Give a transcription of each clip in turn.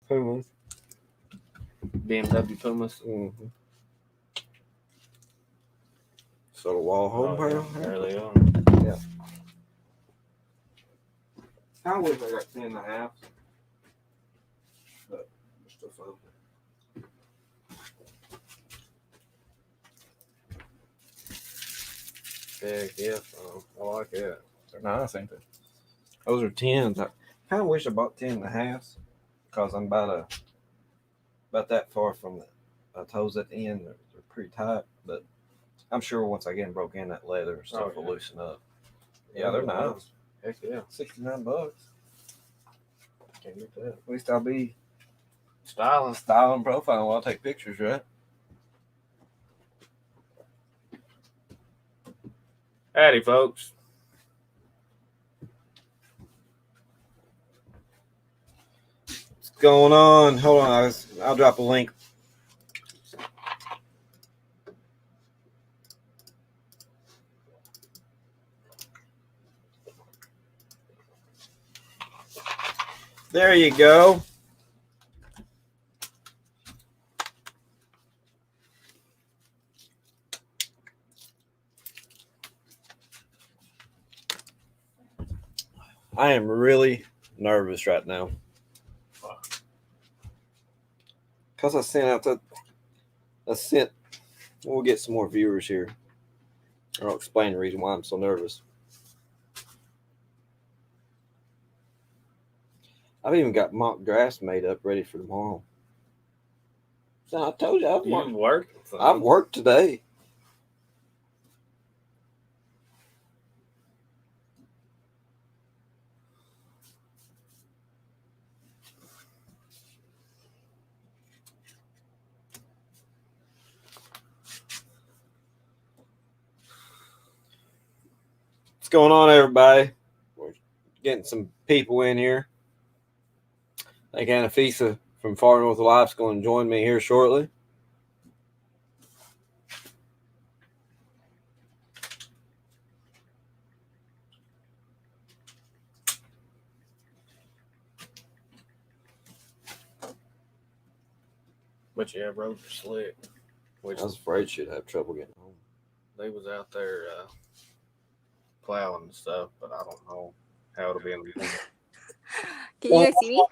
Pumas. BMW Pumas. Mm-hmm. So the wall home There they are. Yeah. I wish I got 10.5. But still fun. Heck yeah, I like it. They're nice, ain't they? Those are 10s. I kind of wish I bought 10.5s because I'm about that far from the toes at the end. They're pretty tight, but I'm sure once I get them broke in, that leather and stuff will loosen up. Yeah, they're nice. Heck yeah. $69. Can't get that. At least I'll be Styling. styling profile while I take pictures, right? Howdy, folks. What's going on? Hold on, I'll drop a link. There you go. I am really nervous right now. Because I sent we'll get some more viewers here. I'll explain the reason why I'm so nervous. I've even got mock drafts made up ready for tomorrow. So I told you You've worked. I've worked today. What's going on, everybody? We're getting some people in here. I think Anafisa from Far North Alive is going to join me here shortly. But yeah, roads are slick. I was afraid she'd have trouble getting home. They was out there plowing and stuff, but I don't know how it'll be in the morning. Can you guys see me?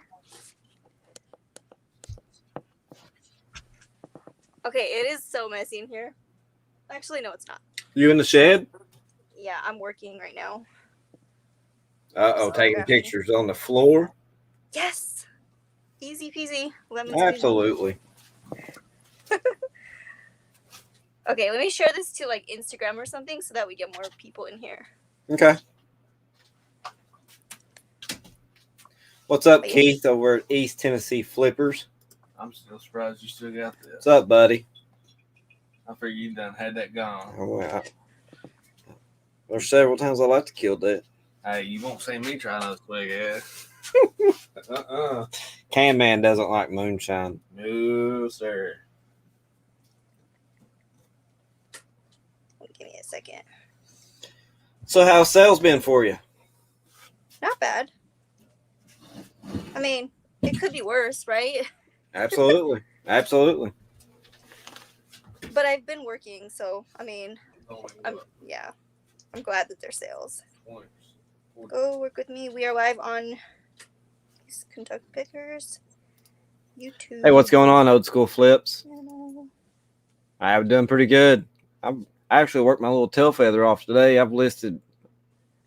Okay, it is so messy in here. Actually, no, it's not. You in the shed? Yeah, I'm working right now. Taking pictures on the floor? Yes. Easy peasy. Lemon Absolutely. Okay, let me share this to like Instagram or something so that we get more people in here. Okay. What's up, Keith, over at East Tennessee Flippers? I'm still surprised you still got this. What's up, buddy? I figured you done had that gone. Oh, there's several times I like to kill that. Hey, you won't see me try those quick ass. Can Man doesn't like moonshine. No, sir. Give me a second. So how's sales been for you? Not bad. I mean, it could be worse, right? Absolutely. Absolutely. But I've been working, so I mean, I'm glad that there's sales. Go work with me. We are live on Kentucky Pickers YouTube. Hey, what's going on, Old School Flips? I've done pretty good. I actually worked my little tail feather off today. I've listed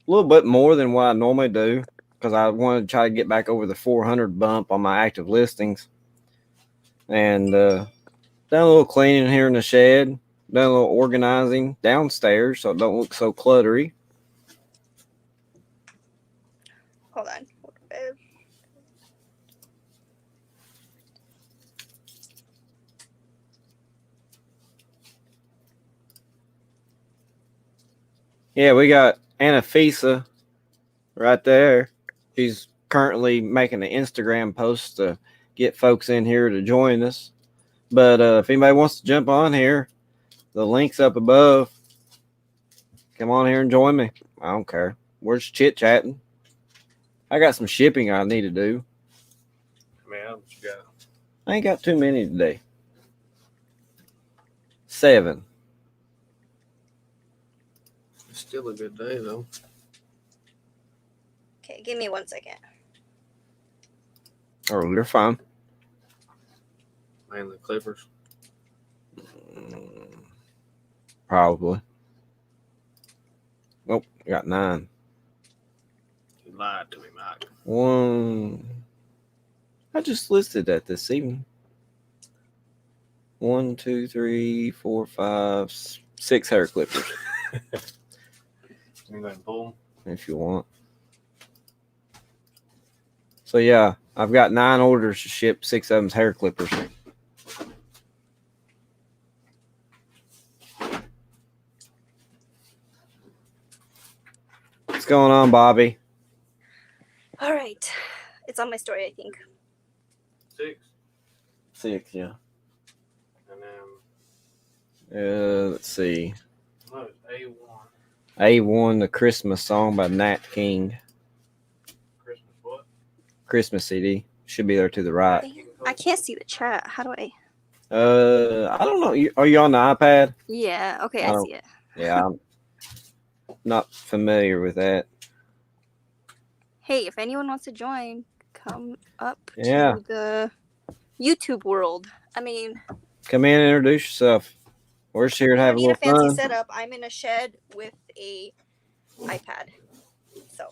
a little bit more than what I normally do because I wanted to try to get back over the 400 bump on my active listings. And done a little cleaning here in the shed, done a little organizing downstairs so it don't look so cluttery. Hold on. Yeah, we got Anafisa right there. She's currently making an Instagram post to get folks in here to join us. But if anybody wants to jump on here, the link's up above. Come on here and join me. I don't care. We're just chit-chatting. I got some shipping I need to do. How many albums you got? I ain't got too many today. 7. It's still a good day though. Okay, give me 1 second. Oh, you're fine. Mainly Clippers. Probably. Nope, I got 9. You lied to me, Mike. 1. I just listed that this evening. 1, 2, 3, 4, 5, 6 hair clippers. You going to pull If you want. So yeah, I've got 9 orders to ship. 6 of them's hair clippers. What's going on, Bobby? All right. It's on my story, I think. 6? 6, yeah. And then Let's see. no, it's A1. A1, the Christmas song by Nat King. Christmas what? Christmas CD. Should be there to the right. I can't see the chat. How do I? I don't know. Are you on the iPad? Yeah. Okay, I Oh. see it. Yeah, I'm not familiar with that. Hey, if anyone wants to join, come up Yeah. to the YouTube world. I mean, Come in and introduce yourself. We're just here to I have don't a need a little fancy fun. setup. I'm in a shed with a iPad, so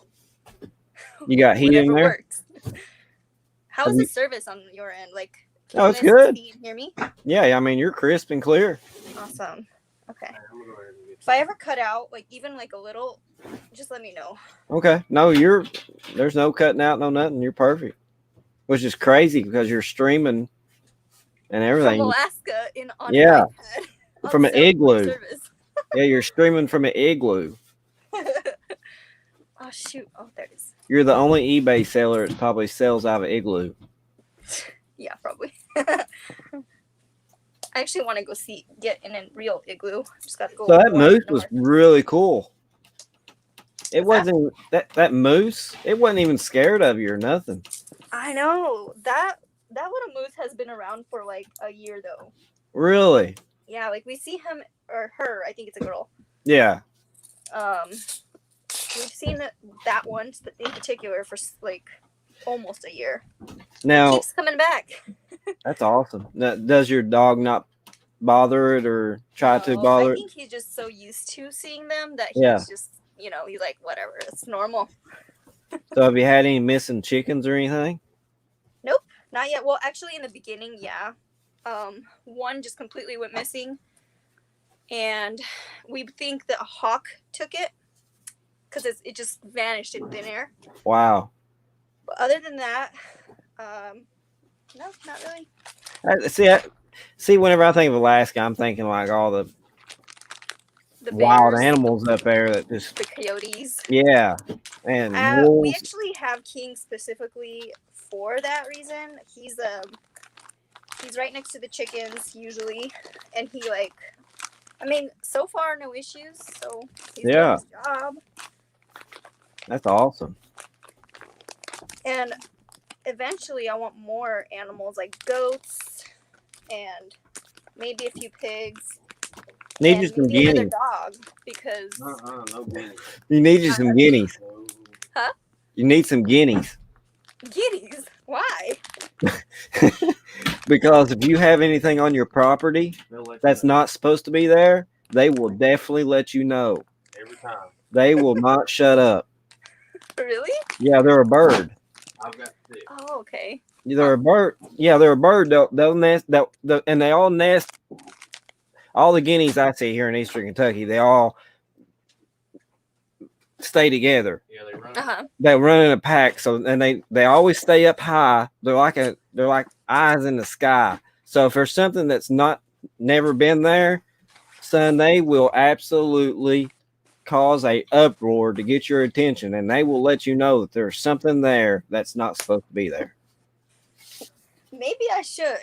You got heat in whatever there? works. How is the service on your end? Like, can Oh, you it's guys good. see and hear me? Yeah, I mean, you're crisp and clear. Awesome. Okay. Hey, I'm gonna go ahead and get If I ever cut out, like even like a little, just let me know. Okay. No, there's no cutting out, no nothing. You're perfect. Which is crazy because you're streaming and everything. From Alaska on Yeah. an iPad. on From an cell phone igloo. service. Yeah, you're streaming from an igloo. Oh shoot! Oh, there it is. You're the only eBay seller that probably sells out of an igloo. Yeah, probably. I actually want to go get in a real igloo. Just got to go. So that more moose was north. really cool. It What's that? wasn't that moose. It wasn't even scared of you or nothing. I know that little moose has been around for like a year though. Really? Yeah, like we see him or her. I think it's a girl. Yeah. We've seen that one in particular for like almost a year. Now It keeps coming back. that's awesome. Now, does your dog not bother it or try to No, bother I it? think he's just so used to seeing them that he's Yeah. just, he's like, whatever, it's normal. So have you had any missing chickens or anything? Not yet. Well, actually, in the beginning, yeah. One just completely went missing, and we think that a hawk took it because it just vanished in thin air. Wow. But other than that, no, not really. See, whenever I think of Alaska, I'm thinking like all the The wild bears, animals up there that just, the coyotes. yeah. And We wolves. actually have King specifically for that reason. He's right next to the chickens usually, and he so far no issues. So he's doing his job. That's awesome. And eventually, I want more animals like goats and maybe a few pigs. Need and you some maybe another guineas. dog because no guineas. You need you some guineas. Huh? You need some guineas. guineas. Why? Because if you have anything on your property that's not supposed to be there, they will definitely let you know. Every time. They will not shut up. Really? Yeah, they're a bird. I've got 6. Oh, okay. They're a bird. Yeah, they're a bird. They'll nest. And they all nest. All the guineas I see here in Eastern Kentucky, they all stay together. Yeah, they run. They run in a pack, so and they always stay up high. They're like eyes in the sky. So if there's something that's never been there, son, they will absolutely cause a uproar to get your attention, and they will let you know that there's something there that's not supposed to be there. Maybe I should.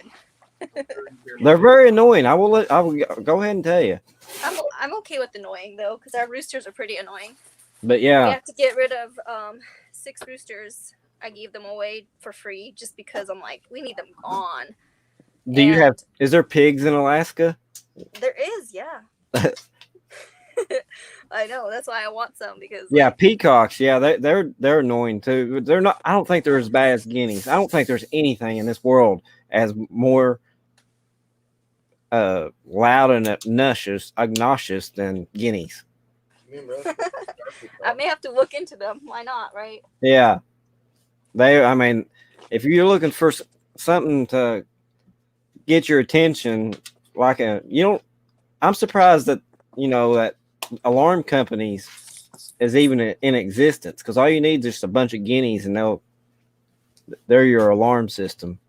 They're very annoying. I will go ahead and tell you. I'm okay with annoying though, because our roosters are pretty annoying. But We yeah, have to get rid of 6 roosters I gave them away for free just because I'm like, we need them gone. Is there pigs in Alaska? There is, yeah. I know, that's why I want some, because Yeah, peacocks. Yeah, they're annoying too. They're not. I don't think they're as bad as guineas. I don't think there's anything in this world as more loud and obnoxious than guineas. I may have to look into them. Why not, right? Yeah, I mean, if you're looking for something to get your attention, I'm surprised that that alarm companies is even in existence, because all you need is just a bunch of guineas and they're your alarm system.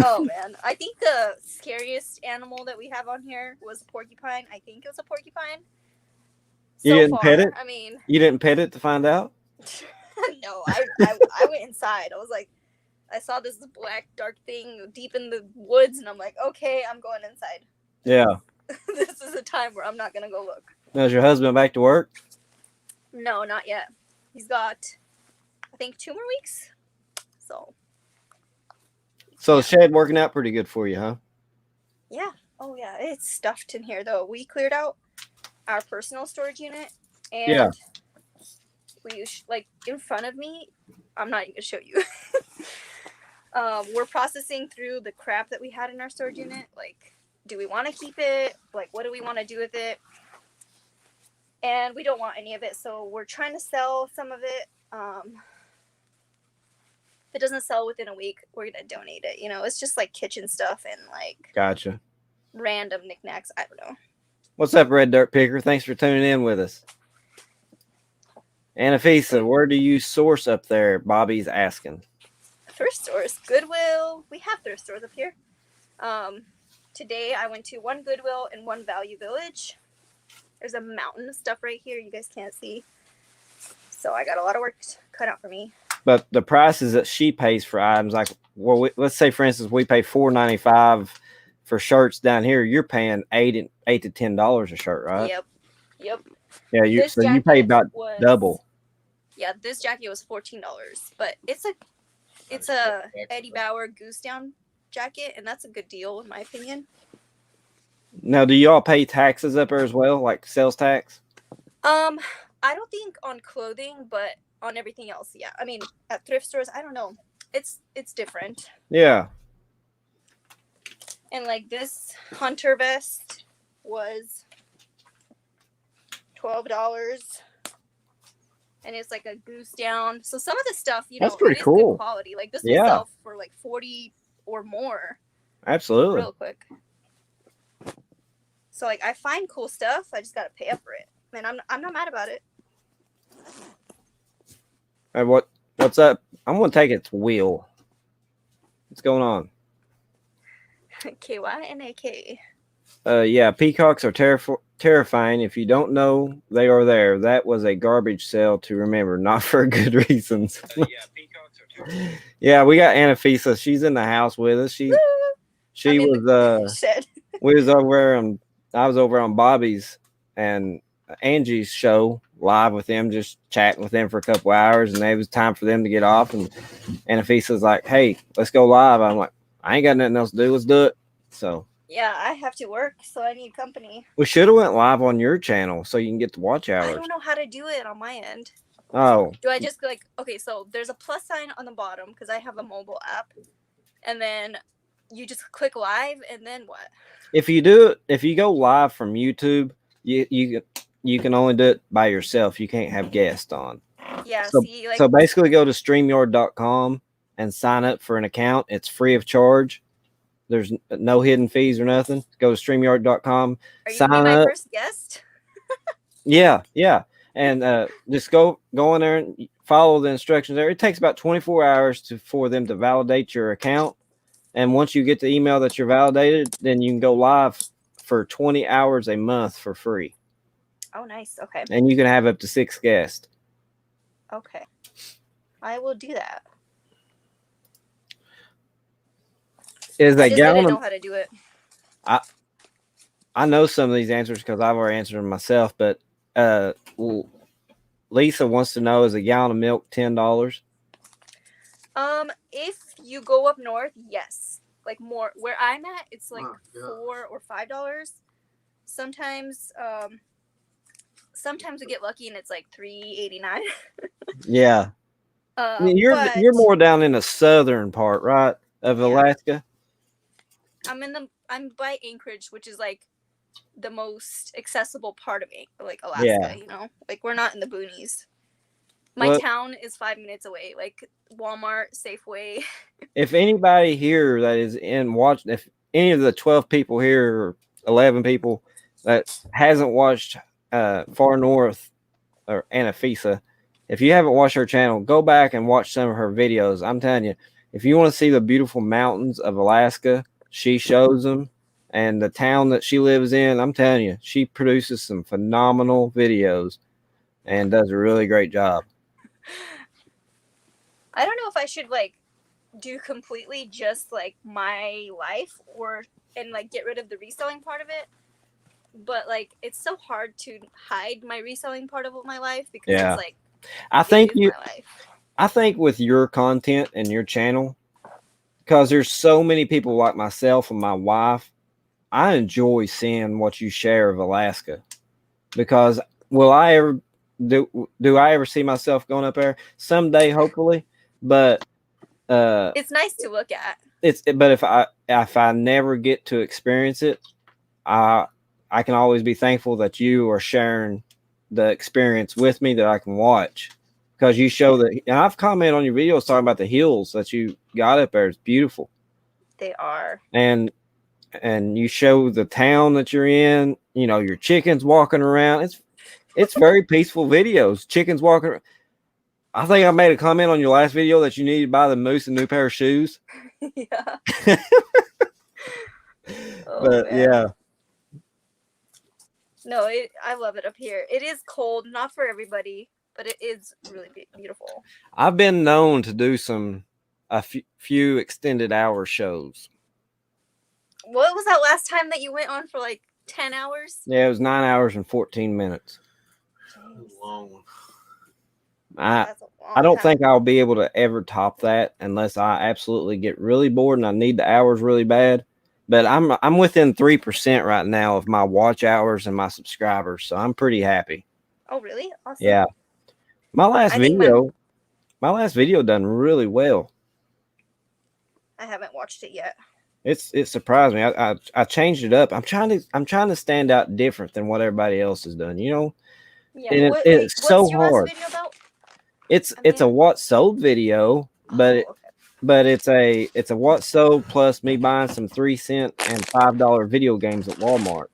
Oh man, I think the scariest animal that we have on here was a porcupine. I think it was a porcupine. You didn't pet it? I mean, you didn't pet it to find out? No, I went inside. I was like, I saw this black dark thing deep in the woods, and I'm like, okay, I'm going inside. Yeah. This is a time where I'm not gonna go look. Now, is your husband back to work? No, not yet. He's got, I think, 2 more weeks. So the shed working out pretty good for you, huh? Yeah. Oh yeah, it's stuffed in here though. We cleared out our personal storage unit, and we like in front of me. I'm not even gonna show you. We're processing through the crap that we had in our storage unit. Like, do we want to keep it? Like, what do we want to do with it? And we don't want any of it, so we're trying to sell some of it. If it doesn't sell within a week, we're gonna donate it. It's just like kitchen stuff and like Gotcha. random knickknacks. I don't know. What's up, Red Dirt Picker? Thanks for tuning in with us. Anafisa, where do you source up there? Bobby's asking. Thrift stores, Goodwill. We have thrift stores up here. Today I went to one Goodwill and one Value Village. There's a mountain of stuff right here you guys can't see. So I got a lot of work cut out for me. But the prices that she pays for items, like, let's say for instance we pay $4.95 for shirts down here. You're paying $8 to $10 a shirt, right? Yep. Yeah, you pay about double. Yeah, this jacket was $14, but it's a Eddie Bauer Goose Down jacket, and that's a good deal in my opinion. Now, do y'all pay taxes up there as well, like sales tax? I don't think on clothing, but on everything else, yeah. I mean, at thrift stores, I don't know. It's different. Yeah. And like this hunter vest was $12. And it's like a goose down. So some of the stuff, that's pretty cool. Good quality. Like this will sell for like 40 or more. Absolutely. Real quick. So like I find cool stuff. I just gotta pay up for it. And I'm not mad about it. Hey, what's up? I'm gonna take it to Will. What's going on? KYNAK. Yeah, peacocks are terrifying. If you don't know, they are there. That was a garbage sale to remember, not for good reasons. Yeah, peacocks are terrifying. Yeah, we got Anafisa. She's in the house with us. She was we was over and I was over on Bobby's and Angie's show live with them, just chatting with them for a couple hours, and it was time for them to get off. And Anafisa's like, "Hey, let's go live." I'm like, "I ain't got nothing else to do. Let's do it." So yeah, I have to work, so I need company. We should have went live on your channel so you can get the watch hours. I don't know how to do it on my end. Oh. Do I just like, okay, so there's a plus sign on the bottom because I have a mobile app, and then you just click live, and then what? If you go live from YouTube, you can only do it by yourself. You can't have guests on. Yeah. So basically, go to StreamYard.com and sign up for an account. It's free of charge. There's no hidden fees or nothing. Go to StreamYard.com. Are you my first guest? Yeah. And just go in there and follow the instructions there. It takes about 24 hours for them to validate your account. And once you get the email that you're validated, then you can go live for 20 hours a month for free. Oh, nice. Okay. And you can have up to 6 guests. Okay. I will do that. I didn't know how to do it. I know some of these answers because I've already answered them myself, but Lisa wants to know, is a gallon of milk $10? If you go up north, yes. Like more where I'm at, it's like Oh, yeah. $4 or $5. Sometimes we get lucky and it's like $3.89. Yeah. I mean, you're But more down in the southern part, right, of Yeah. Alaska? I'm by Anchorage, which is like the most accessible part of like Alaska, Yeah. you know? Like we're not in the boonies. My Well, town is 5 minutes away, like Walmart, Safeway. if anybody here that is in watching, if any of the 12 people here or 11 people that hasn't watched Far North or Anafisa, if you haven't watched her channel, go back and watch some of her videos. I'm telling you, if you want to see the beautiful mountains of Alaska, she shows them. And the town that she lives in, I'm telling you, she produces some phenomenal videos and does a really great job. I don't know if I should like do completely just like my life and like get rid of the reselling part of it. But like it's so hard to hide my reselling part of my life because Yeah. it's like I think it is my life. I think with your content and your channel, because there's so many people like myself and my wife, I enjoy seeing what you share of Alaska. Because will I ever do I ever see myself going up there someday? Hopefully, but It's nice to look at. but if I never get to experience it, I can always be thankful that you are sharing the experience with me that I can watch, because you show that. And I've commented on your videos talking about the hills that you got up there. It's beautiful. They are. And you show the town that you're in, you know, your chickens walking around. It's very peaceful videos. Chickens walking around. I think I made a comment on your last video that you needed to buy the moose a new pair of shoes. Yeah. But man. yeah. No, I love it up here. It is cold, not for everybody, but it is really beautiful. I've been known to do a few extended hour shows. What was that last time that you went on for like 10 hours? Yeah, it was 9 hours and 14 minutes. That's a long one. That's a long I don't time. think I'll be able to ever top that unless I absolutely get really bored and I need the hours really bad. But I'm within 3% right now of my watch hours and my subscribers, so I'm pretty happy. Oh, really? Awesome. Yeah. My last I think video done really well. I haven't watched it yet. It surprised me. I changed it up. I'm trying to stand out different than what everybody else has done, you know? Yeah. And it's so what's your hard. last video about? It's a what sold video, but okay. but it's a what sold plus me buying some 3-cent and $5 video games at Walmart.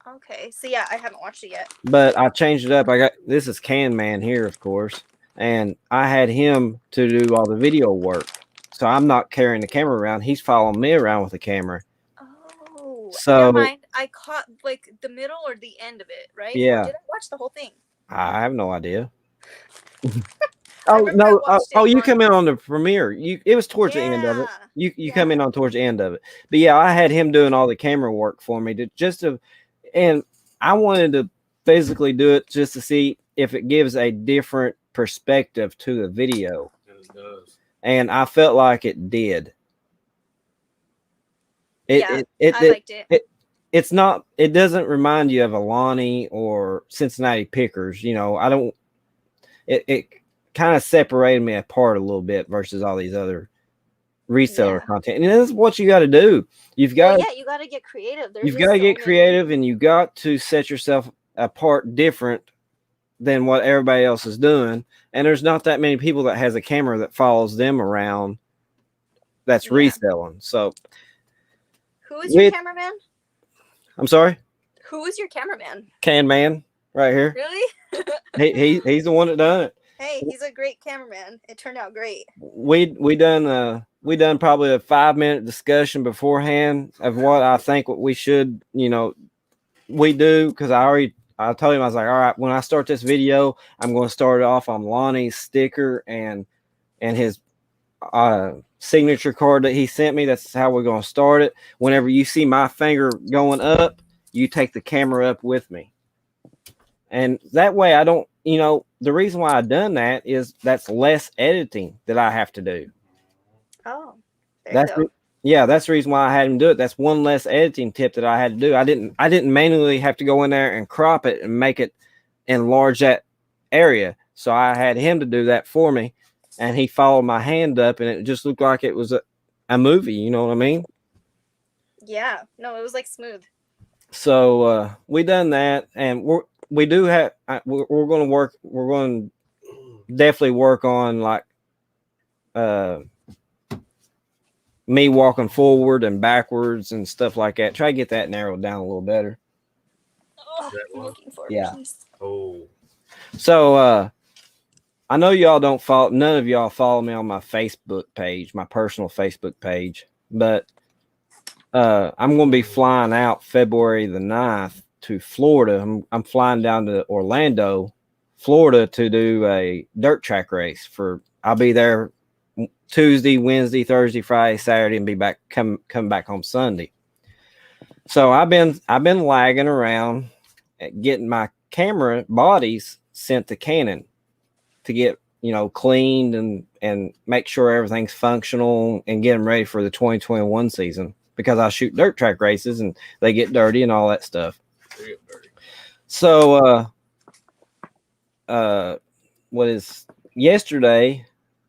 Okay. So yeah, I haven't watched it yet. But I changed it up. This is Can Man here, of course, and I had him to do all the video work. So I'm not carrying the camera around. He's following me around with the camera. Oh. So never mind. I caught like the middle or the end of it, right? Yeah. Or did I watch the whole thing? I have no idea. I Oh remember I no! watched it You on- come in on the premiere. It was towards the end of it. Yeah. You come in on towards the end of it. But yeah, I had him doing all the camera work for me and I wanted to physically do it just to see if it gives a different perspective to the video. And it does. And I felt like it did. I liked it. It's not. It doesn't remind you of Alani or Cincinnati Pickers. You know, I don't. It kind of separated me apart a little bit versus all these other reseller content, and that's what you got to do. You've got you got to get creative. you've got to get creative, and you got to set yourself apart different than what everybody else is doing. And there's not that many people that has a camera that follows them around that's reselling. So who is your cameraman? I'm sorry? Who is your cameraman? Can Man right here. Really? He's the one that done it. Hey, he's a great cameraman. It turned out great. We done probably a 5-minute discussion beforehand of what I think what we should, we do, because I told him, I was like, all right, when I start this video, I'm going to start it off on Lonnie's sticker and his signature card that he sent me. That's how we're going to start it. Whenever you see my finger going up, you take the camera up with me. And that way I don't, the reason why I done that is that's less editing that I have to do. Oh, there That's you go. yeah, that's the reason why I had him do it. That's one less editing tip that I had to do. I didn't manually have to go in there and crop it and make it enlarge that area. So I had him to do that for me, and he followed my hand up, and it just looked like it was a movie. You know what I mean? Yeah. No, it was like smooth. So we done that, and we're going to work. We're going to definitely work on like me walking forward and backwards and stuff like that. Try to get that narrowed down a little better. Oh, I'm looking for a Yeah. piece. Oh, So I know y'all don't follow. None of y'all follow me on my Facebook page, my personal Facebook page, but I'm going to be flying out February the 9th to Florida. I'm flying down to Orlando, Florida to do a dirt track race I'll be there Tuesday, Wednesday, Thursday, Friday, Saturday, and be back come back home Sunday. So I've been lagging around at getting my camera bodies sent to Canon to get cleaned and make sure everything's functional and get them ready for the 2021 season, because I shoot dirt track races and they get dirty and all that stuff. So yesterday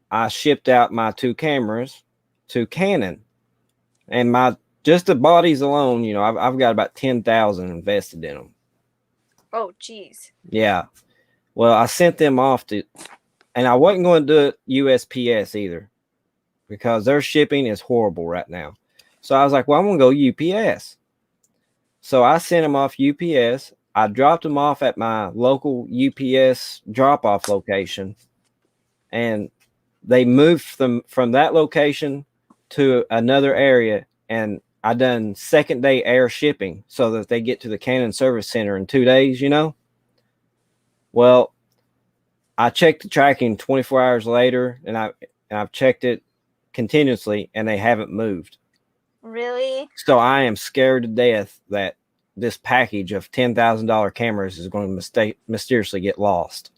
I shipped out my 2 cameras to Canon, and just the bodies alone, I've got about 10,000 invested in them. Oh, geez. Yeah. Well, I sent them off and I wasn't going to do it USPS either, because their shipping is horrible right now. So I was like, well, I'm going to go UPS. So I sent them off UPS. I dropped them off at my local UPS drop-off location, and they moved them from that location to another area, and I done second day air shipping so that they get to the Canon Service Center in 2 days, Well, I checked the tracking 24 hours later, and I've checked it continuously, and they haven't moved. Really? So I am scared to death that this package of $10,000 cameras is going to mysteriously get lost.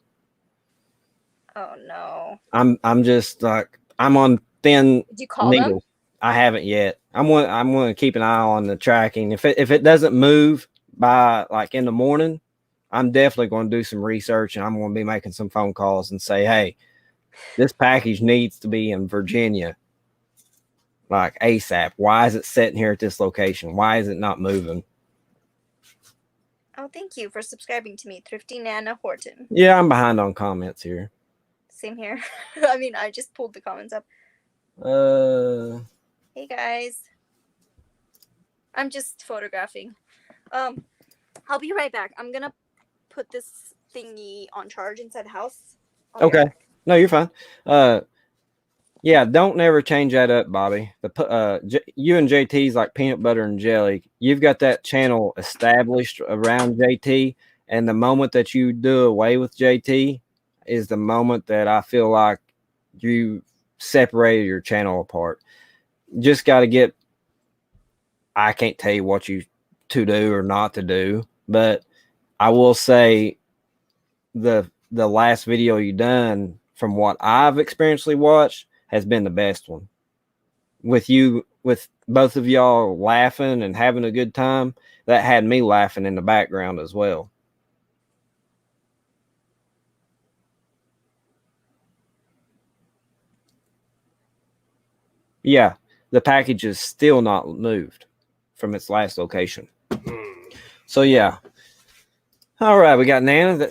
Oh no. I'm just like, I'm on thin Did you call needles. I haven't yet. I'm going to keep an eye on the tracking. If it doesn't move by like in the morning, I'm definitely going to do some research, and I'm going to be making some phone calls and say, hey, this package needs to be in Virginia, like ASAP. Why is it sitting here at this location? Why is it not moving? Oh, thank you for subscribing to me, Thrifty Nana Horton. Yeah, I'm behind on comments here. Same here. I mean, I just pulled the comments up. Hey guys. I'm just photographing. I'll be right back. I'm gonna put this thingy on charge inside the house. Okay. No, you're fine. Yeah, don't never change that up, Bobby. You and JT's like peanut butter and jelly. You've got that channel established around JT, and the moment that you do away with JT is the moment that I feel like you separated your channel apart. Just got to get. I can't tell you what you to do or not to do, but I will say the last video you done, from what I've experiencely watched, has been the best one. With both of y'all laughing and having a good time, that had me laughing in the background as well. Yeah, the package is still not moved from its last location. So yeah. All right, we got Nana.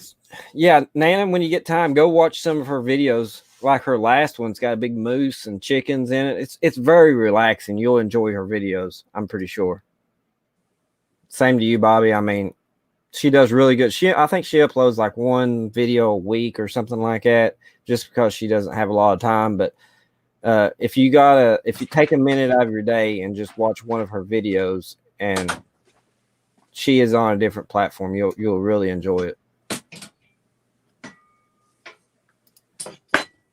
Nana, when you get time, go watch some of her videos. Like her last one's got a big moose and chickens in it. It's very relaxing. You'll enjoy her videos, I'm pretty sure. Same to you, Bobby. I mean, she does really good. I think she uploads like one video a week or something like that, just because she doesn't have a lot of time. But if you take a minute out of your day and just watch one of her videos, and she is on a different platform, you'll really enjoy it.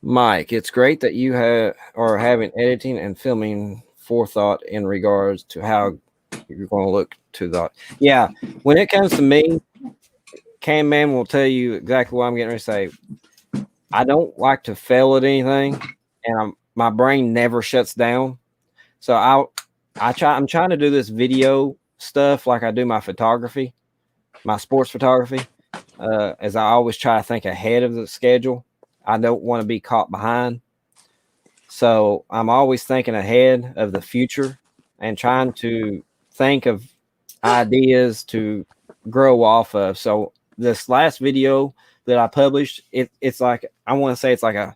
Mike, it's great that you are having editing and filming forethought in regards to how you're going to look to that. Yeah, when it comes to me, Cam Man will tell you exactly what I'm getting ready to say. I don't like to fail at anything, and my brain never shuts down. So I'm trying to do this video stuff like I do my photography, my sports photography. As I always try to think ahead of the schedule. I don't want to be caught behind. So I'm always thinking ahead of the future and trying to think of ideas to grow off of. So this last video that I published, it's like, I want to say it's like a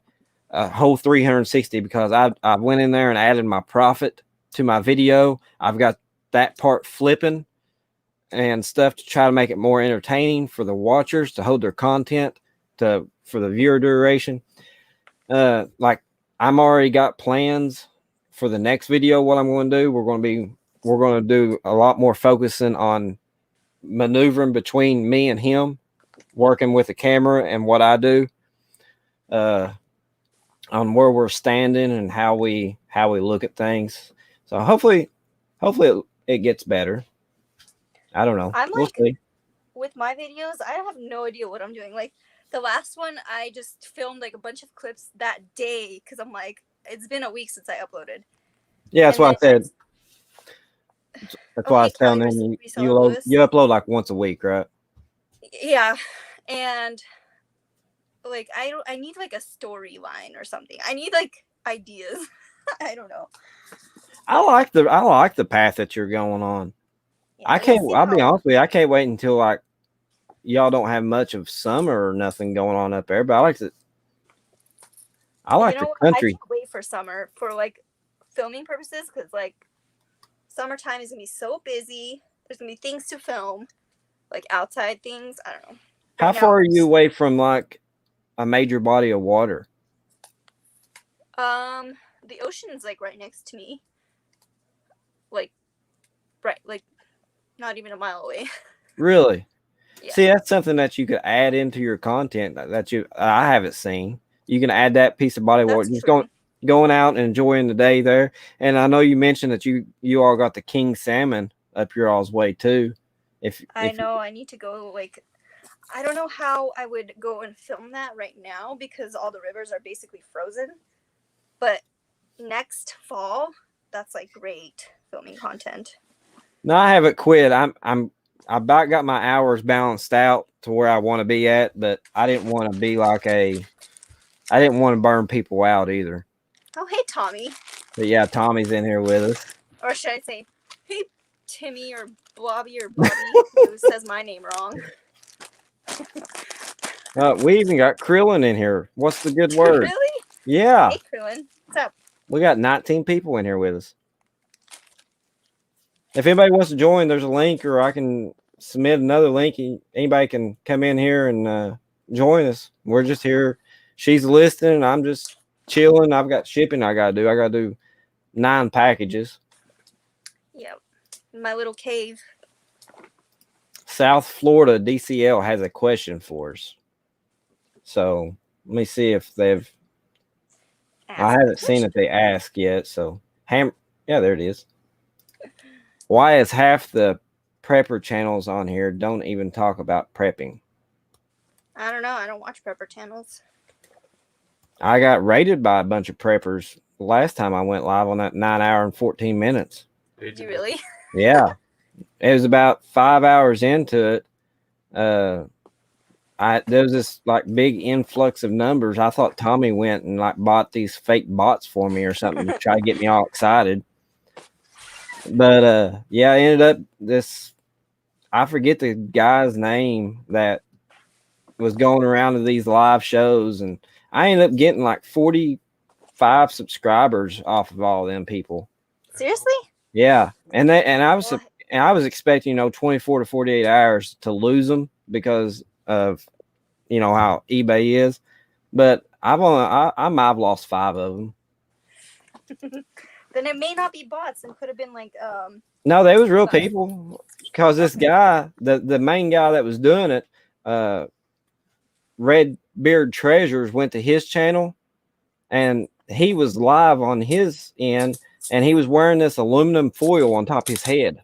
whole 360 because I went in there and added my profit to my video. I've got that part flipping and stuff to try to make it more entertaining for the watchers, to hold their content for the viewer duration. Like I'm already got plans for the next video. What I'm going to do, we're going to do a lot more focusing on maneuvering between me and him, working with the camera and what I do, on where we're standing and how we look at things. So hopefully it gets better. I don't know. I'm we'll like, see. with my videos, I have no idea what I'm doing. Like the last one, I just filmed like a bunch of clips that day because I'm like, it's been a week since I uploaded. Yeah, that's And what I then said. That's why I was telling them you upload like once a week, right? Yeah, and like I need like a storyline or something. I need like ideas. I don't know. I like the path that you're going on. Yeah, I'll be honest with you, I can't wait until like y'all don't have much of summer or nothing going on up there, but I like the country. I can't wait for summer for like filming purposes because like summertime is gonna be so busy. There's gonna be things to film, like outside things. I don't know. How far are you away from like a major body of water? The ocean's like right next to me. Like not even a mile away. Really? Yeah. See, that's something that you could add into your content that I haven't seen. You can add that piece of body of water, just going out and enjoying the day there. And I know you mentioned that you all got the king salmon up your all's way too. I know, I need to go. Like, I don't know how I would go and film that right now because all the rivers are basically frozen. But next fall, that's like great filming content. No, I haven't quit. I about got my hours balanced out to where I want to be at, but I didn't want to be like I didn't want to burn people out either. Oh, hey, Tommy. But yeah, Tommy's in here with us. Or should I say, hey, Timmy or Blobby or Bobby, who says my name wrong. We even got Krillin in here. What's the good word? Really? Yeah. Hey, Krillin. What's up? We got 19 people in here with us. If anybody wants to join, there's a link, or I can submit another link. Anybody can come in here and join us. We're just here. She's listening. I'm just chilling. I've got shipping I got to do 9 packages. Yep. My little cave. South Florida DCL has a question for us. So let me see if they've. I haven't seen if they asked yet. So yeah, there it is. Why is half the prepper channels on here don't even talk about prepping? I don't know. I don't watch prepper channels. I got rated by a bunch of preppers last time I went live on that 9 hour and 14 minutes. Did you really? Yeah. It was about 5 hours into it. There was this like big influx of numbers. I thought Tommy went and like bought these fake bots for me or something to try to get me all excited. But yeah, I ended up I forget the guy's name that was going around to these live shows, and I ended up getting like 45 subscribers off of all of them people. Seriously? Yeah. And I was expecting, 24 to 48 hours to lose them because of, how eBay is, but I've lost 5 of them. Then it may not be bots and could have been like No, they was real people, because this guy, the main guy that was doing it, Red Beard Treasures, went to his channel and he was live on his end and he was wearing this aluminum foil on top of his head.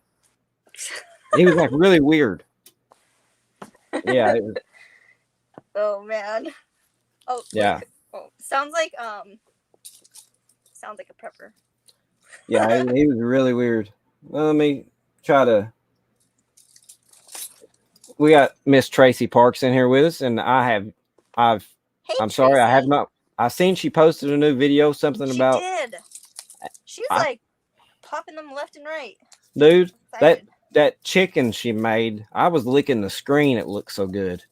He was like really weird. Yeah, it was, Oh man. Oh yeah, oh, sounds like a prepper. yeah. He was really weird. Well, let me try to. We got Miss Tracy Parks in here with us, and I've. Hey, I'm sorry, I have Tracy. not. I seen she posted a new video, something She about. did. She was I- like popping them left and right. Dude, Excited. that chicken she made, I was licking the screen. It looked so good.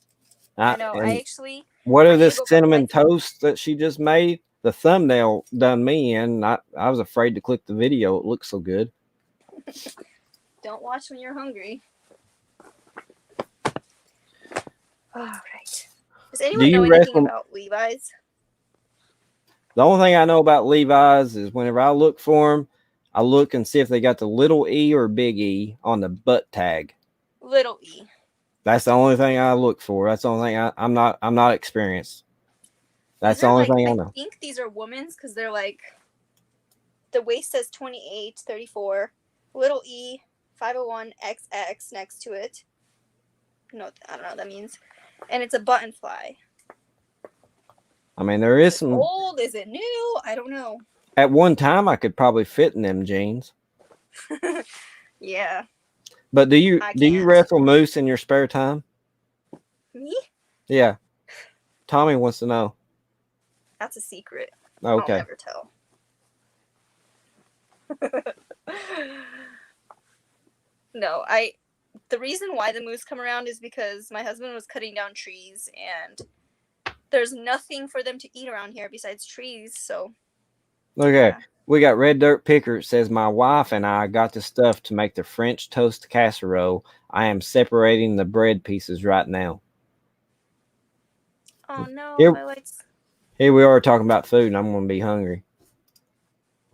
I know. And I actually. what I are need to this go back cinnamon like- toast that she just made? The thumbnail done me in. I was afraid to click the video. It looked so good. Don't watch when you're hungry. All right. Does anyone you know anything wrestle- about Levi's? The only thing I know about Levi's is whenever I look for them, I look and see if they got the little E or big E on the butt tag. Little E. That's the only thing I look for. That's the only thing I'm not experienced. That's These the are only like, thing I I know. think these are women's because they're like the waist says 28, 34, little E, 501 XX next to it. No, I don't know what that means. And it's a button fly. I mean, there is Is it some. old? Is it new? I don't know. At one time, I could probably fit in them jeans. Yeah. But do you I do you can't. wrestle moose in your spare time? Me? Yeah. Tommy wants to know. That's a secret. I'll Okay. never tell. No, the reason why the moose come around is because my husband was cutting down trees and there's nothing for them to eat around here besides trees, so Okay. yeah. We got Red Dirt Picker. It says, my wife and I got the stuff to make the French toast casserole. I am separating the bread pieces right now. Oh no, Here- my lights. Here we are talking about food, and I'm going to be hungry.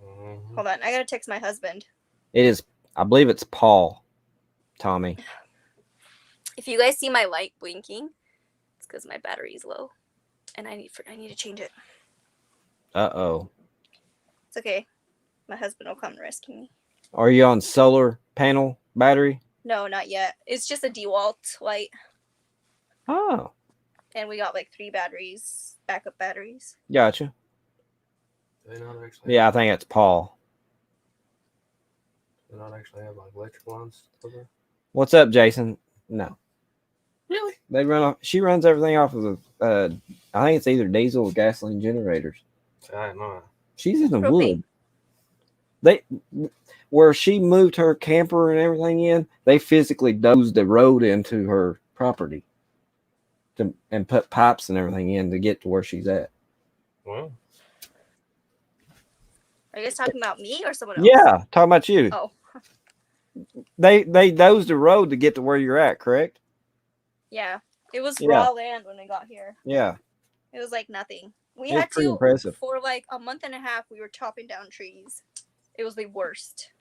Mhm. Hold on, I gotta text my husband. It is, I believe it's Paul, Tommy. If you guys see my light blinking, it's because my battery's low, and I need to change it. Uh-oh. It's okay. My husband will come and rescue me. Are you on solar panel battery? No, not yet. It's just a DeWalt light, Oh, and we got like 3 batteries, backup batteries. gotcha. Do they not actually? Yeah, I think it's Paul. Do they not actually have like electrical lines over there? What's up, Jason? No. Really? They run off. She runs everything off of the, I think it's either diesel or gasoline generators. I don't know. She's in the Propane. wood. Where she moved her camper and everything in, they physically dozed the road into her property and put pipes and everything in to get to where she's at. Well, Are you guys talking about me or someone else? Yeah, talking about you. Oh, They dozed the road to get to where you're at, correct? yeah. It was Yeah. raw land when we got here. Yeah. It was like nothing. We It was had pretty to impressive. for like a month and a half. We were chopping down trees. It was the worst.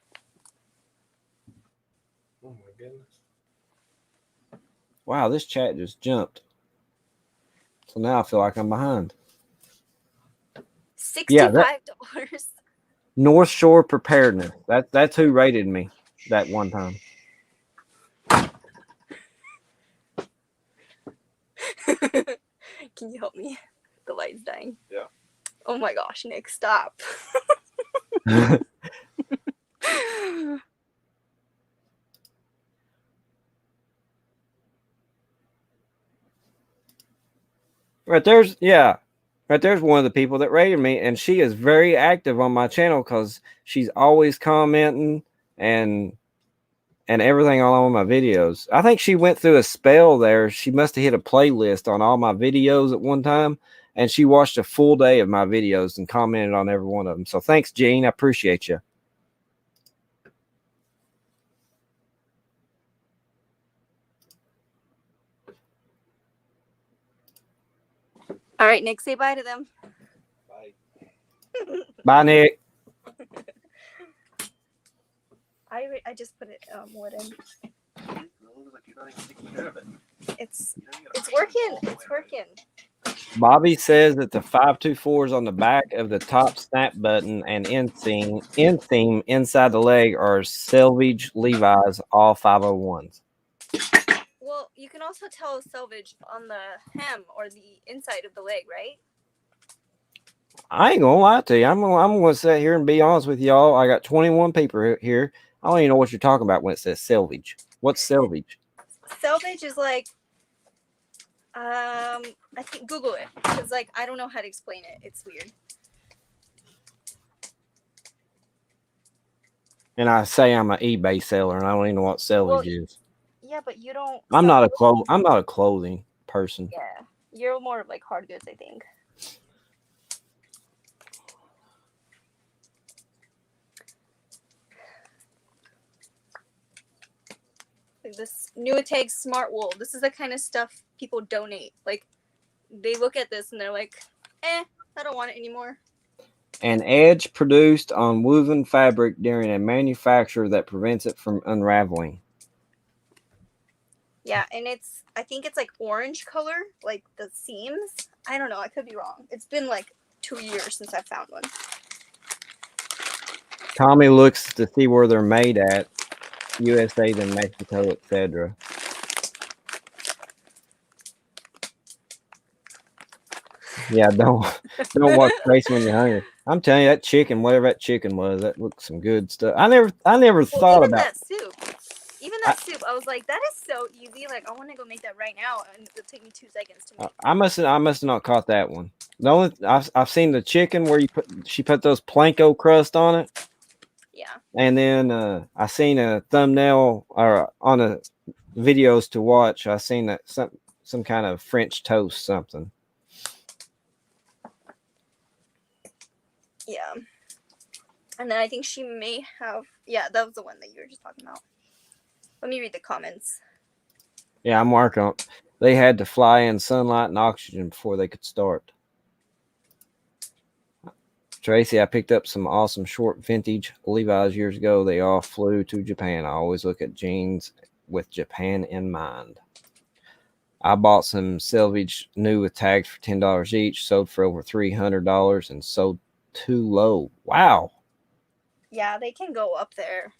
oh my goodness. Wow, this chat just jumped. So now I feel like I'm behind. $65. North Shore Preparedness. That's who rated me that one time. Can you help me? The light's dying. Yeah. Oh my gosh, Nick, stop. Right there's Right there's one of the people that rated me, and she is very active on my channel because she's always commenting and everything on all my videos. I think she went through a spell there. She must have hit a playlist on all my videos at one time, and she watched a full day of my videos and commented on every one of them. So thanks, Jean. I appreciate you. All right, Nick, say bye to them. Bye. Bye, Nick. I just put it wood in. It's working. It's working. Bobby says that the 524s on the back of the top snap button and inseam inside the leg are Selvage Levi's, all 501s. Well, you can also tell selvage on the hem or the inside of the leg, right? I ain't gonna lie to you. I'm gonna sit here and be honest with y'all. I got 21 people here. I don't even know what you're talking about when it says selvage. What's selvage? Selvage is like, I think Google it because like I don't know how to explain it. It's weird. And I say I'm an eBay seller, and I don't even know what selvage is. Yeah, but you don't. I'm not a clothing person. Yeah, you're more of like hard goods, I think. Like this Nuitag Smart Wool. This is the kind of stuff people donate. Like they look at this and they're like, I don't want it anymore. An edge produced on woven fabric during a manufacture that prevents it from unraveling. Yeah, and I think it's like orange color, like the seams. I don't know, I could be wrong. It's been like 2 years since I found one. Tommy looks to see where they're made at. USA, then Mexico, etc. Yeah, don't watch face when you're hungry. I'm telling you, that chicken, whatever that chicken was, that looked some good stuff. I never thought about that soup. Even that soup, I was like, that is so easy. Like, I want to go make that right now, and it'll take me 2 seconds to make. I must have not caught that one. The only I've seen the chicken where she put those planko crust on it. Yeah. And then I seen a thumbnail or on a videos to watch. I seen that some kind of French toast something. Yeah. And then I think she may have, yeah, that was the one that you were just talking about. Let me read the comments. Yeah, I'm working on. They had to fly in sunlight and oxygen before they could start. Tracy, I picked up some awesome short vintage Levi's years ago. They all flew to Japan. I always look at jeans with Japan in mind. I bought some selvage new with tags for $10 each, sold for over $300 and sold too low. Wow. Yeah, they can go up there.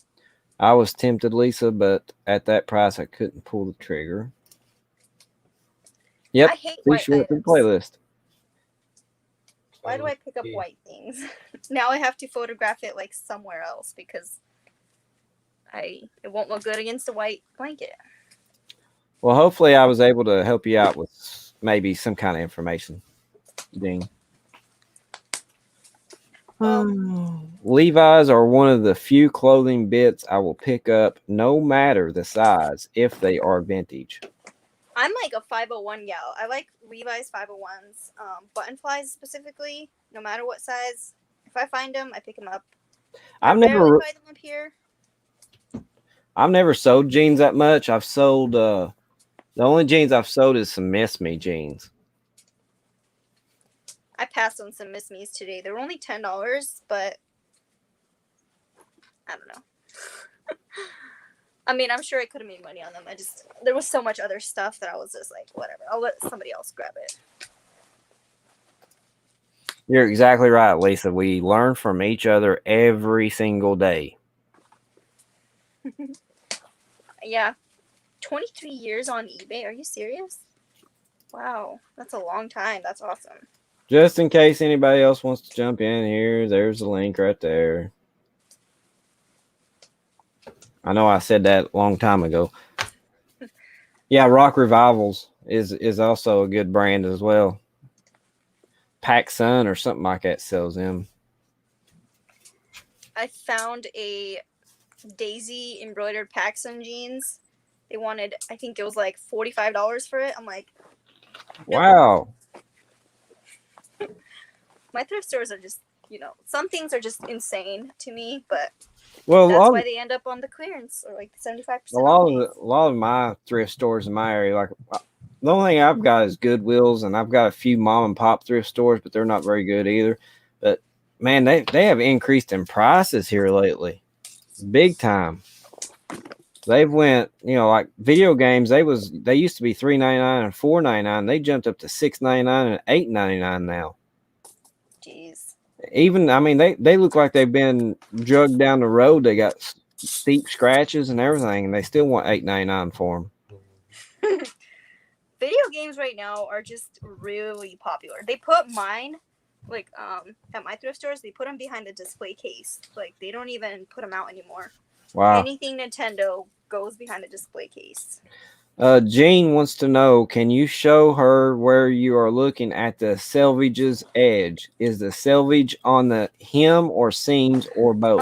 I was tempted, Lisa, but at that price, I couldn't pull the trigger. Yep. I hate white the playlist. Why do I pick up white things? Now I have to photograph it like somewhere else because it won't look good against a white blanket. Well, hopefully I was able to help you out with maybe some kind of information, Dean. Levi's are one of the few clothing bits I will pick up no matter the size if they are vintage. I'm like a 501 gal. I like Levi's 501s, button flies specifically, no matter what size. If I find them, I pick them up. I've never find them up here. I've never sold jeans that much. I've sold the only jeans I've sold is some Miss Me jeans. I passed on some Miss Me's today. They were only $10, but I don't know. I mean, I'm sure I could have made money on them. There was so much other stuff that I was just like, whatever. I'll let somebody else grab it. You're exactly right, Lisa. We learn from each other every single day. Yeah. 23 years on eBay. Are you serious? Wow. That's a long time. That's awesome. Just in case anybody else wants to jump in here, there's the link right there. I know I said that a long time ago. Yeah, Rock Revivals is also a good brand as well. PacSun or something like that sells them. I found a Daisy embroidered PacSun jeans. They wanted, I think it was like $45 for it. I'm like, nope. Wow. My thrift stores are just, some things are just insane to me, but well, that's why they end up on the clearance or like 75%. A lot of my thrift stores in my area, like the only thing I've got is Goodwills, and I've got a few mom and pop thrift stores, but they're not very good either. But man, they have increased in prices here lately, big time. They've went, like video games. They used to be $3.99 and $4.99. They jumped up to $6.99 and $8.99 now. Jeez. Even, I mean, they look like they've been drugged down the road. They got steep scratches and everything, and they still want $8.99 for them. Video games right now are just really popular. They put mine, like at my thrift stores, they put them behind the display case. Like they don't even put them out anymore. Wow. Anything Nintendo goes behind the display case. Jean wants to know, can you show her where you are looking at the selvage's edge? Is the selvage on the hem or seams or both?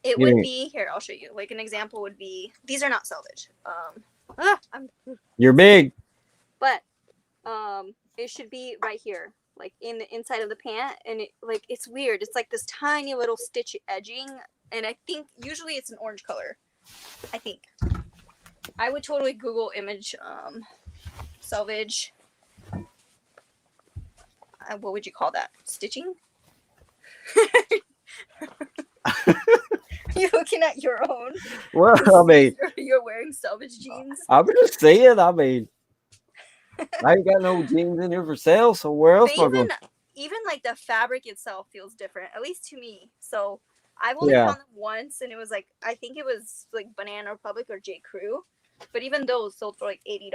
It You would mean- be here. I'll show you. Like an example would be these are not selvage. You're big. But it should be right here, like in the inside of the pant, and it's weird. It's like this tiny little stitch edging, and I think usually it's an orange color. I think. I would totally Google image selvage. What would you call that? Stitching? You're looking at your own. Well, I mean, You're wearing selvage jeans. I'm just saying. I mean, I ain't got no jeans in here for sale, so where else am I going? Even like the fabric itself feels different, at least to me. So I've only found them once, and it was like I think it was like Banana Republic or J. Crew, but even those sold for like $80.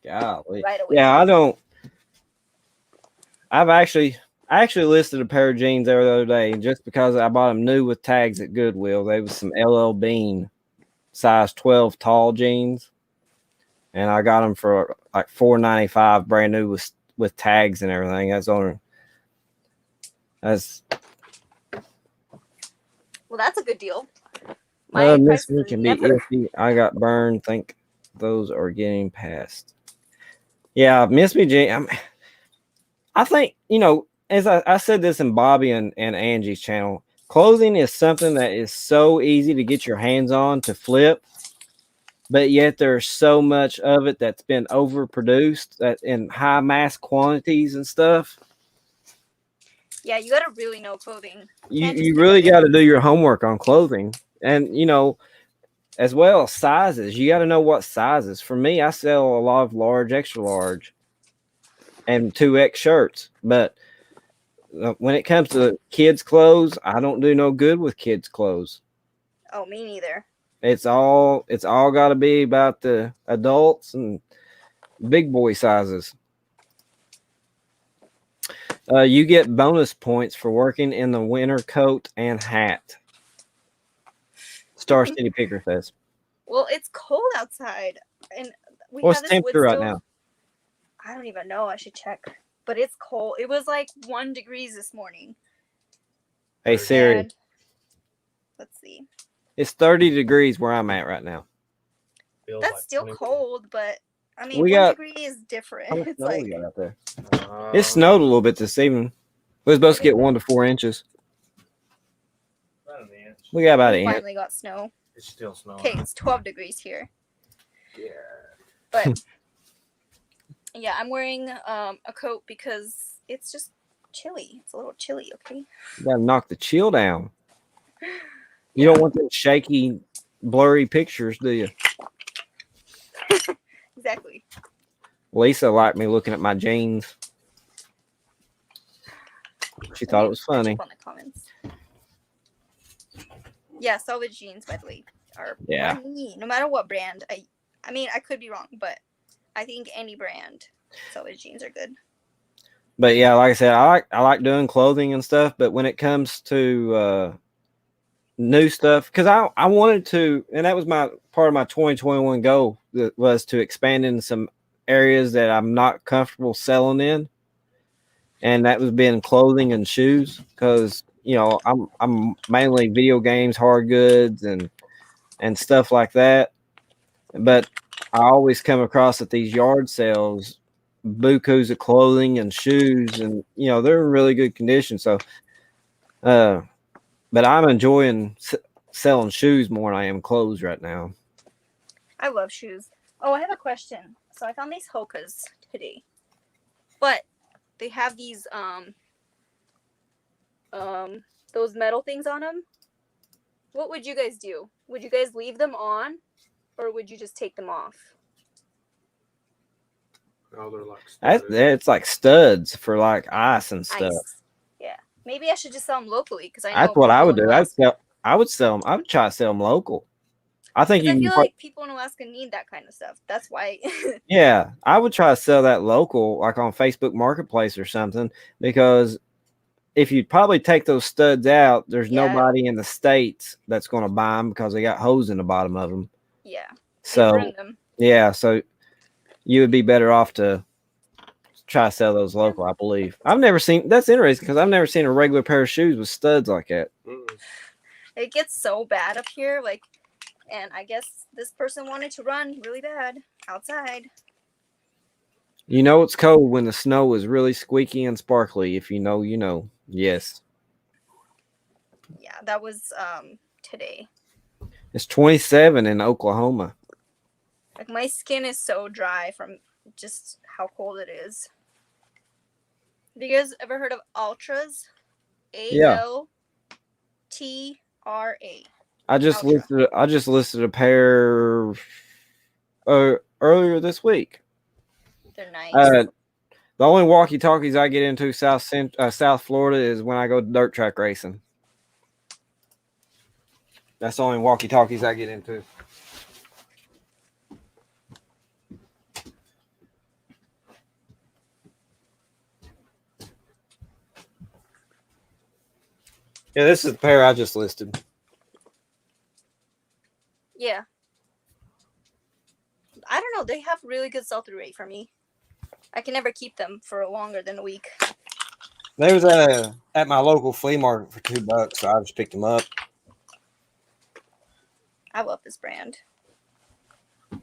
Golly. Right away. Yeah, I don't. I actually listed a pair of jeans there the other day just because I bought them new with tags at Goodwill. They was some LL Bean size 12 tall jeans, and I got them for like $4.95 brand new with tags and everything. Well, that's a good deal. This one can be iffy. I got burned. Think those are getting past. Yeah, Miss Me Jean. I think, as I said this in Bobby and Angie's channel, clothing is something that is so easy to get your hands on to flip, but yet there's so much of it that's been overproduced that in high mass quantities and stuff. Yeah, you got to really know clothing. You really got to do your homework on clothing. And, as well, sizes. You got to know what sizes. For me, I sell a lot of large, extra large, and 2X shirts. But when it comes to kids' clothes, I don't do no good with kids' clothes. Oh, me neither. It's all got to be about the adults and big boy sizes. You get bonus points for working in the winter coat and hat. Star City Picker says. Well, it's cold outside, and what's the temperature right now? I don't even know. I should check. But it's cold. It was like 1 degree this morning. Hey Siri. And, let's see. It's 30 degrees where I'm at right now. Feels That's like still 20. cold, but I mean, We 1 got- degree is different. How much It's snow we like got out there? It snowed a little bit this evening. We're supposed to get 1 to 4 inches. About an inch. We got about we an inch. finally got snow. It's still snowing. Okay, it's 12 degrees here. Yeah. But yeah, I'm wearing a coat because it's just chilly. It's a little chilly, okay? You gotta knock the chill down. You don't want them shaky, blurry pictures, do you? Exactly. Lisa liked me looking at my jeans. She thought it was funny. On the comments. Yeah, selvage jeans, by the way, are Yeah. money, no matter what brand. I mean, I could be wrong, but I think any brand selvage jeans are good. But yeah, like I said, I like doing clothing and stuff. But when it comes to new stuff, because I wanted to, and that was my part of my 2021 goal, that was to expand in some areas that I'm not comfortable selling in, and that was being clothing and shoes. Because I'm mainly video games, hard goods, and stuff like that. But I always come across at these yard sales bukus of clothing and shoes, and they're in really good condition. So but I'm enjoying selling shoes more than I am clothes right now. I love shoes. Oh, I have a question. So I found these Hokas today, but they have these those metal things on them. What would you guys do? Would you guys leave them on, or would you just take them off? Oh, they're like It's like studs for like ice and stuff. Ice. Yeah. Maybe I should just sell them locally because I know That's what I would do. people in I would sell them. I would try to sell them local. I think 'Cause you I can. feel like people in Alaska need that kind of stuff. That's why. Yeah, I would try to sell that local, like on Facebook Marketplace or something, because if you probably take those studs out, there's Yeah. nobody in the States that's going to buy them because they got holes in the bottom of them. Yeah. They So, ruin them. yeah, so you would be better off to try to sell those local, I believe. I've never seen, that's interesting because I've never seen a regular pair of shoes with studs like that. It gets so bad up here, like, and I guess this person wanted to run really bad outside. You know it's cold when the snow is really squeaky and sparkly. If you know, you know. Yes. Yeah, that was today. It's 27 in Oklahoma. Like, my skin is so dry from just how cold it is. Have you guys ever heard of Altras? Yeah. ALTRA. I just Ultra. listed a pair earlier this week. They're nice. The only walkie-talkies I get into South Florida is when I go dirt track racing. That's the only walkie-talkies I get into. Yeah, this is the pair I just listed. Yeah. I don't know. They have really good sell-through rate for me. I can never keep them for longer than a week. They was at my local flea market for $2, so I just picked them up. I love this brand. I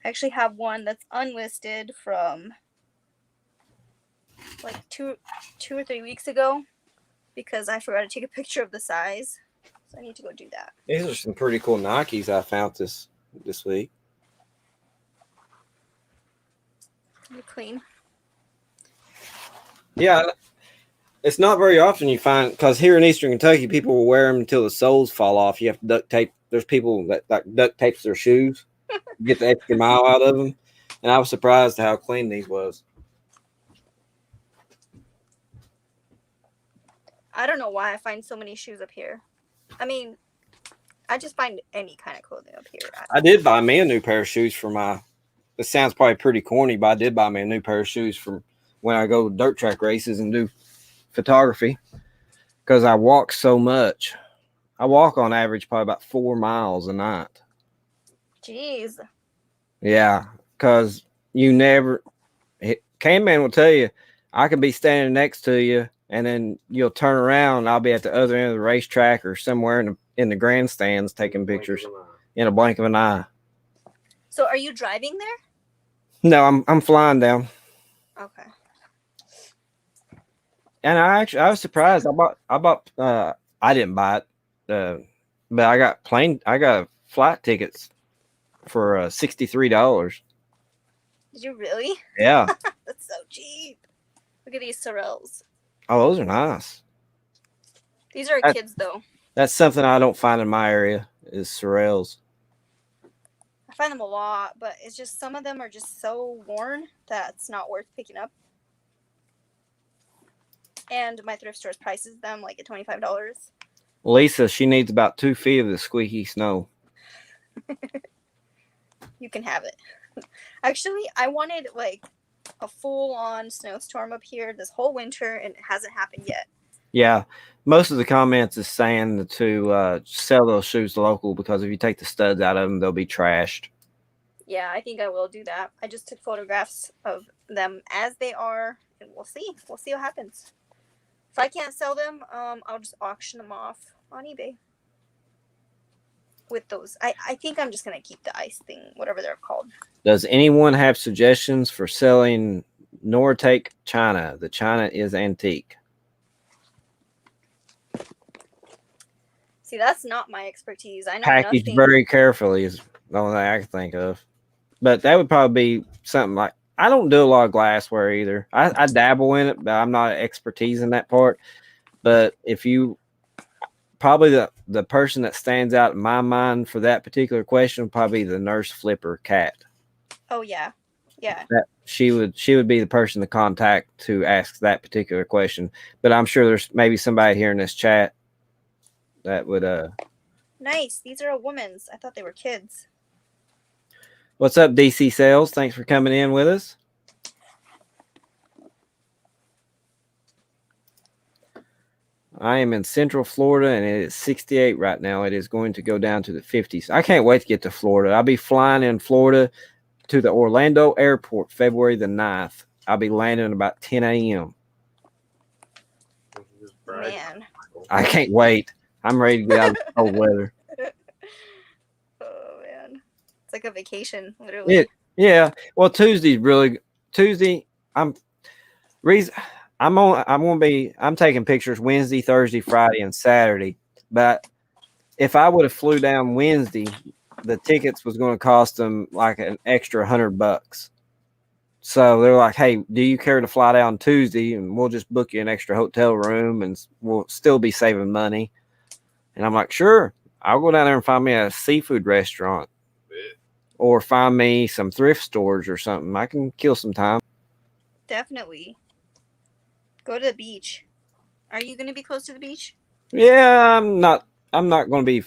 actually have one that's unlisted from like two or 3 weeks ago because I forgot to take a picture of the size. So I need to go do that. These are some pretty cool Nikes I found this week. They're clean. Yeah, it's not very often you find, because here in Eastern Kentucky, people will wear them until the soles fall off. You have to duct tape. There's people that like duct tapes their shoes, get the extra mile out of them. And I was surprised how clean these was. I don't know why I find so many shoes up here. I mean, I just find any kind of clothing up here. I did buy me a new pair of shoes for my, it sounds probably pretty corny, but I did buy me a new pair of shoes for when I go dirt track races and do photography because I walk so much. I walk on average probably about 4 miles a night. Jeez. Yeah, because you never, K-Man will tell you, I could be standing next to you and then you'll turn around and I'll be at the other end of the racetrack or somewhere in the grandstands taking pictures in a blink of an eye. So are you driving there? No, I'm flying down. Okay. And I was surprised. I didn't buy it, but I got flight tickets for $63. Did you really? Yeah. That's so cheap. Look at these Sorels. Oh, those are nice. These are kids though. That's something I don't find in my area is Sorels. I find them a lot, but it's just some of them are just so worn that it's not worth picking up. And my thrift store prices them like at $25. Lisa, she needs about 2 feet of the squeaky snow. You can have it. Actually, I wanted like a full-on snowstorm up here this whole winter, and it hasn't happened yet. Yeah, most of the comments is saying to sell those shoes local because if you take the studs out of them, they'll be trashed. Yeah, I think I will do that. I just took photographs of them as they are, and we'll see. We'll see what happens. If I can't sell them, I'll just auction them off on eBay. With those, I think I'm just gonna keep the ice thing, whatever they're called. Does anyone have suggestions for selling Nortake China? The China is antique. See, that's not my expertise. I know Packaged nothing. very carefully is the only thing I can think of. But that would probably be something like, I don't do a lot of glassware either. I dabble in it, but I'm not expertise in that part. But if you, probably the person that stands out in my mind for that particular question would probably be the Nurse Flipper cat. Oh yeah, yeah. That she would be the person to contact to ask that particular question. But I'm sure there's maybe somebody here in this chat that would nice. These are a woman's. I thought they were kids. What's up, DC Sales? Thanks for coming in with us. I am in Central Florida, and it is 68 right now. It is going to go down to the 50s. I can't wait to get to Florida. I'll be flying in Florida to the Orlando airport February the 9th. I'll be landing about 10 a.m. Man. I can't wait. I'm ready to get out of the cold weather. Oh, man. It's like a vacation, literally. Yeah. Well, Tuesday's really Tuesday. I'm taking pictures Wednesday, Thursday, Friday, and Saturday. But if I would have flew down Wednesday, the tickets was going to cost them like an extra $100. So they're like, "Hey, do you care to fly down Tuesday, and we'll just book you an extra hotel room, and we'll still be saving money?" And I'm like, "Sure, I'll go down there and find me a seafood restaurant, or find me some thrift stores or something. I can kill some time." Definitely. Go to the beach. Are you going to be close to the beach? Yeah, I'm not going to be.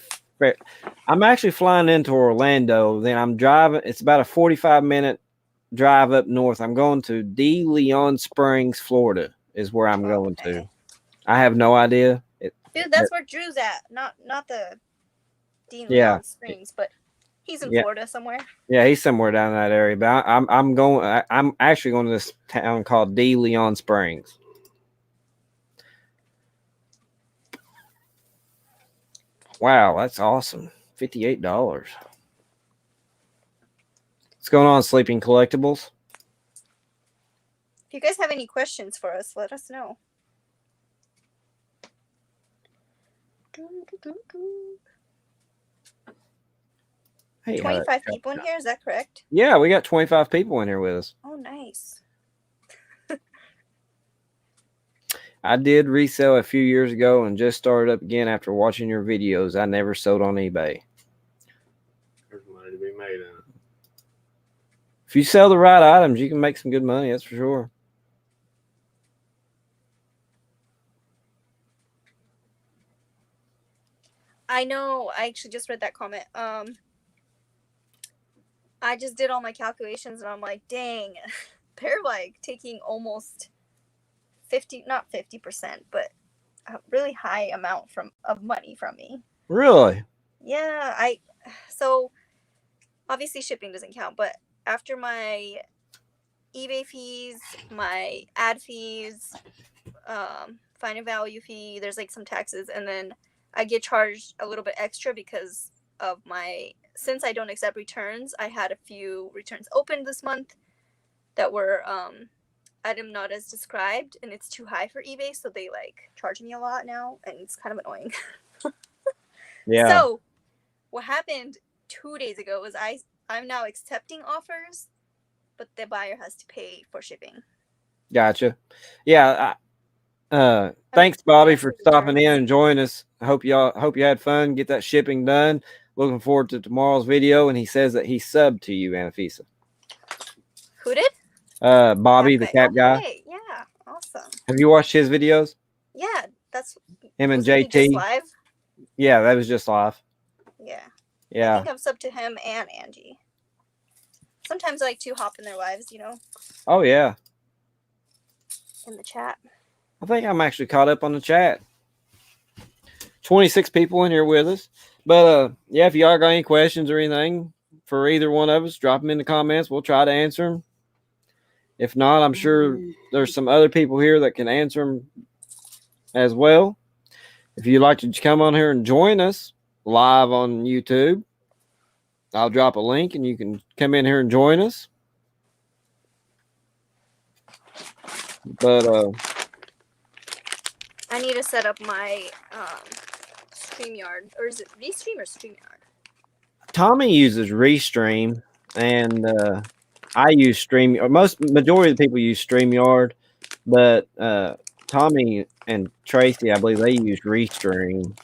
I'm actually flying into Orlando. Then I'm driving. It's about a 45-minute drive up north. I'm going to De Leon Springs, Florida, is where I'm going to. I have no idea. Dude, that's where Drew's at. Not the De Leon Yeah. Springs, but he's in Yeah. Florida somewhere. Yeah, he's somewhere down in that area. But I'm actually going to this town called De Leon Springs. Wow, that's awesome. $58. What's going on, Sleeping Collectibles? If you guys have any questions for us, let us know. Hey, 25 people in here, is that correct? Yeah, we got 25 people in here with us. Oh, nice. I did resell a few years ago and just started up again after watching your videos. I never sold on eBay. There's money to be made in it. If you sell the right items, you can make some good money, that's for sure. I know. I actually just read that comment. I just did all my calculations and I'm like, dang, they're like taking almost 50%, but a really high amount of money from me. Really? Yeah, so obviously shipping doesn't count, but after my eBay fees, my ad fees, find and value fee, there's like some taxes, and then I get charged a little bit extra because of since I don't accept returns, I had a few returns opened this month that were item not as described, and it's too high for eBay, so they like charge me a lot now, and it's kind of annoying. Yeah. So what happened 2 days ago was I'm now accepting offers, but the buyer has to pay for shipping. Gotcha. Yeah. Thanks, Bobby, for stopping in and joining us. I hope you had fun. Get that shipping done. Looking forward to tomorrow's video. And he says that he subbed to you, Anafisa. Who did? Bobby, the cap guy. Hey, yeah, awesome. Have you watched his videos? Yeah, that's him and JT. JT. Live? Yeah, that was just live. Yeah. Yeah. I think I'm subbed to him and Angie. Sometimes I like to hop in their lives, you know. Oh yeah. In the chat. I think I'm actually caught up on the chat. 26 people in here with us. But yeah, if y'all got any questions or anything for either one of us, drop them in the comments. We'll try to answer them. If not, I'm sure there's some other people here that can answer them as well. If you'd like to come on here and join us live on YouTube, I'll drop a link and you can come in here and join us. But I need to set up my StreamYard, or is it Restream or StreamYard? Tommy uses Restream, and I use Stream. Majority of the people use StreamYard, but Tommy and Tracy, I believe they use Restream,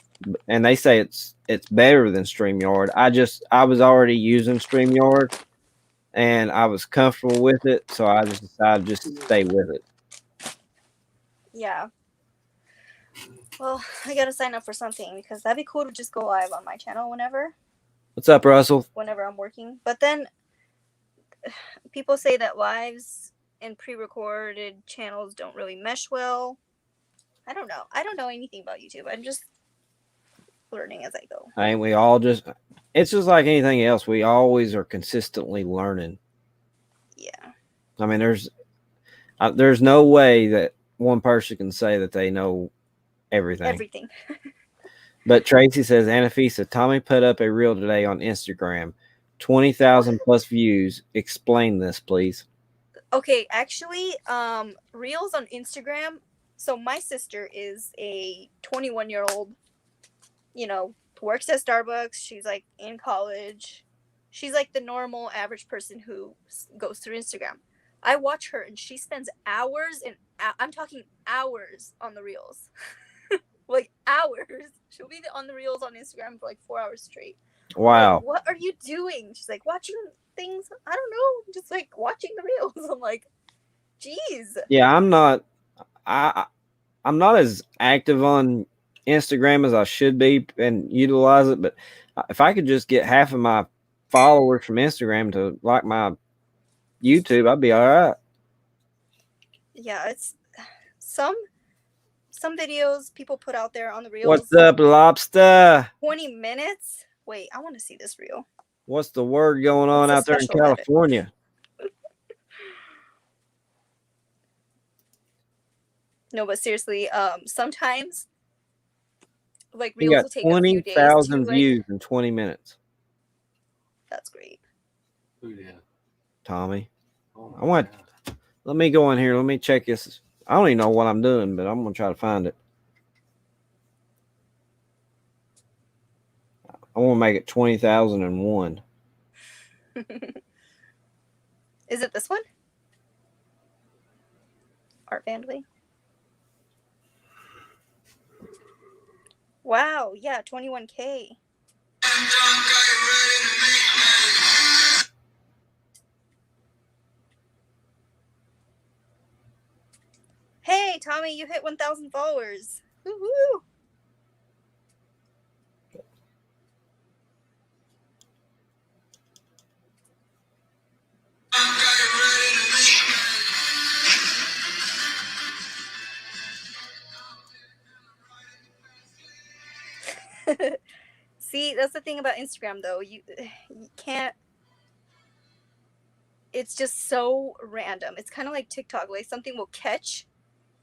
and they say it's better than StreamYard. I was already using StreamYard, and I was comfortable with it, so I just decided just to stay with it. Yeah. Well, I gotta sign up for something because that'd be cool to just go live on my channel What's up, Russell? whenever I'm working. But then people say that lives and pre-recorded channels don't really mesh well. I don't know. I don't know anything about YouTube. I'm just learning as I go. Ain't we all just? It's just like anything else. We always are consistently learning. Yeah. I mean, there's no way that one person can say that they know everything. Everything. But Tracy says, Anafisa, Tommy put up a reel today on Instagram, 20,000 plus views. Explain this, please. Okay, actually, reels on Instagram. So my sister is a 21-year-old, works at Starbucks. She's like in college. She's like the normal average person who goes through Instagram. I watch her and she spends hours and I'm talking hours on the reels. Like hours. She'll be on the reels on Instagram for like 4 hours straight. Wow. Like, what are you doing? She's like, watching things. I don't know. Just like watching the reels. I'm like, geez. Yeah, I'm not as active on Instagram as I should be and utilize it, but if I could just get half of my followers from Instagram to like my YouTube, I'd be all right. Yeah, it's some videos people put out there on the reels. What's up, lobster? 20 minutes. Wait, I want to see this reel. What's the word going on It's a out there in special edit. California? No, but seriously, sometimes like You reels got will take a few days to 20,000 like. views in 20 minutes. That's great. Who did? Tommy. Oh I want- God. Let me go in here. Let me check this. I don't even know what I'm doing, but I'm going to try to find it. I want to make it 20,001. Is it this one? Art Vandally. Wow, yeah, 21K. Hey, Tommy, you hit 1,000 followers. Woohoo! See, that's the thing about Instagram, though. You can't. It's just so random. It's kind of like TikTok. Like something will catch,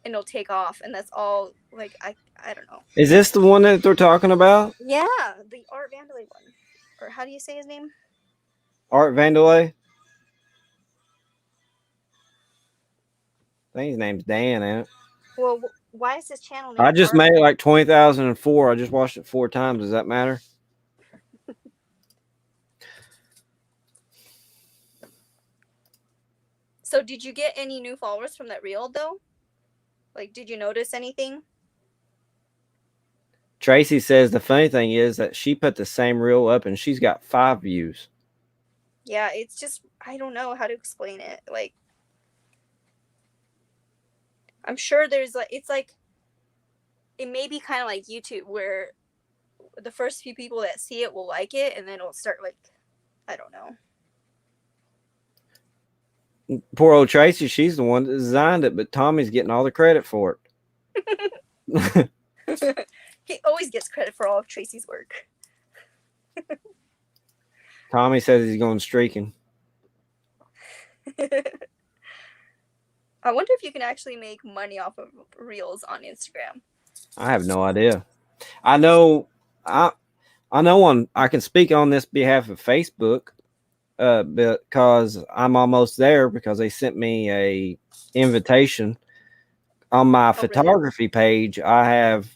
and it'll take off, and that's all. Like I don't know. Is this the one that they're talking about? Yeah, the Art Vandally one, or how do you say his name? Art Vandalay? I think his name's Dan, ain't it? Well, why is his channel named I just Art made it like 20,004. I just watched it 4 times. Does that matter? So did you get any new followers from that reel though? Like, did you notice anything? Tracy says the funny thing is that she put the same reel up and she's got 5 views. Yeah, it's just, I don't know how to explain it. Like, I'm sure there's like, it's like, it may be kind of like YouTube where the first few people that see it will like it and then it'll start like, I don't know. Poor old Tracy, she's the one that designed it, but Tommy's getting all the credit for it. He always gets credit for all of Tracy's work. Tommy says he's going streaking. I wonder if you can actually make money off of reels on Instagram. I have no idea. I know I can speak on this behalf of Facebook because I'm almost there because they sent me a invitation on my photography page. I have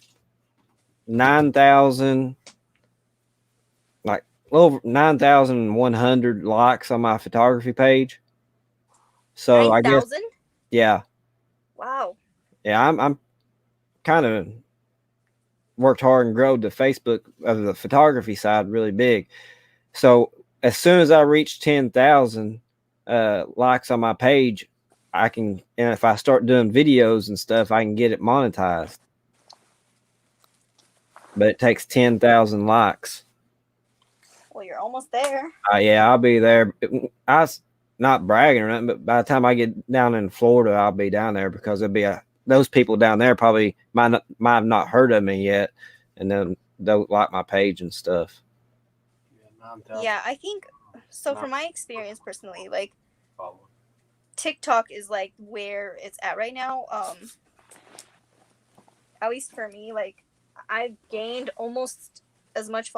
9,000 like over 9,100 likes on my photography page. So 9, I guess yeah. Wow. Yeah, I'm kind of worked hard and growed the Facebook of the photography side really big. So as soon as I reach 10,000 likes on my page, I can, and if I start doing videos and stuff, I can get it monetized. but it takes 10,000 likes. Well, you're almost there. Yeah, I'll be there. Not bragging or nothing, but by the time I get down in Florida, I'll be down there because there'll be those people down there probably might have not heard of me yet, and then they'll like my page and stuff. Yeah, I think so. From my experience personally, like TikTok is like where it's at right now. At least for me, like I've gained almost as much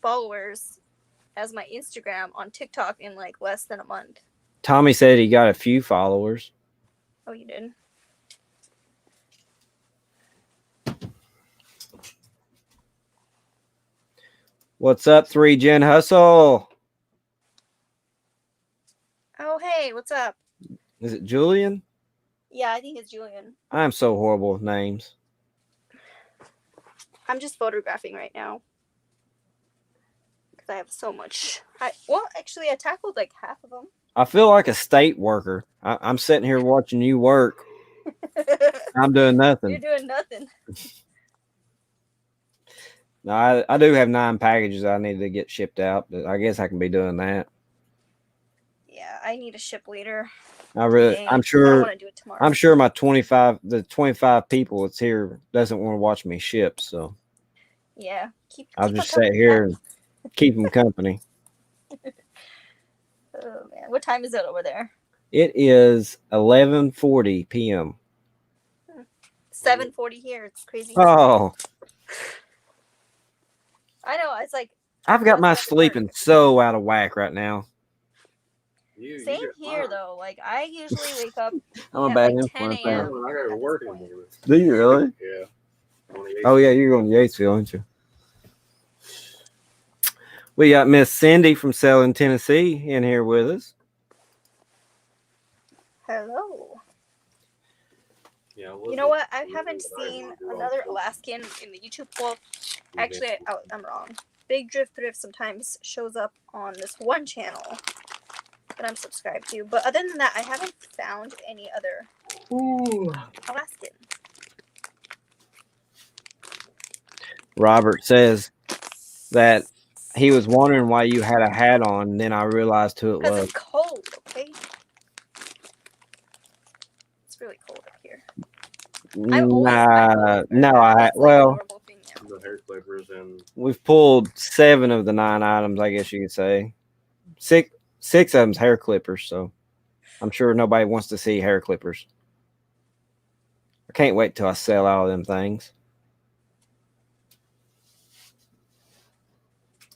followers as my Instagram on TikTok in like less than a month. Tommy said he got a few followers. Oh, you did? What's up, 3Gen Hustle? Oh, hey, what's up? Is it Julian? Yeah, I think it's Julian. I'm so horrible with names. I'm just photographing right now. Because I have so much. Actually, I tackled like half of them. I feel like a state worker. I'm sitting here watching you work. I'm doing nothing. You're doing nothing. No, I do have 9 packages I need to get shipped out, but I guess I can be doing that. Yeah, I need a ship leader. I'm I sure. don't want to do it tomorrow. I'm sure my 25 people that's here doesn't want to watch me ship, so yeah, I'll just sit here and keep them company. Oh man, what time is it over there? It is 11:40 p.m. 7:40 here. It's crazy. Oh, I know. It's like I've got my sleeping so out of whack right now. Same here though. Like I usually wake up. I'm a at bad like influence. 10 a.m. I got to work in the morning. Do you really? Yeah. Oh yeah, you're going to Yatesville, aren't you? We got Miss Cindy from Selling, Tennessee in here with us. Hello. Yeah. You know what? I haven't seen another Alaskan in the YouTube. Well, actually, I'm wrong. Big Drift Thrift sometimes shows up on this one channel that I'm subscribed to. But other than that, I haven't found any other Alaskan. Robert says that he was wondering why you had a hat on, and then I realized who it Because was. it's cold, okay? It's really cold up here. The hair clippers and We've pulled 7 of the 9 items, I guess you could say. Six of them's hair clippers, so I'm sure nobody wants to see hair clippers. I can't wait till I sell all of them things.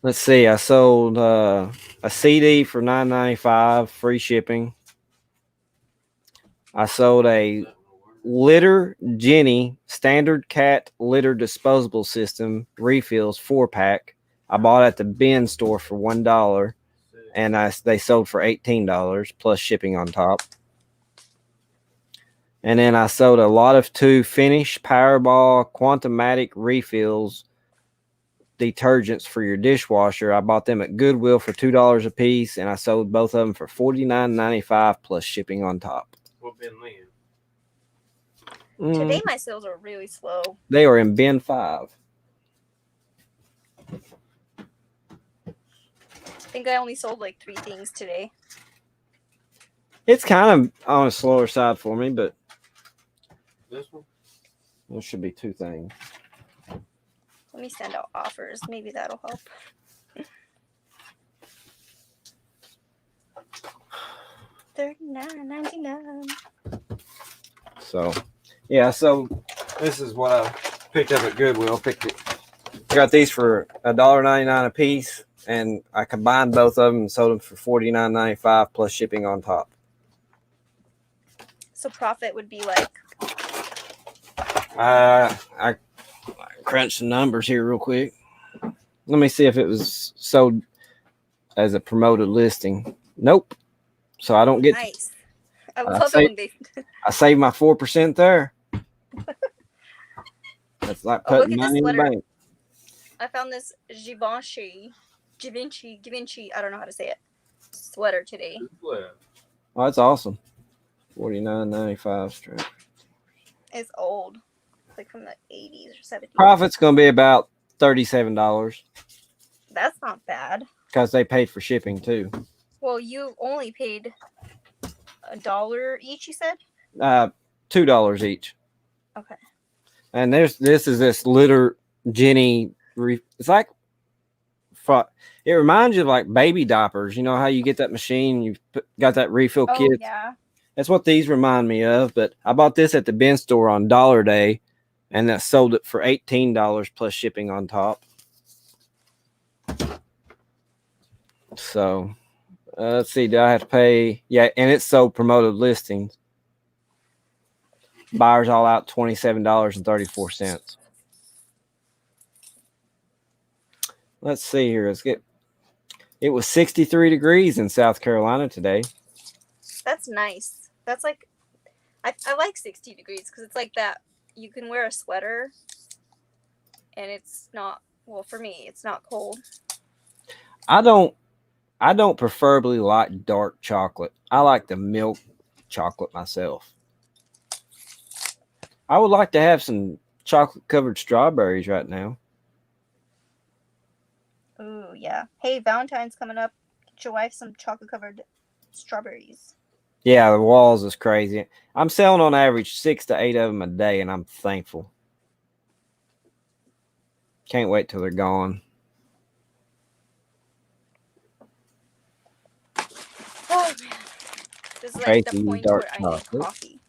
Let's see. I sold a CD for $9.95, free shipping. I sold a Litter Jenny standard cat litter disposable system refills 4-pack. I bought at the bin store for $1, and they sold for $18 plus shipping on top. And then I sold a lot of 2 Finish Powerball Quantumatic refills detergents for your dishwasher. I bought them at Goodwill for $2 a piece, and I sold both of them for $49.95 plus shipping on top. what bin they in? Today my sales are really slow. They are in bin 5. I think I only sold like 3 things today. It's kind of on a slower side for me, but This one? there should be 2 things. Let me send out offers. Maybe that'll help. $39.99. So, yeah. So this is what I picked up at Goodwill. Got these for $1.99 a piece, and I combined both of them and sold them for $49.95 plus shipping on top. So profit would be like. I crunched the numbers here real quick. Let me see if it was sold as a promoted listing. Nope. So I don't get. Nice. I love it when they. I saved my 4% there. That's like putting money in the bank. I found this Givenchy. I don't know how to say it. Sweater today. Oh, that's awesome. $49.95 strap. It's old. It's like from the 80s or 70s. Profit's gonna be about $37 That's not bad. because they paid for shipping too. Well, you only paid $1 each, you said? $2 each. Okay. And this is this Litter Jenny. It's like, it reminds you of like baby diapers. You know how you get that machine, got that refill Oh, kit. yeah. That's what these remind me of. But I bought this at the bin store on Dollar Day, and that sold it for $18 plus shipping on top. So let's see. Do I have to pay? Yeah, and it's sold promoted listings. Buyers all out $27.34. Let's see here. Let's get. It was 63 degrees in South Carolina today. That's nice. That's like, I like 60 degrees because it's like that. You can wear a sweater and it's not, well, for me, it's not cold. I don't preferably like dark chocolate. I like the milk chocolate myself. I would like to have some chocolate covered strawberries right now. Ooh, yeah. Hey, Valentine's coming up. Get your wife some chocolate covered strawberries. Yeah, the walls is crazy. I'm selling on average 6 to 8 of them a day, and I'm thankful. Can't wait till they're gone. Oh, man. This is like the Crazy point dark where I need chocolate. coffee.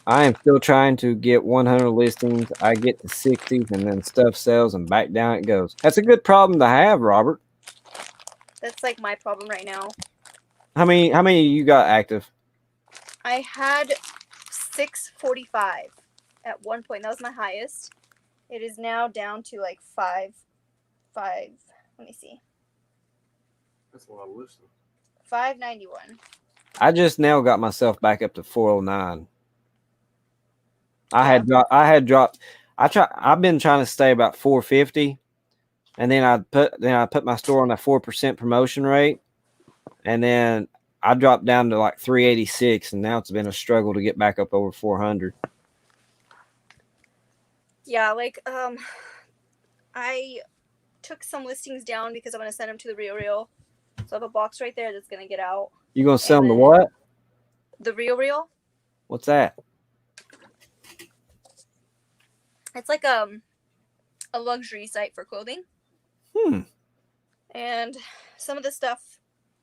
I am still trying to get 100 listings. I get to 60s, and then stuff sells, and back down it goes. That's a good problem to have, Robert. That's like my problem right now. How many you got active? I had 645 at one point. That was my highest. It is now down to like five. Let me see. That's a lot of listening. 591. I just now got myself back up to 409. I've been trying to stay about 450, and then I put my store on a 4% promotion rate, and then I dropped down to like 386, and now it's been a struggle to get back up over 400. Yeah, like I took some listings down because I'm gonna send them to the Real. So I have a box right there that's gonna get out. You gonna sell them to what? The Real. What's that? It's like a luxury site for clothing. And some of the stuff,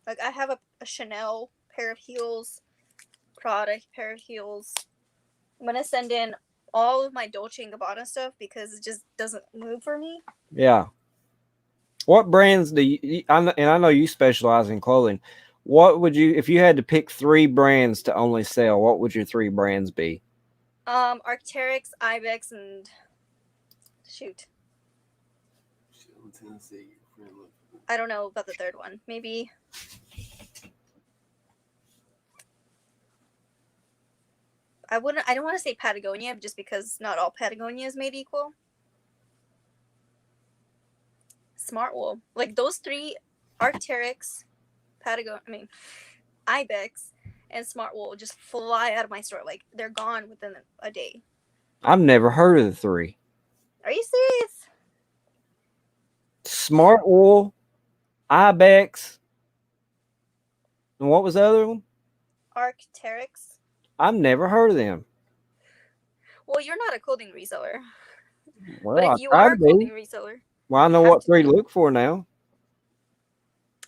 like I have a Chanel pair of heels, Prada pair of heels. I'm gonna send in all of my Dolce & Gabbana stuff because it just doesn't move for me. Yeah. What brands do you? And I know you specialize in clothing. What would you, if you had to pick 3 brands to only sell? What would your 3 brands be? Arc'teryx, Ibex, and shoot. I don't know about the third one. Maybe. I don't want to say Patagonia just because not all Patagonia is made equal. Smartwool. Like those 3, Arc'teryx, Patagonia, Ibex, and Smartwool just fly out of my store. Like they're gone within a day. I've never heard of the 3. Are you serious? Smartwool, Ibex, and what was the other one? Arc'teryx. I've never heard of them. Well, you're not a clothing reseller. Well, But if you are a clothing reseller, well, I know what 3 to look for now.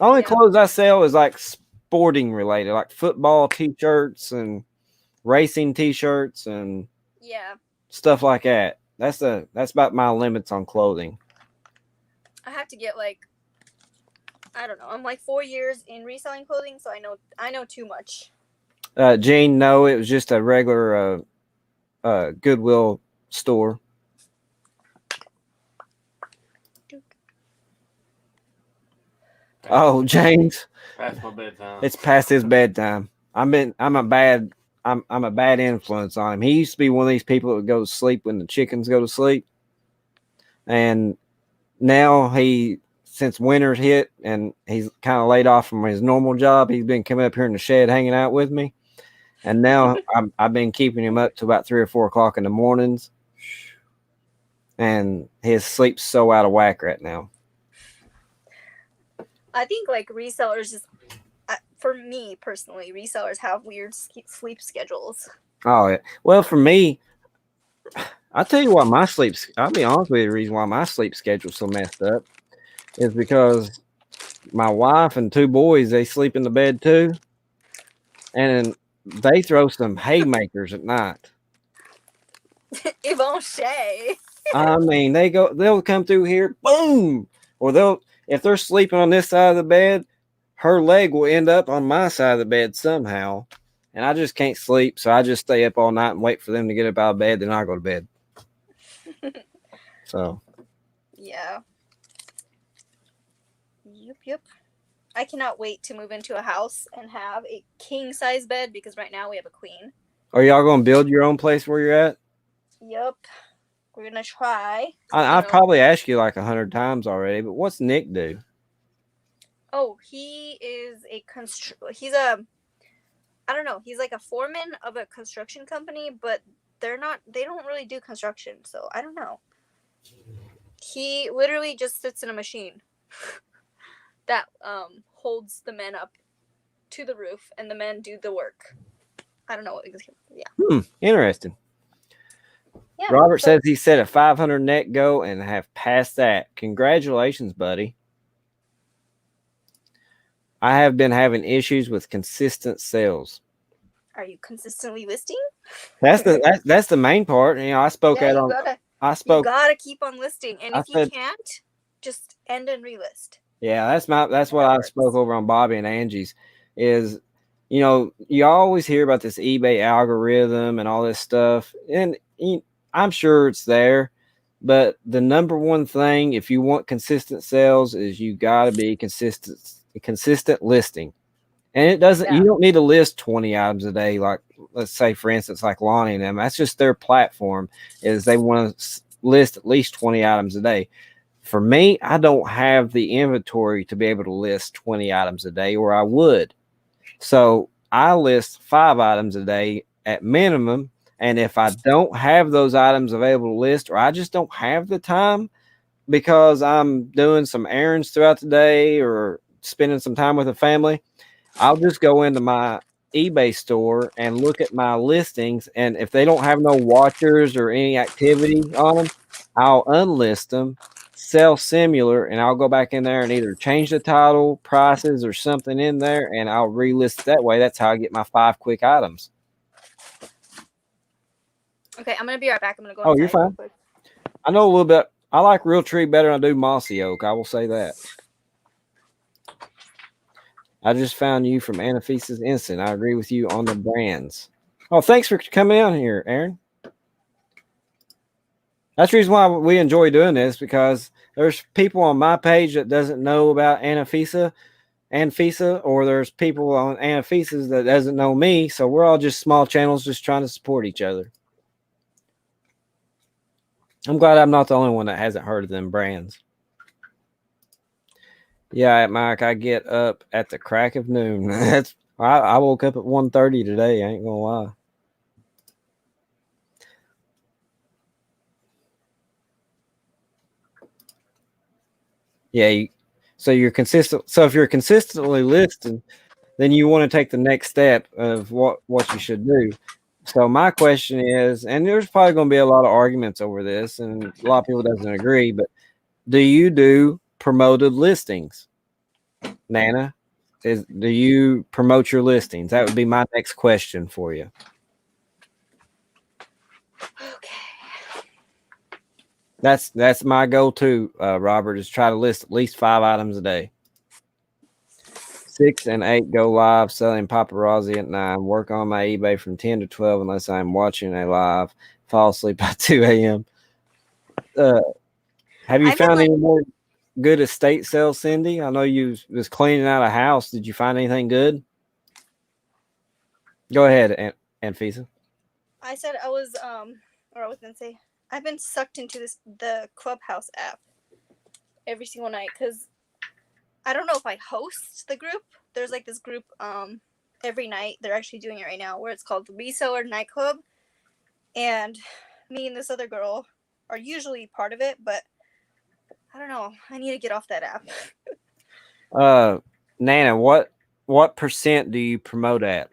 Only clothes I sell is like sporting related, like football T-shirts and racing T-shirts and stuff like that. That's about my limits on clothing. I have to get like, I don't know. I'm like 4 years in reselling clothing, so I know too much. Gene, no, it was just a regular Goodwill store. Oh, James. Past my bedtime. It's past his bedtime. I'm a bad influence on him. He used to be one of these people that would go to sleep when the chickens go to sleep. And now since winter's hit and he's kind of laid off from his normal job, he's been coming up here in the shed hanging out with me. And now I've been keeping him up to about 3 or 4 o'clock in the mornings. and his sleep's so out of whack right now. I think like resellers just, for me personally, resellers have weird sleep schedules. Oh, yeah. Well, for me, I'll tell you what I'll be honest with you, the reason why my sleep schedule's so messed up is because my wife and 2 boys, they sleep in the bed too, and they throw some haymakers at night. Yvonne Shea. I mean, they'll come through here, boom, or if they're sleeping on this side of the bed, her leg will end up on my side of the bed somehow, and I just can't sleep, so I just stay up all night and wait for them to get up out of bed, then I go to bed. So Yeah. Yep. I cannot wait to move into a house and have a king size bed because right now we have a queen. are y'all gonna build your own place where you're at? Yep. We're gonna try. I've probably asked you like 100 times already, but what's Nick do? Oh, he is he's a, I don't know, he's like a foreman of a construction company, but they don't really do construction, so I don't know. He literally just sits in a machine that holds the men up to the roof, and the men do the work. I don't know what exactly. Yeah. Interesting. Yeah. Robert says he set a 500 net goal and have passed that. Congratulations, buddy. I have been having issues with consistent sales. Are you consistently listing? That's the main part. You know, I spoke Yeah, out you on. gotta, I spoke. You gotta keep on listing, and I if said- you can't, just end and relist. Yeah, that's what I spoke over on Bobby and Angie's. Is, you know, you always hear about this eBay algorithm and all this stuff, and I'm sure it's there, but the number one thing if you want consistent sales is you got to be consistent listing. And it doesn't, you don't need to list 20 items a day. Like, let's say, for instance, like Lonnie and them, that's just their platform, is they want to list at least 20 items a day. For me, I don't have the inventory to be able to list 20 items a day, or I would. So I list 5 items a day at minimum. And if I don't have those items available to list, or I just don't have the time because I'm doing some errands throughout the day or spending some time with the family, I'll just go into my eBay store and look at my listings. And if they don't have no watchers or any activity on them, I'll unlist them, sell similar, and I'll go back in there and either change the title, prices, or something in there, and I'll relist that way. That's how I get my 5 quick items. Okay, I'm gonna be right back. I'm gonna go. Oh, you're fine. I know a little bit. I like real tree better than I do mossy oak. I will say that. I just found you from Anaphysis Instant. I agree with you on the brands. Oh, thanks for coming out here, Aaron. That's the reason why we enjoy doing this, because there's people on my page that doesn't know about Anaphysis, or there's people on Anaphysis that doesn't know me. So we're all just small channels just trying to support each other. I'm glad I'm not the only one that hasn't heard of them brands. Yeah, Mike, I get up at the crack of noon. I woke up at 1:30 today. I ain't gonna lie. Yeah, so you're consistent. So if you're consistently listing, then you want to take the next step of what you should do. So my question is, and there's probably going to be a lot of arguments over this, and a lot of people doesn't agree, but do you do promoted listings? Nana, do you promote your listings? That would be my next question for you. Okay. That's my go-to, Robert, is try to list at least 5 items a day. 6 and 8 go live selling paparazzi at 9. Work on my eBay from 10 to 12 unless I'm watching a live. Fall asleep by 2 a.m. Have you found any more good estate sales, Cindy? I know you was cleaning out a house. Did you find anything good? Go ahead, Anfisa. I said I was or I was gonna say I've been sucked into the Clubhouse app every single night because I don't know if I host the group. There's like this group every night. They're actually doing it right now where it's called the Reseller Nightclub. And me and this other girl, are usually part of it, but I don't know. I need to get off that app. Nana, what percent do you promote at?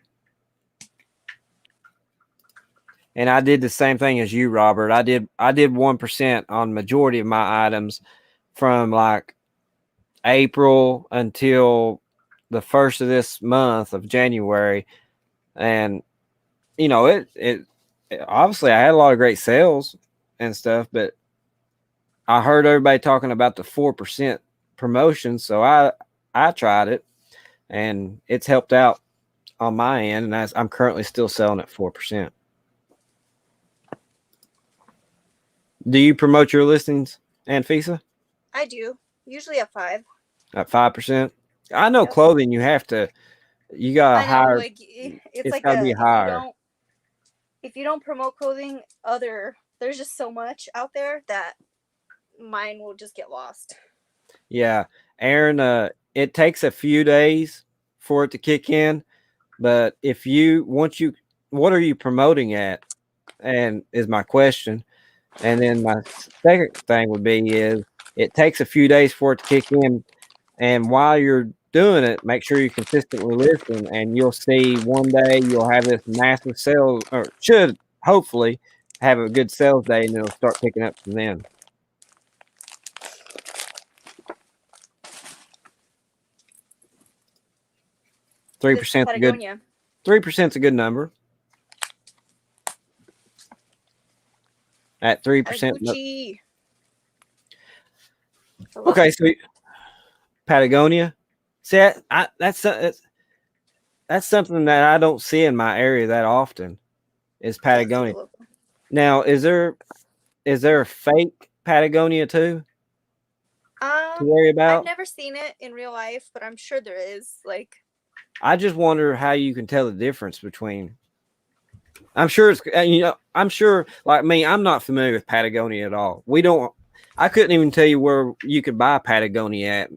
And I did the same thing as you, Robert. I did 1% on majority of my items from like April until the first of this month of January. And you know, it obviously I had a lot of great sales and stuff, but I heard everybody talking about the 4% promotion, so I tried it, and it's helped out on my end, and I'm currently still selling at 4%. Do you promote your listings, Anfisa? I do. Usually at 5. At 5%? I know Yep. clothing you have to, you gotta I know, hire. like it's like gotta be higher. If you don't promote clothing, there's just so much out there that mine will just get lost. Yeah, Aaron, it takes a few days for it to kick in, but what are you promoting at? And is my question. And then my second thing would be is it takes a few days for it to kick in, and while you're doing it, make sure you're consistently listening, and you'll see one day you'll have this massive sales, or should hopefully have a good sales day, and it'll start picking up from then. Three percent a good. 3% a good number. At 3%. Okay, so Patagonia. See, that's something that I don't see in my area that often. Is Patagonia. Now, is there a fake Patagonia too? To worry about? I've never seen it in real life, but I'm sure there is. Like, I just wonder how you can tell the difference between. I'm sure it's I'm sure, like me, I'm not familiar with Patagonia at all. I couldn't even tell you where you could buy Patagonia at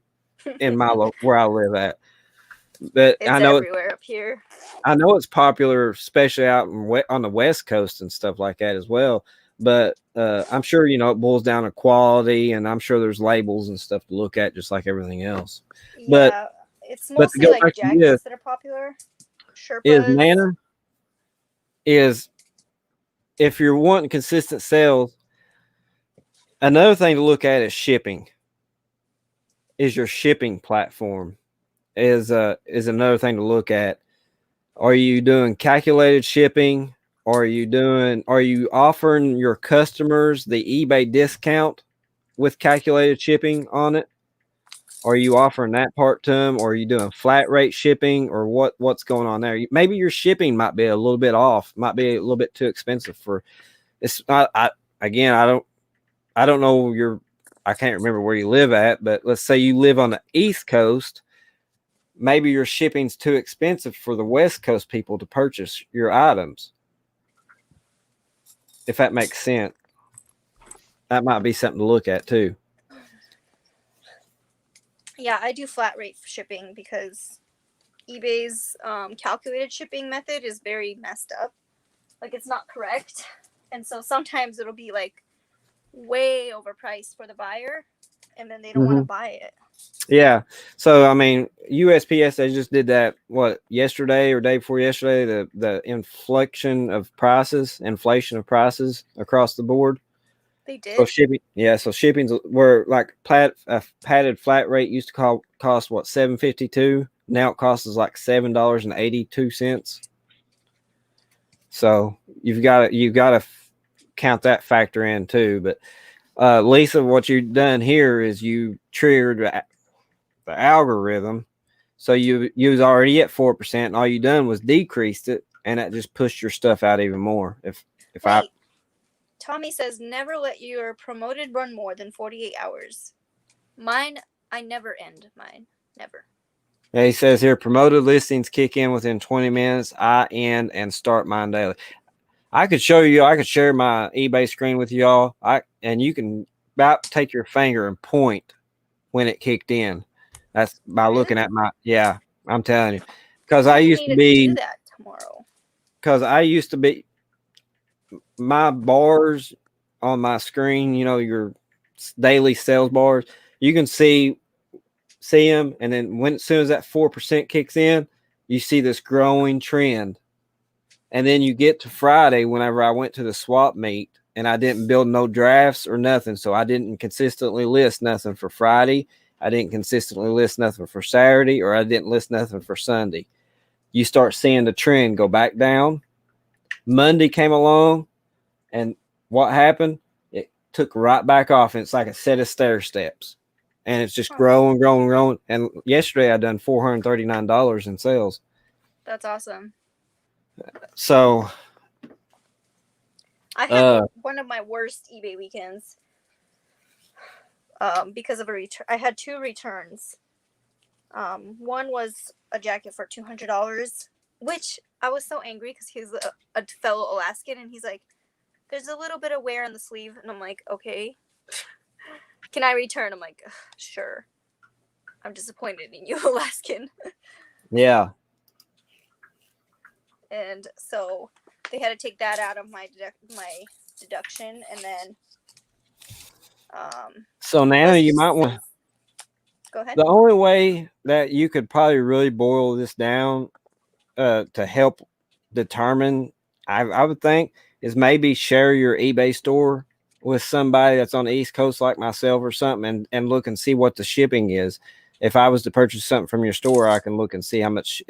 in where I live at. But it's I know everywhere up here. I know it's popular, especially out on the West Coast and stuff like that as well. But I'm sure it boils down to quality, and I'm sure there's labels and stuff to look at, just like everything else. Yeah, but it's mostly like jackets that are popular. Sherpas. Is if you're wanting consistent sales, another thing to look at is shipping. Is your shipping platform is another thing to look at. Are you doing calculated shipping? Are you offering your customers the eBay discount with calculated shipping on it? Are you offering that part to them, or are you doing flat rate shipping, or what's going on there? Maybe your shipping might be a little bit off, might be a little bit too expensive for it's not. I don't know I can't remember where you live at, but let's say you live on the East Coast. Maybe your shipping's too expensive for the West Coast people to purchase your items. If that makes sense, that might be something to look at too. Yeah, I do flat rate shipping because eBay's calculated shipping method is very messed up. Like, it's not correct. And so sometimes it'll be like way overpriced for the buyer, and then they don't want to buy it. Yeah. So, I mean, USPS, they just did that, yesterday or day before yesterday, the inflation of prices across the board. They did. So shipping's where like a padded flat rate used to cost $7.52. Now it costs us like $7.82. So you've got to count that factor in too. But Lisa, what you've done here is you triggered the algorithm. So you was already at 4%, and all you done was decreased it, and that just pushed your stuff out even more. Tommy says, never let your promoted run more than 48 hours. Mine, I never end mine. Never. Yeah, he says here, promoted listings kick in within 20 minutes. I end and start mine daily. I could share my eBay screen with y'all. And you can about take your finger and point when it kicked in. That's by looking at I'm telling you. Because I used to do that tomorrow. Because I used to be, my bars on my screen, your daily sales bars, you can see them, and then as soon as that 4% kicks in, you see this growing trend. And then you get to Friday, whenever I went to the swap meet, and I didn't build no drafts or nothing, so I didn't consistently list nothing for Friday. I didn't consistently list nothing for Saturday, or I didn't list nothing for Sunday. You start seeing the trend go back down. Monday came along, and what happened? It took right back off, and it's like a set of stair steps. And it's just growing. And yesterday I done $439 in sales. That's awesome. So I had one of my worst eBay weekends because of a return. I had 2 returns. One was a jacket for $200, which I was so angry because he's a fellow Alaskan, and he's like, there's a little bit of wear on the sleeve, and I'm like, okay, can I return? I'm like, sure. I'm disappointed in you, Alaskan. Yeah. And so they had to take that out of my deduction, and then so now you might want to go ahead. The only way that you could probably really boil this down to help determine, I would think, is maybe share your eBay store with somebody that's on the East Coast like myself or something, and look and see what the shipping is. If I was to purchase something from your store, I can look and see how much,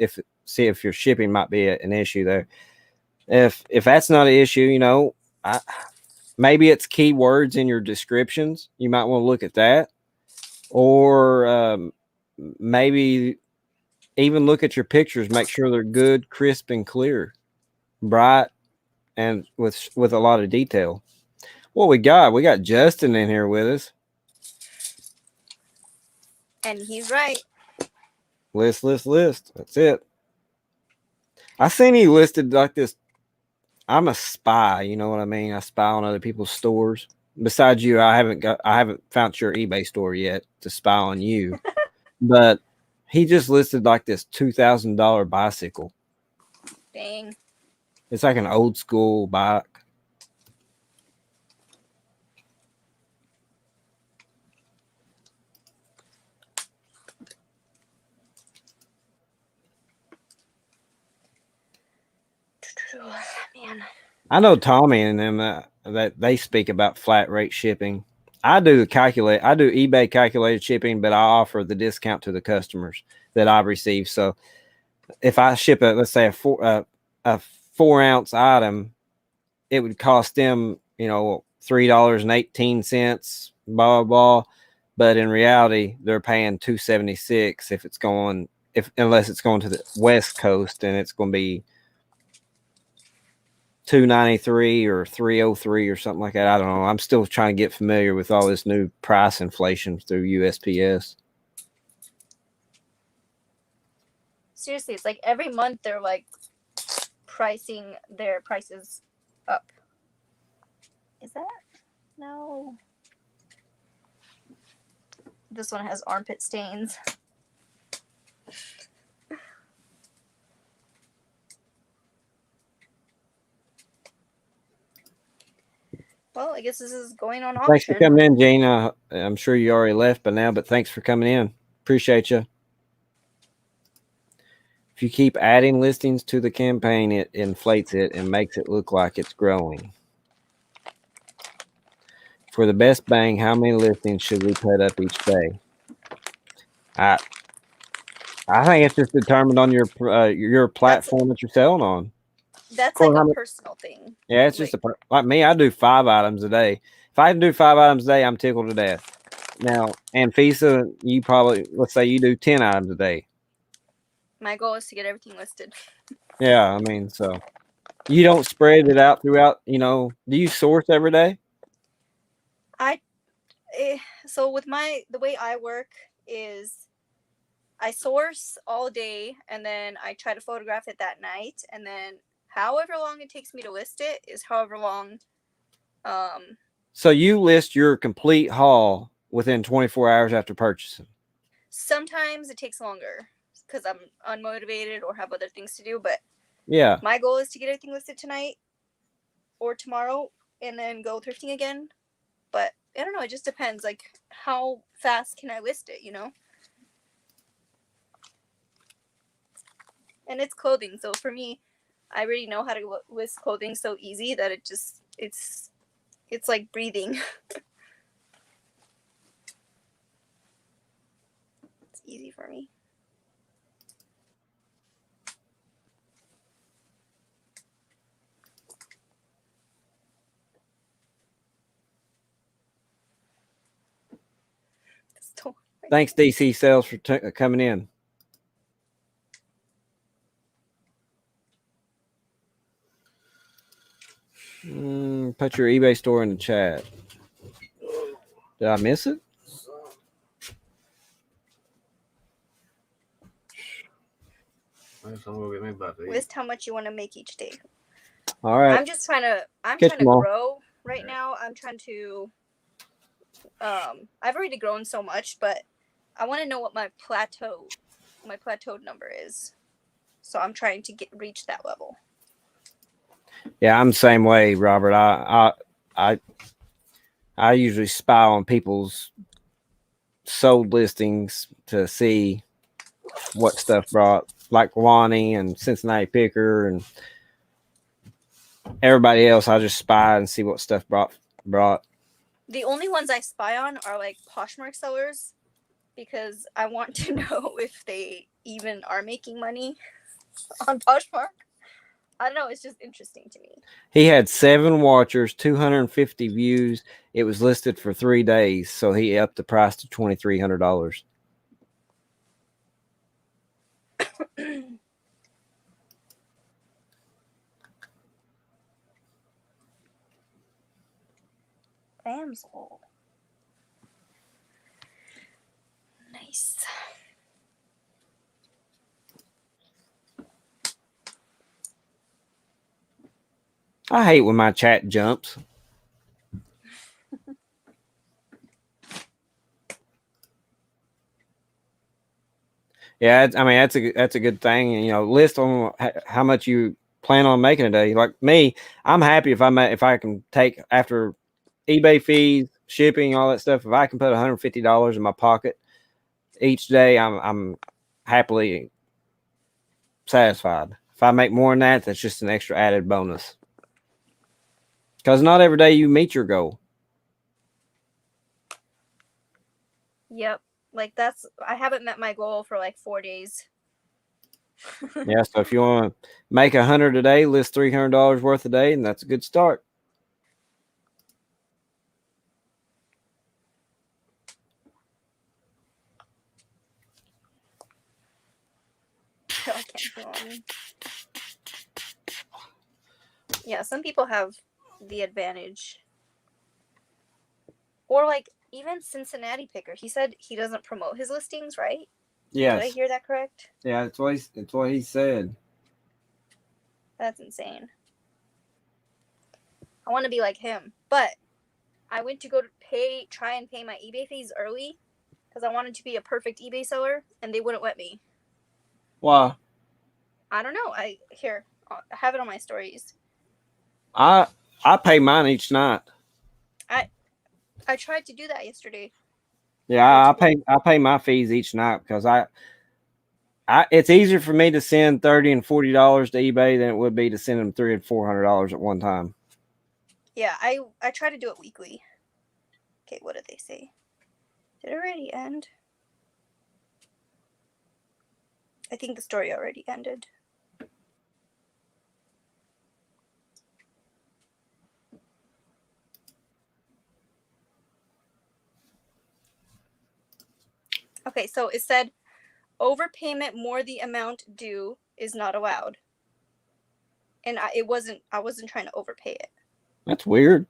see if your shipping might be an issue there. If that's not an issue, maybe it's keywords in your descriptions. You might want to look at that, or maybe even look at your pictures. Make sure they're good, crisp, and clear, bright, and with a lot of detail. What we got Justin in here with us. And he's right. List. That's it. I seen he listed like this. I'm a spy, you know what I mean? I spy on other people's stores. Besides you, I haven't found your eBay store yet to spy on you. But he just listed like this $2,000 bicycle. Dang. It's like an old school bike. Man. I know Tommy and them that they speak about flat rate shipping. I do eBay calculated shipping, but I offer the discount to the customers that I receive. So if I ship let's say a 4-ounce item, it would cost them, $3.18, blah, blah, blah. But in reality, they're paying $2.76 unless it's going to the West Coast, and it's going to be $2.93 or $3.03 or something like that. I don't know. I'm still trying to get familiar with all this new price inflation through USPS. Seriously, it's like every month they're like pricing their prices up. Is that? No. This one has armpit stains. Well, I guess this is going on auction. Thanks for coming in, Gene. I'm sure you already left by now, but thanks for coming in. Appreciate you. If you keep adding listings to the campaign, it inflates it and makes it look like it's growing. For the best bang, how many listings should we put up each day? I think it's just determined on your platform that you're selling on. That's like a personal thing. Yeah, it's just like me. I do 5 items a day. If I do 5 items a day, I'm tickled to death. Now, Anfisa, you probably, let's say you do 10 items a day. My goal is to get everything listed. Yeah, I mean, so you don't spread it out throughout, do you source every day? So with the way I work is I source all day, and then I try to photograph it that night, and then however long it takes me to list it is however long. So you list your complete haul within 24 hours after purchasing? Sometimes it takes longer because I'm unmotivated or have other things to do, but yeah, my goal is to get everything listed tonight or tomorrow, and then go thrifting again. But I don't know. It just depends. Like, how fast can I list it? And it's clothing, so for me, I already know how to list clothing so easy that it's like breathing. It's easy for me. Thanks, DC Sales, for coming in. Put your eBay store in the chat. Did I miss it? List how much you want to make each day. All right. I'm trying to grow right now. I'm trying to I've already grown so much, but I want to know what my plateaued number is. So I'm trying to reach that level. Yeah, I'm the same way, Robert. I usually spy on people's sold listings to see what stuff brought, like Lonnie and Cincinnati Picker and everybody else. I just spy and see what stuff brought. The only ones I spy on are like Poshmark sellers, because I want to know if they even are making money on Poshmark. I don't know. It's just interesting to me. He had 7 watchers, 250 views. It was listed for 3 days, so he upped the price to $2,300. Bamsole. Nice. I hate when my chat jumps. Yeah, I mean that's a good thing. List on how much you plan on making a day. Like me, I'm happy if I can take, after eBay fees, shipping, all that stuff. If I can put $150 in my pocket each day, I'm happily satisfied. If I make more than that, that's just an extra added bonus. Because not every day you meet your goal. Yep. Like I haven't met my goal for like 4 days. Yeah, so if you want to make $100 a day, list $300 worth a day, and that's a good start. I can't go on. Yeah, some people have the advantage. Or like even Cincinnati Picker. He said he doesn't promote his listings, right? Yes. Did I hear that correct? Yeah, that's what he said. That's insane. I want to be like him, but I went to try and pay my eBay fees early because I wanted to be a perfect eBay seller, and they wouldn't let me. Why? I don't know. I have it on my stories. I pay mine each night. I tried to do that yesterday. Yeah, I pay my fees each night because it's easier for me to send $30 and $40 to eBay than it would be to send them $300 and $400 at one time. Yeah, I try to do it weekly. Okay, what did they say? Did it already end? I think the story already ended. Okay, so it said overpayment more the amount due is not allowed. And I wasn't trying to overpay it. That's weird.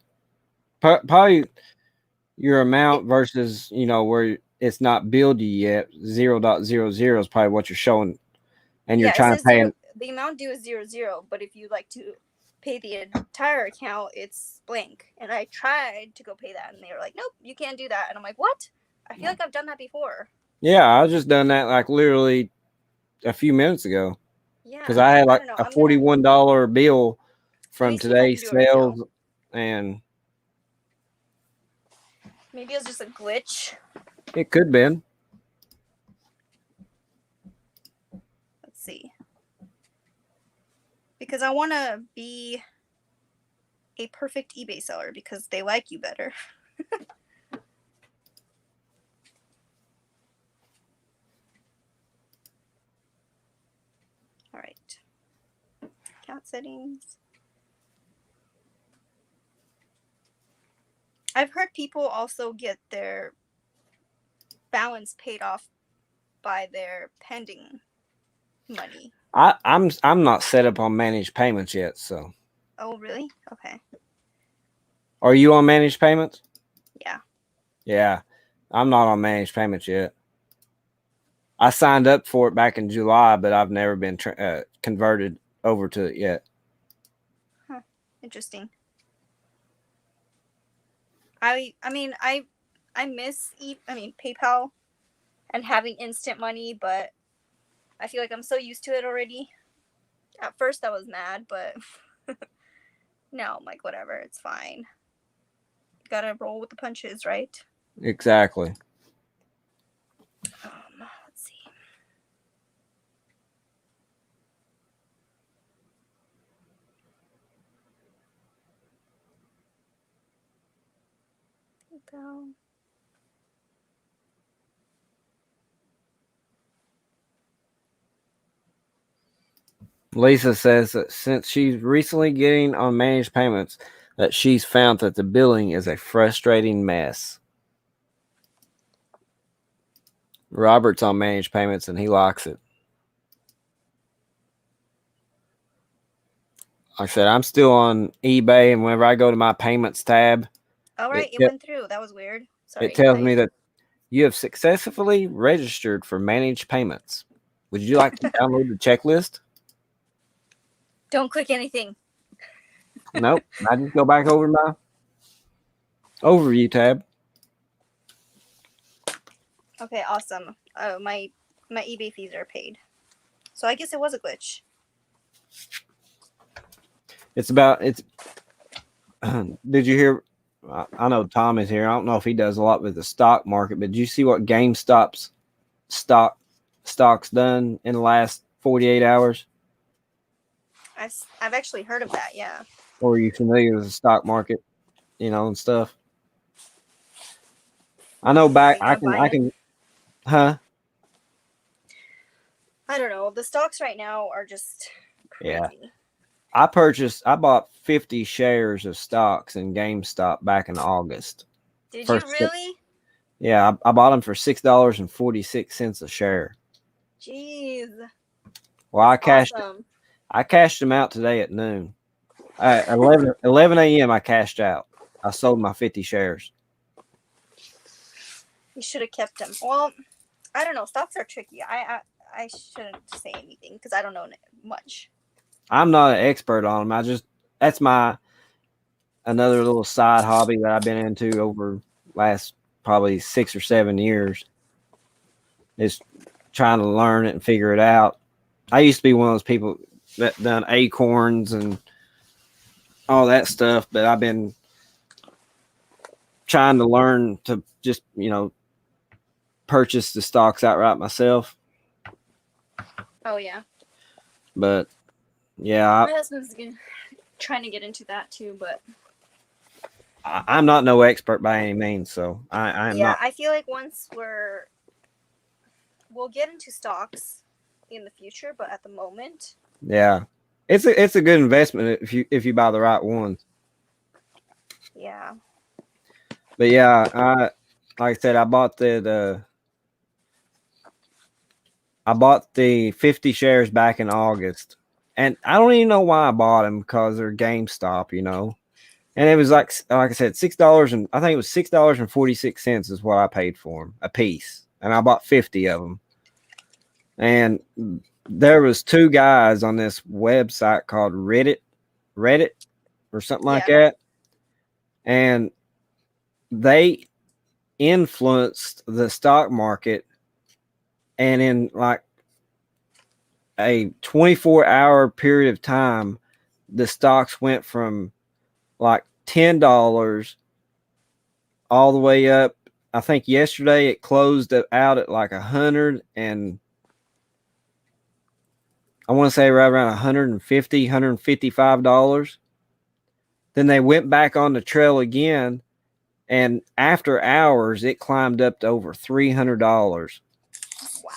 Probably your amount versus, where it's not billed you yet, 0.00 is probably what you're showing. And you're trying to pay. The amount due is 0.00, but if you like to pay the entire account, it's blank. And I tried to go pay that, and they were like, nope, you can't do that. And I'm like, what? I feel like I've done that before. Yeah, I just done that like literally a few minutes ago. Yeah. Because I had like a $41 bill from today's sales. and Maybe it was just a glitch. it could have been. Let's see. Because I want to be a perfect eBay seller because they like you better. All right. Account settings. I've heard people also get their balance paid off by their pending money. I'm not set up on managed payments yet, so. Oh, really? Okay. Are you on managed payments? Yeah. Yeah, I'm not on managed payments yet. I signed up for it back in July, but I've never been converted over to it yet. Huh. Interesting. I miss PayPal and having instant money, but I feel like I'm so used to it already. At first I was mad, but now I'm like, whatever, it's fine. Gotta roll with the punches, right? Exactly. Let's see. PayPal. Lisa says that since she's recently getting on managed payments, that she's found that the billing is a frustrating mess. Robert's on managed payments and he likes it. Like I said, I'm still on eBay, and whenever I go to my payments tab, All right, it went through. That was weird. Sorry. It tells me that you have successfully registered for managed payments. Would you like to download the checklist? Don't click anything. Nope. I just go back over my overview tab. Okay, awesome. My eBay fees are paid. So I guess it was a glitch. Did you hear? I know Tom is here. I don't know if he does a lot with the stock market, but did you see what GameStop's stock's done in the last 48 hours? I've actually heard of that, yeah. Or are you familiar with the stock market, and stuff? I know I can, huh? I don't know. The stocks right now are just crazy. Yeah. I bought 50 shares of stocks in GameStop back in August. Did you really? Yeah, I bought them for $6.46 a share. Jeez. Well, I cashed them out today at noon. At 11 a.m. I cashed out. I sold my 50 shares. You should have kept them. Well, I don't know. Stocks are tricky. I shouldn't say anything because I don't know much. I'm not an expert on them. That's another little side hobby that I've been into over last probably 6 or 7 years. Is trying to learn it and figure it out. I used to be one of those people that done Acorns and all that stuff, but I've been trying to learn to just, purchase the stocks outright myself. Oh, yeah. But, yeah. My husband's trying to get into that, too, but I'm not no expert by any means, so I'm not. I feel like once we'll get into stocks in the future, but at the moment. Yeah. It's a good investment if you buy the right ones. Yeah. But yeah, like I said, I bought the 50 shares back in August, and I don't even know why I bought them because they're GameStop, And it was like I said, $6 and I think it was $6.46 is what I paid for them a piece, and I bought 50 of them. And there was 2 guys on this website called Reddit or something like that, and they influenced the stock market, and in like a 24-hour period of time, the stocks went from like $10 all the way up. I think yesterday it closed out at like 100 and I want to say right around $155. Then they went back on the trail again, and after hours it climbed up to over $300. Wow.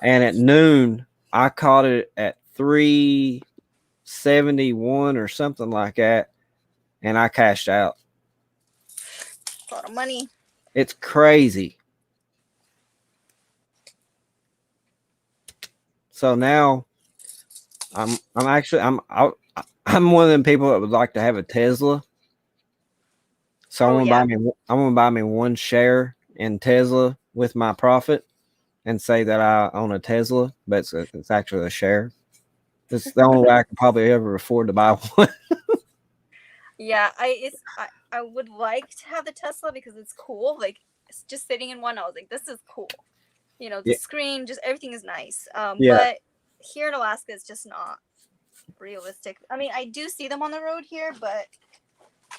And at noon I caught it at 371 or something like that, and I cashed out. A lot of money. It's crazy. So now I'm one of them people that would like to have a Tesla. So I'm gonna buy me one share in Tesla with my profit and say that I own a Tesla, but it's actually a share. It's the only way I can probably ever afford to buy one. Yeah, I would like to have the Tesla because it's cool. Like, it's just sitting in one, I was like, this is cool. You know, the screen, just everything is nice. But here in Alaska, it's just not realistic. I mean, I do see them on the road here, but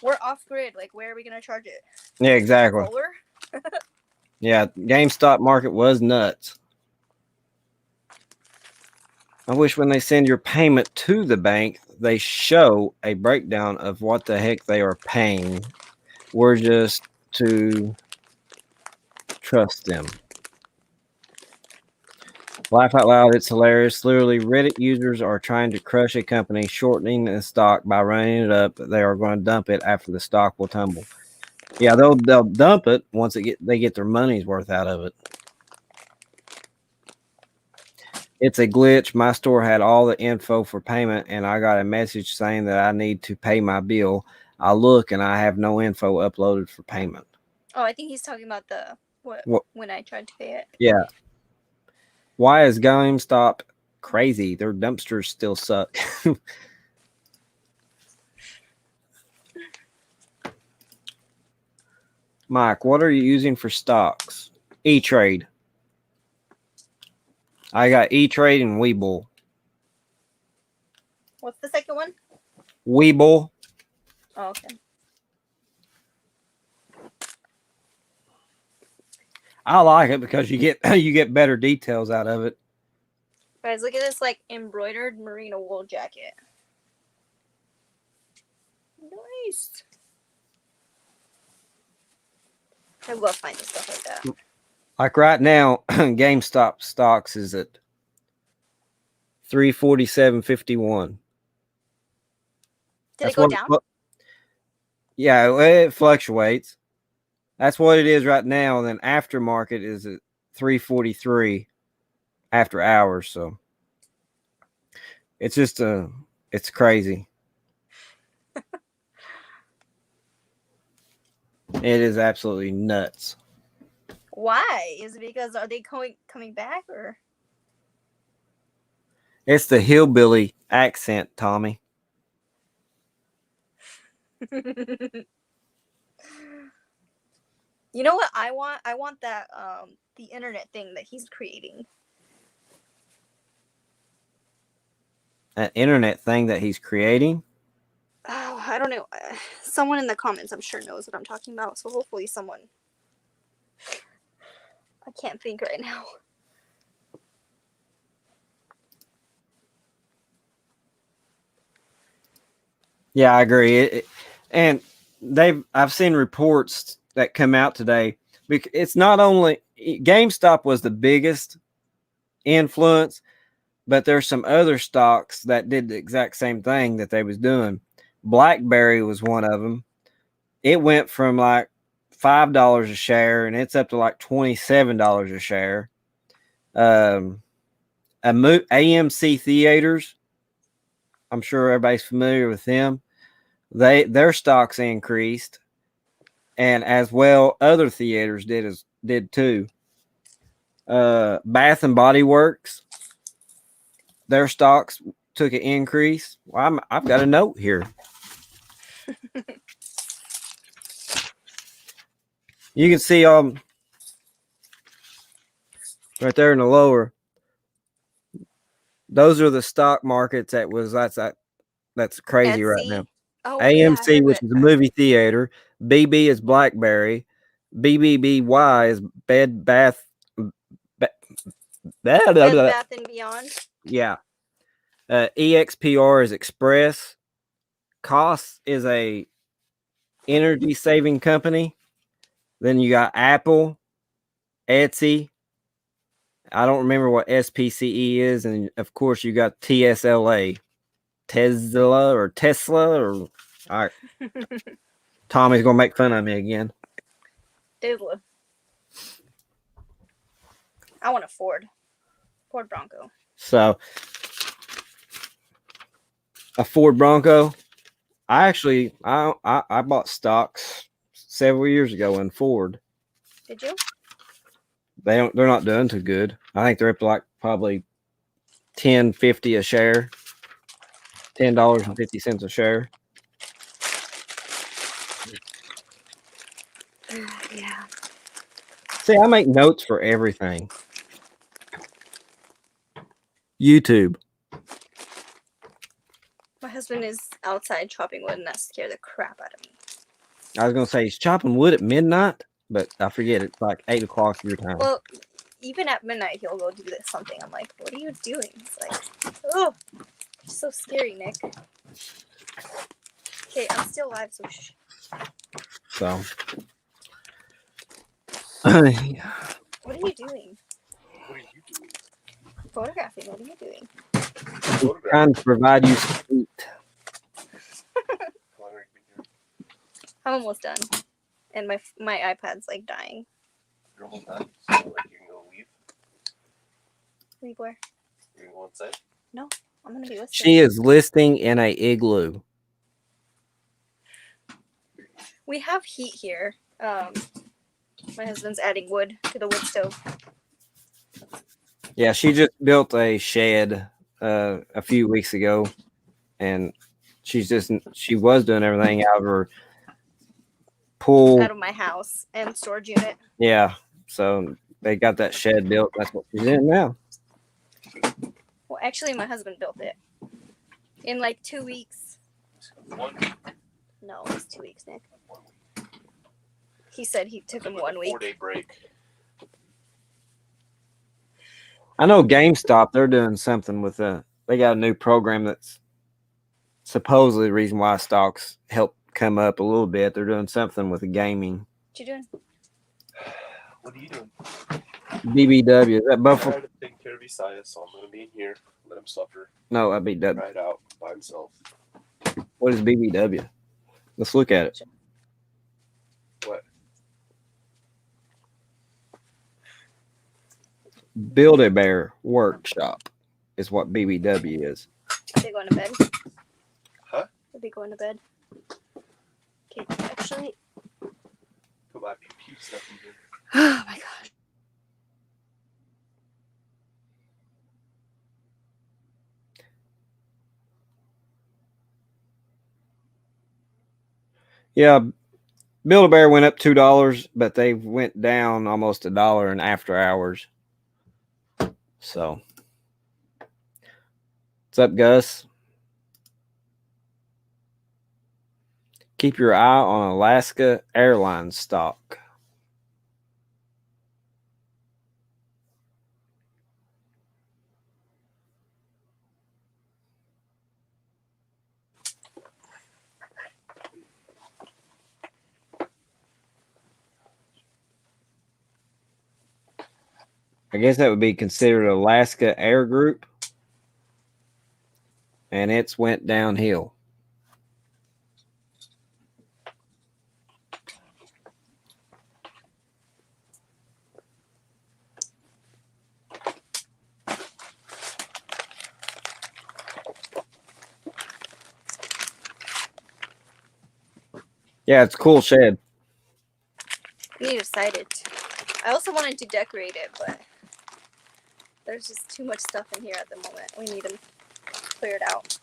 we're off grid. Like, where are we gonna charge it? Yeah, exactly. Solar? Yeah, GameStop market was nuts. I wish when they send your payment to the bank, they show a breakdown of what the heck they are paying. We're just to trust them. Laugh out loud, it's hilarious. Literally, Reddit users are trying to crush a company, shortening the stock by running it up. They are going to dump it after the stock will tumble. Yeah, they'll dump it once they get their money's worth out of it. It's a glitch. My store had all the info for payment, and I got a message saying that I need to pay my bill. I look, and I have no info uploaded for payment. Oh, I think he's talking about when I tried to pay it. Yeah. Why is GameStop crazy? Their dumpsters still suck. Mike, what are you using for stocks? E-Trade. I got E-Trade and Webull. What's the second one? Webull. Oh, okay. I like it because you get better details out of it. Guys, look at this like embroidered merino wool jacket. Nice. I love finding stuff like that. Like right now, GameStop stocks is at 347.51. Did it go down? Yeah, it fluctuates. That's what it is right now. And then aftermarket is at 343 after hours. So it's just it's crazy. It is absolutely nuts. Why? Is it because are they coming back or? It's the hillbilly accent, Tommy. You know what I want? I want that the internet thing that he's creating. An internet thing that he's creating? Oh, I don't know. Someone in the comments, I'm sure, knows what I'm talking about. So hopefully someone. I can't think right now. Yeah, I agree. And I've seen reports that come out today. It's not only GameStop was the biggest influence, but there's some other stocks that did the exact same thing that they was doing. BlackBerry was one of them. It went from like $5 a share, and it's up to like $27 a share. AMC Theaters, I'm sure everybody's familiar with them. Their stocks increased, and as well, other theaters did too. Bath and Body Works, their stocks took an increase. Well, I've got a note here. You can see right there in the lower. Those are the stock markets that's crazy Etsy. right now. Oh, yeah, I AMC, heard which that. is a movie theater. BB is Blackberry. BBBY is Bed Bath. Ba- Bed Bath and Beyond. Yeah. EXPR is Express. COS is a energy saving company. Then you got Apple, Etsy. I don't remember what SPCE is, and of course you got TSLA, Tesla or all right. Tommy's gonna make fun of me again. Tesla. I want a Ford Bronco. So a Ford Bronco. I bought stocks several years ago in Ford. Did you? They're not doing too good. I think they're up to like probably $10.50 a share. $10.50 a share. Yeah. See, I make notes for everything. YouTube. My husband is outside chopping wood, and that scared the crap out of me. I was gonna say he's chopping wood at midnight, but I forget it's like 8 o'clock your time. Well, even at midnight, he'll go do this something. I'm like, what are you doing? It's like, oh, so scary, Nick. Okay, I'm still alive, so shh. So What are you doing? What are you doing? Photographing. What are you doing? trying to provide you some heat. I'm almost done, and my iPad's like dying. You're almost done. So, like, you can go leave. Leave where? You can go inside. No, I'm gonna be listening. She is listing in a igloo. We have heat here. My husband's adding wood to the wood stove. Yeah, she just built a shed a few weeks ago, and she was doing everything out of her pool. Out of my house and storage unit. Yeah, so they got that shed built. That's what she's in now. Well, actually, my husband built it in like 2 weeks. No, it was 2 weeks, Nick. He said he took him 1 week. 4-day break. I know GameStop, they're doing something with they got a new program that's supposedly the reason why stocks help come up a little bit. They're doing something with the gaming. What you doing? What are you doing? BBW. Is that I'm Buffalo? trying to take care of Isaiah, so I'm going to be in here. Let him suffer. No, BBW. Right out by himself. What is BBW? Let's look at it. What? Build-A-Bear Workshop is what BBW is. Are they going to bed? Huh? Are they going to bed? Okay, actually. Put my pew stuff in here. Oh my gosh. Yeah, Build-A-Bear went up $2, but they went down almost $1 in after hours. So, what's up, Gus? Keep your eye on Alaska Airlines stock. I guess that would be considered Alaska Air Group. And it's went downhill. Yeah, it's a cool shed. We need to side it. I also wanted to decorate it, but there's just too much stuff in here at the moment. We need to clear it out.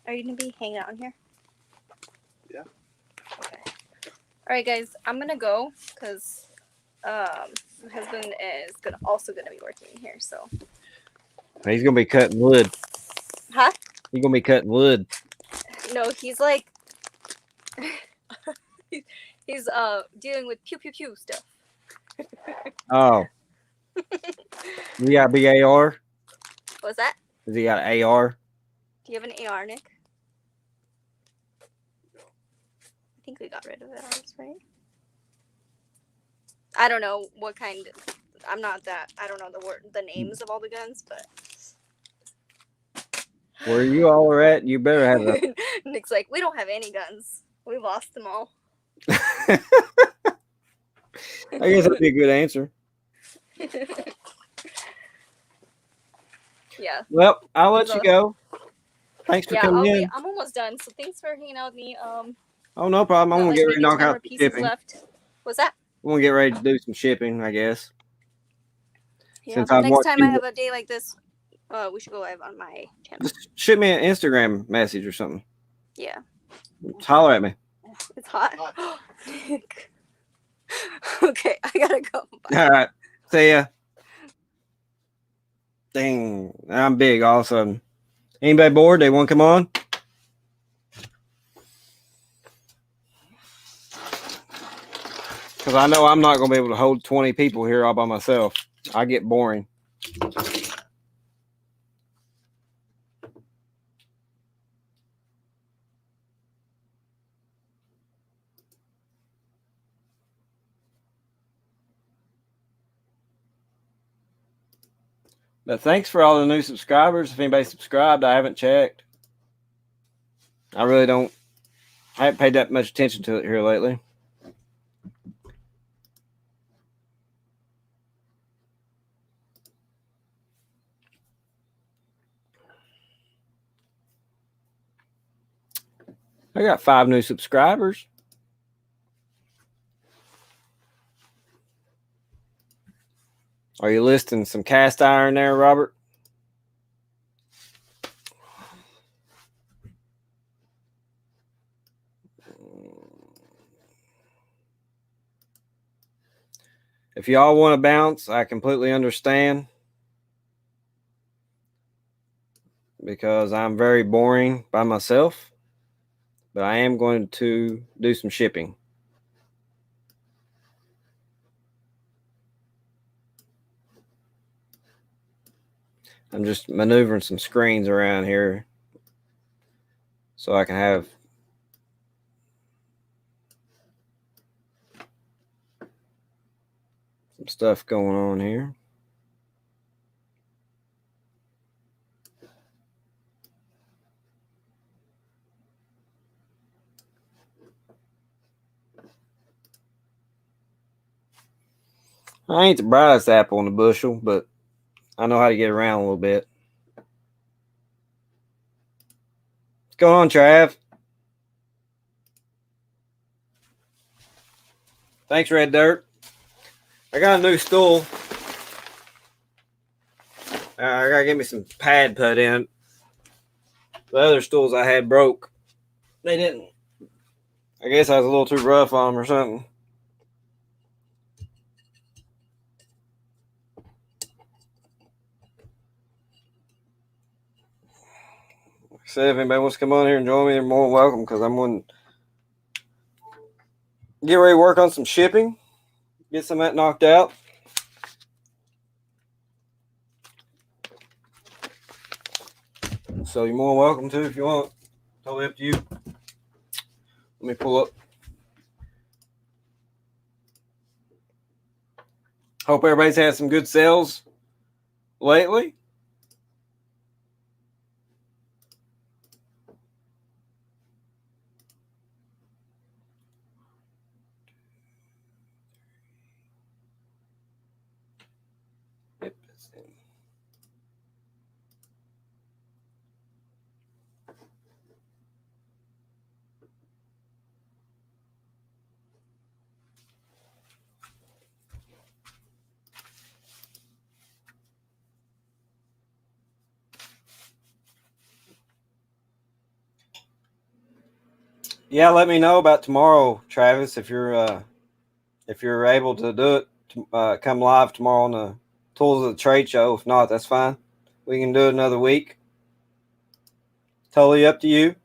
Are you going to be hanging out in here? Yeah. Okay. All right, guys. I'm going to go because My husband is also gonna be working here, so. He's gonna be cutting wood. Huh? He's gonna be cutting wood. No, he's like. he's dealing with pew pew pew stuff. Oh. You got a big AR? What's that? Has he got an AR? Do you have an AR, Nick? I think we got rid of ours, right? I don't know what kind. I'm not that. I don't know the names of all the guns, but. Where you all are at, you better have a. Nick's like, we don't have any guns. We lost them all. I guess that'd be a good answer. Yeah. Well, I'll let you go. Thanks for coming in. I'm almost done. So thanks for hanging out with me. Oh, no problem. I'm gonna get ready to knock out the shipping. Left. What's that? I'm gonna get ready to do some shipping, I guess. Yeah. Since Next time I have a day like this, we should go live on my channel. Just shoot me an Instagram message or something. Yeah. Just holler at me. It's hot. Nick. Okay, I gotta go. Bye. All right. See ya. Dang, I'm big all of a sudden. Anybody bored? They want to come on? Because I know I'm not going to be able to hold 20 people here all by myself. I get boring. But thanks for all the new subscribers. If anybody subscribed, I haven't checked. I really don't. I haven't paid that much attention to it here lately. I got 5 new subscribers. Are you listing some cast iron there, Robert? If y'all want to bounce, I completely understand. Because I'm very boring by myself. But I am going to do some shipping. I'm just maneuvering some screens around here so I can have some stuff going on here. I ain't the brightest apple in the bushel, but I know how to get around a little bit. What's going on, Trav? Thanks, Red Dirt. I got a new stool. I gotta get me some pad put in. The other stools I had broke. They didn't. I guess I was a little too rough on them or something. So if anybody wants to come on here and join me, they're more than welcome, because I'm going to get ready to work on some shipping, get some of that knocked out. So you're more than welcome to if you want. Totally up to you. Let me pull up. Hope everybody's had some good sales lately. Yeah, let me know about tomorrow, Travis, if you're able to do it. come live tomorrow on the Tools of the Trade show. If not, that's fine. We can do it another week. Totally up to you.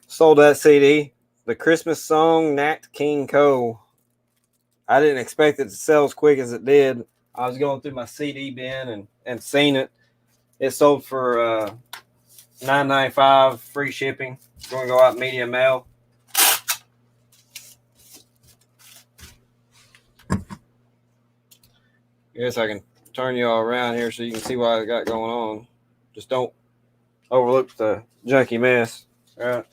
Sold that CD. The Christmas song, Nat King Cole. I didn't expect it to sell as quick as it did. I was going through my CD bin and seen it. It sold for $9.95, free shipping. It's going to go out medium mail. Guess I can turn you all around here so you can see what I got going on. Just don't overlook the junky mess. All right.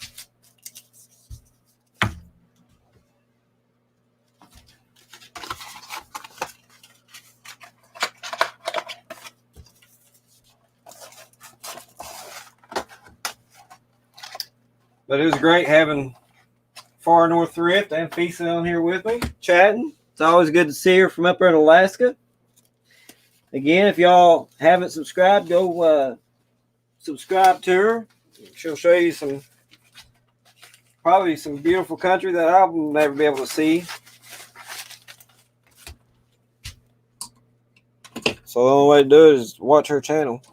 But it was great having Far North Thrift and Fisa on here with me, chatting. It's always good to see her from up there in Alaska. Again, if y'all haven't subscribed, go subscribe to her. She'll show you probably some beautiful country that I'll never be able to see. So the only way to do it is watch her channel.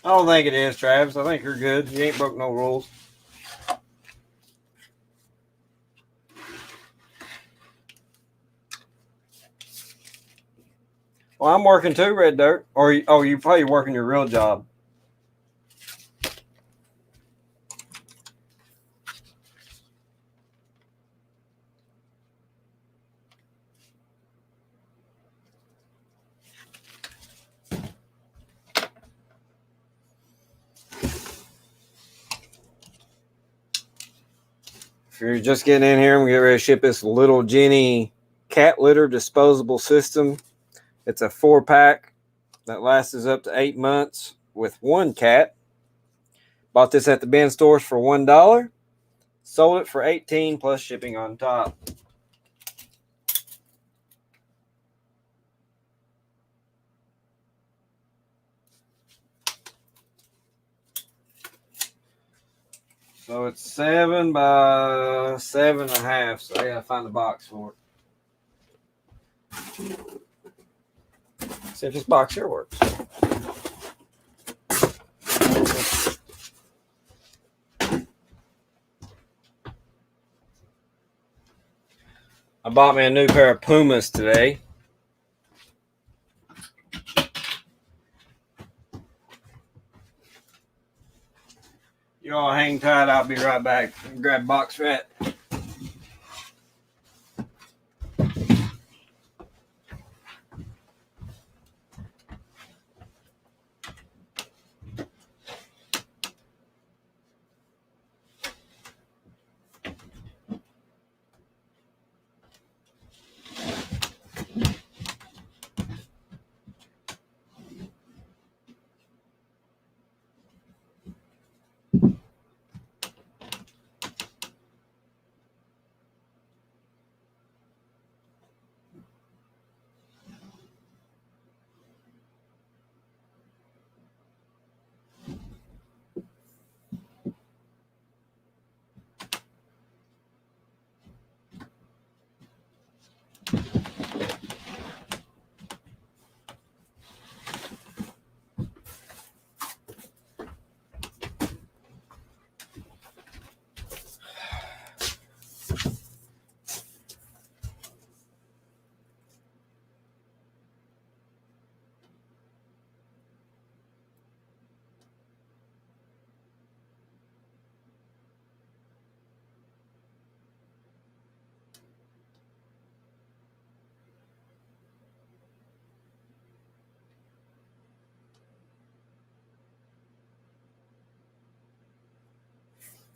I don't think it is, Travis. I think you're good. You ain't broke no rules. Well, I'm working too, Red Dirt. Or you probably working your real job. If you're just getting in here, I'm going to get ready to ship this Little Jenny cat litter disposable system. It's a 4-pack that lasts up to 8 months with one cat. Bought this at the bin stores for $1. Sold it for $18 plus shipping on top. So it's 7 by 7.5. So I gotta find the box for it. See if this box here works. I bought me a new pair of Pumas today. You all hang tight. I'll be right back. Grab box rat.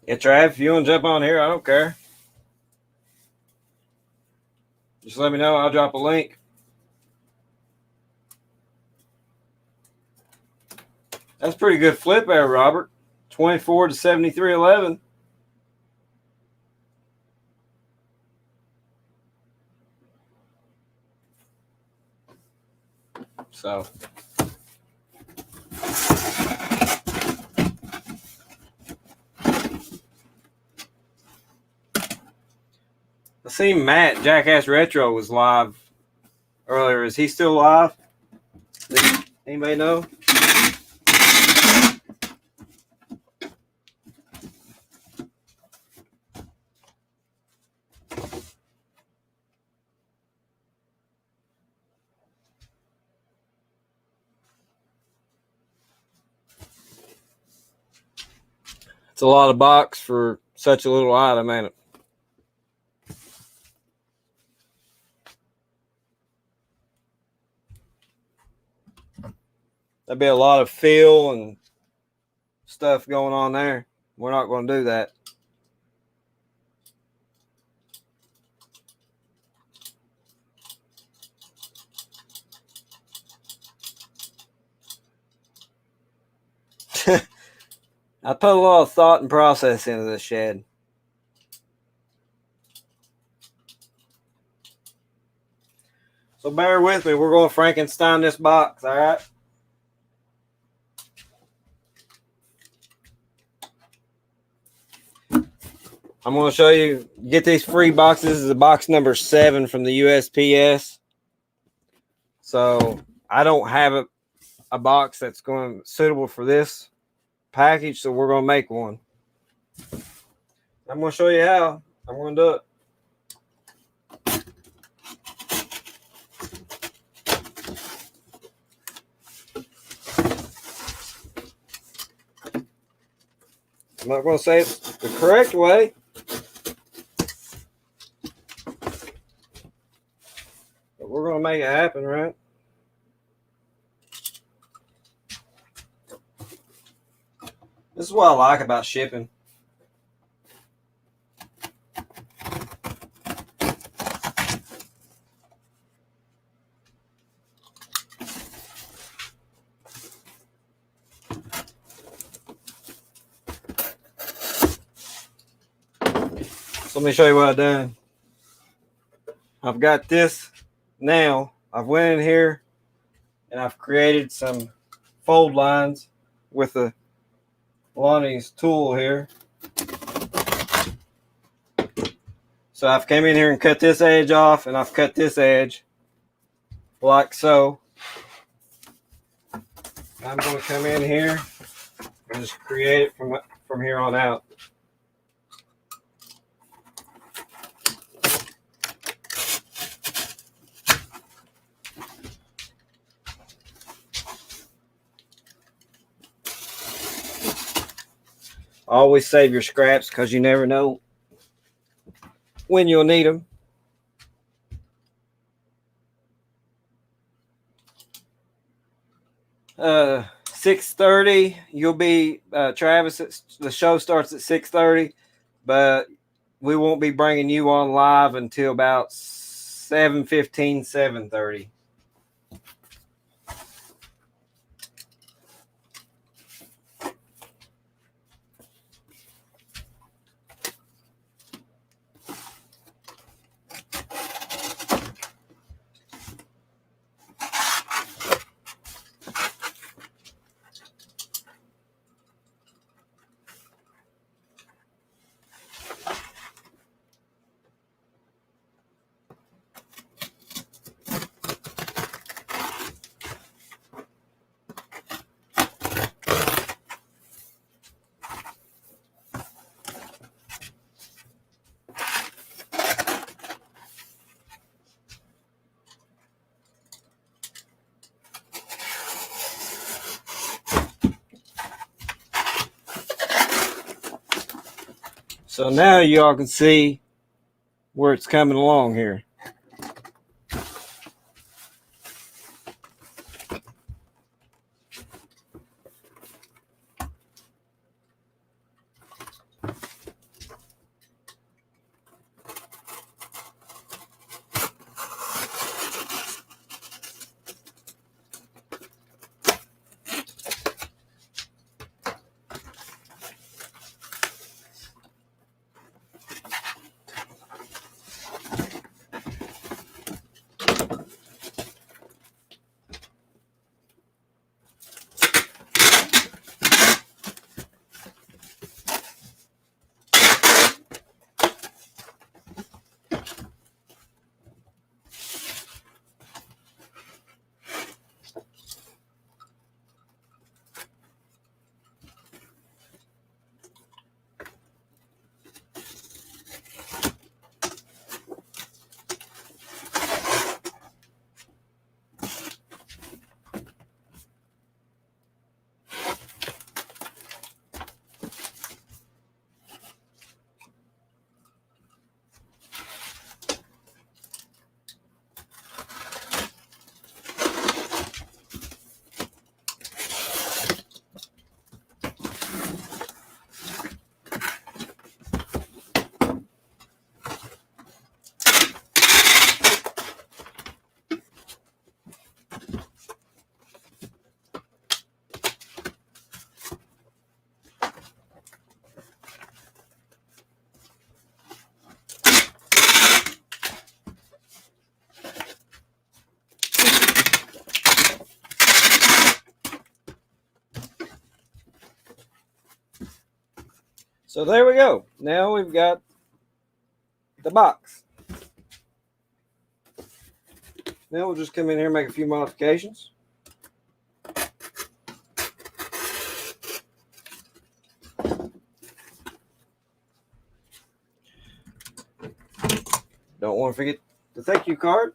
Yeah, Trav, if you want to jump on here, I don't care. Just let me know. I'll drop a link. That's a pretty good flip there, Robert. 24 to 73.11. So I seen Matt Jackass Retro was live earlier. Is he still live? Anybody know? It's a lot of box for such a little item, ain't it? There'd be a lot of feel and stuff going on there. We're not going to do that. I put a lot of thought and process into this shed. So bear with me. We're going to Frankenstein this box, all right? I'm going to show you. Get these free boxes. This is box number 7 from the USPS. So I don't have a box that's going suitable for this package, so we're going to make one. I'm going to show you how. I'm going to do it. I'm not going to say it's the correct way. But we're going to make it happen, right? This is what I like about shipping. So let me show you what I've done. I've got this now. I've went in here and I've created some fold lines with the Lonnie's tool here. So I've came in here and cut this edge off, and I've cut this edge like so. I'm going to come in here and just create it from here on out. Always save your scraps because you never know when you'll need them. Uh, 6:30. You'll be Travis. The show starts at 6:30, but we won't be bringing you on live until about 7:15, 7:30. So now y'all can see where it's coming along here. So there we go. Now we've got the box. Now we'll just come in here and make a few modifications. Don't want to forget the thank you card.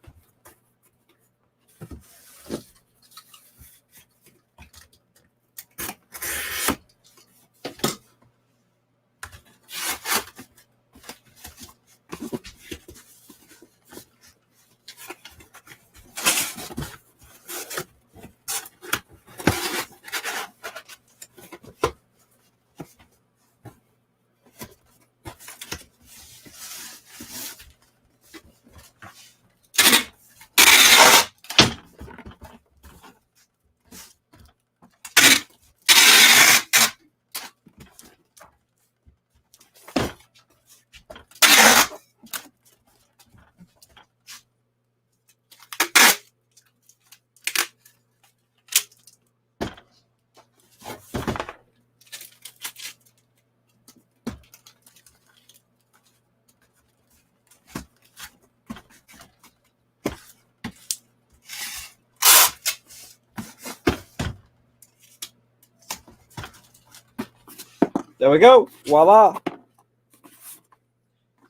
There we go. Voila.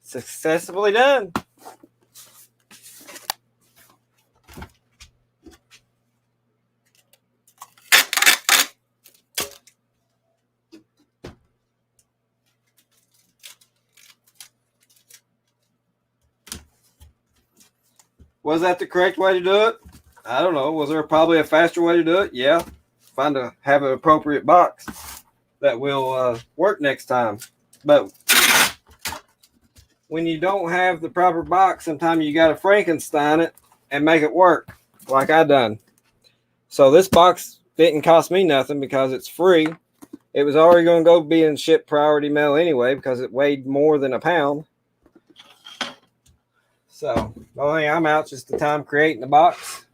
Successfully done. Was that the correct way to do it? I don't know. Was there probably a faster way to do it? Yeah. Have an appropriate box that will work next time. But when you don't have the proper box, sometimes you got to Frankenstein it and make it work like I done. So this box didn't cost me nothing because it's free. It was already going to go being shipped priority mail anyway because it weighed more than a pound. So the only thing I'm out just the time creating the box.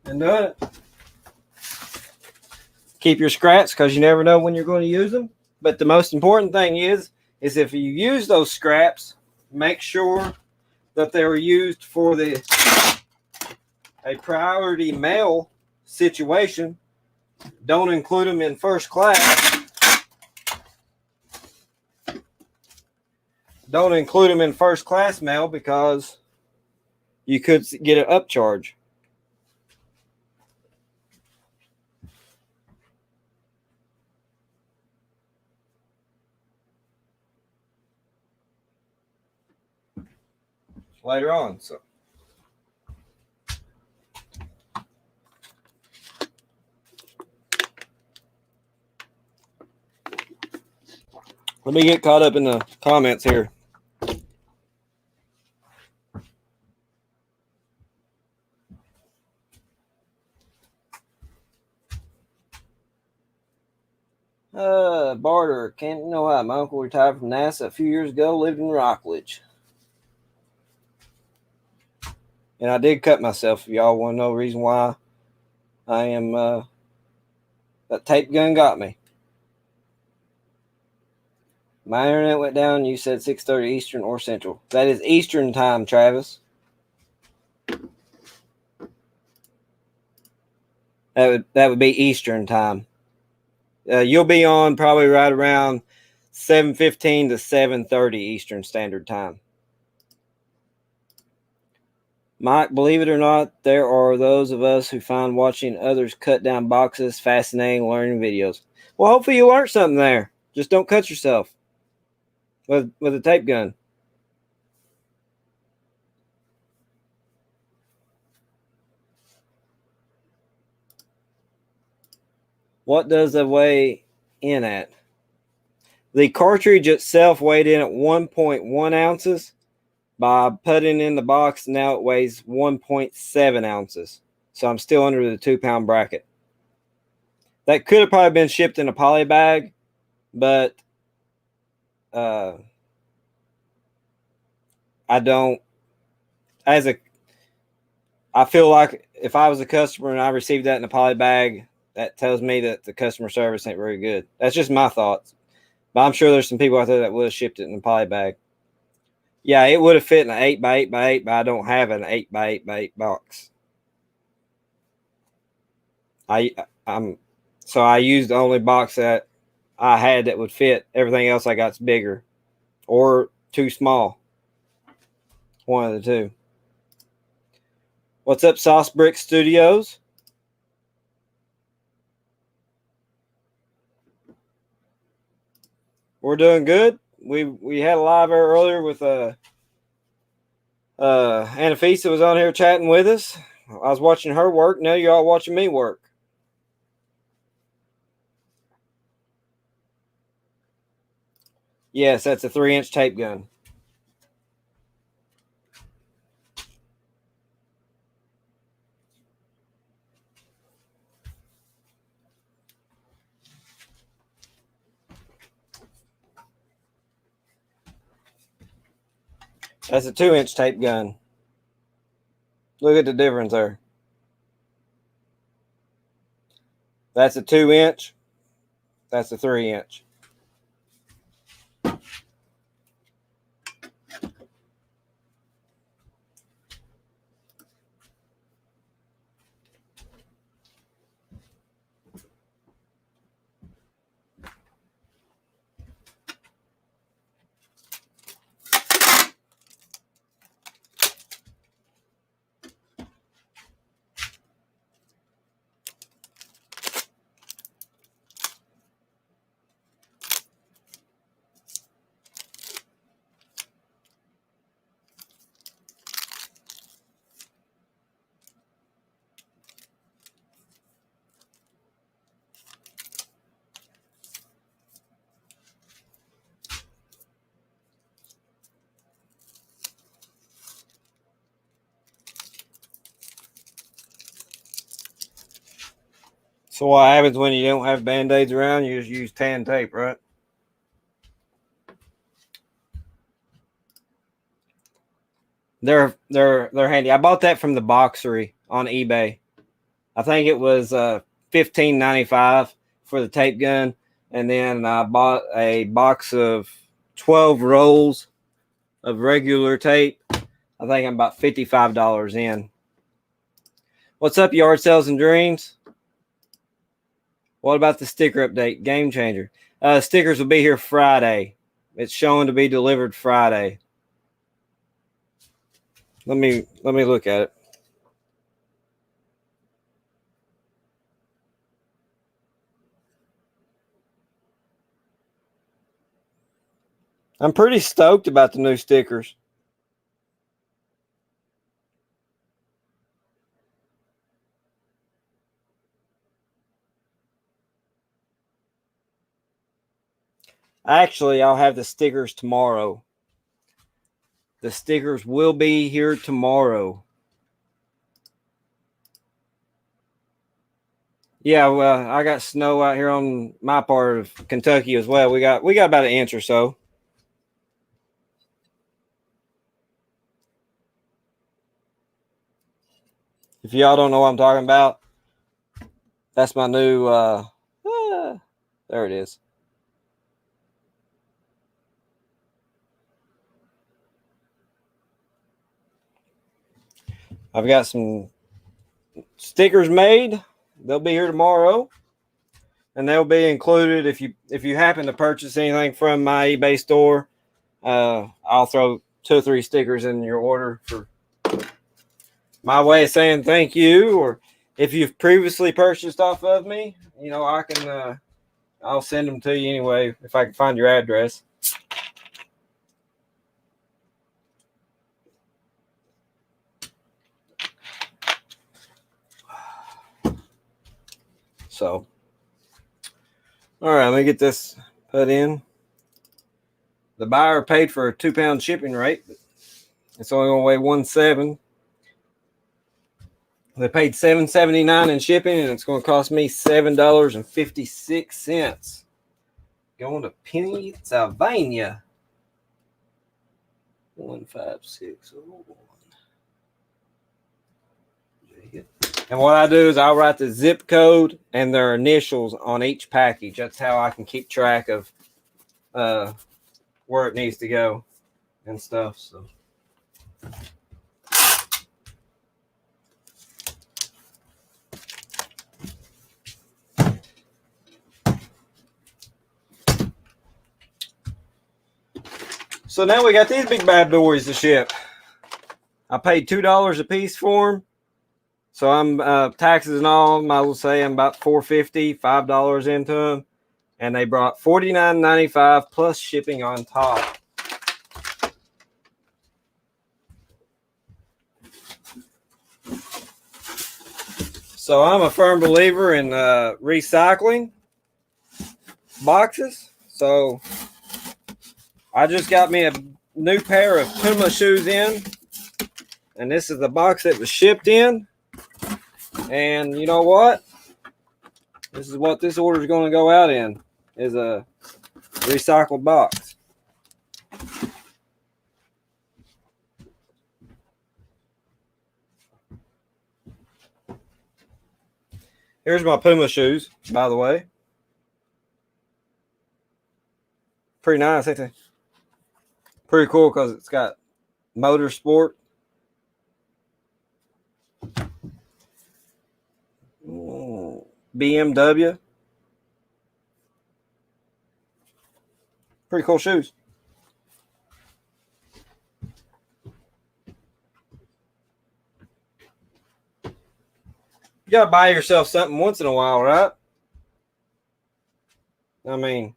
And doing it. Keep your scraps because you never know when you're going to use them. But the most important thing is if you use those scraps, make sure that they were used for a priority mail situation. Don't include them in first class. Don't include them in first class mail because you could get an upcharge. Later on, so let me get caught up in the comments here. Barter, Canton, Ohio. My uncle retired from NASA a few years ago, lived in Rockledge. And I did cut myself. If y'all want to know the reason why I am, that tape gun got me. My internet went down. You said 6:30 Eastern or Central. That is Eastern time, Travis. That would be Eastern time. You'll be on probably right around 7:15 to 7:30 Eastern Standard Time. Mike, believe it or not, there are those of us who find watching others cut down boxes fascinating learning videos. Well, hopefully you learned something there. Just don't cut yourself with a tape gun. What does it weigh in at? The cartridge itself weighed in at 1.1 ounces. By putting in the box, now it weighs 1.7 ounces. So I'm still under the 2-pound bracket. That could have probably been shipped in a poly bag, but I don't, I feel like if I was a customer and I received that in a poly bag, that tells me that the customer service ain't very good. That's just my thoughts. But I'm sure there's some people out there that would have shipped it in a poly bag. Yeah, it would have fit in an 8x8x8, but I don't have an 8x8x8 box. So I used the only box that I had that would fit. Everything else I got's bigger or too small. One of the two. What's up, Sauce Brick Studios? We're doing good. We had a live earlier with Anafisa was on here chatting with us. I was watching her work. Now you're all watching me work. Yes, that's a 3-inch tape gun. That's a 2-inch tape gun. Look at the difference there. That's a 2-inch. That's a 3-inch. So what happens when you don't have Band-Aids around? You just use tan tape, right? They're handy. I bought that from the Boxery on eBay. I think it was $15.95 for the tape gun, and then I bought a box of 12 rolls of regular tape. I think I'm about $55 in. What's up, Yard Sales and Dreams? What about the sticker update? Game changer. Stickers will be here Friday. It's showing to be delivered Friday. Let me look at it. I'm pretty stoked about the new stickers. Actually, I'll have the stickers tomorrow. The stickers will be here tomorrow. Yeah, well, I got snow out here on my part of Kentucky as well. We got about an inch or so. If y'all don't know what I'm talking about, that's my new there it is. I've got some stickers made. They'll be here tomorrow, and they'll be included if you happen to purchase anything from my eBay store. I'll throw 2 or 3 stickers in your order for my way of saying thank you. Or if you've previously purchased off of me, I can I'll send them to you anyway if I can find your address. So, all right, let me get this put in. The buyer paid for a 2-pound shipping rate. It's only going to weigh 1.7. They paid $7.79 in shipping, and it's going to cost me $7.56. Going to Pennsylvania. 15601. And what I do is I'll write the zip code and their initials on each package. That's how I can keep track of where it needs to go and stuff. So. So now we got these big bad boys to ship. I paid $2 a piece for them. So I'm taxes and all, might as well say I'm about $4.50, $5 into them. And they brought $49.95 plus shipping on top. So I'm a firm believer in recycling boxes. So I just got me a new pair of Puma shoes in. And this is the box that was shipped in. And you know what? This is what this order is going to go out in, is a recycled box. Here's my Puma shoes, by the way. Pretty nice, ain't they? Pretty cool because it's got motorsport. BMW. Pretty cool shoes. You gotta buy yourself something once in a while, right? I mean,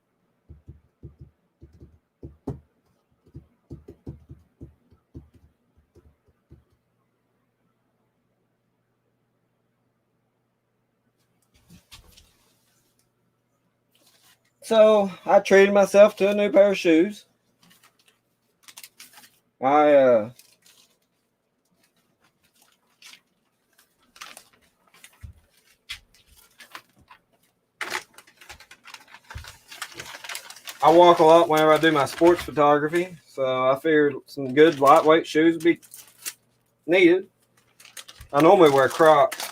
so I treated myself to a new pair of shoes. I walk a lot whenever I do my sports photography, so I figured some good lightweight shoes would be needed. I normally wear Crocs.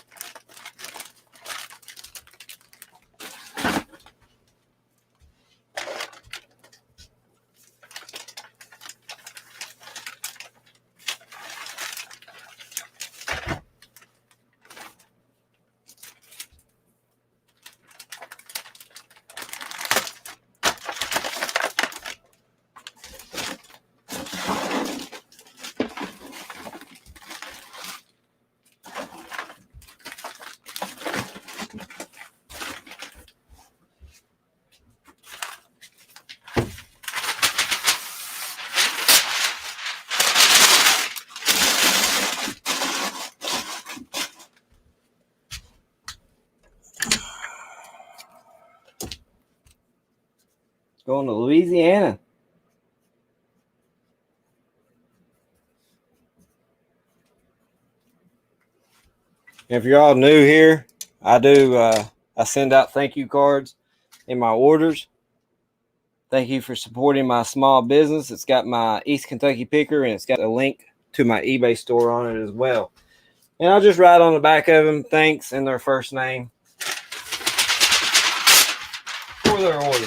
Going to Louisiana. If you're all new here, I send out thank you cards in my orders. Thank you for supporting my small business. It's got my East Kentucky picker and it's got a link to my eBay store on it as well. And I'll just write on the back of them thanks and their first name for their order.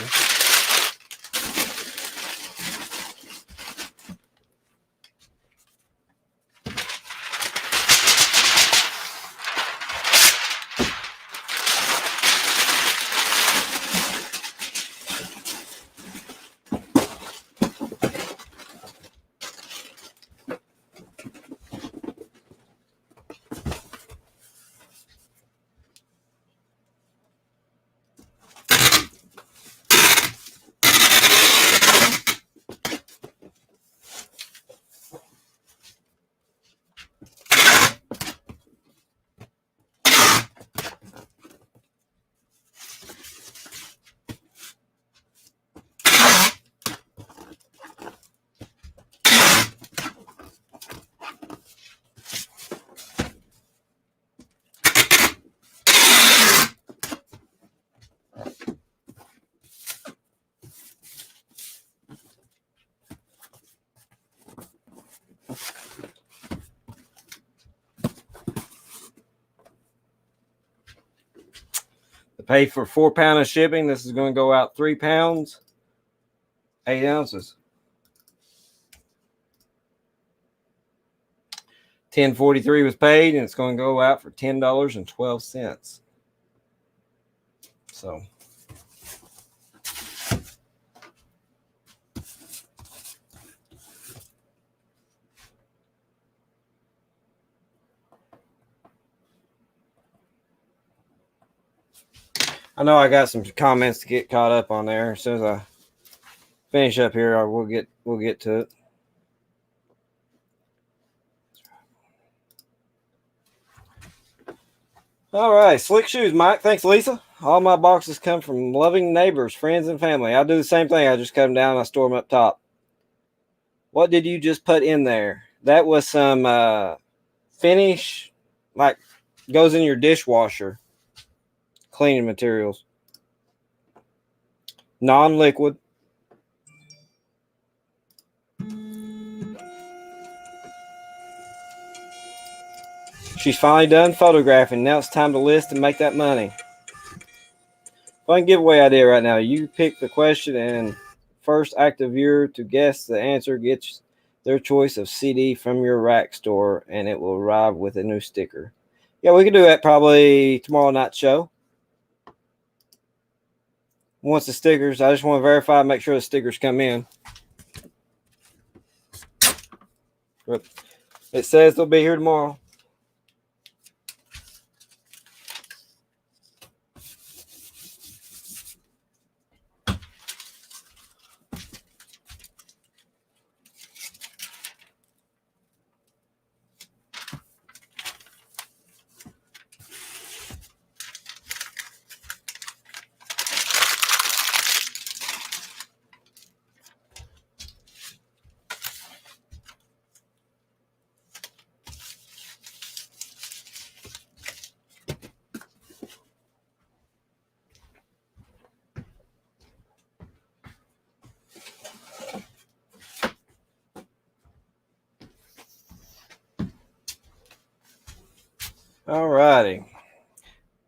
To pay for 4 pounds of shipping, this is going to go out 3 pounds, 8 ounces. $10.43 was paid, and it's going to go out for $10.12. So. I know I got some comments to get caught up on there. As soon as I finish up here, we'll get to it. All right, Slick Shoes, Mike. Thanks, Lisa. All my boxes come from loving neighbors, friends, and family. I do the same thing. I just cut them down and I store them up top. What did you just put in there? That was some finish, like goes in your dishwasher. Cleaning materials. Non-liquid. She's finally done photographing. Now it's time to list and make that money. Fun giveaway idea right now. You pick the question and first active viewer to guess the answer gets their choice of CD from your rack store, and it will arrive with a new sticker. Yeah, we can do that probably tomorrow night show. Once the stickers, I just want to verify, make sure the stickers come in. But it says they'll be here tomorrow. All righty.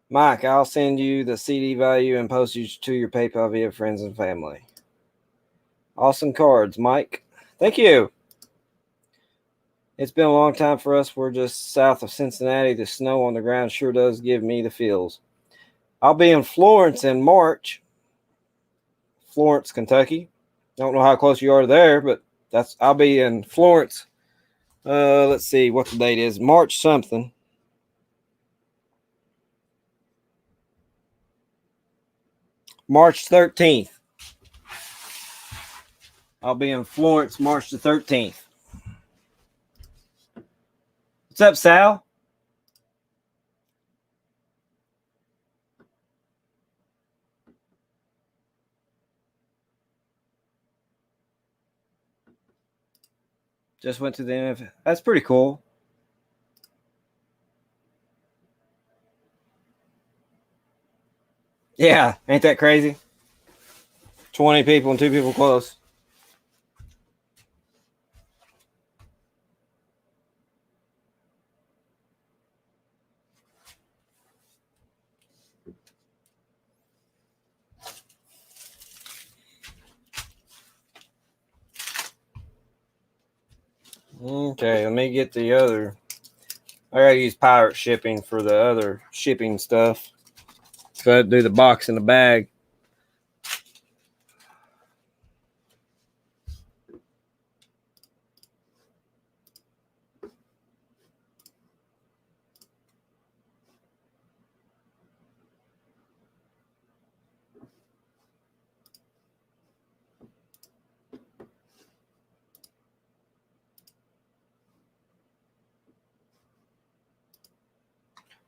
Mike, I'll send you the CD value and postage to your PayPal via friends and family. Awesome cards, Mike. Thank you. It's been a long time for us. We're just south of Cincinnati. The snow on the ground sure does give me the feels. I'll be in Florence in March. Florence, Kentucky. Don't know how close you are there, but I'll be in Florence. Let's see what the date is. March something. March 13th. I'll be in Florence March the 13th. What's up, Sal? Just went to the NFL. That's pretty cool. Yeah, ain't that crazy? 20 people and 2 people close. Okay, let me get the other. I gotta use pirate shipping for the other shipping stuff. So I do the box in the bag.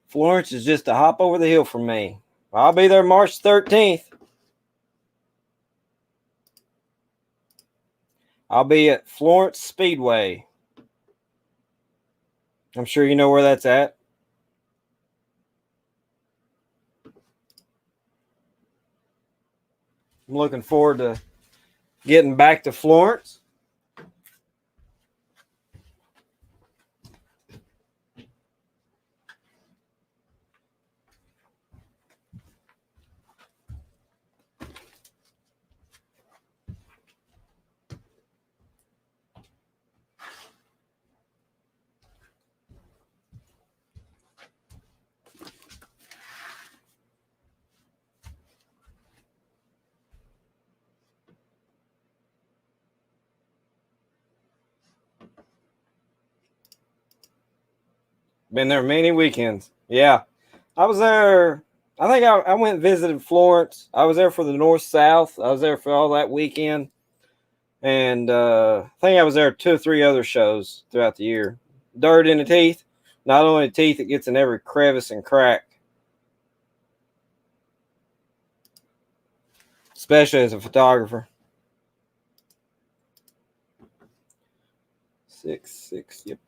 Florence is just a hop over the hill from me. I'll be there March 13th. I'll be at Florence Speedway. I'm sure you know where that's at. I'm looking forward to getting back to Florence. Been there many weekends. Yeah. I was there. I think I went and visited Florence. I was there for the North-South. I was there for all that weekend. And I think I was there 2 or 3 other shows throughout the year. Dirt in the teeth. Not only the teeth, it gets in every crevice and crack. Especially as a photographer. 6, yep.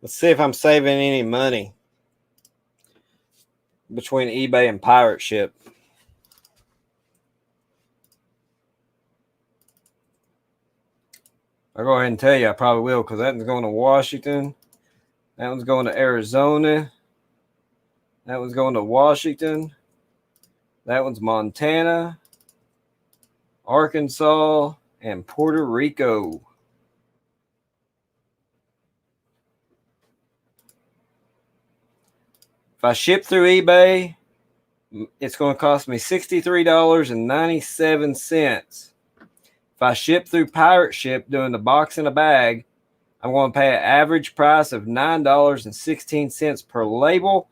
Let's see if I'm saving any money between eBay and Pirate Ship. I'll go ahead and tell you I probably will, because that one's going to Washington. That one's going to Arizona. That one's going to Washington. That one's Montana, Arkansas, and Puerto Rico. If I ship through eBay, it's going to cost me $63.97. If I ship through Pirate Ship doing the box and a bag, I'm going to pay an average price of $9.16 per label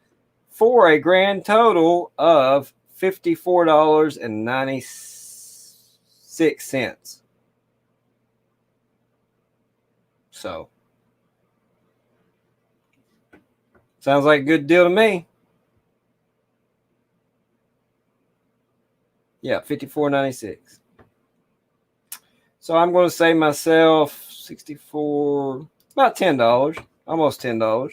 for a grand total of $54.96. So, sounds like a good deal to me. Yeah, $54.96. So I'm going to save myself $64, about $10, almost $10.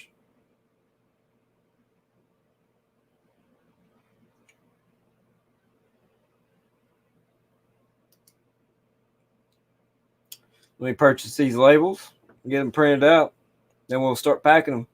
Let me purchase these labels, get them printed out, then we'll start packing them.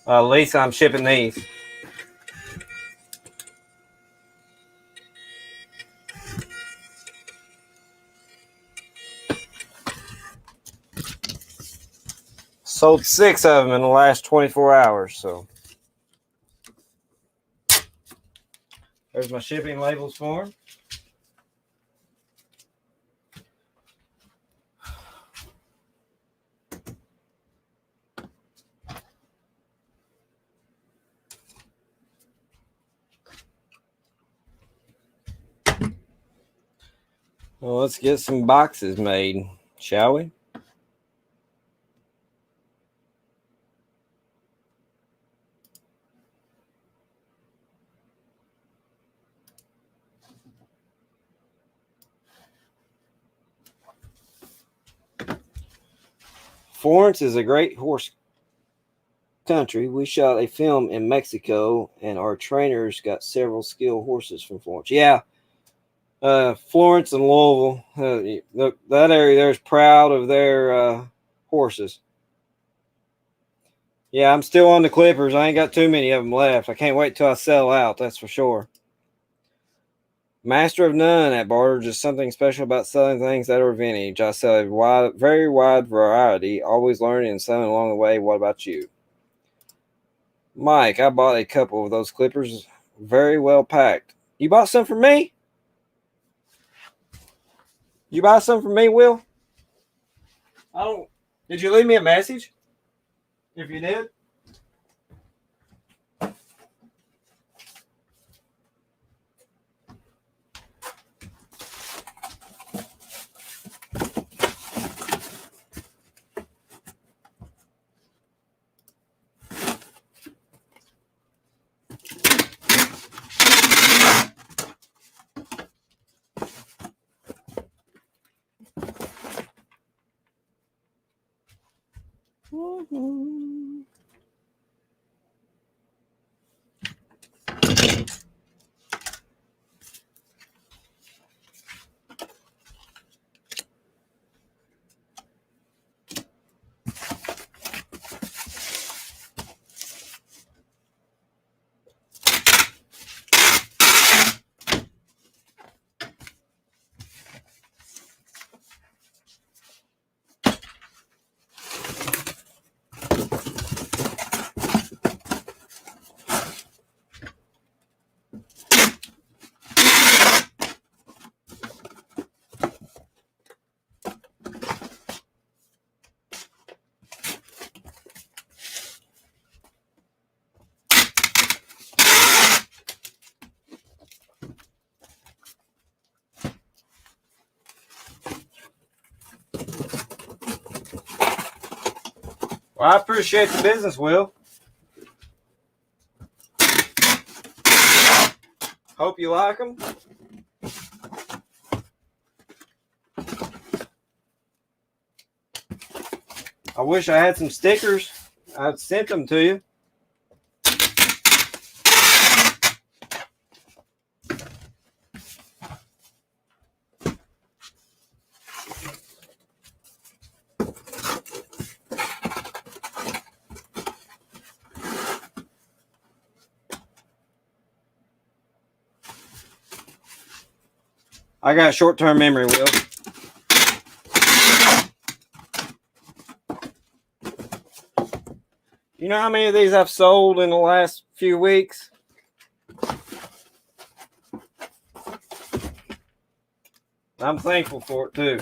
Lisa, I'm shipping these. Sold 6 of them in the last 24 hours. So there's my shipping labels form. Well, let's get some boxes made, shall we? Florence is a great horse country. We shot a film in Mexico, and our trainers got several skilled horses from Florence. Yeah, Florence and Louisville, that area there is proud of their horses. Yeah, I'm still on the Clippers. I ain't got too many of them left. I can't wait till I sell out, that's for sure. Master of none at barter, just something special about selling things that are vintage. I sell a very wide variety, always learning and selling along the way. What about you? Mike, I bought a couple of those Clippers, very well packed. You bought some for me? You buy some for me, Will? Did you leave me a message? If you did. Well, I appreciate the business, Will. Hope you like them. I wish I had some stickers. I'd sent them to you. I got short-term memory, Will. You know how many of these I've sold in the last few weeks? I'm thankful for it, too.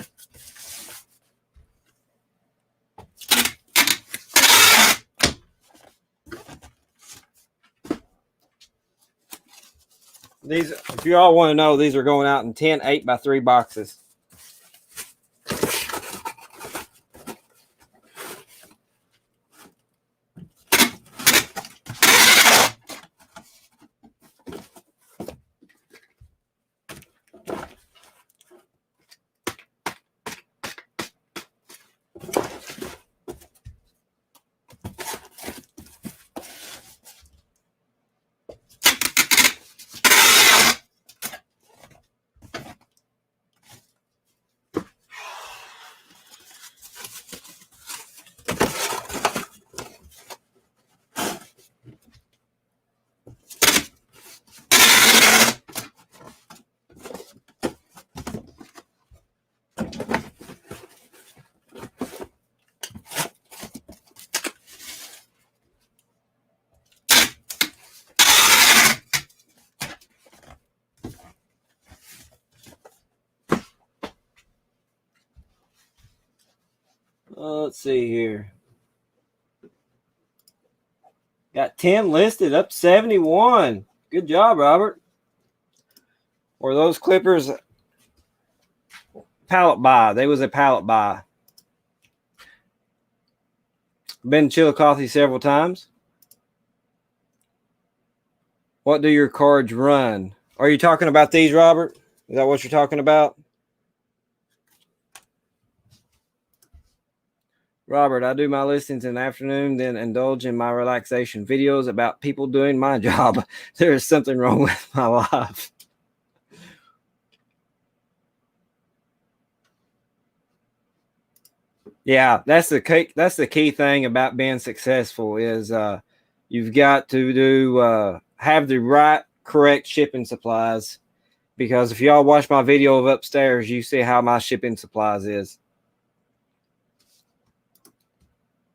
These, if you all want to know, these are going out in 10 8x3 boxes. Let's see here. Got 10 listed, up 71. Good job, Robert. Or those clippers pallet buy. They was a pallet buy. Been to Chillicothe several times. What do your cards run? Are you talking about these, Robert? Is that what you're talking about? Robert, I do my listings in the afternoon, then indulge in my relaxation videos about people doing my job. There is something wrong with my life. Yeah, that's the key thing about being successful is you've got to have the right, correct shipping supplies. Because if y'all watch my video of upstairs, you see how my shipping supplies is.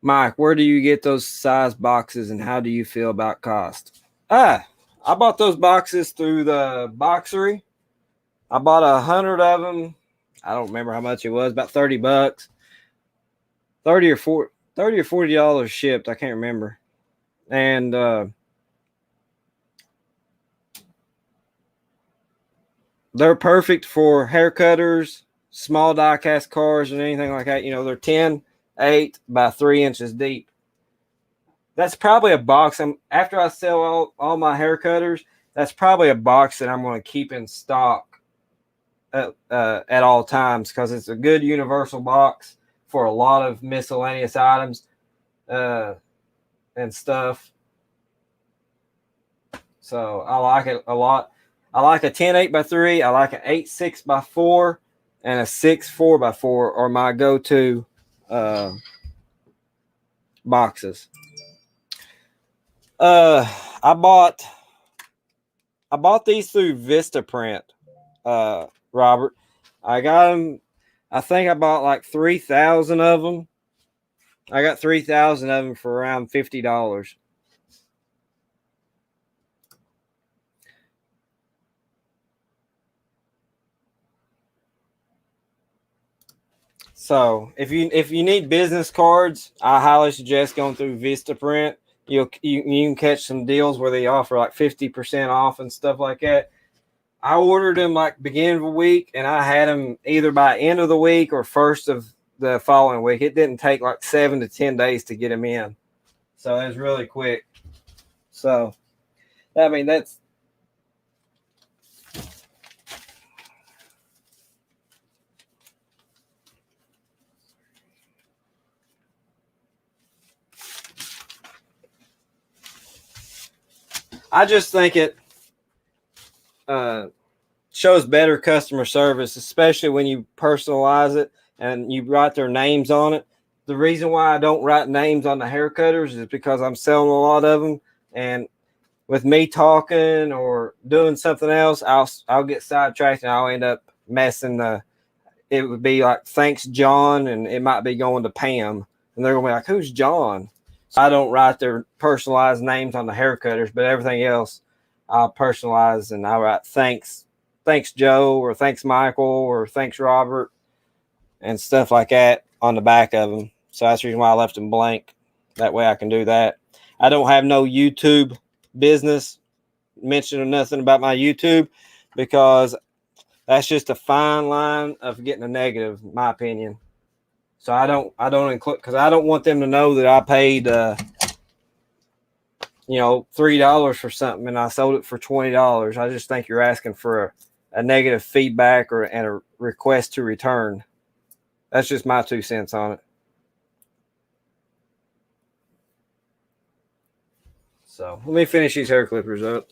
Mike, where do you get those size boxes and how do you feel about cost? I bought those boxes through the Boxery. I bought 100 of them. I don't remember how much it was, about $30. $30 or $40 shipped. I can't remember. And they're perfect for hair cutters, small die cast cars, and anything like that. You know, they're 10 8 by 3 inches deep. That's probably a box. After I sell all my hair cutters, that's probably a box that I'm going to keep in stock at all times because it's a good universal box for a lot of miscellaneous items and stuff. So I like it a lot. I like a 10 8 by 3. I like an 8 6 by 4 and a 6 4 by 4 are my go-to boxes. I bought these through Vistaprint, Robert. I got them. I think I bought like 3,000 of them. I got 3,000 of them for around $50. So if you need business cards, I highly suggest going through Vistaprint. You can catch some deals where they offer like 50% off and stuff like that. I ordered them like beginning of the week, and I had them either by end of the week or first of the following week. It didn't take like 7 to 10 days to get them in. So it was really quick. So, I mean, that's. I just think it shows better customer service, especially when you personalize it and you write their names on it. The reason why I don't write names on the hair cutters is because I'm selling a lot of them, and with me talking or doing something else, I'll get sidetracked and I'll end up messing the. It would be like, thanks, John, and it might be going to Pam, and they're gonna be like, who's John? So I don't write their personalized names on the hair cutters, but everything else I'll personalize, and I write thanks Joe, or thanks Michael, or thanks Robert, and stuff like that on the back of them. So that's the reason why I left them blank. That way I can do that. I don't have no YouTube business mentioning nothing about my YouTube, because that's just a fine line of getting a negative, in my opinion. So I don't include, because I don't want them to know that I paid $3 for something and I sold it for $20. I just think you're asking for a negative feedback and a request to return. That's just my 2 cents on it. So let me finish these hair clippers up.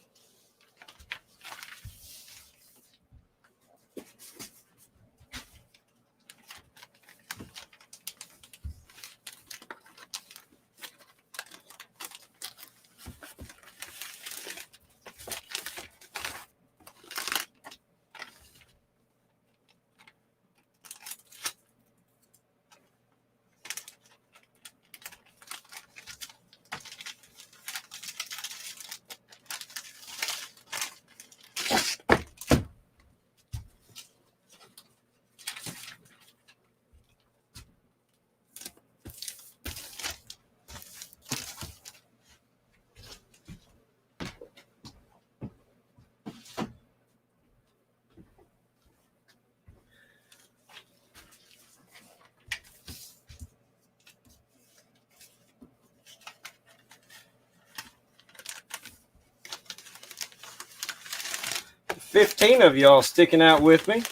$15 of y'all sticking out with me.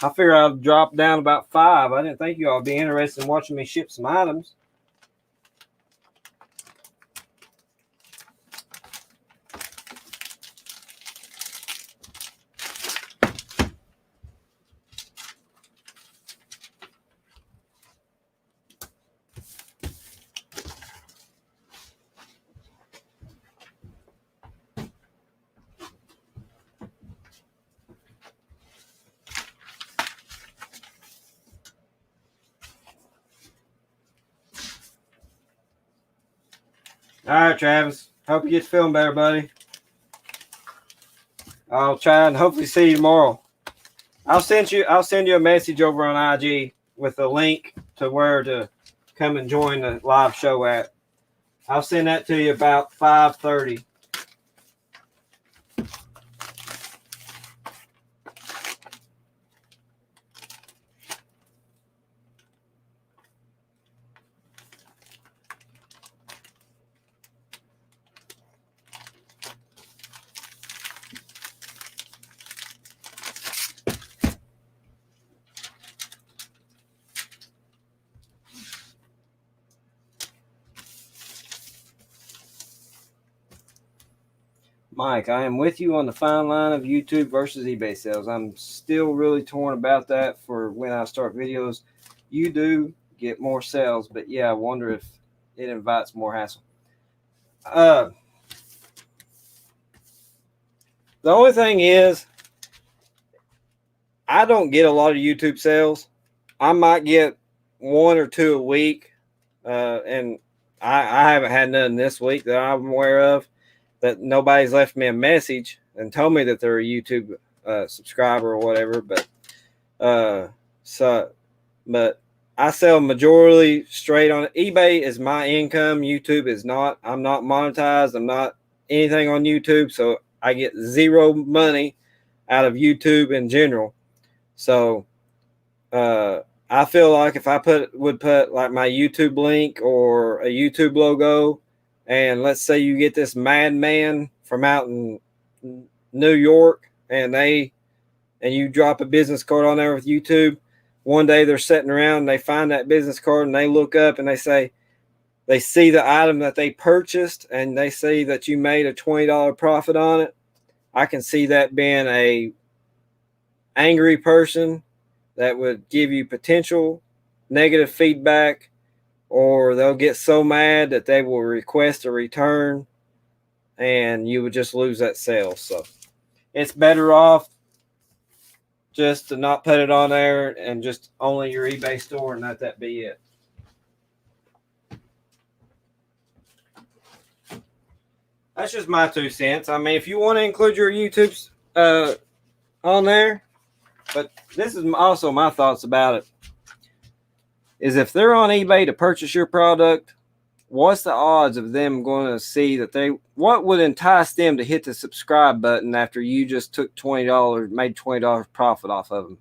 I figured I'd drop down about 5. I didn't think y'all would be interested in watching me ship some items. All right, Travis. Hope you get feeling better, buddy. I'll try and hopefully see you tomorrow. I'll send you a message over on IG with a link to where to come and join the live show at. I'll send that to you about 5:30. Mike, I am with you on the fine line of YouTube versus eBay sales. I'm still really torn about that for when I start videos. You do get more sales, but yeah, I wonder if it invites more hassle. The only thing is, I don't get a lot of YouTube sales. I might get 1 or 2 a week, and I haven't had none this week that I'm aware of. That nobody's left me a message and told me that they're a YouTube subscriber or whatever. But I sell majority straight on eBay is my income. YouTube is not. I'm not monetized. I'm not anything on YouTube, so I get zero money out of YouTube in general. So I feel like if I would put like my YouTube link or a YouTube logo, and let's say you get this madman from out in New York, and you drop a business card on there with YouTube. One day they're sitting around and they find that business card and they look up and they say, they see the item that they purchased and they see that you made a $20 profit on it. I can see that being a angry person that would give you potential negative feedback, or they'll get so mad that they will request a return and you would just lose that sale. So it's better off just to not put it on there and just only your eBay store and let that be it. That's just my 2 cents. I mean, if you want to include your YouTube's on there, but this is also my thoughts about it, is if they're on eBay to purchase your product, what's the odds of them going to see that what would entice them to hit the subscribe button after you just took $20, made $20 profit off of them?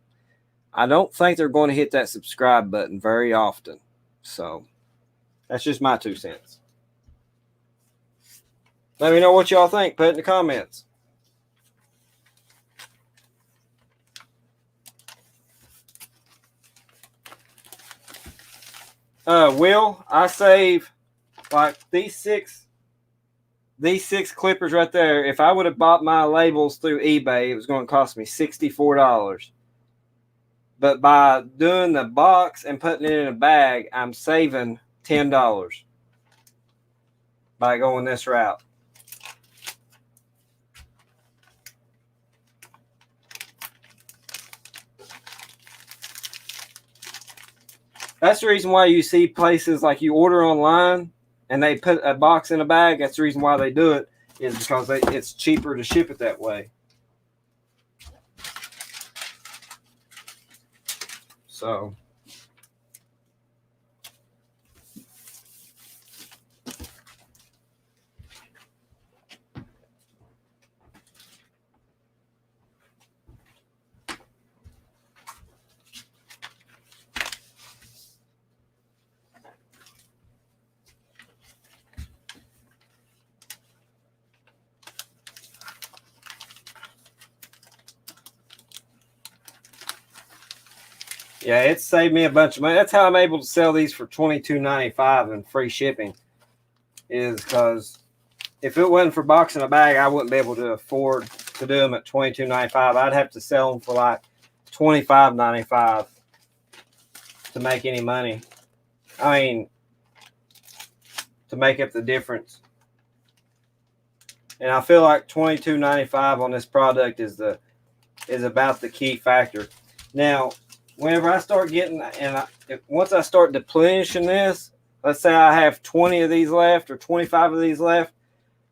I don't think they're going to hit that subscribe button very often. So that's just my 2 cents. Let me know what y'all think. Put it in the comments. Will, I save like these six clippers right there. If I would have bought my labels through eBay, it was going to cost me $64. But by doing the box and putting it in a bag, I'm saving $10 by going this route. That's the reason why you see places like you order online and they put a box in a bag. That's the reason why they do it, is because it's cheaper to ship it that way. So yeah, it saved me a bunch of money. That's how I'm able to sell these for $22.95 and free shipping, is because if it wasn't for box in a bag, I wouldn't be able to afford to do them at $22.95. I'd have to sell them for like $25.95 to make any money. I mean, to make up the difference. And I feel like $22.95 on this product is about the key factor. Now, whenever I start getting, once I start replenishing this, let's say I have 20 of these left or 25 of these left,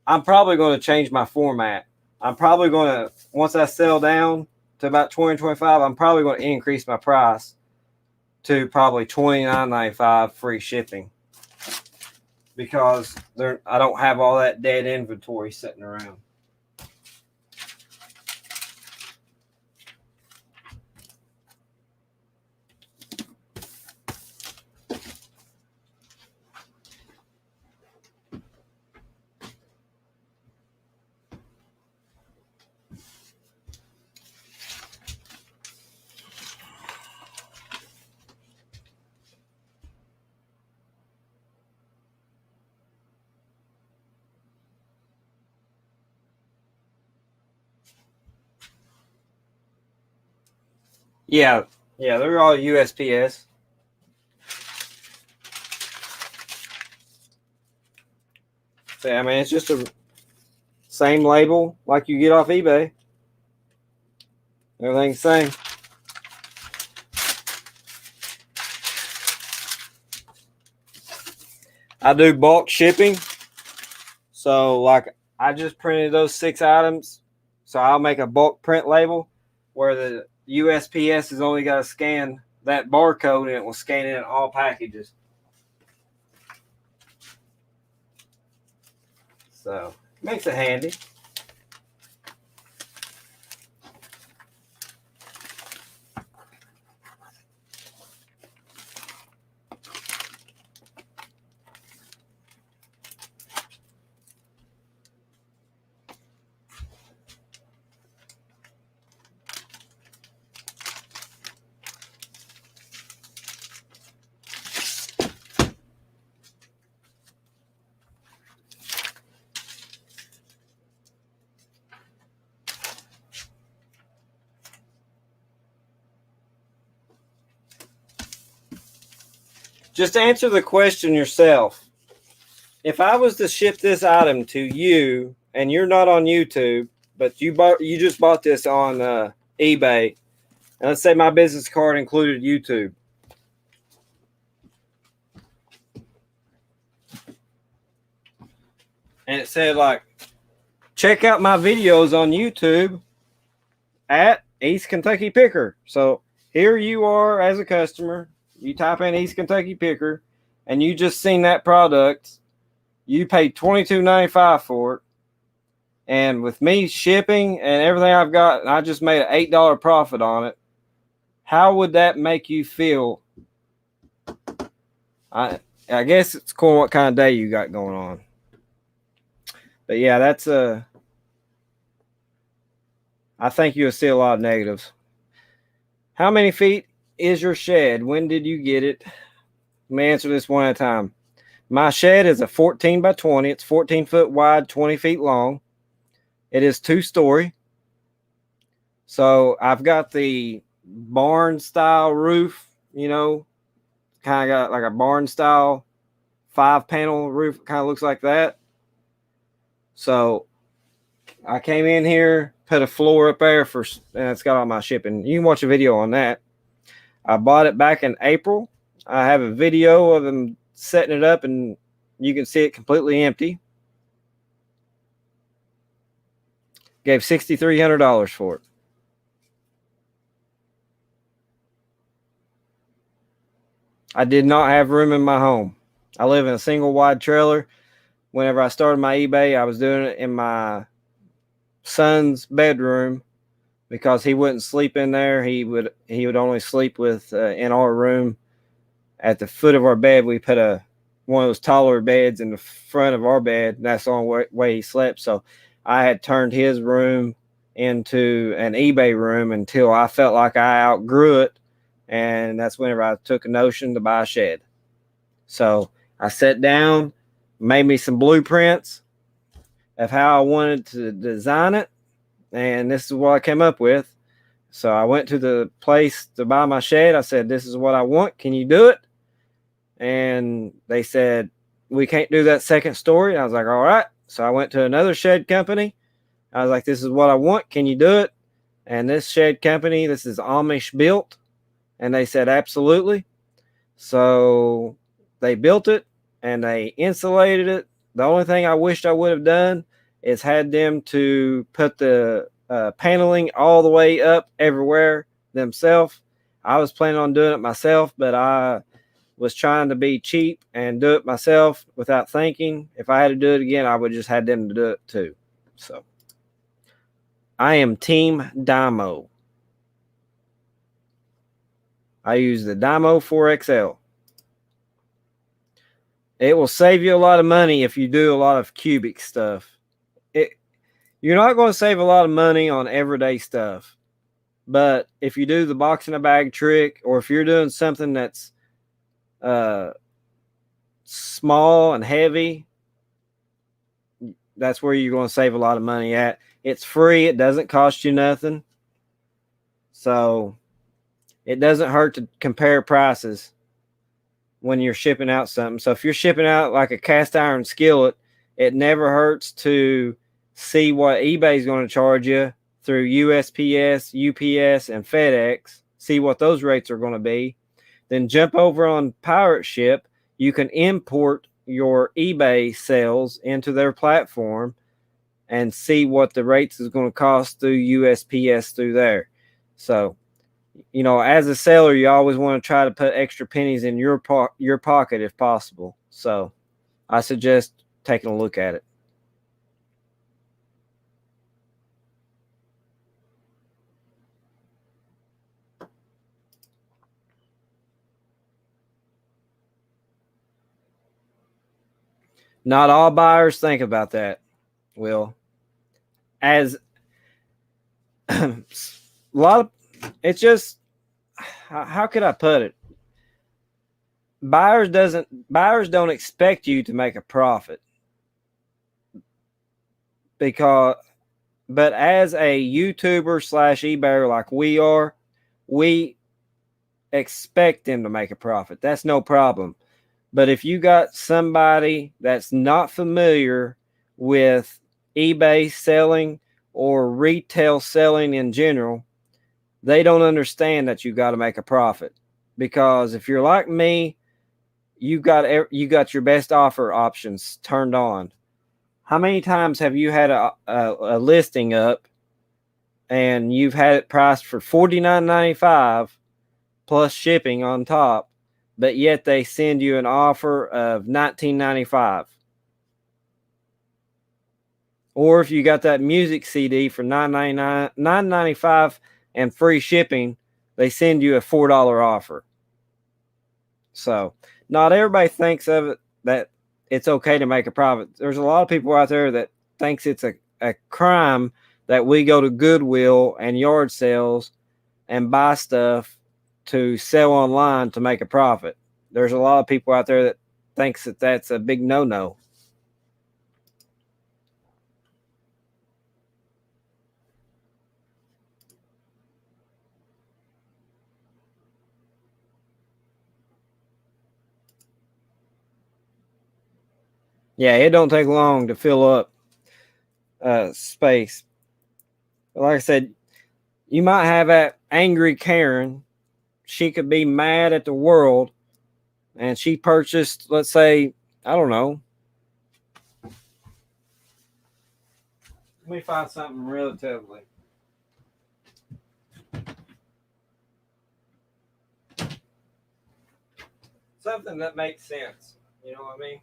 I'm probably going to change my format. I'm probably going to, once I sell down to about 20, 25, I'm probably going to increase my price to probably $29.95 free shipping, because I don't have all that dead inventory sitting around. Yeah, they're all USPS. So, I mean, it's just a same label like you get off eBay. Everything's the same. I do bulk shipping. So, like, I just printed those 6 items. So, I'll make a bulk print label where the USPS has only got to scan that barcode and it will scan it in all packages. So, makes it handy. Just answer the question yourself. If I was to ship this item to you and you're not on YouTube, but you just bought this on eBay, and let's say my business card included YouTube. And it said, like, check out my videos on YouTube at East Kentucky Picker. So here you are as a customer. You type in East Kentucky Picker, and you just seen that product. You paid $22.95 for it. And with me shipping and everything I've got, and I just made an $8 profit on it. How would that make you feel? I guess it's cool what kind of day you got going on. But yeah, that's I think you'll see a lot of negatives. How many feet is your shed? When did you get it? Let me answer this one at a time. My shed is a 14 by 20. It's 14 foot wide, 20 feet long. It is 2-story. So I've got the barn style roof, you know, kind of got like a barn style 5-panel roof. Kind of looks like that. So I came in here, put a floor up there and it's got all my shipping. You can watch a video on that. I bought it back in April. I have a video of them setting it up, and you can see it completely empty. Gave $6,300 for it. I did not have room in my home. I live in a single wide trailer. Whenever I started my eBay, I was doing it in my son's bedroom because he wouldn't sleep in there. He would only sleep with in our room. At the foot of our bed, we put one of those taller beds in the front of our bed. And that's the only way he slept. So I had turned his room into an eBay room until I felt like I outgrew it. And that's whenever I took a notion to buy a shed. So I sat down, made me some blueprints of how I wanted to design it. And this is what I came up with. So I went to the place to buy my shed. I said, this is what I want. Can you do it? And they said, we can't do that second story. I was like, all right. So I went to another shed company. I was like, this is what I want. Can you do it? And this shed company, this is Amish built. And they said, absolutely. So they built it and they insulated it. The only thing I wished I would have done is had them to put the paneling all the way up everywhere themselves. I was planning on doing it myself, but I was trying to be cheap and do it myself without thinking. If I had to do it again, I would just had them to do it too. So I am Team Dymo. I use the Dymo 4XL. It will save you a lot of money if you do a lot of cubic stuff. You're not going to save a lot of money on everyday stuff. But if you do the box in a bag trick, or if you're doing something that's small and heavy, that's where you're going to save a lot of money at. It's free. It doesn't cost you nothing. So it doesn't hurt to compare prices when you're shipping out something. So if you're shipping out like a cast iron skillet, it never hurts to see what eBay is going to charge you through USPS, UPS, and FedEx. See what those rates are going to be. Then jump over on Pirate Ship. You can import your eBay sales into their platform and see what the rates is going to cost through USPS through there. So, you know, as a seller, you always want to try to put extra pennies in your pocket if possible. So I suggest taking a look at it. Not all buyers think about that, Will. As a lot of, it's just, how could I put it? Buyers don't expect you to make a profit. But as a YouTuber / eBayer like we expect them to make a profit. That's no problem. But if you got somebody that's not familiar with eBay selling or retail selling in general, they don't understand that you got to make a profit. Because if you're like me, you got your best offer options turned on. How many times have you had a listing up and you've had it priced for $49.95 plus shipping on top, but yet they send you an offer of $19.95? Or if you got that music CD for $9.95 and free shipping, they send you a $4 offer. So not everybody thinks of it that it's okay to make a profit. There's a lot of people out there that thinks it's a crime that we go to Goodwill and yard sales and buy stuff to sell online to make a profit. There's a lot of people out there that thinks that that's a big no-no. Yeah, it don't take long to fill up space. Like I said, you might have that angry Karen. She could be mad at the world, and she purchased, let's say, I don't know. Let me find something relatively. Something that makes sense. You know what I mean?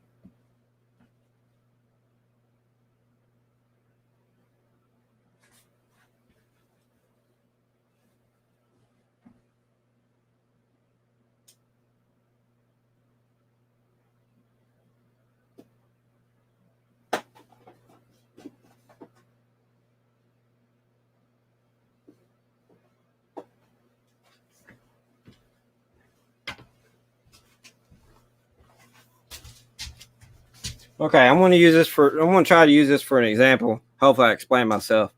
Okay, I'm going to try to use this for an example. Hopefully I explain myself.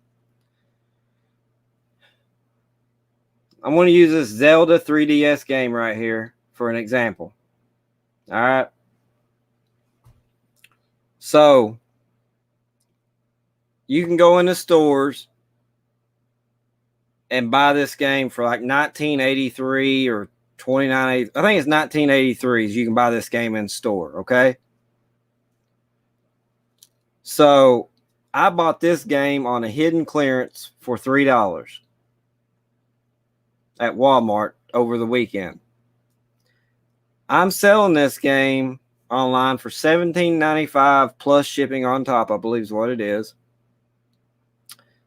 I'm going to use this Zelda 3DS game right here for an example. All right. So you can go into stores and buy this game for like $19.83 or $29.80. I think it's $19.83. You can buy this game in store. Okay. So I bought this game on a hidden clearance for $3 at Walmart over the weekend. I'm selling this game online for $17.95 plus shipping on top, I believe is what it is.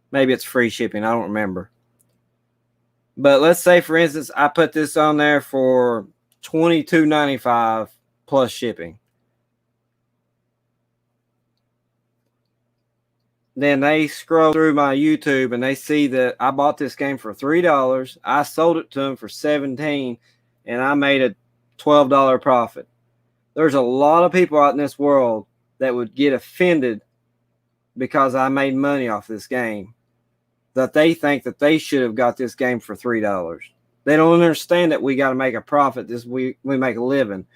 Maybe it's free shipping. I don't remember. But let's say, for instance, I put this on there for $22.95 plus shipping. Then they scroll through my YouTube and they see that I bought this game for $3. I sold it to them for $17, and I made a $12 profit. There's a lot of people out in this world that would get offended because I made money off this game, that they think that they should have got this game for $3. They don't understand that we got to make a profit. We make a living.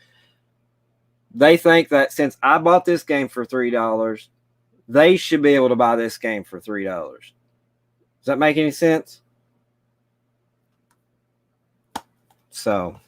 They think that since I bought this game for $3, they should be able to buy this game for $3. Does that make any sense? So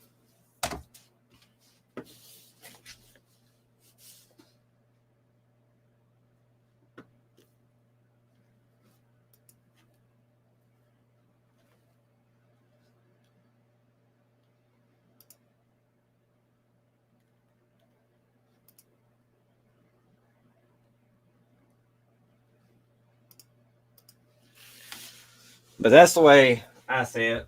but that's the way I see it.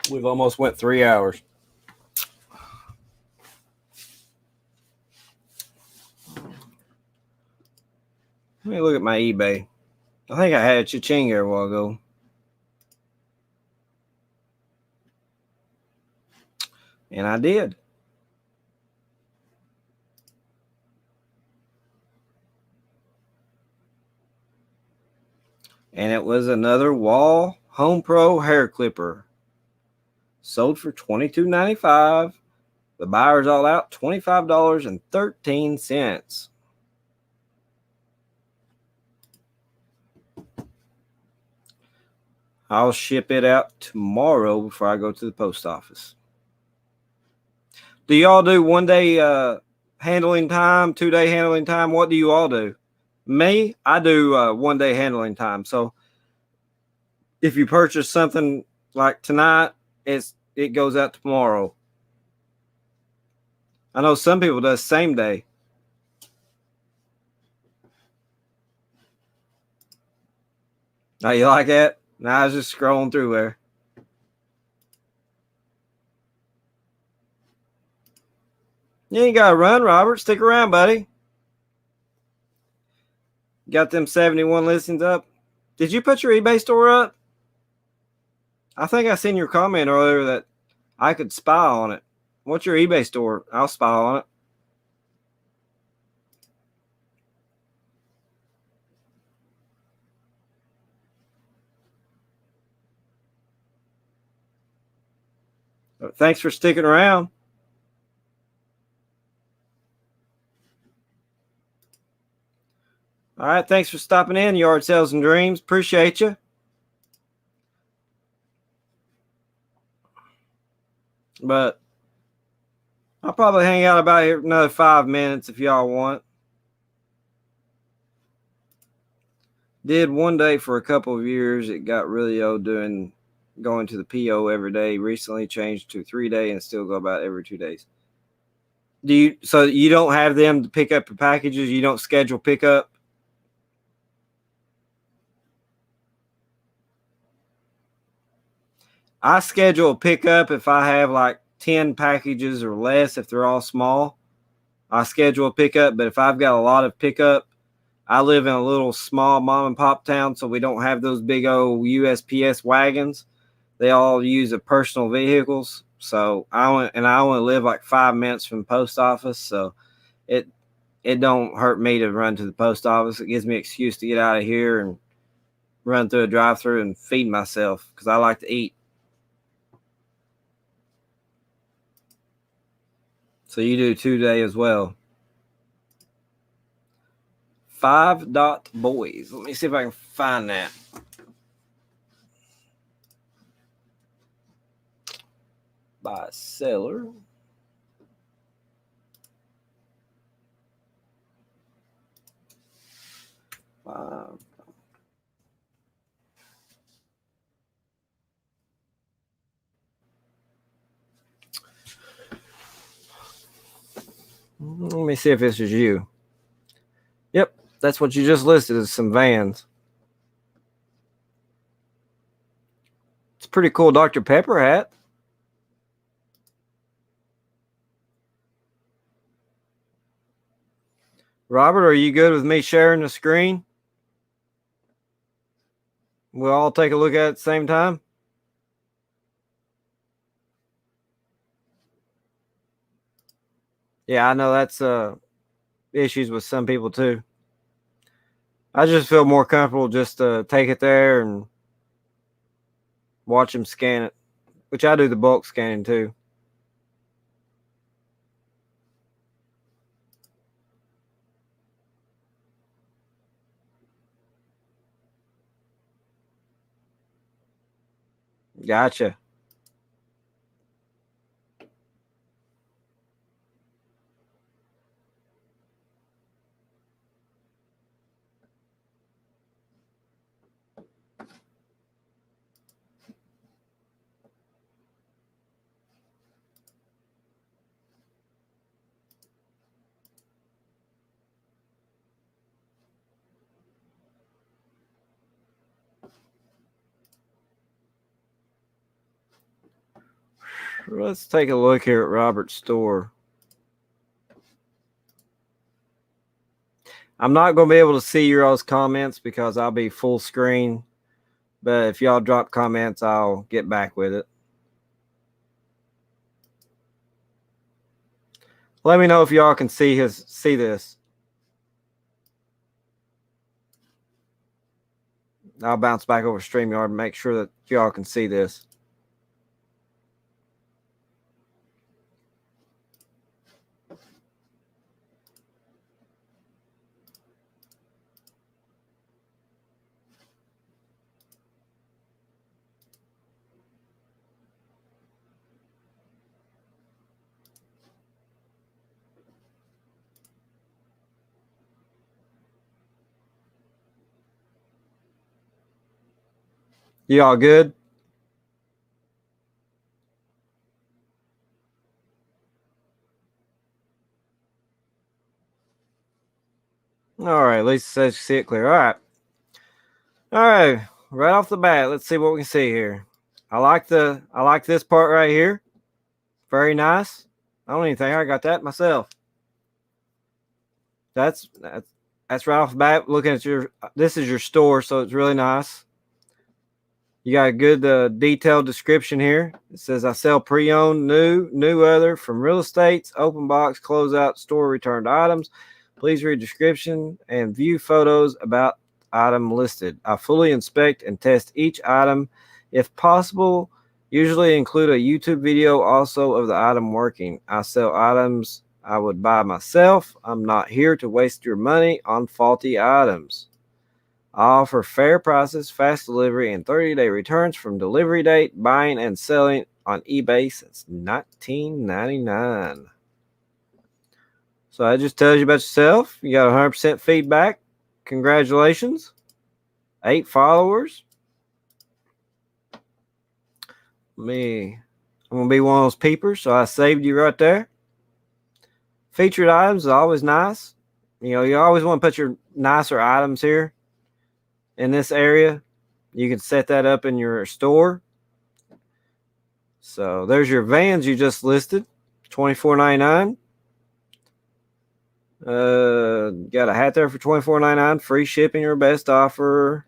We've almost went 3 hours. Let me look at my eBay. I think I had a cha-ching here a while ago. And I did. And it was another Wahl Home Pro hair clipper. Sold for $22.95. The buyer's all out, $25.13. I'll ship it out tomorrow before I go to the post office. Do y'all do 1 day handling time, 2 day handling time? What do you all do? Me, I do 1 day handling time. So if you purchase something like tonight, it goes out tomorrow. I know some people do same day. Now you like that? Now I was just scrolling through there. You ain't got to run, Robert. Stick around, buddy. Got them 71 listings up. Did you put your eBay store up? I think I seen your comment earlier that I could spy on it. What's your eBay store? I'll spy on it. Thanks for sticking around. All right, thanks for stopping in, Yard Sales and Dreams. Appreciate you. But I'll probably hang out about here another 5 minutes if y'all want. Did 1 day for a couple of years. It got really old going to the PO every day. Recently changed to 3 day and still go about every 2 days. So you don't have them to pick up your packages? You don't schedule pickup? I schedule a pickup if I have like 10 packages or less. If they're all small, I schedule a pickup. But if I've got a lot of pickup, I live in a little small mom and pop town, so we don't have those big old USPS wagons. They all use personal vehicles. So I only live like 5 minutes from the post office, so it don't hurt me to run to the post office. It gives me an excuse to get out of here and run through a drive-through and feed myself because I like to eat. So you do 2 day as well. 5 Dot Boys. Let me see if I can find that. By seller. Let me see if this is you. Yep, that's what you just listed is some Vans. It's a pretty cool Dr. Pepper hat. Robert, are you good with me sharing the screen? We'll all take a look at it at the same time. Yeah, I know that's issues with some people too. I just feel more comfortable just to take it there and watch them scan it, which I do the bulk scanning too. Gotcha. Let's take a look here at Robert's store. I'm not going to be able to see your all's comments because I'll be full screen. But if y'all drop comments, I'll get back with it. Let me know if y'all can see this. I'll bounce back over StreamYard and make sure that y'all can see this. You all good? All right, at least it says you see it clear. All right, right off the bat, let's see what we can see here. I like this part right here. Very nice. I don't even think I got that myself. That's right off the bat. Looking at this is your store, so it's really nice. You got a good detailed description here. It says, I sell pre-owned, new other from real estates, open box, closeout, store returned items. Please read description and view photos about item listed. I fully inspect and test each item. If possible, usually include a YouTube video also of the item working. I sell items I would buy myself. I'm not here to waste your money on faulty items. I offer fair prices, fast delivery, and 30-day returns from delivery date, buying and selling on eBay since 1999. So that just tells you about yourself. You got 100% feedback. Congratulations. 8 followers. I'm going to be one of those peepers, so I saved you right there. Featured items is always nice. You always want to put your nicer items here. In this area, you can set that up in your store. So there's your Vans you just listed, $24.99. Got a hat there for $24.99, free shipping, your best offer.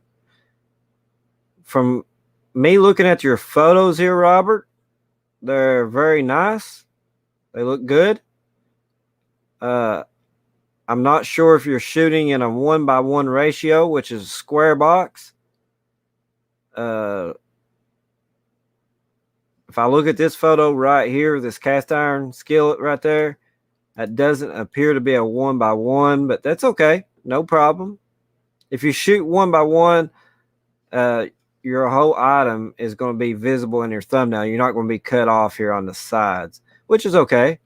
From me looking at your photos here, Robert, they're very nice. They look good. I'm not sure if you're shooting in a 1:1 ratio, which is a square box. If I look at this photo right here, this cast iron skillet right there, that doesn't appear to be a 1:1, but that's okay. No problem. If you shoot 1:1, your whole item is going to be visible in your thumbnail. You're not going to be cut off here on the sides, which is okay.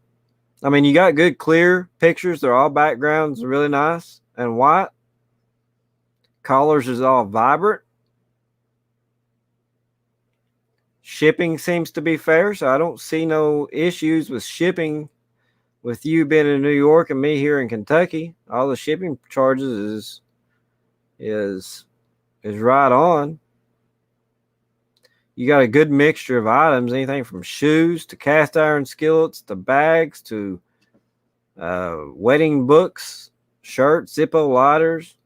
I mean, you got good clear pictures. They're all backgrounds, really nice and white. Colors is all vibrant. Shipping seems to be fair, so I don't see no issues with shipping with you being in New York and me here in Kentucky. All the shipping charges is right on. You got a good mixture of items, anything from shoes to cast iron skillets to bags to wedding books, shirts, Zippo lighters.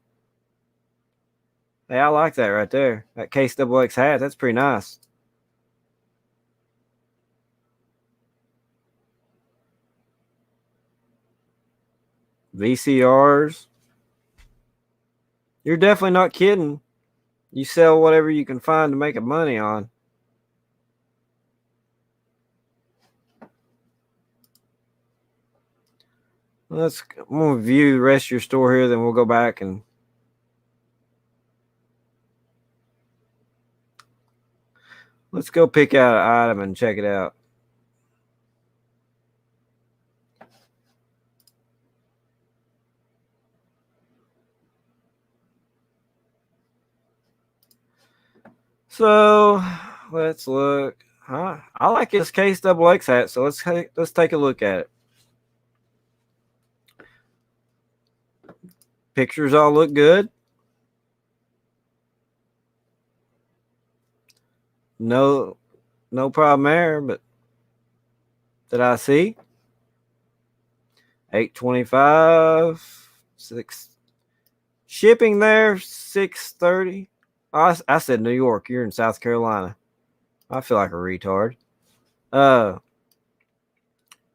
Hey, I like that right there. That KXXX hat, that's pretty nice. VCRs. You're definitely not kidding. You sell whatever you can find to make money on. I'm going to view the rest of your store here, then we'll go back and let's go pick out an item and check it out. So let's look. I like this KXXX hat, so let's take a look at it. Pictures all look good. No problem there, but that I see. $8.25, 6 shipping there, $6.30. I said New York. You're in South Carolina. I feel like a retard.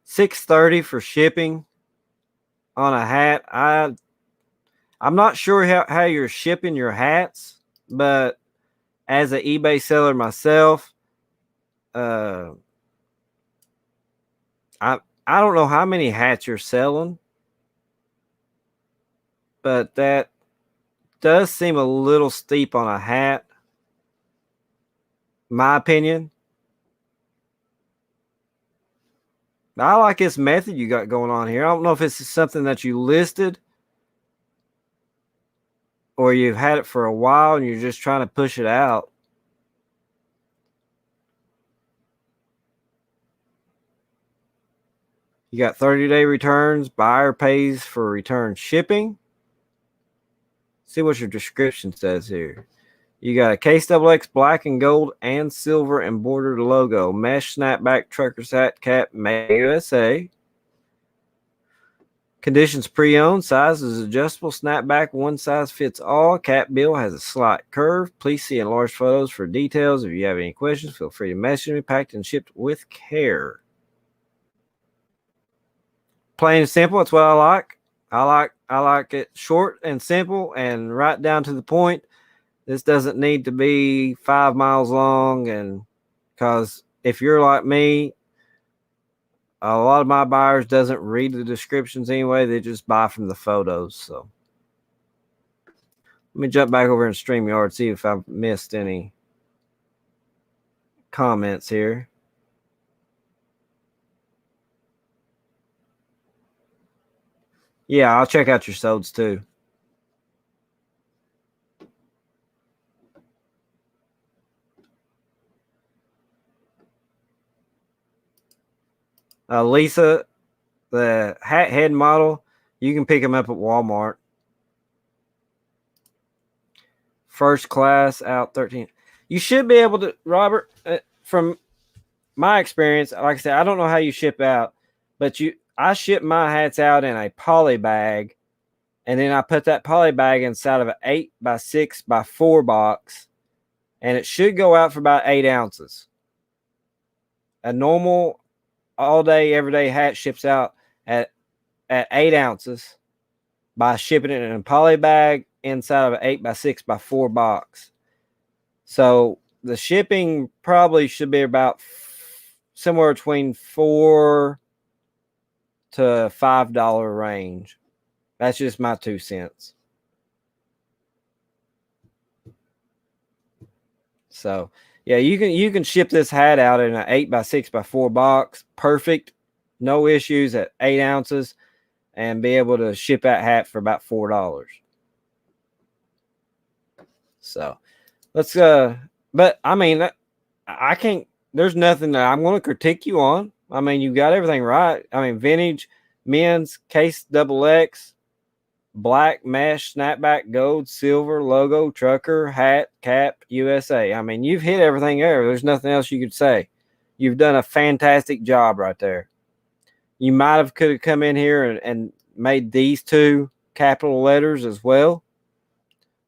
$6.30 for shipping on a hat. I'm not sure how you're shipping your hats, but as an eBay seller myself, I don't know how many hats you're selling, but that does seem a little steep on a hat, my opinion. I like this method you got going on here. I don't know if it's something that you listed or you've had it for a while and you're just trying to push it out. You got 30-day returns. Buyer pays for return shipping. See what your description says here. You got a Case XX black and gold and silver embroidered logo. Mesh snapback trucker's hat cap made USA. Conditions pre-owned. Size is adjustable. Snapback one size fits all. Cap bill has a slight curve. Please see enlarged photos for details. If you have any questions, feel free to message me. Packed and shipped with care. Plain and simple. That's what I like. I like it short and simple and right down to the point. This doesn't need to be 5 miles long, and because if you're like me, a lot of my buyers doesn't read the descriptions anyway. They just buy from the photos. So let me jump back over in StreamYard, see if I've missed any comments here. Yeah, I'll check out your solds too. Lisa, the hat head model, you can pick them up at Walmart. First class out 13. You should be able to, Robert, from my experience, like I said, I don't know how you ship out, but I ship my hats out in a poly bag, and then I put that poly bag inside of an 8x6x4 box, and it should go out for about 8 ounces. A normal all day, everyday hat ships out at 8 ounces by shipping it in a poly bag inside of an 8x6x4 box. So the shipping probably should be about somewhere between $4 to $5 range. That's just my 2 cents. So yeah, you can ship this hat out in an 8x6x4 box. Perfect. No issues at 8 ounces, and be able to ship that hat for about $4. So let's but I mean, I can't, there's nothing that I'm going to critique you on. I mean, you got everything right. I mean, vintage, men's, Case XX, black mesh, snapback, gold, silver, logo, trucker, hat, cap, USA. I mean, you've hit everything there. There's nothing else you could say. You've done a fantastic job right there. You might have could have come in here and made these 2 capital letters as well.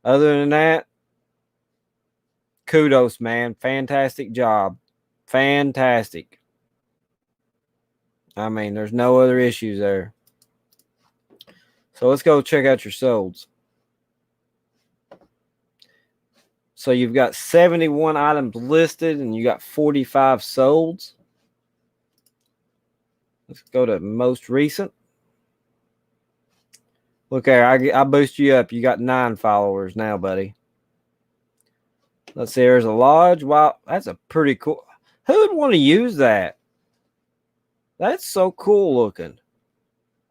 Other than that, kudos, man. Fantastic job. Fantastic. I mean, there's no other issues there. So let's go check out your solds. So you've got 71 items listed and you got 45 solds. Let's go to most recent. Look there, I boost you up. You got 9 followers now, buddy. Let's see, there's a lodge. Wow, that's a pretty cool. Who would want to use that? That's so cool looking.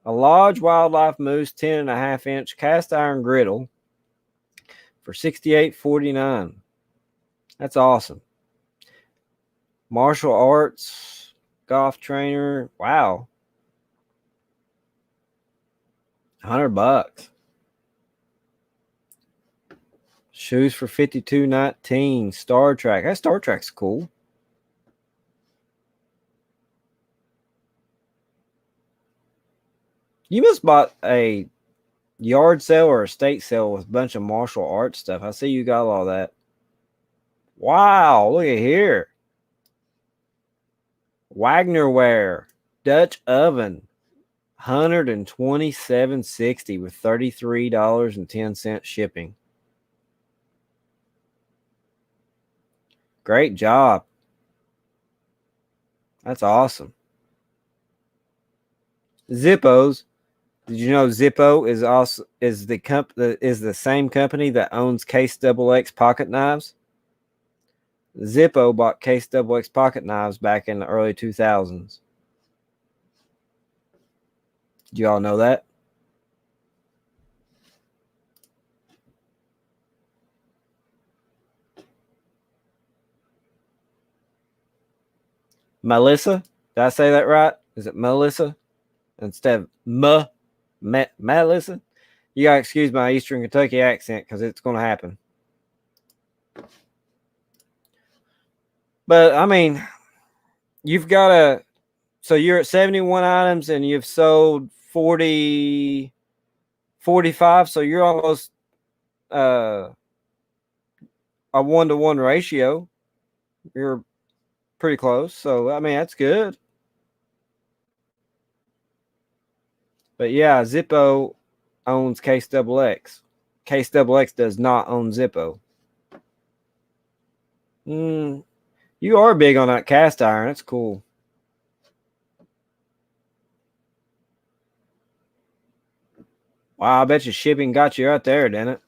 A Lodge Wildlife Moose 10.5-inch cast iron griddle for $68.49. That's awesome. Martial arts golf trainer. Wow. $100. Shoes for $52.19. Star Trek. That Star Trek's cool. You must bought a yard sale or estate sale with a bunch of martial arts stuff. I see you got all that. Wow, look at here. Wagner wear. Dutch oven, $127.60 with $33.10 shipping. Great job. That's awesome. Zippos. Did you know Zippo is the same company that owns Case XX pocket knives? Zippo bought Case XX pocket knives back in the early 2000s. Did you all know that? Melissa? Did I say that right? Is it Melissa instead of Melissa? You gotta excuse my Eastern Kentucky accent because it's gonna happen. But I mean, you've got to. So you're at 71 items and you've sold 45. So you're almost a 1-to-1 ratio. You're pretty close. So I mean, that's good. But yeah, Zippo owns Case XX. Case XX does not own Zippo. You are big on that cast iron. That's cool. Wow, I bet you shipping got you out there, didn't it?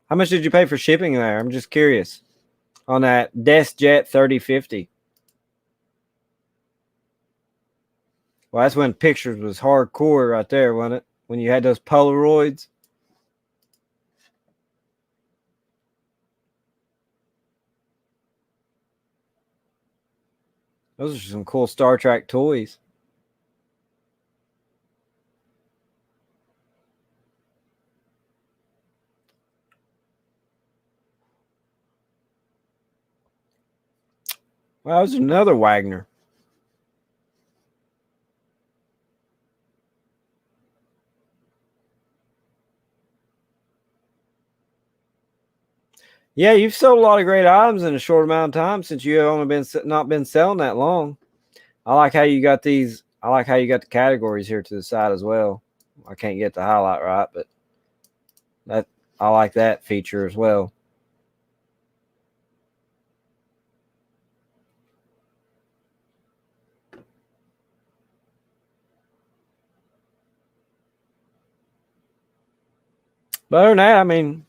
How much did you pay for shipping there? I'm just curious. On that DeskJet 3050. Well, that's when pictures was hardcore right there, wasn't it? When you had those Polaroids. Those are some cool Star Trek toys. Wow, there's another Wagner. Yeah, you've sold a lot of great items in a short amount of time since you have only not been selling that long. I like how you got these. I like how you got the categories here to the side as well. I can't get the highlight right, but I like that feature as well. But other than that, I mean,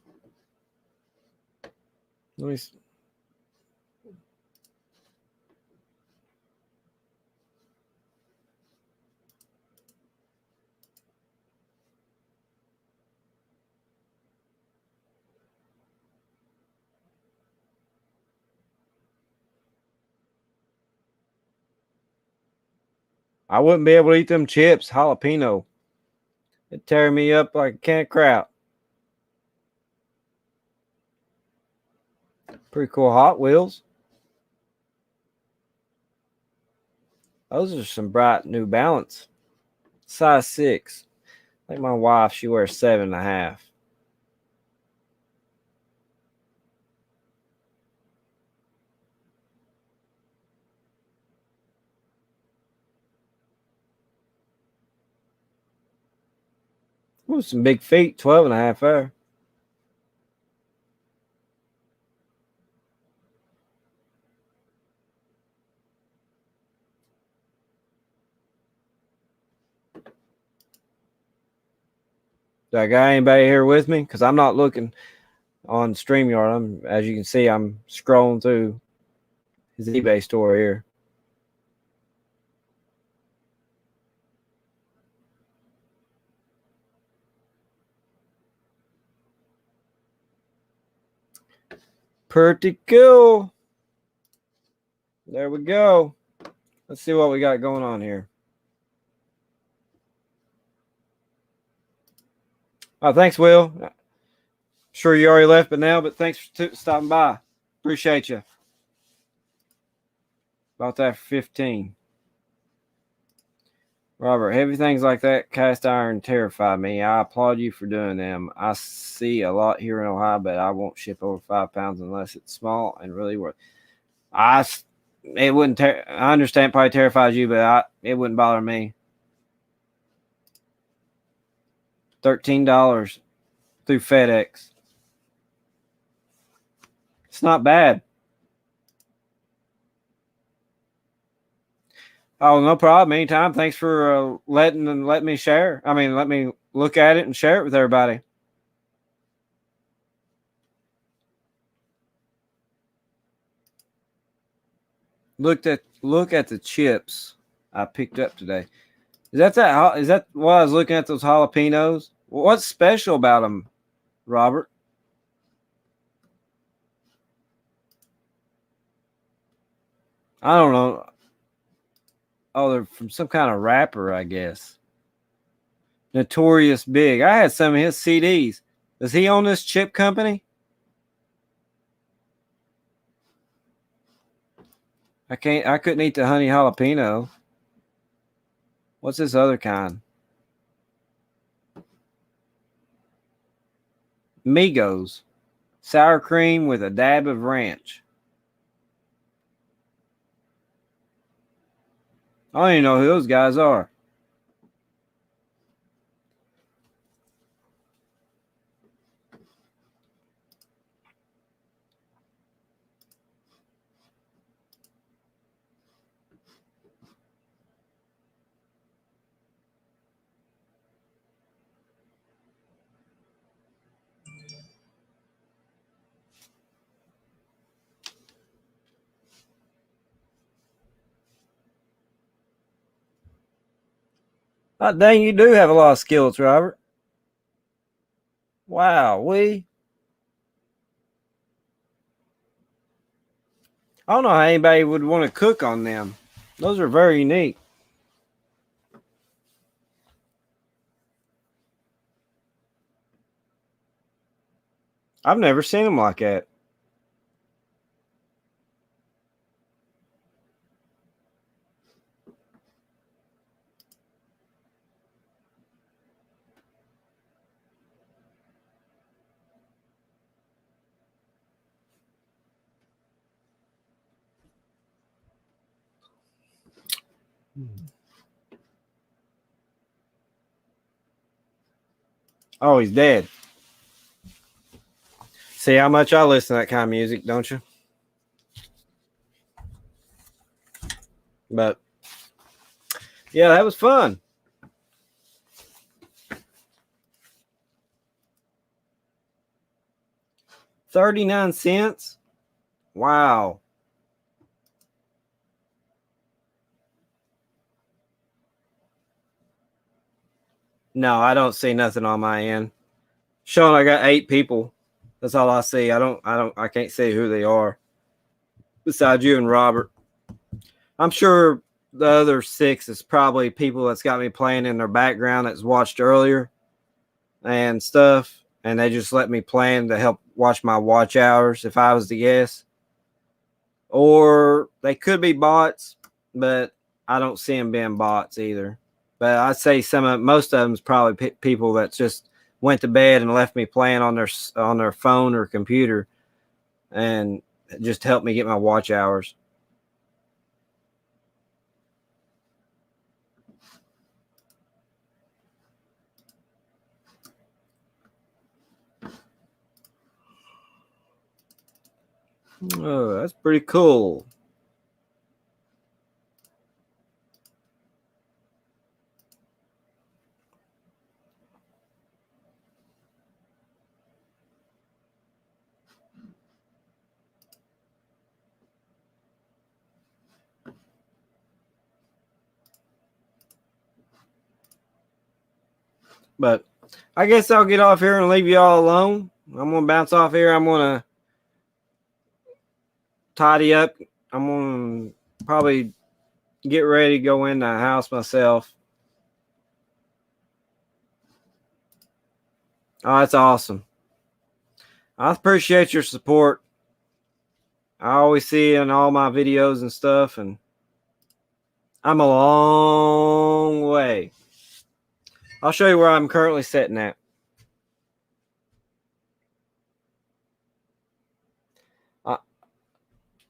let me. I wouldn't be able to eat them chips, jalapeno. It'd tear me up like a can of crap. Pretty cool Hot Wheels. Those are some bright New Balance. Size 6. I think my wife, she wears 7.5. Ooh, some big feet, 12.5 there. Do I got anybody here with me? Because I'm not looking on StreamYard. As you can see, I'm scrolling through his eBay store here. Pretty cool. There we go. Let's see what we got going on here. Oh, thanks, Will. Sure you already left by now, but thanks for stopping by. Appreciate you. About that for 15. Robert, heavy things like that cast iron terrify me. I applaud you for doing them. I see a lot here in Ohio, but I won't ship over 5 pounds unless it's small and really worth. it wouldn't. I understand, it probably terrifies you, but it wouldn't bother me. $13 through FedEx. It's not bad. Oh, no problem. Anytime. Thanks for letting me share. I mean, let me look at it and share it with everybody. Look at the chips I picked up today. Is that why I was looking at those jalapenos? What's special about them, Robert? I don't know. Oh, they're from some kind of rapper, I guess. Notorious Big. I had some of his CDs. Does he own this chip company? I couldn't eat the honey jalapeno. What's this other kind? Migos. Sour cream with a dab of ranch. I don't even know who those guys are. Oh, dang, you do have a lot of skills, Robert. Wow, I don't know how anybody would want to cook on them. Those are very unique. I've never seen them like that. Oh, he's dead. See how much I listen to that kind of music, don't you? But yeah, that was fun. $0.39. Wow. No, I don't see nothing on my end. Sean, I got 8 people. That's all I see. I can't see who they are. Besides you and Robert. I'm sure the other 6 is probably people that's got me playing in their background that's watched earlier and stuff. And they just let me plan to help watch my watch hours if I was to guess. Or they could be bots, but I don't see them being bots either. But I'd say most of them is probably people that just went to bed and left me playing on their phone or computer, and just helped me get my watch hours. Oh, that's pretty cool. But I guess I'll get off here and leave you all alone. I'm going to bounce off here. I'm going to tidy up. I'm going to probably get ready to go in the house myself. Oh, that's awesome. I appreciate your support. I always see you in all my videos and stuff, and I'm a long way. I'll show you where I'm currently sitting at.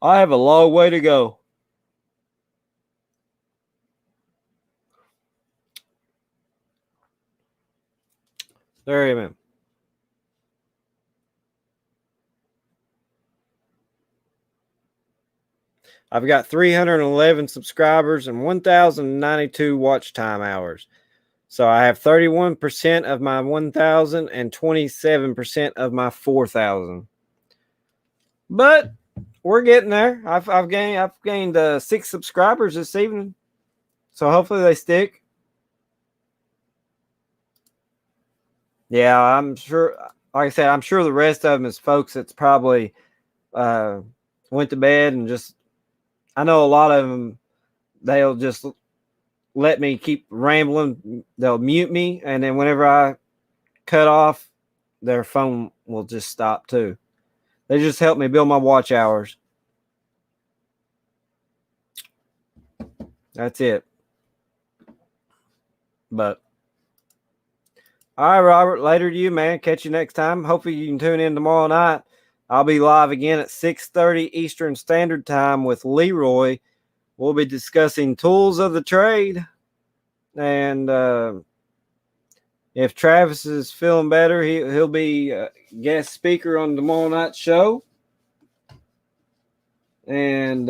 I have a long way to go. Amen. I've got 311 subscribers and 1,092 watch time hours. So I have 31% of my 1,000 and 27% of my 4,000. But we're getting there. I've gained 6 subscribers this evening. So hopefully they stick. Yeah, I'm sure. Like I said, I'm sure the rest of them is folks that's probably went to bed and just. I know a lot of them. They'll just let me keep rambling. They'll mute me, and then whenever I cut off, their phone will just stop too. They just help me build my watch hours. That's it. But all right, Robert, later to you, man. Catch you next time. Hopefully you can tune in tomorrow night. I'll be live again at 6:30 Eastern Standard Time with Leroy. We'll be discussing tools of the trade. And if Travis is feeling better, he'll be a guest speaker on tomorrow night's show. And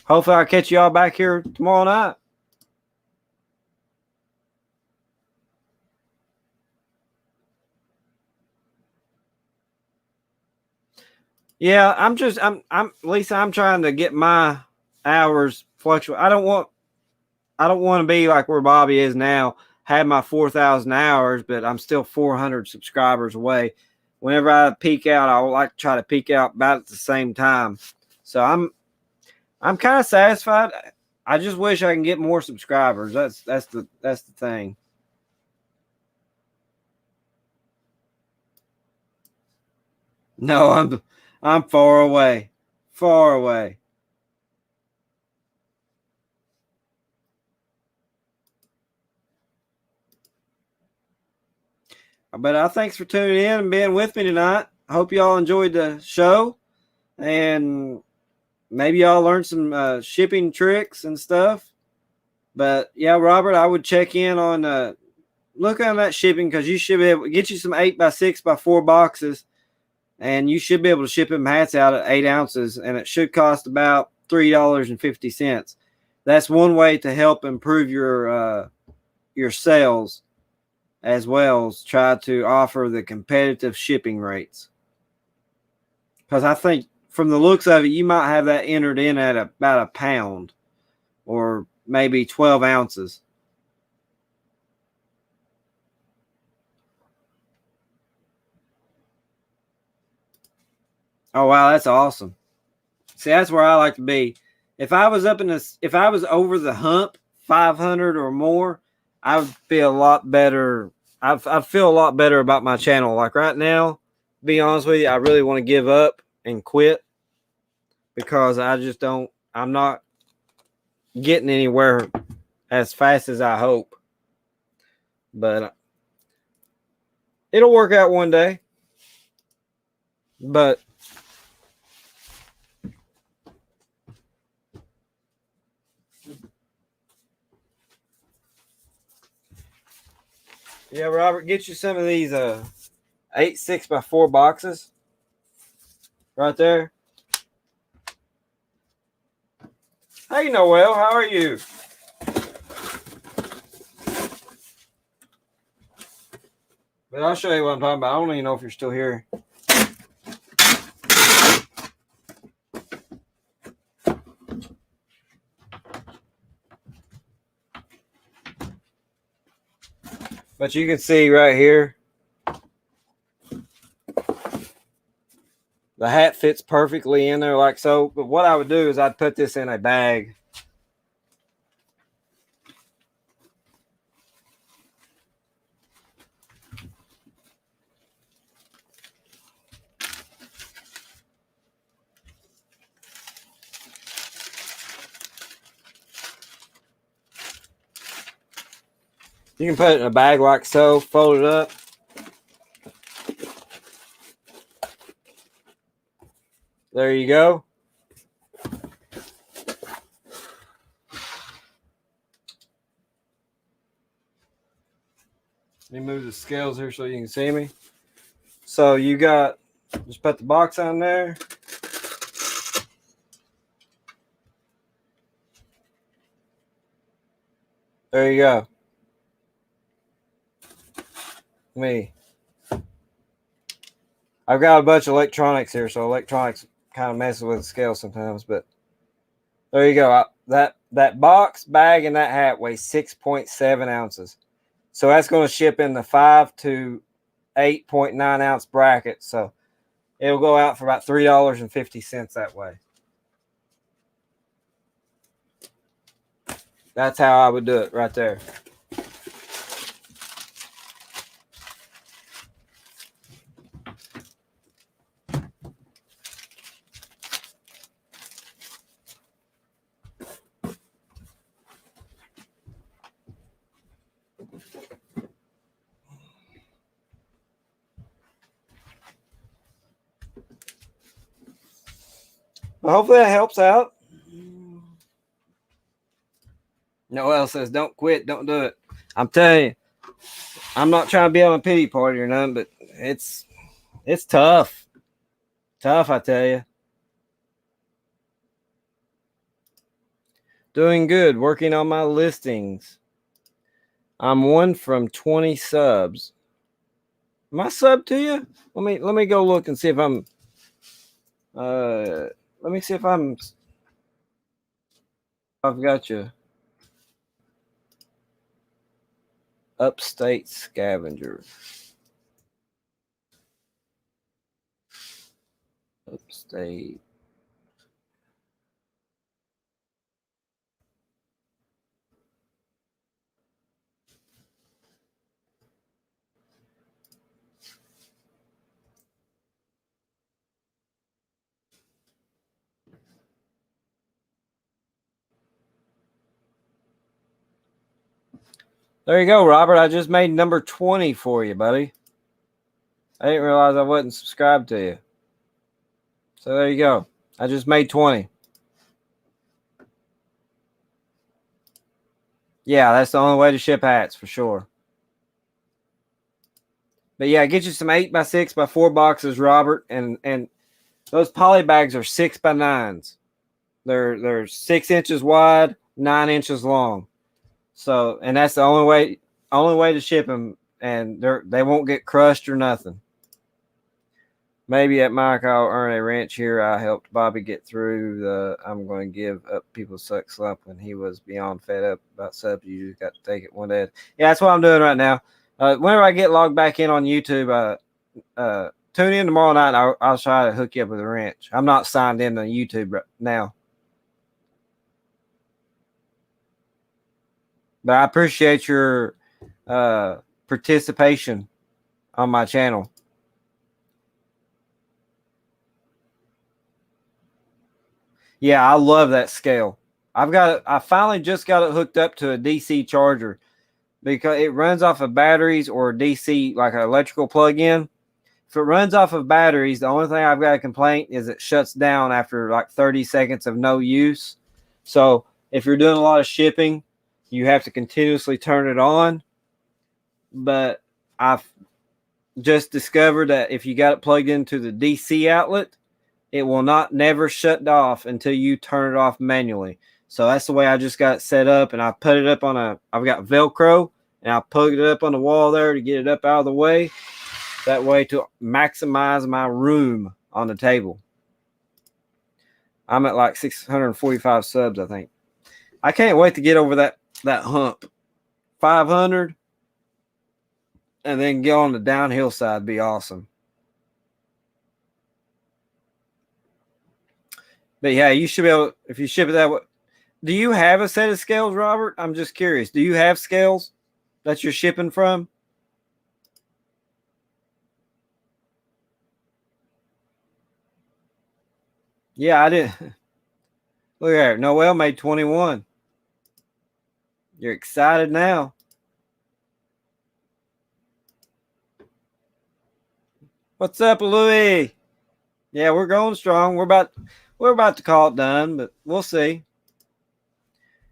hopefully I'll catch y'all back here tomorrow night. Yeah, I'm Lisa, I'm trying to get my hours fluctuate. I don't want to be like where Bobby is now, have my 4,000 hours, but I'm still 400 subscribers away. Whenever I peak out, I would like to try to peak out about at the same time. So I'm kind of satisfied. I just wish I can get more subscribers. That's the thing. No, I'm far away. Far away. But thanks for tuning in and being with me tonight. I hope y'all enjoyed the show. And maybe y'all learned some shipping tricks and stuff. But yeah, Robert, I would check in on look on that shipping, because you should be able to get you some 8x6x4 boxes, and you should be able to ship them hats out at 8 ounces, and it should cost about $3.50. That's one way to help improve your sales, as well as try to offer the competitive shipping rates. Because I think from the looks of it, you might have that entered in at about a pound or maybe 12 ounces. Oh, wow, that's awesome. See, that's where I like to be. If I was if I was over the hump, 500 or more, I would feel a lot better. I feel a lot better about my channel. Like right now, to be honest with you, I really want to give up and quit, because I'm not getting anywhere as fast as I hope. But it'll work out one day. But yeah, Robert, get you some of these 8 6x4 boxes right there. Hey, Noel, how are you? But I'll show you what I'm talking about. I don't even know if you're still here. But you can see right here, the hat fits perfectly in there like so. But what I would do is I'd put this in a bag. You can put it in a bag like so, fold it up. There you go. Let me move the scales here so you can see me. So you got, just put the box on there. There you go. I've got a bunch of electronics here, so electronics kind of messes with the scale sometimes, but there you go. That box, bag, and that hat weighs 6.7 ounces. So that's going to ship in the 5 to 8.9 ounce bracket. So it'll go out for about $3.50 that way. That's how I would do it right there. Well, hopefully that helps out. Noel says, don't quit, don't do it. I'm telling you, I'm not trying to be on a pity party or nothing, but it's tough. Tough, I tell you. Doing good, working on my listings. I'm 1 from 20 subs. Am I sub to you? Let me go look and see if I'm let me see if I've got you. Upstate Scavenger. Upstate. There you go, Robert. I just made number 20 for you, buddy. I didn't realize I wasn't subscribed to you. So there you go. I just made 20. Yeah, that's the only way to ship hats for sure. But yeah, get you some 8x6x4 boxes, Robert, and those poly bags are 6x9s. They're 6 inches wide, 9 inches long. So, and that's the only way to ship them, and they won't get crushed or nothing. Maybe at Mike, I'll earn a ranch here. I helped Bobby get through the I'm going to give up people suck slump when he was beyond fed up about subs. You just got to take it one day. Yeah, that's what I'm doing right now. Whenever I get logged back in on YouTube, tune in tomorrow night. And I'll try to hook you up with a ranch. I'm not signed in on YouTube right now. But I appreciate your participation on my channel. Yeah, I love that scale. I finally just got it hooked up to a DC charger because it runs off of batteries or DC, like an electrical plug-in. If it runs off of batteries, the only thing I've got a complaint is it shuts down after like 30 seconds of no use. So if you're doing a lot of shipping, you have to continuously turn it on. But I've just discovered that if you got it plugged into the DC outlet, it will never shut off until you turn it off manually. So that's the way I just got it set up, and I put it up I've got Velcro, and I put it up on the wall there to get it up out of the way. That way to maximize my room on the table. I'm at like 645 subs, I think. I can't wait to get over that hump. 500, and then go on the downhill side. Be awesome. But yeah, you should be able, if you ship it that way. Do you have a set of scales, Robert? I'm just curious. Do you have scales that you're shipping from? Yeah, I did. Look at it. Noel made 21. You're excited now. What's up, Louis? Yeah, we're going strong. We're about to call it done, but we'll see.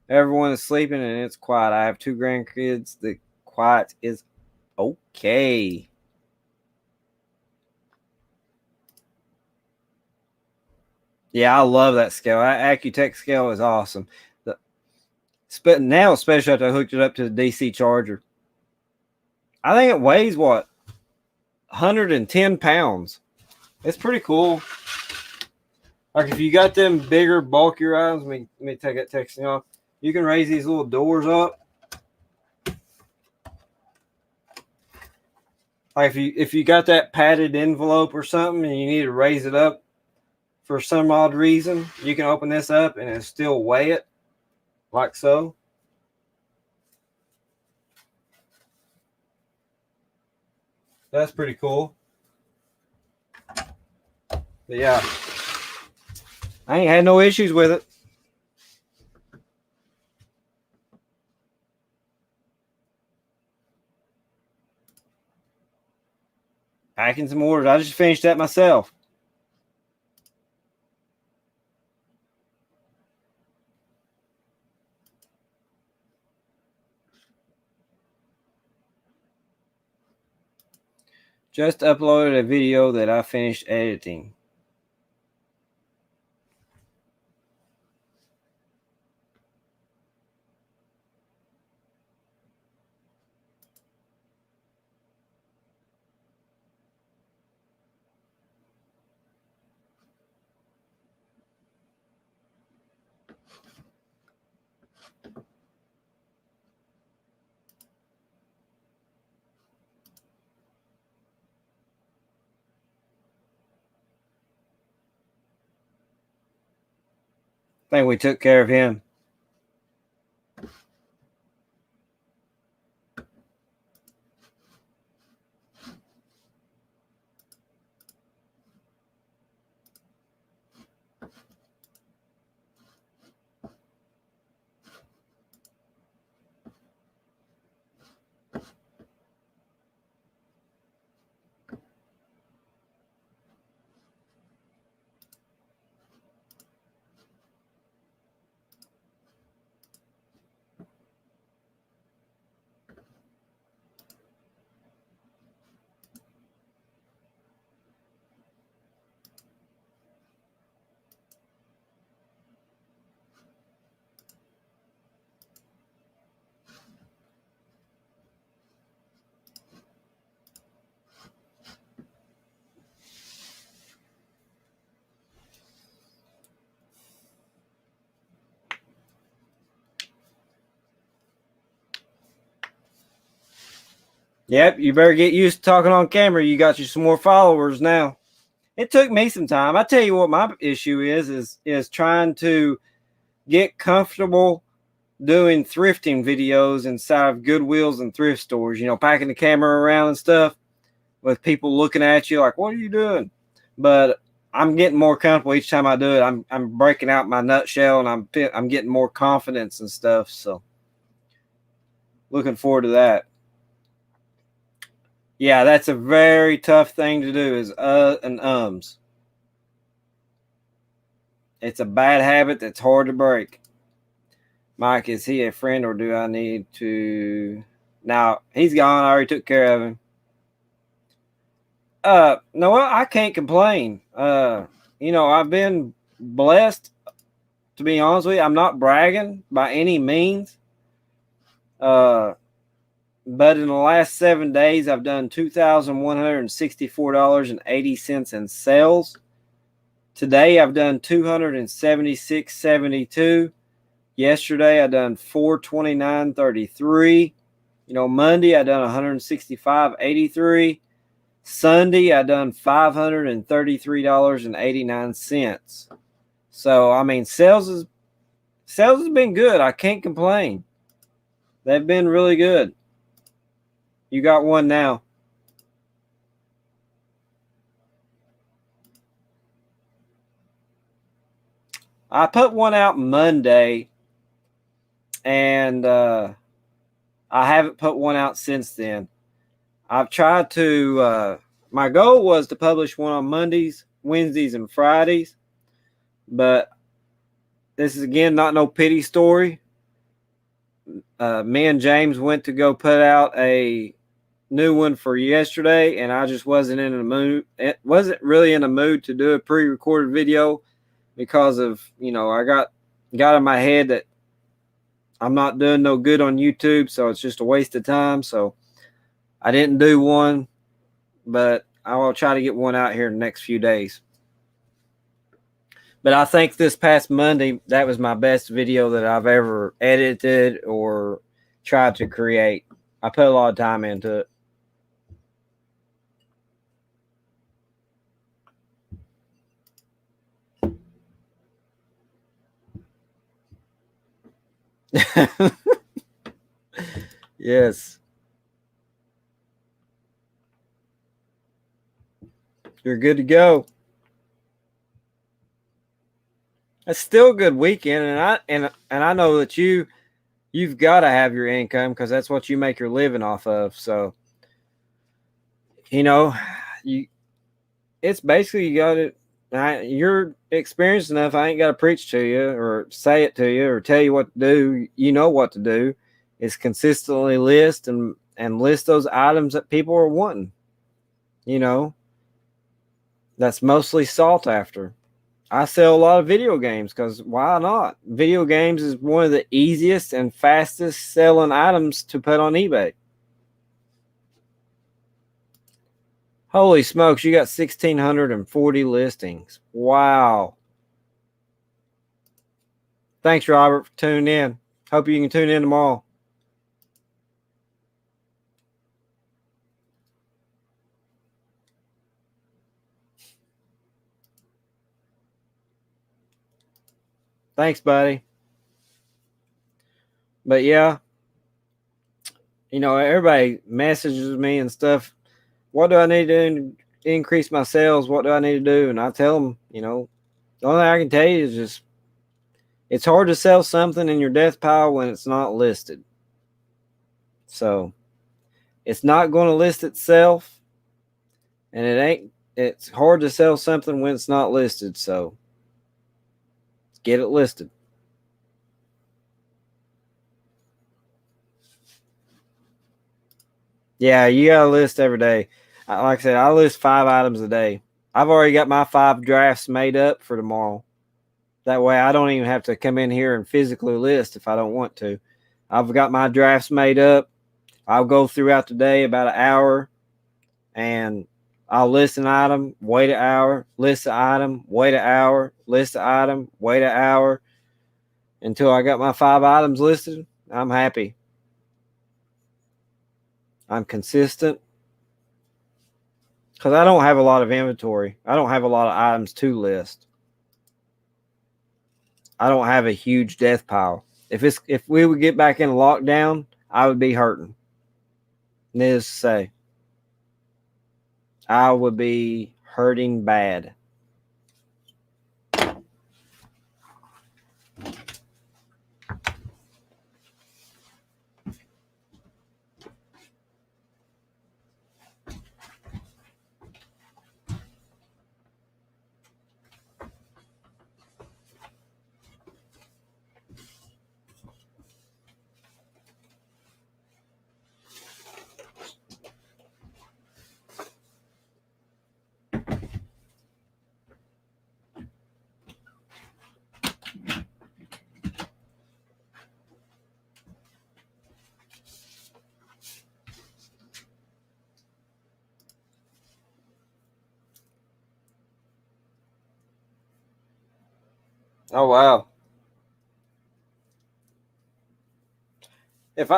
Everyone is sleeping and it's quiet. I have 2 grandkids. The quiet is Okay. Yeah, I love that scale. That Accutech scale is awesome. Now, especially after I hooked it up to the DC charger. I think it weighs, what, 110 pounds. It's pretty cool. Like, if you got them bigger, bulkier items, let me take that texting off. You can raise these little doors up. Like, if you got that padded envelope or something and you need to raise it up for some odd reason, you can open this up and it still weigh it, like so. That's pretty cool. But yeah, I ain't had no issues with it. Packing some orders. I just finished that myself. Just uploaded a video that I finished editing. I think we took care of him. Yep, you better get used to talking on camera. You got you some more followers now. It took me some time. I tell you what my issue is trying to get comfortable doing thrifting videos inside of Goodwills and thrift stores, packing the camera around and stuff with people looking at you like, what are you doing? But I'm getting more comfortable each time I do it. I'm breaking out my nutshell and I'm getting more confidence and stuff. So looking forward to that. Yeah, that's a very tough thing to do is and ums. It's a bad habit that's hard to break. Mike, is he a friend or do I need to? Now, he's gone. I already took care of him. No, I can't complain. I've been blessed, to be honest with you. I'm not bragging by any means. But in the last 7 days, I've done $2,164.80 in sales. Today, I've done $276.72. Yesterday, I done $429.33. Monday, I done $165.83. Sunday, I done $533.89. So, sales has been good. I can't complain. They've been really good. You got one now. I put one out Monday, and I haven't put one out since then. I've tried to, my goal was to publish one on Mondays, Wednesdays, and Fridays, but this is, again, not no pity story. Me and James went to go put out a new one for yesterday, and I just wasn't in the mood. It wasn't really in the mood to do a pre-recorded video because of, I got in my head that I'm not doing no good on YouTube, so it's just a waste of time. So I didn't do one, but I will try to get one out here in the next few days. But I think this past Monday, that was my best video that I've ever edited or tried to create. I put a lot of time into it. Yes. You're good to go. It's still a good weekend, and I know that you've got to have your income because that's what you make your living off of. So, it's basically you got to. You're experienced enough. I ain't got to preach to you or say it to you or tell you what to do. You know what to do. Is consistently list and list those items that people are wanting. That's mostly sought after. I sell a lot of video games because why not? Video games is one of the easiest and fastest selling items to put on eBay. Holy smokes, you got 1,640 listings. Wow. Thanks, Robert, for tuning in. Hope you can tune in tomorrow. Thanks, buddy. But yeah, everybody messages me and stuff. What do I need to do to increase my sales? What do I need to do? And I tell them, the only thing I can tell you is just it's hard to sell something in your death pile when it's not listed. So it's not going to list itself, and it's hard to sell something when it's not listed. So get it listed. Yeah, you got to list every day. Like I said, I list 5 items a day. I've already got my 5 drafts made up for tomorrow. That way I don't even have to come in here and physically list if I don't want to. I've got my drafts made up. I'll go throughout the day about an hour, and I'll list an item, wait an hour, list an item, wait an hour, list an item, wait an hour, until I got my 5 items listed. I'm happy. I'm consistent because I don't have a lot of inventory. I don't have a lot of items to list. I don't have a huge death pile. If we would get back in lockdown, I would be hurting. Needless to say, I would be hurting bad. Oh, wow. If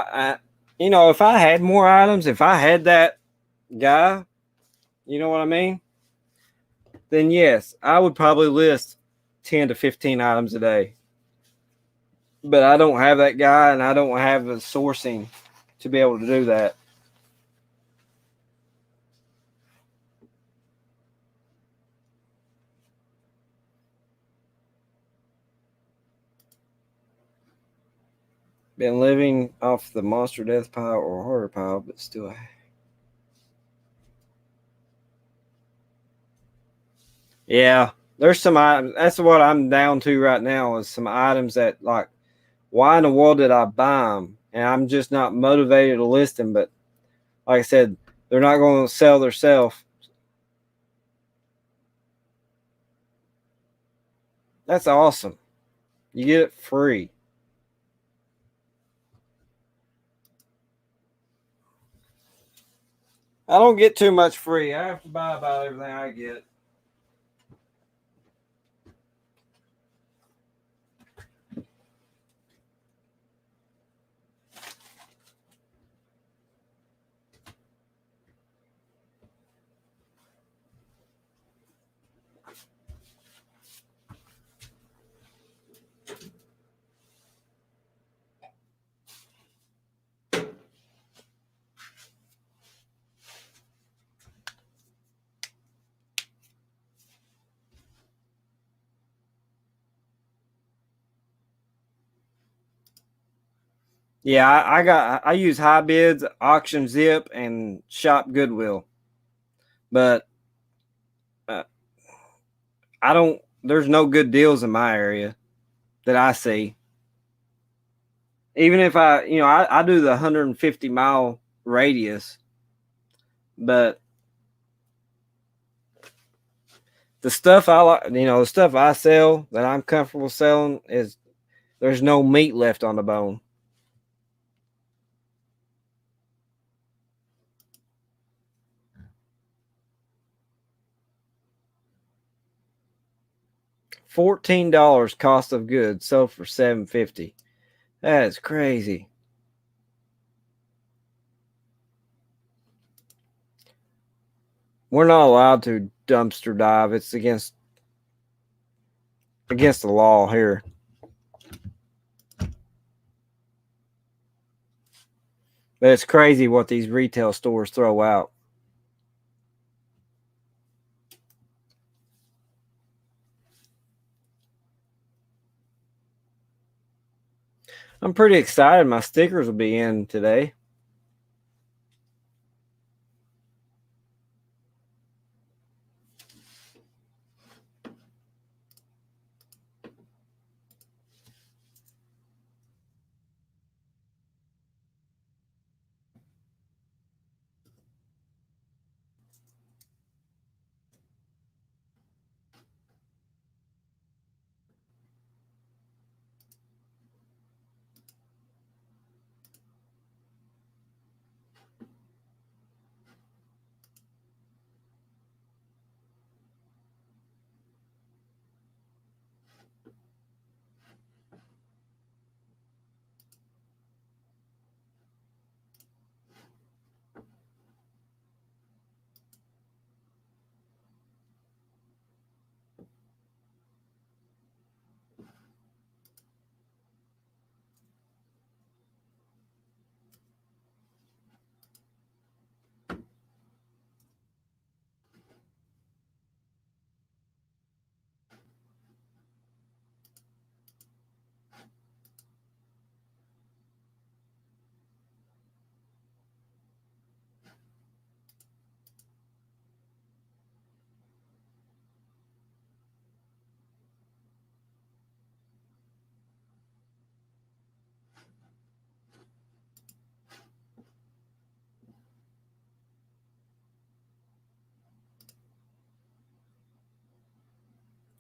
if I had more items, if I had that guy, you know what I mean? Then yes, I would probably list 10 to 15 items a day. But I don't have that guy, and I don't have the sourcing to be able to do that. Been living off the monster death pile or horror pile, but still. Yeah, there's some items. That's what I'm down to right now is some items that, like, why in the world did I buy them? And I'm just not motivated to list them. But like I said, they're not going to sell themselves. That's awesome. You get it free. I don't get too much free. I have to buy about everything I get. Yeah, I use High Bids, Auction Zip, and Shop Goodwill, but I don't. There's no good deals in my area that I see. Even if I do the 150-mile radius, but the stuff I like, the stuff I sell that I'm comfortable selling is there's no meat left on the bone. $14 cost of goods sold for $7.50. That is crazy. We're not allowed to dumpster dive. It's against the law here. But it's crazy what these retail stores throw out. I'm pretty excited. My stickers will be in today.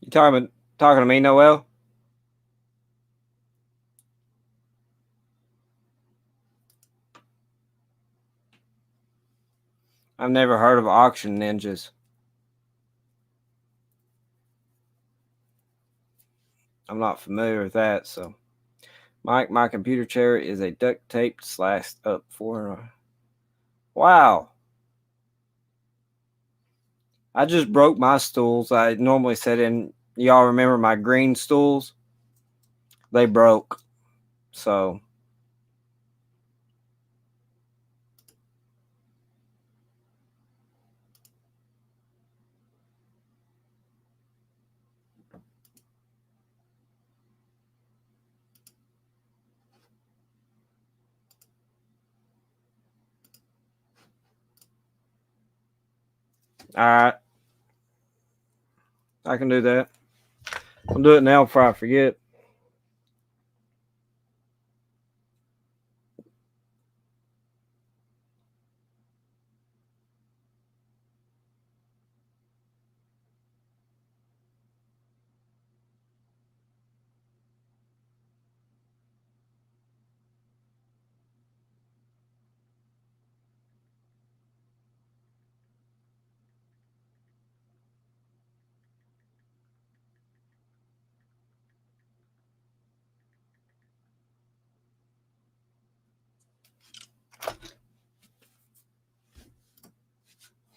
You talking to me, Noel? I've never heard of auction ninjas. I'm not familiar with that, so. Mike, my computer chair is a duct taped slashed up for. Wow. I just broke my stools. I normally sit in. Y'all remember my green stools? They broke. So. All right. I can do that. I'll do it now before I forget.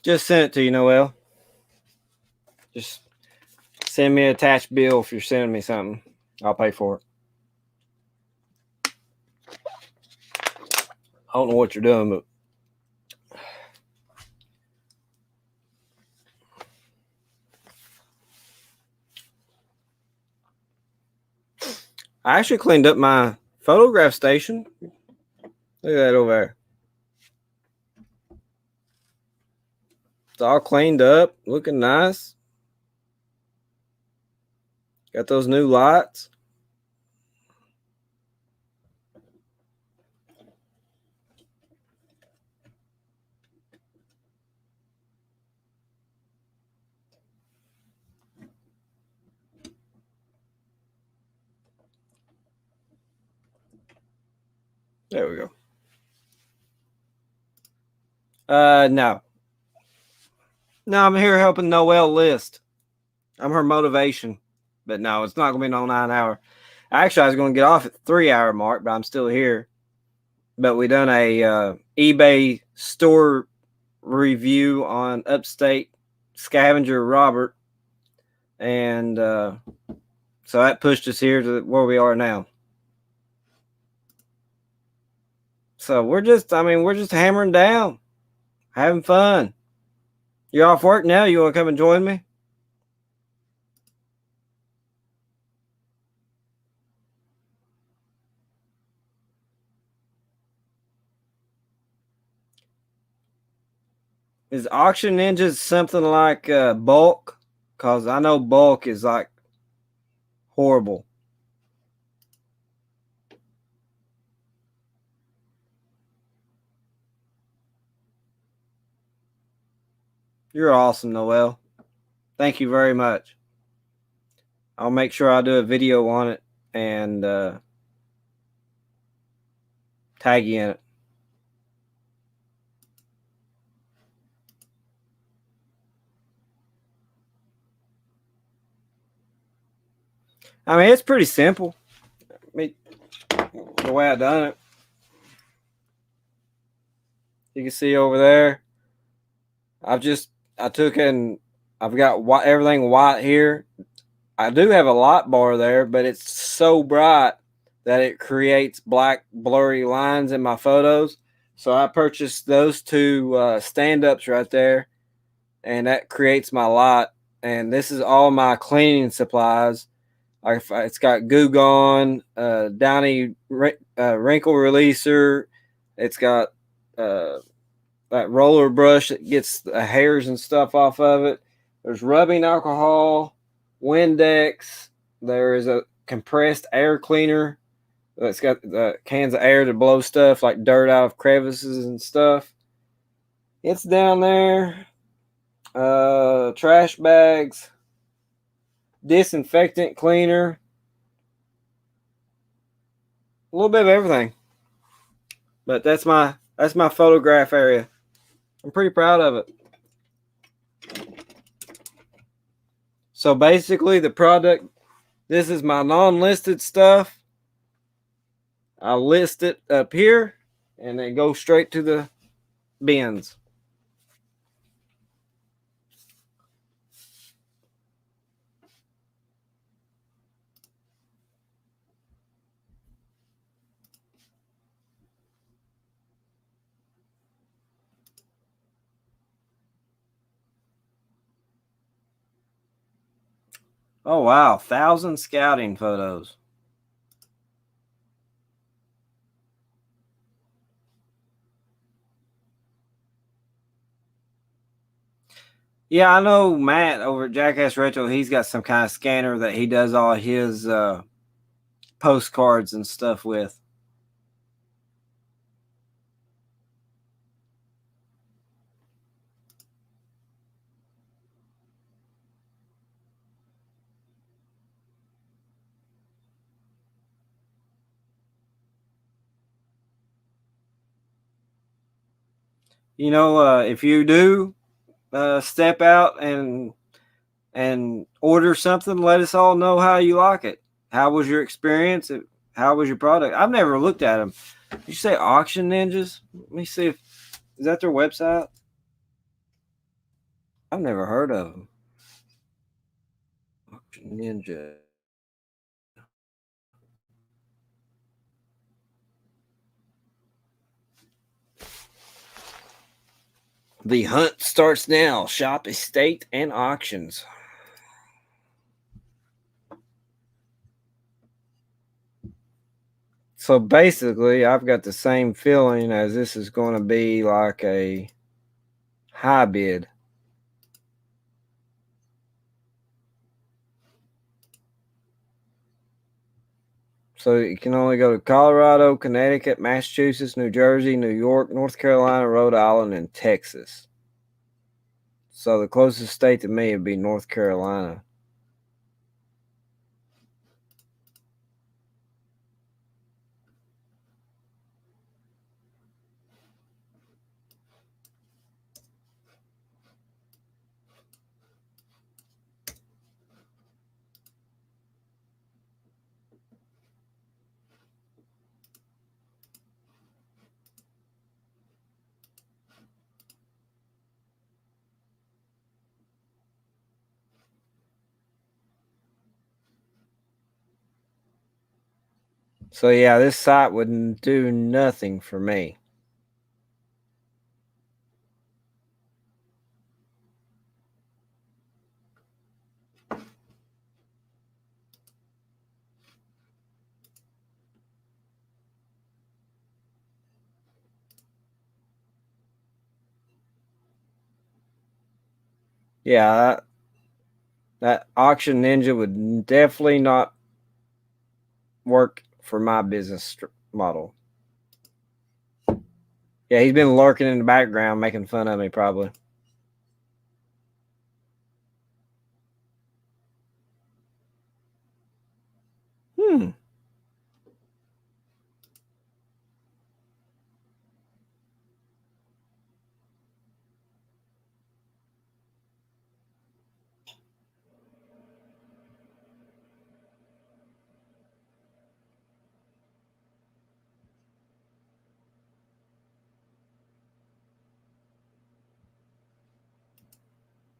Just send it to you, Noel. Just send me an attached bill if you're sending me something. I'll pay for it. I don't know what you're doing, but I actually cleaned up my photograph station. Look at that over there. It's all cleaned up, looking nice. Got those new lights. There we go. No. No, I'm here helping Noelle list. I'm her motivation. But no, it's not going to be no 9 hour. Actually, I was going to get off at 3 hour mark, but I'm still here. But we done a eBay store review on Upstate Scavenger Robert. And so that pushed us here to where we are now. So we're just hammering down, having fun. You're off work now? You want to come and join me? Is Auction Ninjas something like Bulk? Because I know Bulk is like horrible. You're awesome, Noelle. Thank you very much. I'll make sure I do a video on it and tag you in it. I mean, it's pretty simple. The way I done it. You can see over there. I took and I've got everything white here. I do have a light bar there, but it's so bright that it creates black blurry lines in my photos. So I purchased those two stand-ups right there, and that creates my light. And this is all my cleaning supplies. It's got Goo Gone, Downy wrinkle releaser. It's got that roller brush that gets the hairs and stuff off of it. There's rubbing alcohol, Windex. There is a compressed air cleaner that's got the cans of air to blow stuff like dirt out of crevices and stuff. It's down there. Trash bags, disinfectant cleaner, a little bit of everything. But that's my photograph area. I'm pretty proud of it. So basically the product, this is my non-listed stuff. I list it up here and then go straight to the bins. Oh, wow. 1,000 scouting photos. Yeah, I know Matt over at Jackass Retro. He's got some kind of scanner that he does all his postcards and stuff with. You know, if you do step out and order something, let us all know how you like it. How was your experience? How was your product? I've never looked at them. Did you say Auction Ninjas? Let me see if is that their website? I've never heard of them. Auction Ninja. The hunt starts now. Shop estate and auctions. So basically, I've got the same feeling as this is going to be like a high bid. So you can only go to Colorado, Connecticut, Massachusetts, New Jersey, New York, North Carolina, Rhode Island, and Texas. So the closest state to me would be North Carolina. So yeah, this site wouldn't do nothing for me. Yeah, that Auction Ninja would definitely not work for my business model. Yeah, he's been lurking in the background making fun of me probably.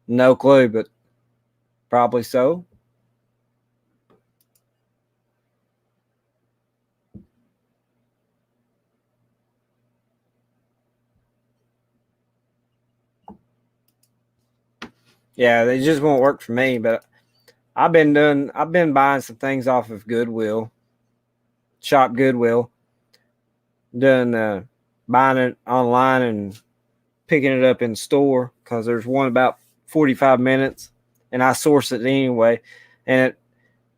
No clue, but probably so. Yeah, they just won't work for me, but I've been buying some things off of Goodwill, Shop Goodwill, buying it online and picking it up in store because there's one about 45 minutes and I source it anyway. And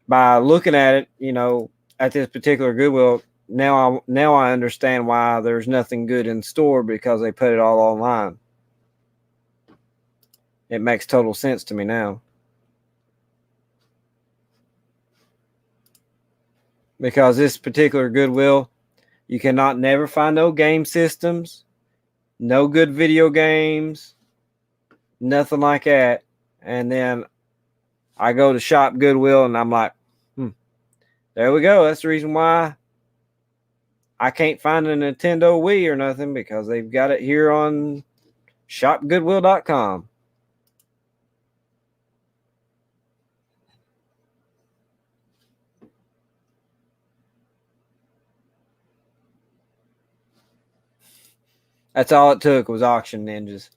by looking at it, at this particular Goodwill, now I understand why there's nothing good in store because they put it all online. It makes total sense to me now. Because this particular Goodwill, you cannot never find no game systems, no good video games, nothing like that. And then I go to Shop Goodwill and I'm like, there we go. That's the reason why I can't find a Nintendo Wii or nothing because they've got it here on shopgoodwill.com. That's all it took was Auction Ninjas.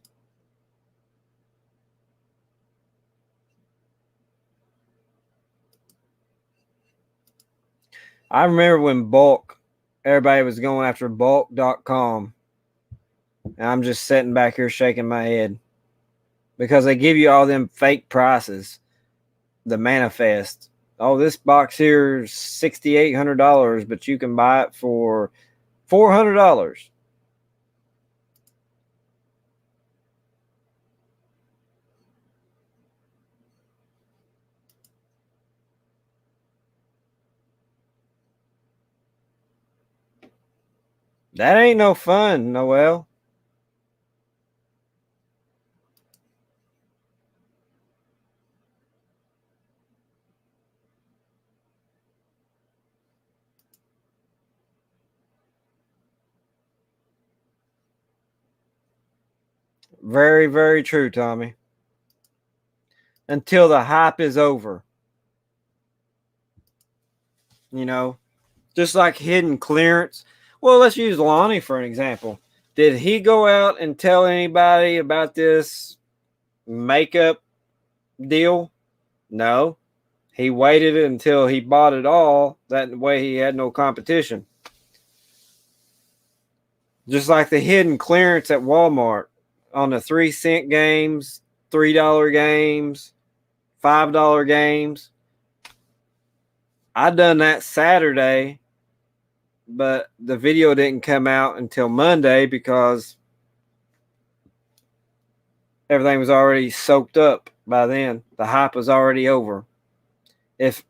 I remember when everybody was going after bulk.com. And I'm just sitting back here shaking my head because they give you all them fake prices. The manifest. Oh, this box here is $6,800, but you can buy it for $400. That ain't no fun, Noel. Very, very true, Tommy. until the hype is over. You know, just like hidden clearance. Well, let's use Lonnie for an example. Did he go out and tell anybody about this makeup deal? No. He waited until he bought it all. That way he had no competition. Just like the hidden clearance at Walmart on the 3-cent games, $3 games, $5 games. I done that Saturday, but the video didn't come out until Monday because everything was already soaked up by then. The hype was already over. If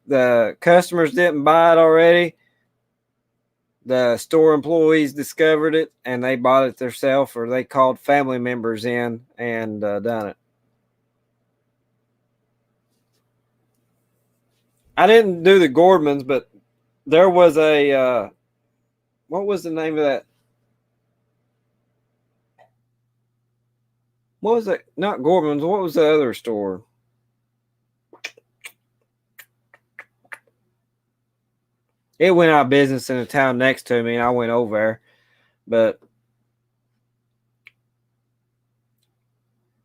the customers didn't buy it already, the store employees discovered it and they bought it themselves, or they called family members in and done it. I didn't do the Gordmans, but there was a what was the name of that? What was it? Not Gordmans. What was the other store? It went out of business in the town next to me, and I went over there. But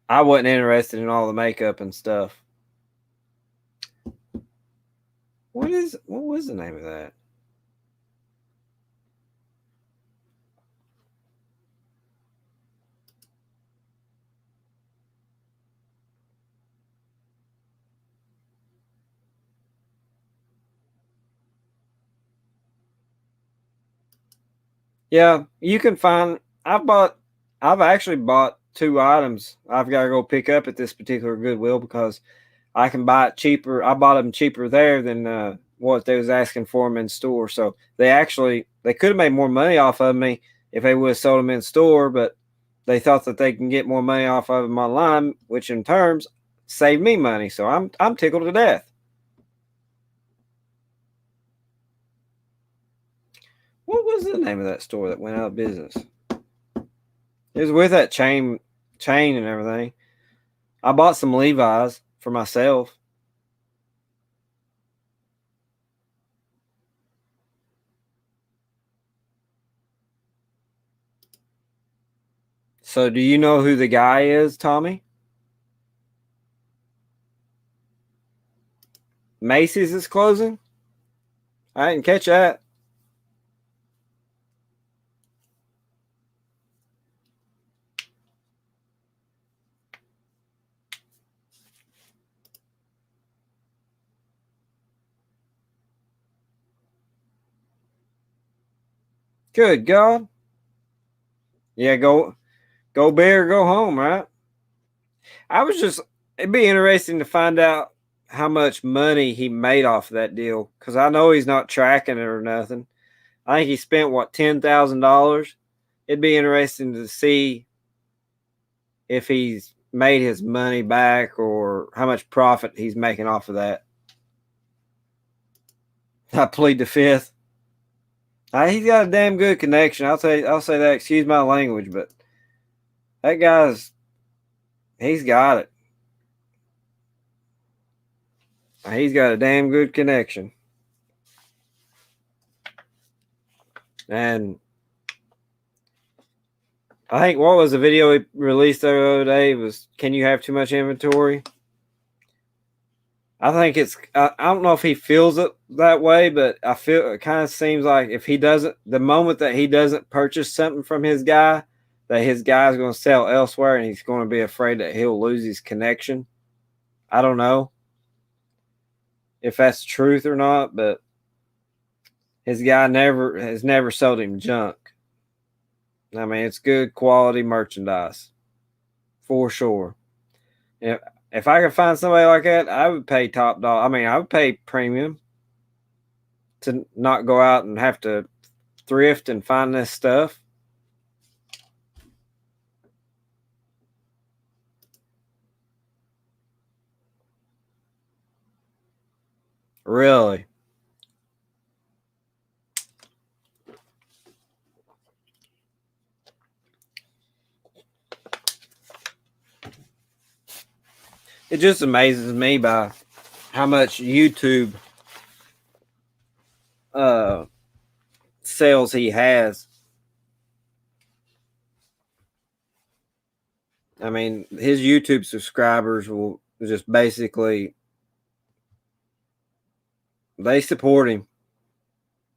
I wasn't interested in all the makeup and stuff. What was the name of that? Yeah, you can find. I've actually bought 2 items. I've got to go pick up at this particular Goodwill because I can buy it cheaper. I bought them cheaper there than what they was asking for them in store. So they could have made more money off of me if they would have sold them in store, but they thought that they can get more money off of them online, which in terms saved me money. So I'm tickled to death. What was the name of that store that went out of business? It was with that chain and everything. I bought some Levi's for myself. So do you know who the guy is, Tommy? Macy's is closing? I didn't catch that. Good God. Yeah, go big or go home, right? It'd be interesting to find out how much money he made off of that deal, because I know he's not tracking it or nothing. I think he spent, $10,000? It'd be interesting to see if he's made his money back or how much profit he's making off of that. I plead the fifth. He's got a damn good connection. I'll say that. Excuse my language, but that he's got it. He's got a damn good connection. And I think what was the video he released the other day was, can you have too much inventory? I think I don't know if he feels it that way, but I feel it kind of seems like if he doesn't, the moment that he doesn't purchase something from his guy, that his guy is going to sell elsewhere and he's going to be afraid that he'll lose his connection. I don't know if that's truth or not, but his guy has never sold him junk. I mean, it's good quality merchandise for sure. If I could find somebody like that, I would pay top dollar. I mean, I would pay premium to not go out and have to thrift and find this stuff. Really? it just amazes me by how much YouTube sales he has. I mean, his YouTube subscribers will just basically, they support him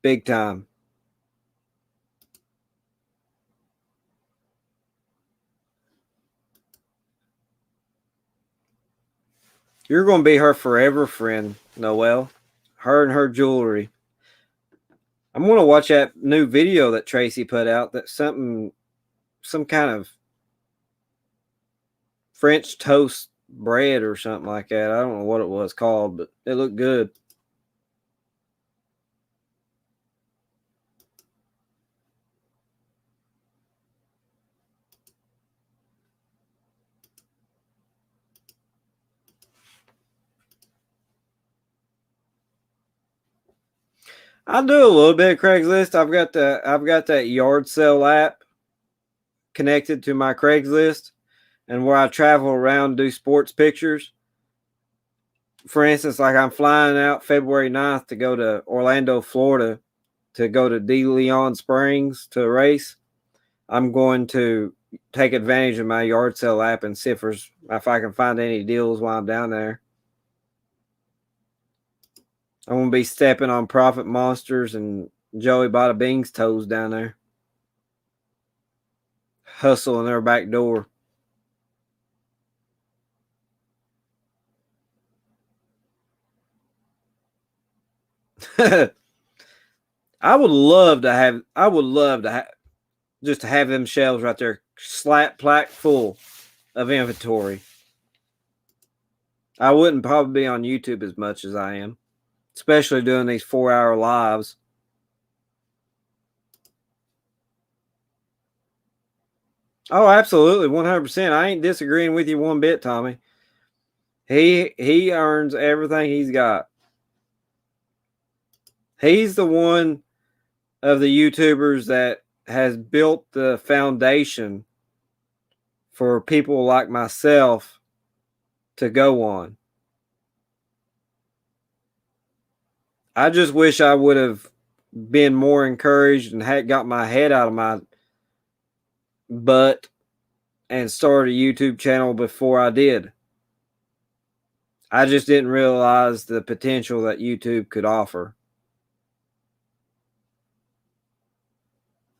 big time. You're going to be her forever friend, Noelle. Her and her jewelry. I'm going to watch that new video that Tracy put out. That's some kind of French toast bread or something like that. I don't know what it was called, but it looked good. I do a little bit of Craigslist. I've got that yard sale app connected to my Craigslist, and where I travel around and do sports pictures. For instance, like I'm flying out February 9th to go to Orlando, Florida, to go to De Leon Springs to race. I'm going to take advantage of my yard sale app and see if I can find any deals while I'm down there. I'm going to be stepping on Profit Monsters and Joey Bada Bing's toes down there. Hustling their back door. I would love to have just to have them shelves right there plaque full of inventory. I wouldn't probably be on YouTube as much as I am, especially doing these 4-hour lives. Oh, absolutely, 100%. I ain't disagreeing with you one bit, Tommy. He earns everything he's got. He's the one of the YouTubers that has built the foundation for people like myself to go on. I just wish I would have been more encouraged and had got my head out of my butt and started a YouTube channel before I did. I just didn't realize the potential that YouTube could offer.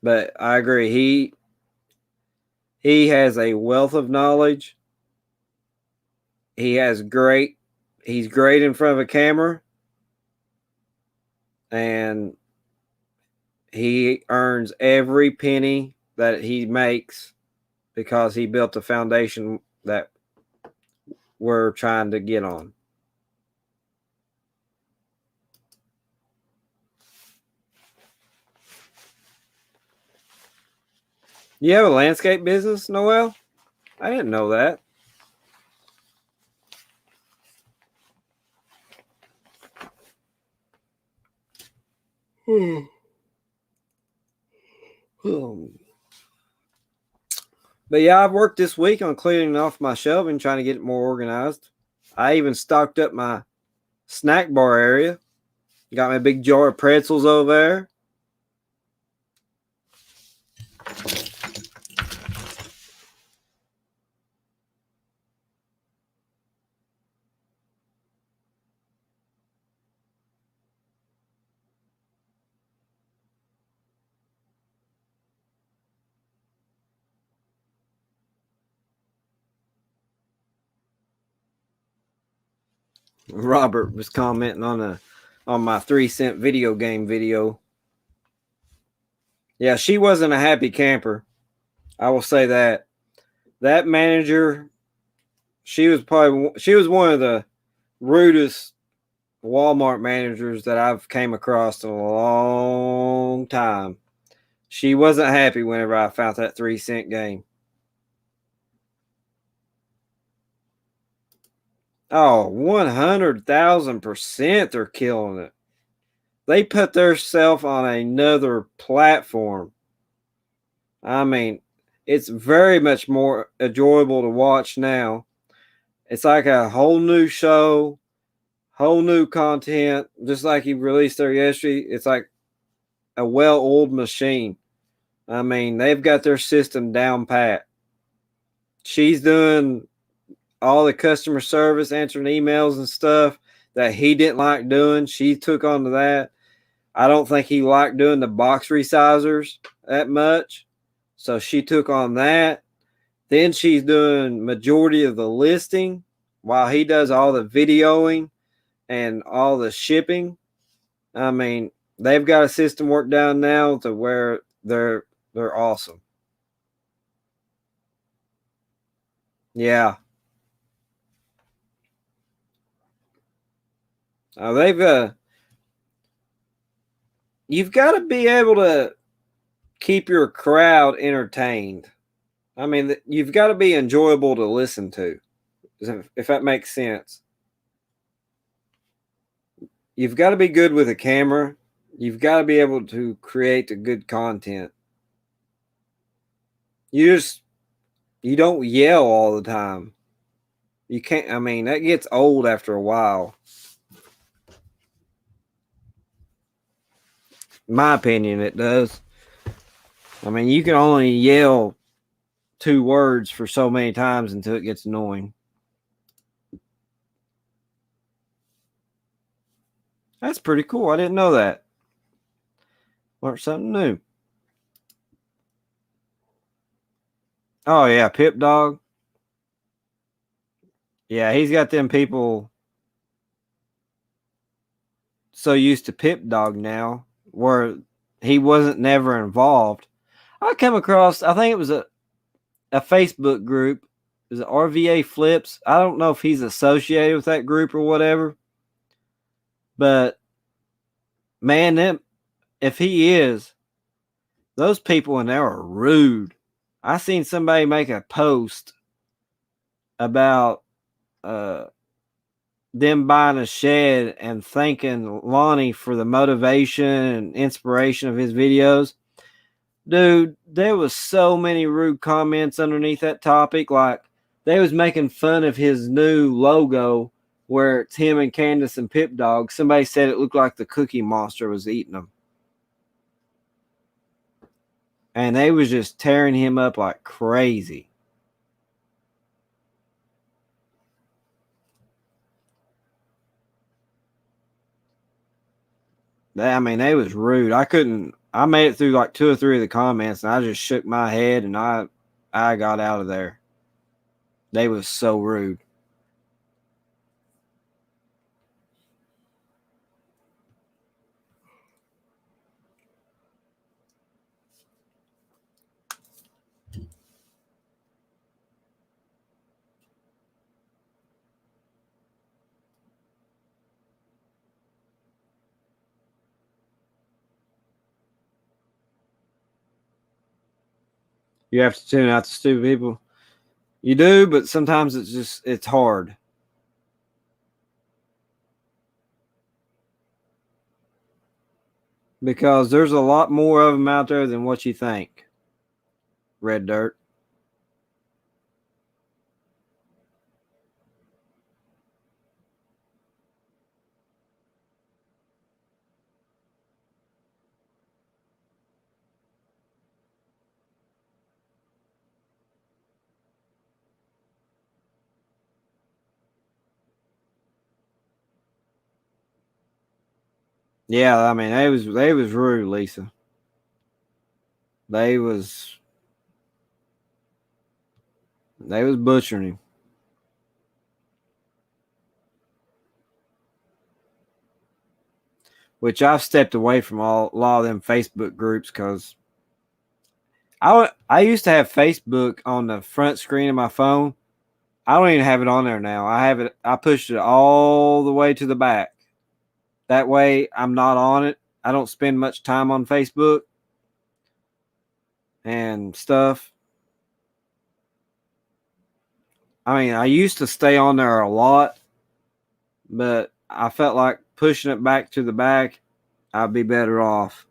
But I agree. He has a wealth of knowledge. He's great in front of a camera. And he earns every penny that he makes because he built the foundation that we're trying to get on. You have a landscape business, Noelle? I didn't know that. But yeah, I've worked this week on cleaning off my shelving, trying to get it more organized. I even stocked up my snack bar area. Got my big jar of pretzels over there. Robert was commenting on my 3-cent video game video. Yeah, she wasn't a happy camper. I will say that. That manager, she was one of the rudest Walmart managers that I've came across in a long time. She wasn't happy whenever I found that 3-cent game. Oh, 100,000% they're killing it. They put themselves on another platform. I mean, it's very much more enjoyable to watch now. It's like a whole new show, whole new content, just like he released there yesterday. It's like a well-oiled machine. I mean, they've got their system down pat. She's doing all the customer service, answering emails and stuff that he didn't like doing. She took on to that. I don't think he liked doing the box resizers that much. So she took on that. Then she's doing majority of the listing while he does all the videoing and all the shipping. I mean, they've got a system worked down now to where they're awesome. Yeah. You've got to be able to keep your crowd entertained. I mean, you've got to be enjoyable to listen to, if that makes sense. You've got to be good with a camera. You've got to be able to create the good content. You don't yell all the time. You can't, I mean, that gets old after a while. In my opinion, it does. I mean, you can only yell 2 words for so many times until it gets annoying. That's pretty cool. I didn't know that. Learned something new. Oh, yeah, Pip Dog. Yeah, he's got them people so used to Pip Dog now where he wasn't never involved. I come across, I think it was a Facebook group. Is it RVA Flips? I don't know if he's associated with that group or whatever. But man, if he is, those people in there are rude. I seen somebody make a post about them buying a shed and thanking Lonnie for the motivation and inspiration of his videos. Dude, there was so many rude comments underneath that topic. Like, they was making fun of his new logo where it's him and Candace and Pip Dog. Somebody said it looked like the Cookie Monster was eating them. And they was just tearing him up like crazy. I mean, they was rude. I made it through like 2 or 3 of the comments and I just shook my head and I got out of there. They was so rude. You have to tune out the stupid people. You do, but sometimes it's hard. Because there's a lot more of them out there than what you think. Red Dirt. Yeah, I mean, they was rude, Lisa. They was butchering him. Which I've stepped away from a lot of them Facebook groups because I used to have Facebook on the front screen of my phone. I don't even have it on there now. I pushed it all the way to the back. That way I'm not on it. I don't spend much time on Facebook and stuff. I mean, I used to stay on there a lot, but I felt like pushing it back to the back, I'd be better off.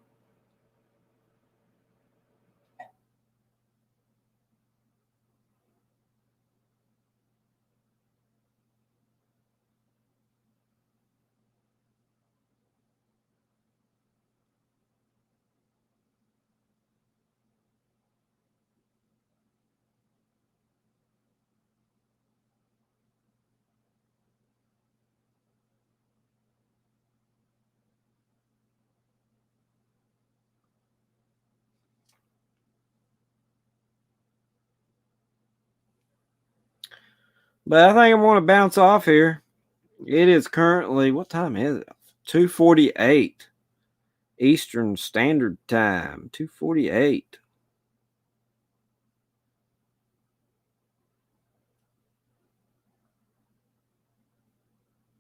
But I think I want to bounce off here. It is currently, what time is it? 2:48 Eastern Standard Time. 2:48.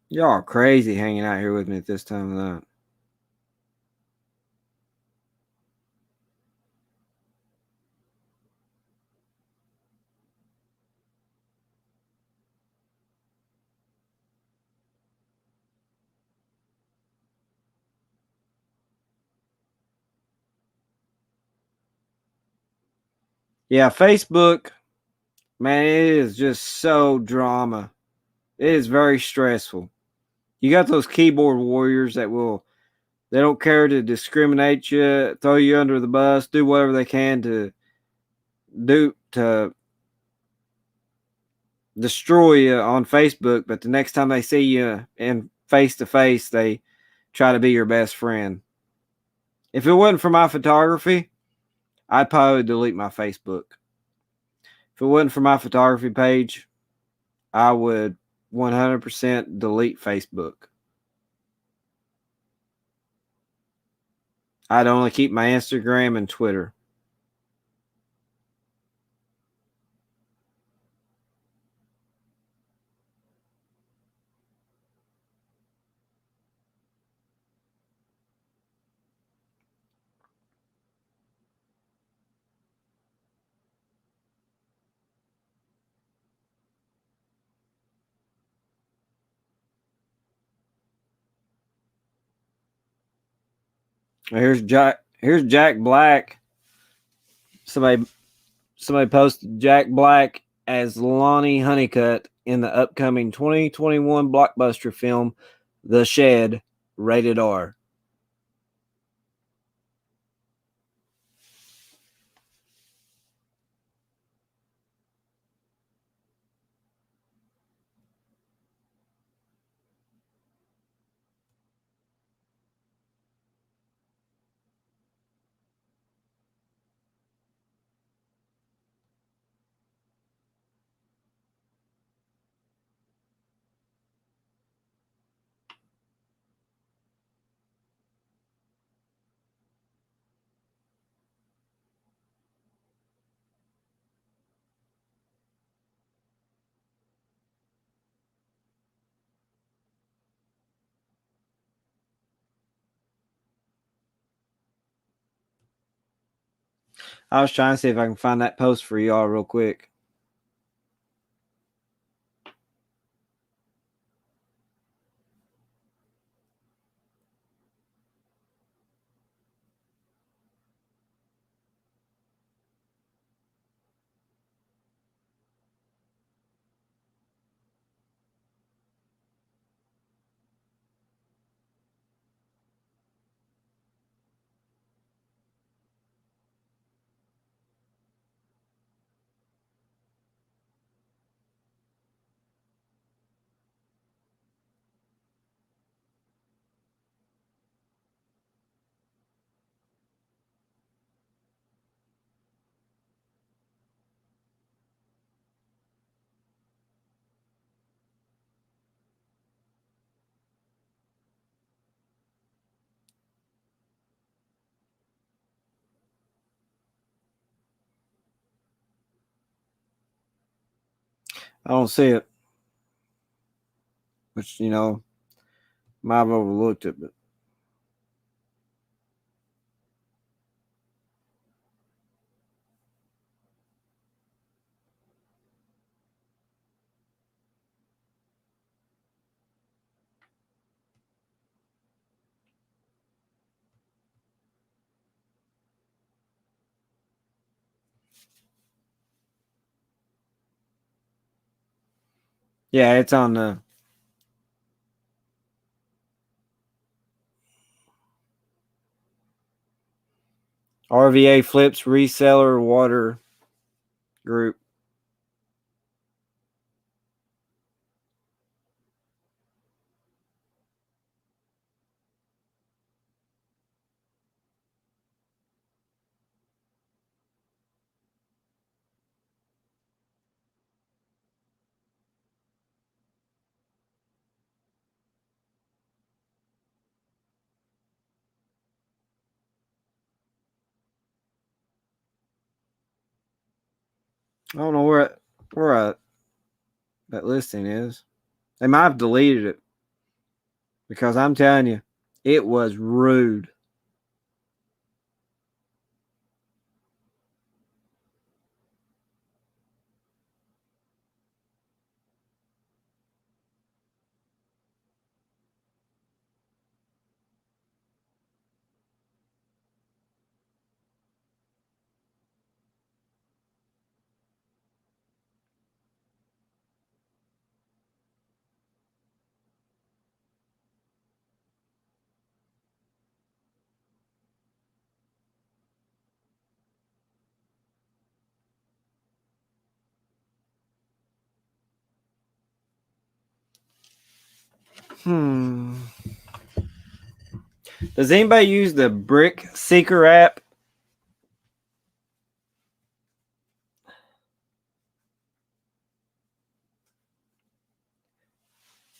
Y'all are crazy hanging out here with me at this time of night. Yeah, Facebook, man, it is just so drama. It is very stressful. You got those keyboard warriors that they don't care to discriminate you, throw you under the bus, do whatever they can to destroy you on Facebook, but the next time they see you in face to face, they try to be your best friend. If it wasn't for my photography, I'd probably delete my Facebook. If it wasn't for my photography page, I would 100% delete Facebook. I'd only keep my Instagram and Twitter. Here's Jack Black. Somebody posted Jack Black as Lonnie Honeycutt in the upcoming 2021 blockbuster film The Shed, rated R. I was trying to see if I can find that post for y'all real quick. I don't see it, which, might have overlooked it, but yeah, it's on the RVA Flips Reseller Water Group. I don't know where that listing is. They might have deleted it because I'm telling you, it was rude. Does anybody use the Brick Seeker app?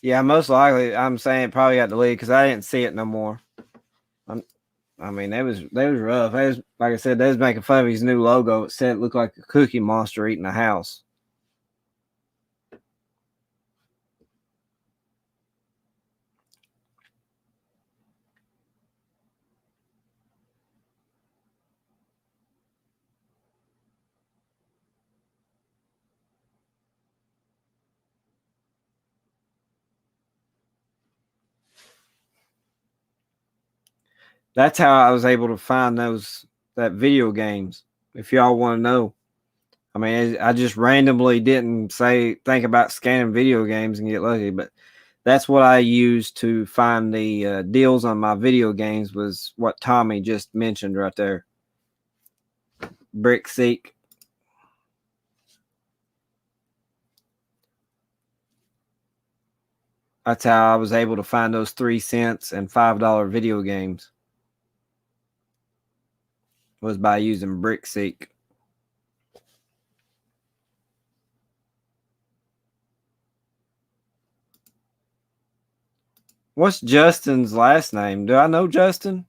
Yeah, most likely. I'm saying probably got deleted because I didn't see it no more. I mean, they was rough. They was, like I said, they was making fun of his new logo. It said it looked like a Cookie Monster eating a house. That's how I was able to find that video games. If y'all want to know, I mean, I just randomly didn't think about scanning video games and get lucky, but that's what I used to find the deals on my video games. Was what Tommy just mentioned right there. BrickSeek. That's how I was able to find those 3 cents and $5 video games. Was by using BrickSeek. What's Justin's last name? Do I know Justin?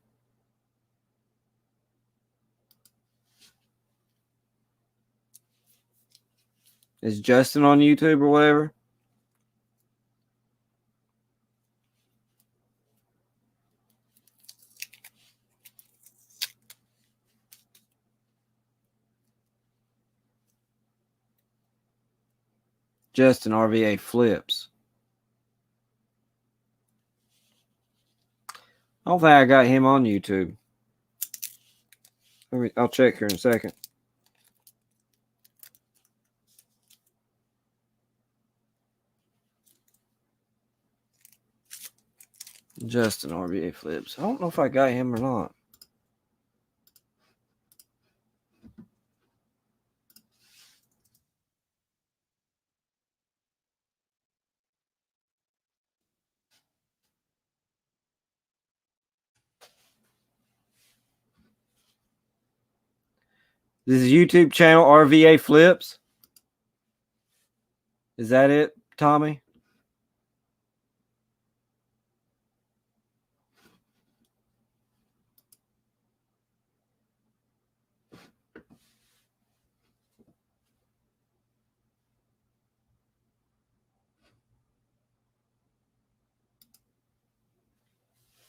Is Justin on YouTube or whatever? Justin RVA Flips. I don't think I got him on YouTube. I'll check here in a second. Justin RVA Flips. I don't know if I got him or not. This is YouTube channel RVA Flips. Is that it, Tommy?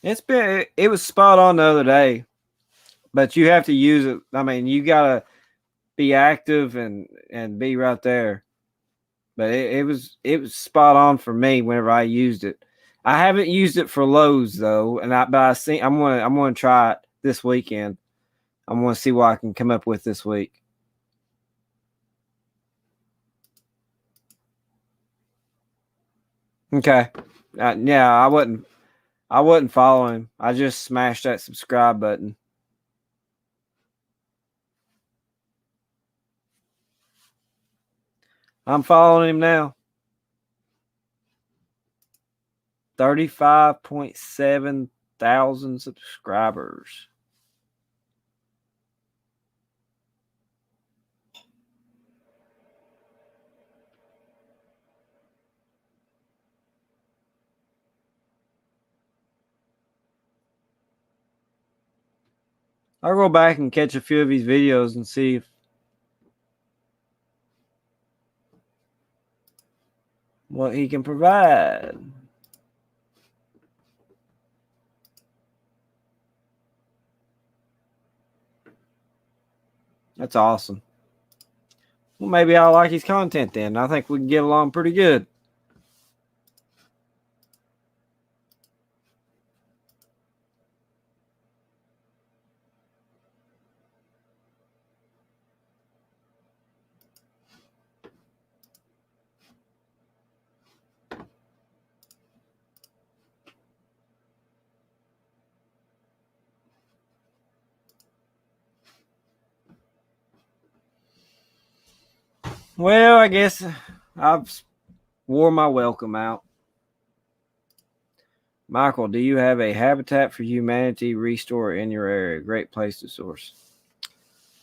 It was spot on the other day, but you have to use it. I mean, you gotta be active and be right there. But it was spot on for me whenever I used it. I haven't used it for Lowe's though, but I'm gonna try it this weekend. I'm gonna see what I can come up with this week. Okay. Yeah, I wouldn't follow him. I just smashed that subscribe button. I'm following him now. 35.7 thousand subscribers. I'll go back and catch a few of his videos and see if what he can provide. That's awesome. Well, maybe I'll like his content then. I think we can get along pretty good. Well, I guess I've wore my welcome out. Michael, do you have a Habitat for Humanity restore in your area? Great place to source.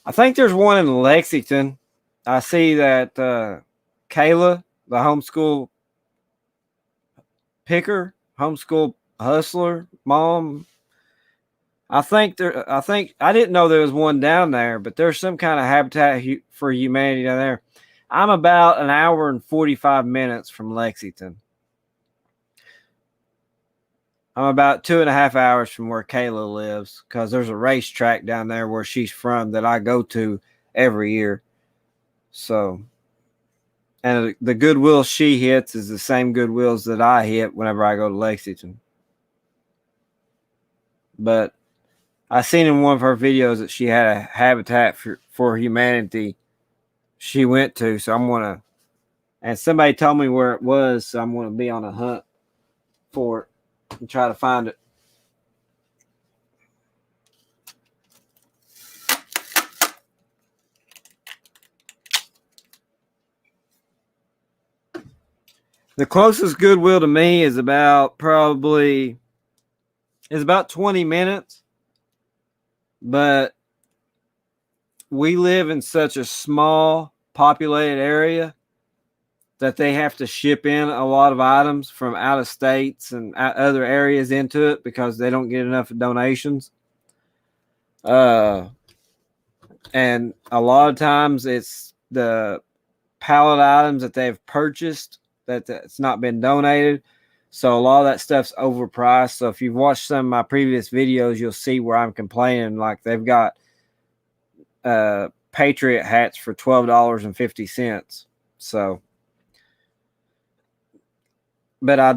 I think there's one in Lexington. I see that Kayla, the homeschool picker, homeschool hustler mom. I think I didn't know there was one down there, but there's some kind of Habitat for Humanity down there. I'm about an hour and 45 minutes from Lexington. I'm about 2.5 hours from where Kayla lives because there's a racetrack down there where she's from that I go to every year. So, and the Goodwill she hits is the same Goodwills that I hit whenever I go to Lexington. But I seen in one of her videos that she had a Habitat for Humanity she went to. So I'm going to, and somebody told me where it was. So I'm going to be on a hunt for it and try to find it. The closest Goodwill to me is about 20 minutes. But we live in such a small populated area that they have to ship in a lot of items from out of states and other areas into it because they don't get enough donations. And a lot of times it's the pallet items that they've purchased that's not been donated. So a lot of that stuff's overpriced. So if you've watched some of my previous videos, you'll see where I'm complaining. Like they've got Patriot hats for $12.50. So, but I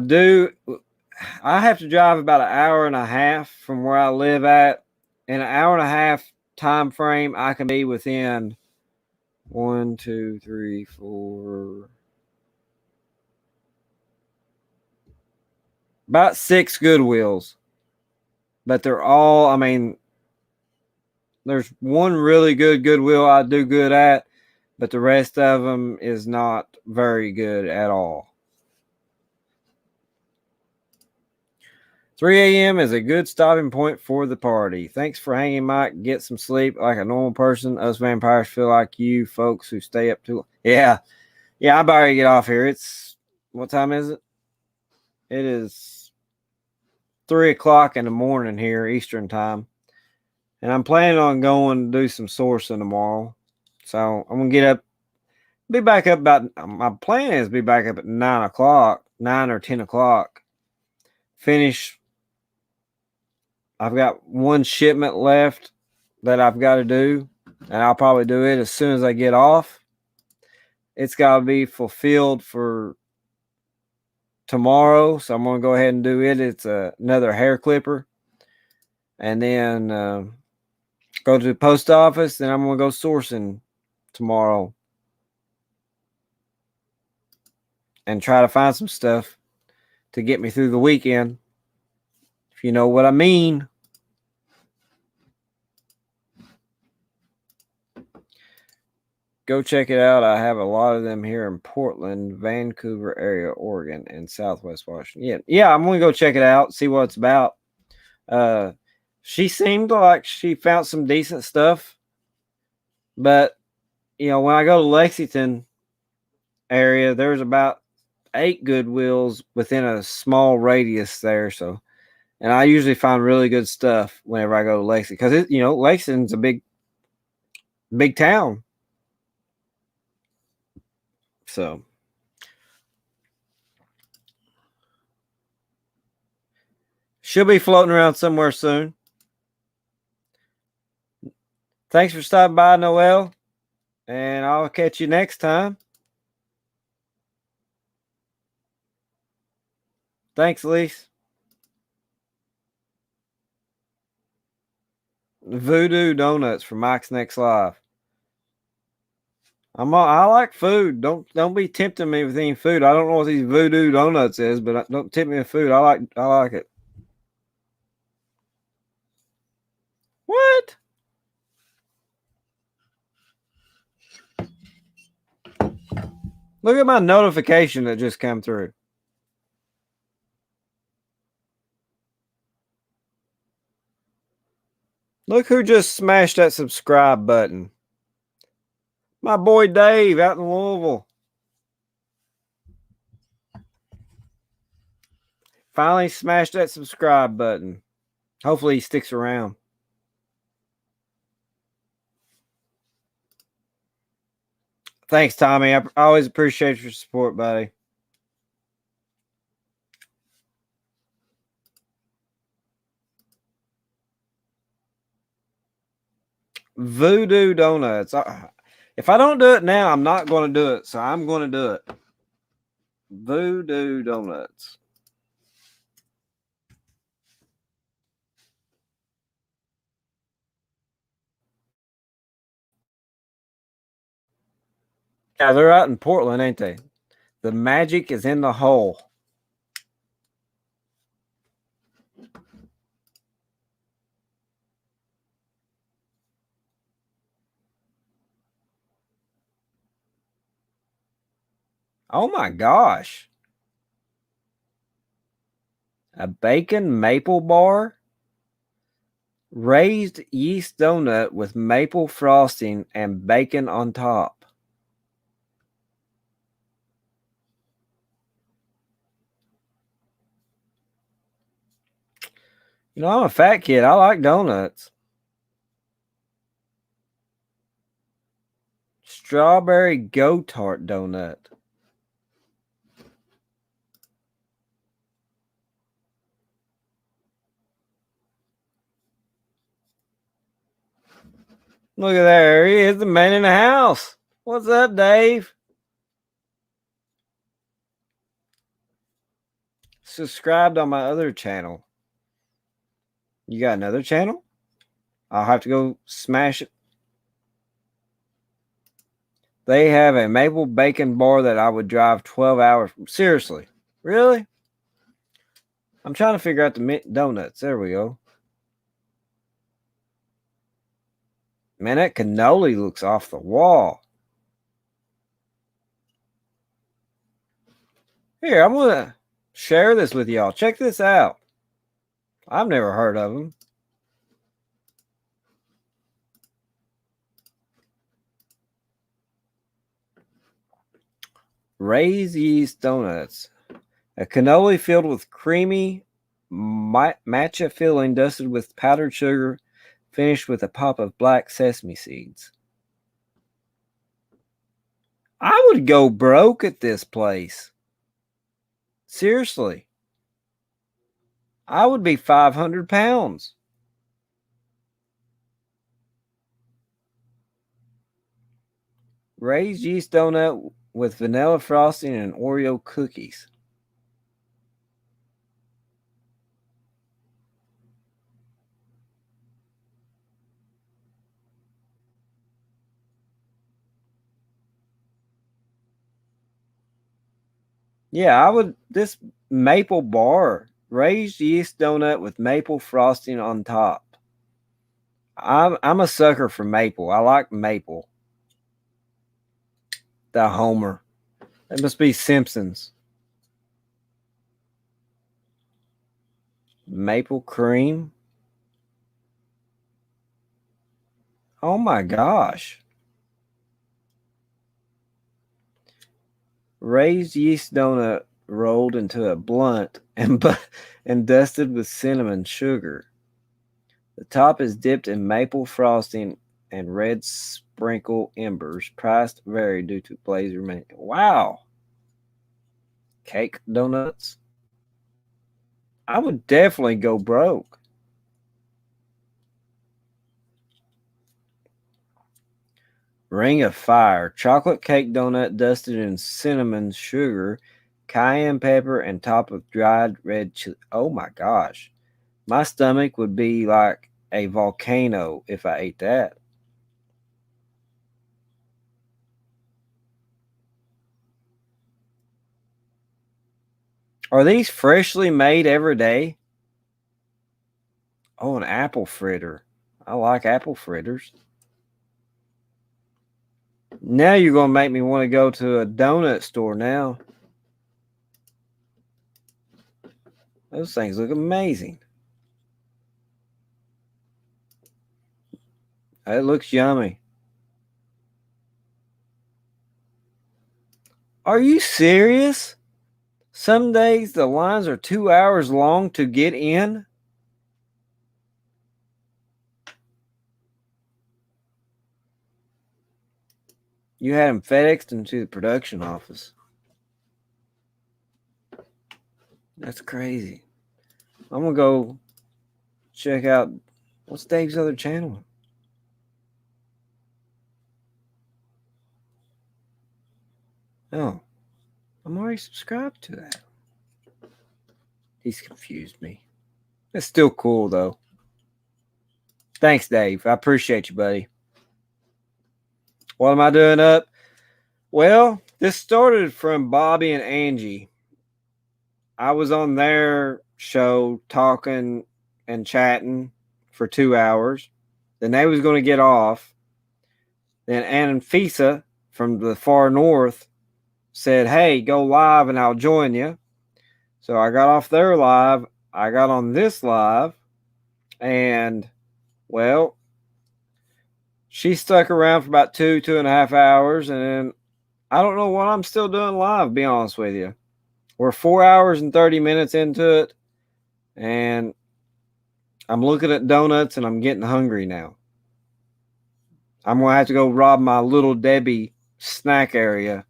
have to drive about an hour and a half from where I live at. In an hour and a half time frame, I can be within 1, 2, 3, 4, about 6 Goodwills. But they're all, I mean, there's one really good Goodwill I do good at, but the rest of them is not very good at all. 3 a.m. is a good stopping point for the party. Thanks for hanging, Mike. Get some sleep like a normal person. Us vampires feel like you folks who stay up too long. Yeah, I better get off here. What time is it? It is 3 o'clock in the morning here, Eastern time. And I'm planning on going to do some sourcing tomorrow. So I'm going to get up, be back up about, my plan is to be back up at 9 o'clock, 9 or 10 o'clock. Finish. I've got one shipment left that I've got to do, and I'll probably do it as soon as I get off. It's got to be fulfilled for tomorrow, so I'm going to go ahead and do it. It's another hair clipper. And then go to the post office, then I'm going to go sourcing tomorrow and try to find some stuff to get me through the weekend, if you know what I mean. Go check it out. I have a lot of them here in Portland, Vancouver area, Oregon, and Southwest Washington. Yeah, I'm going to go check it out, see what it's about. She seemed like she found some decent stuff. But, you know, when I go to Lexington area, there's about 8 Goodwills within a small radius there. So, and I usually find really good stuff whenever I go to Lexington because, you know, Lexington's a big town. So, She'll be floating around somewhere soon. Thanks for stopping by, Noel. And I'll catch you next time. Thanks, Lise. Voodoo Donuts from Mike's Next Live. I like food. Don't be tempting me with any food. I don't know what these Voodoo Donuts is, but don't tempt me with food. I like it. What? Look at my notification that just came through. Look who just smashed that subscribe button. My boy Dave out in Louisville. Finally smashed that subscribe button. Hopefully he sticks around. Thanks, Tommy. I always appreciate your support, buddy. Voodoo Donuts. If I don't do it now, I'm not going to do it. So I'm going to do it. Voodoo Donuts. Yeah, they're out in Portland, ain't they? The magic is in the hole. Oh my gosh. A bacon maple bar? Raised yeast donut with maple frosting and bacon on top. You know, I'm a fat kid. I like donuts. Strawberry go-tart donut. Look at there. He is the man in the house. What's up, Dave? Subscribed on my other channel. You got another channel? I'll have to go smash it. They have a maple bacon bar that I would drive 12 hours. Seriously? Really? I'm trying to figure out the mint donuts. There we go. Man, that cannoli looks off the wall. Here, I'm going to share this with y'all. Check this out. I've never heard of them. Raised yeast donuts. A cannoli filled with creamy matcha filling dusted with powdered sugar, finished with a pop of black sesame seeds. I would go broke at this place. Seriously. I would be 500 pounds. Raised yeast donut with vanilla frosting and Oreo cookies. Yeah, I would. This maple bar, raised yeast donut with maple frosting on top. I'm a sucker for maple. I like maple. The Homer. That must be Simpsons. Maple cream. Oh my gosh. Raised yeast donut rolled into a blunt and dusted with cinnamon sugar. The top is dipped in maple frosting and red sprinkle embers. Price vary due to blazer menu. Wow. Cake donuts. I would definitely go broke. Ring of Fire. Chocolate cake donut dusted in cinnamon sugar, cayenne pepper, and topped with dried red chili. Oh my gosh. My stomach would be like a volcano if I ate that. Are these freshly made every day? Oh, an apple fritter. I like apple fritters. Now you're going to make me want to go to a donut store now. Those things look amazing. It looks yummy. Are you serious? Some days the lines are 2 hours long to get in. You had them FedExed into the production office. That's crazy. I'm going to go check out, what's Dave's other channel? Oh, I'm already subscribed to that. He's confused me. It's still cool, though. Thanks, Dave. I appreciate you, buddy. What am I doing up? Well, this started from Bobby and Angie. I was on their show talking and chatting for 2 hours. Then they was going to get off. Then Anfisa from the far north said, hey, go live and I'll join you. So I got off their live. I got on this live. And, well, she stuck around for about 2.5 hours. And then I don't know what I'm still doing live, to be honest with you. We're 4 hours and 30 minutes into it. And I'm looking at donuts and I'm getting hungry now. I'm going to have to go rob my Little Debbie snack area.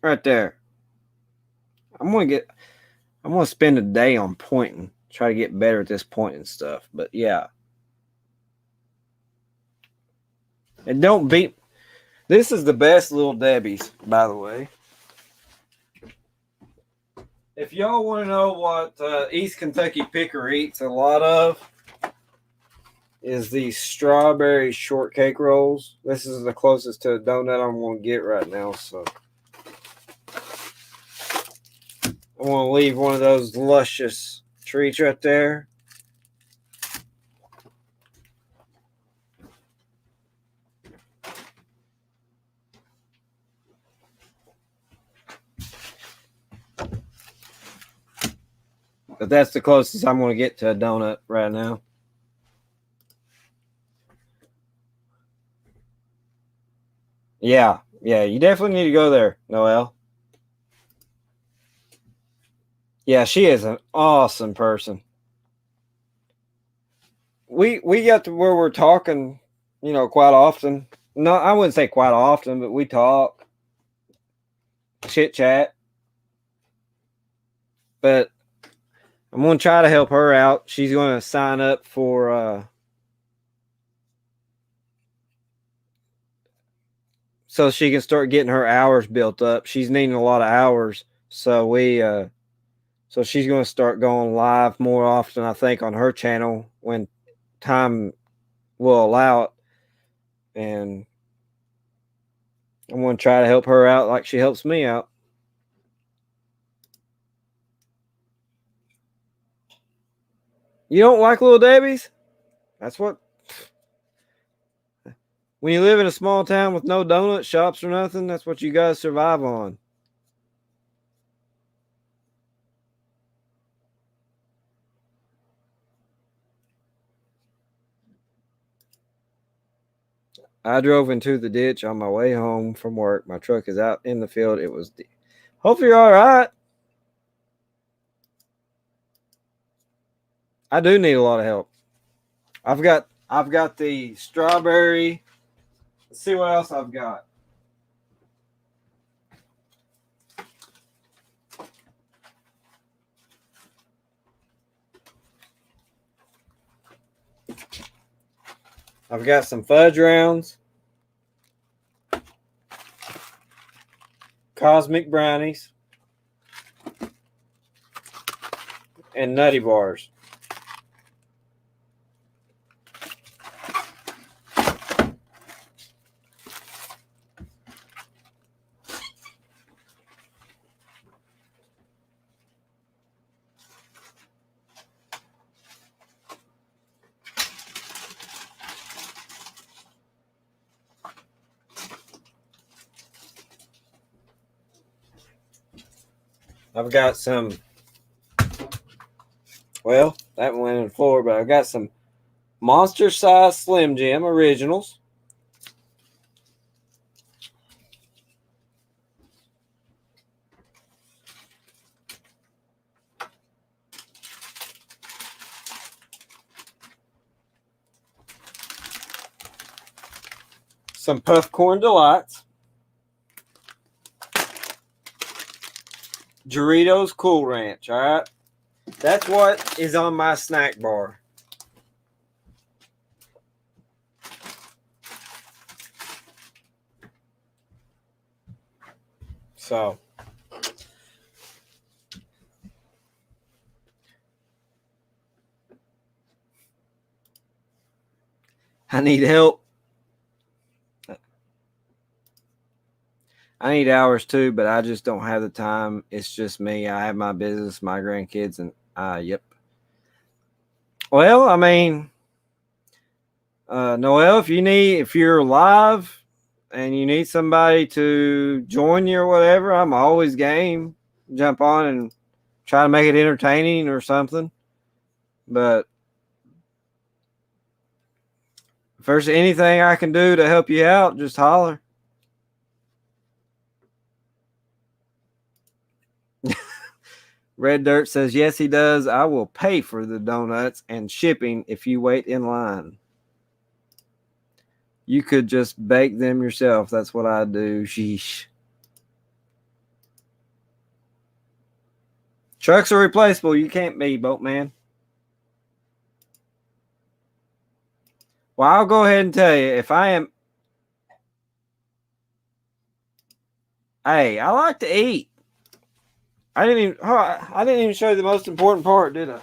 Right there. I'm going to spend a day on pointing. Try to get better at this pointing stuff. But yeah. And don't beat. This is the best Little Debbie's, by the way. If y'all want to know what East Kentucky Picker eats a lot of, is these strawberry shortcake rolls. This is the closest to a donut I'm going to get right now. So I want to leave one of those luscious treats right there. But that's the closest I'm going to get to a donut right now. Yeah, you definitely need to go there, Noelle. Yeah, she is an awesome person. We got to where we're talking, quite often. No, I wouldn't say quite often, but we talk, chit chat. But I'm going to try to help her out. She's going to sign up for so she can start getting her hours built up. She's needing a lot of hours. So so she's going to start going live more often, I think, on her channel when time will allow it. And I'm going to try to help her out like she helps me out. You don't like Little Debbie's? That's what. When you live in a small town with no donut shops or nothing, that's what you guys survive on. I drove into the ditch on my way home from work. My truck is out in the field. It was. Hopefully you're all right. I do need a lot of help. I've got the strawberry. Let's see what else I've got. I've got some fudge rounds, cosmic brownies, and nutty bars. I've got some, well, that one went in the floor, but I've got some Monster Size Slim Jim Originals. Some Puffcorn Delights. Doritos Cool Ranch, all right? That's what is on my snack bar. So, I need help. I need hours too, but I just don't have the time. It's just me. I have my business, my grandkids, and yep. Well, I mean, Noel, if you're live and you need somebody to join you or whatever, I'm always game. Jump on and try to make it entertaining or something. But if there's anything I can do to help you out, just holler. Red Dirt says, yes, he does. I will pay for the donuts and shipping if you wait in line. You could just bake them yourself. That's what I do. Sheesh. Trucks are replaceable. You can't be, Boatman. Well, I'll go ahead and tell you, if I am... Hey, I like to eat. I didn't even show you the most important part, did I?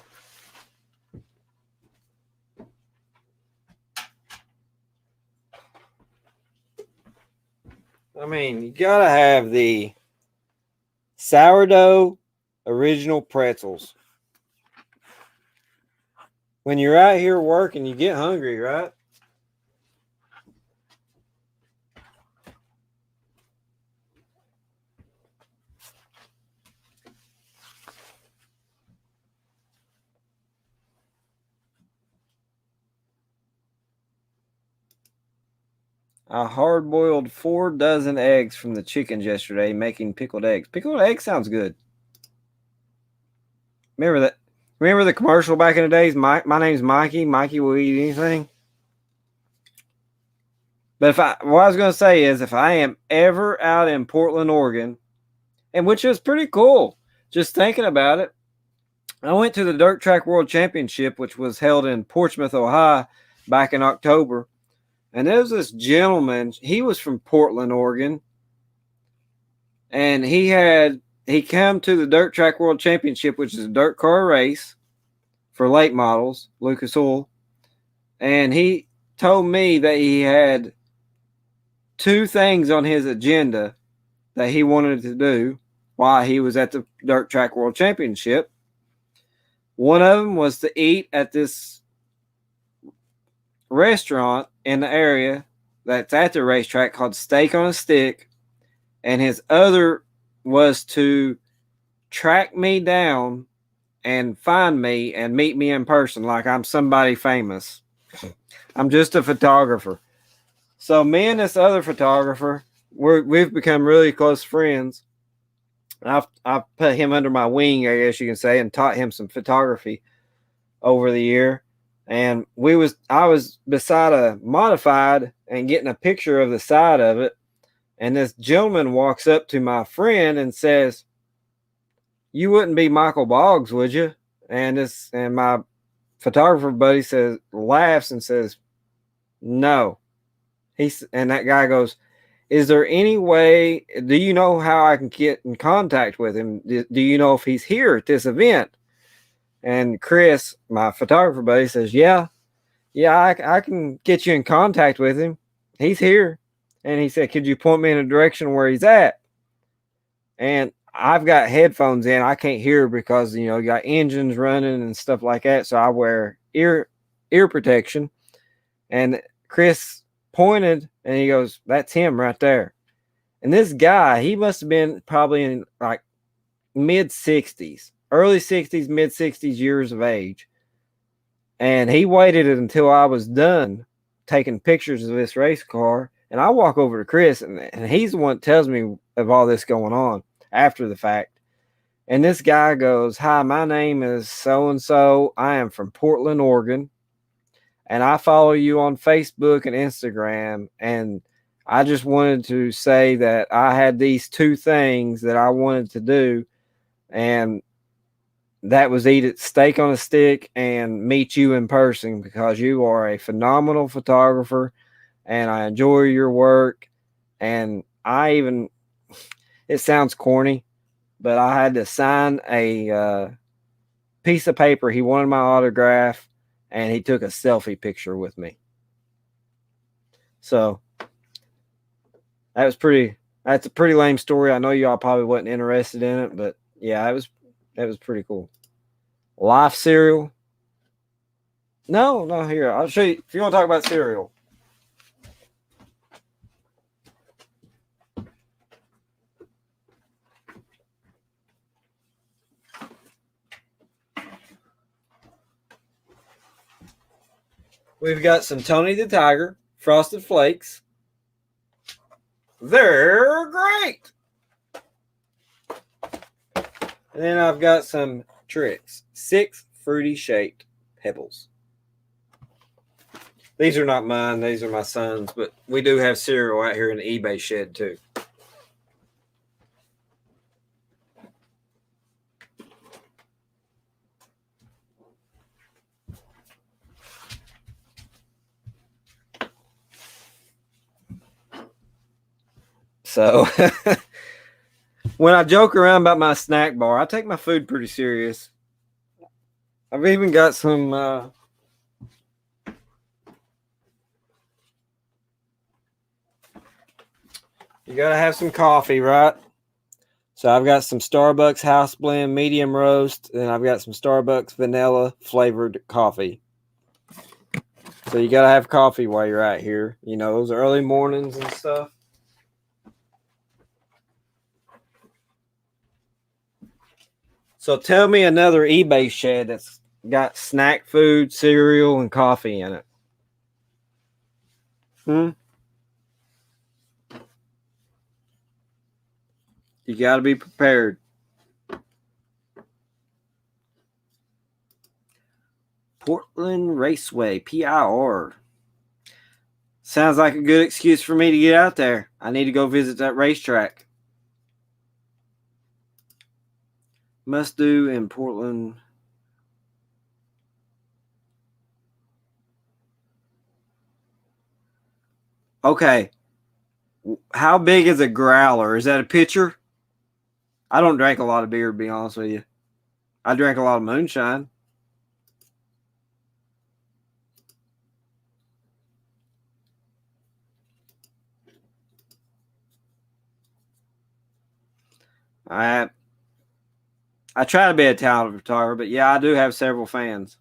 I mean, you gotta have the sourdough original pretzels. When you're out here working, you get hungry, right? I hard-boiled 4 dozen eggs from the chickens yesterday, making pickled eggs. Pickled eggs sounds good. Remember that? Remember the commercial back in the days? My name's Mikey. Mikey will eat anything. But what I was going to say is, if I am ever out in Portland, Oregon, and which is pretty cool, just thinking about it, I went to the Dirt Track World Championship, which was held in Portsmouth, Ohio, back in October. And there was this gentleman, he was from Portland, Oregon. And he came to the Dirt Track World Championship, which is a dirt car race for late models, Lucas Oil. And he told me that he had 2 things on his agenda that he wanted to do while he was at the Dirt Track World Championship. One of them was to eat at this restaurant in the area that's at the racetrack called Steak on a Stick. And his other was to track me down and find me and meet me in person like I'm somebody famous. I'm just a photographer. So me and this other photographer, we've become really close friends. I've put him under my wing, I guess you can say, and taught him some photography over the year. And I was beside a modified and getting a picture of the side of it. And this gentleman walks up to my friend and says, "You wouldn't be Michael Boggs, would you?" And my photographer buddy laughs and says, No. And that guy goes, is there any way, do you know how I can get in contact with him? Do you know if he's here at this event? And Chris, my photographer buddy, says, yeah, I can get you in contact with him. He's here. And he said, could you point me in a direction where he's at? And I've got headphones in. I can't hear because, you got engines running and stuff like that. So I wear ear protection. And Chris pointed and he goes, that's him right there. And this guy, he must have been probably in like mid 60s, early 60s, mid 60s years of age. And he waited until I was done taking pictures of this race car. And I walk over to Chris, and he's the one that tells me of all this going on after the fact. And this guy goes, hi, my name is so-and-so. I am from Portland, Oregon. And I follow you on Facebook and Instagram. And I just wanted to say that I had these two things that I wanted to do. And that was eat a steak on a stick and meet you in person because you are a phenomenal photographer and I enjoy your work. And it sounds corny, but I had to sign a piece of paper. He wanted my autograph and he took a selfie picture with me. So that's a pretty lame story. I know y'all probably wasn't interested in it, but yeah, it was pretty cool. Life cereal? No, here. I'll show you. If you want to talk about cereal. We've got some Tony the Tiger Frosted Flakes. They're great. And then I've got some Trix 6 fruity shaped pebbles. These are not mine. These are my son's, but we do have cereal out here in the eBay shed too. So when I joke around about my snack bar, I take my food pretty serious. I've even got some you gotta have some coffee, right? So I've got some Starbucks house blend medium roast, and I've got some Starbucks vanilla flavored coffee. So you gotta have coffee while you're out here. Those early mornings and stuff. So tell me another eBay shed that's got snack food, cereal, and coffee in it. You got to be prepared. Portland Raceway, PIR. Sounds like a good excuse for me to get out there. I need to go visit that racetrack. Must do in Portland. Okay. How big is a growler? Is that a pitcher? I don't drink a lot of beer, to be honest with you. I drink a lot of moonshine. I try to be a talented photographer, but yeah, I do have several fans.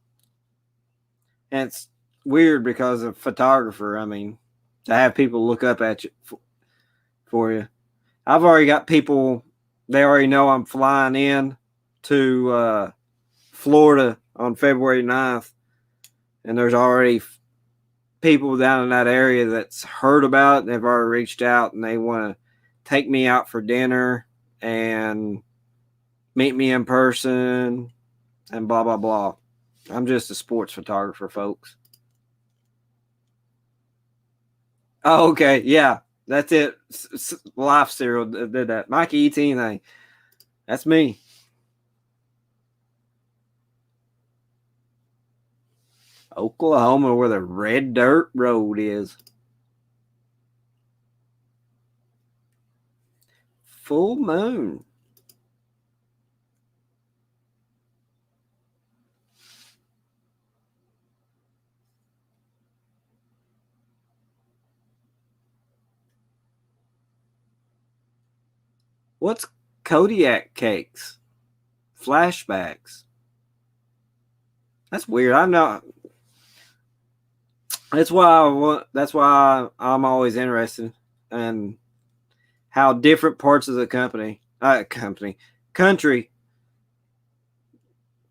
And it's weird because of photographer. I mean, to have people look up at you for you. I've already got people, they already know I'm flying in to Florida on February 9th. And there's already people down in that area that's heard about it. And they've already reached out and they want to take me out for dinner and meet me in person and blah, blah, blah. I'm just a sports photographer, folks. Oh, okay. Yeah, that's it. Life cereal did that. Mikey eats anything. That's me. Oklahoma, where the red dirt road is. Full moon. What's Kodiak cakes? Flashbacks. That's weird. I'm not. That's why I'm always interested in how different parts of the country,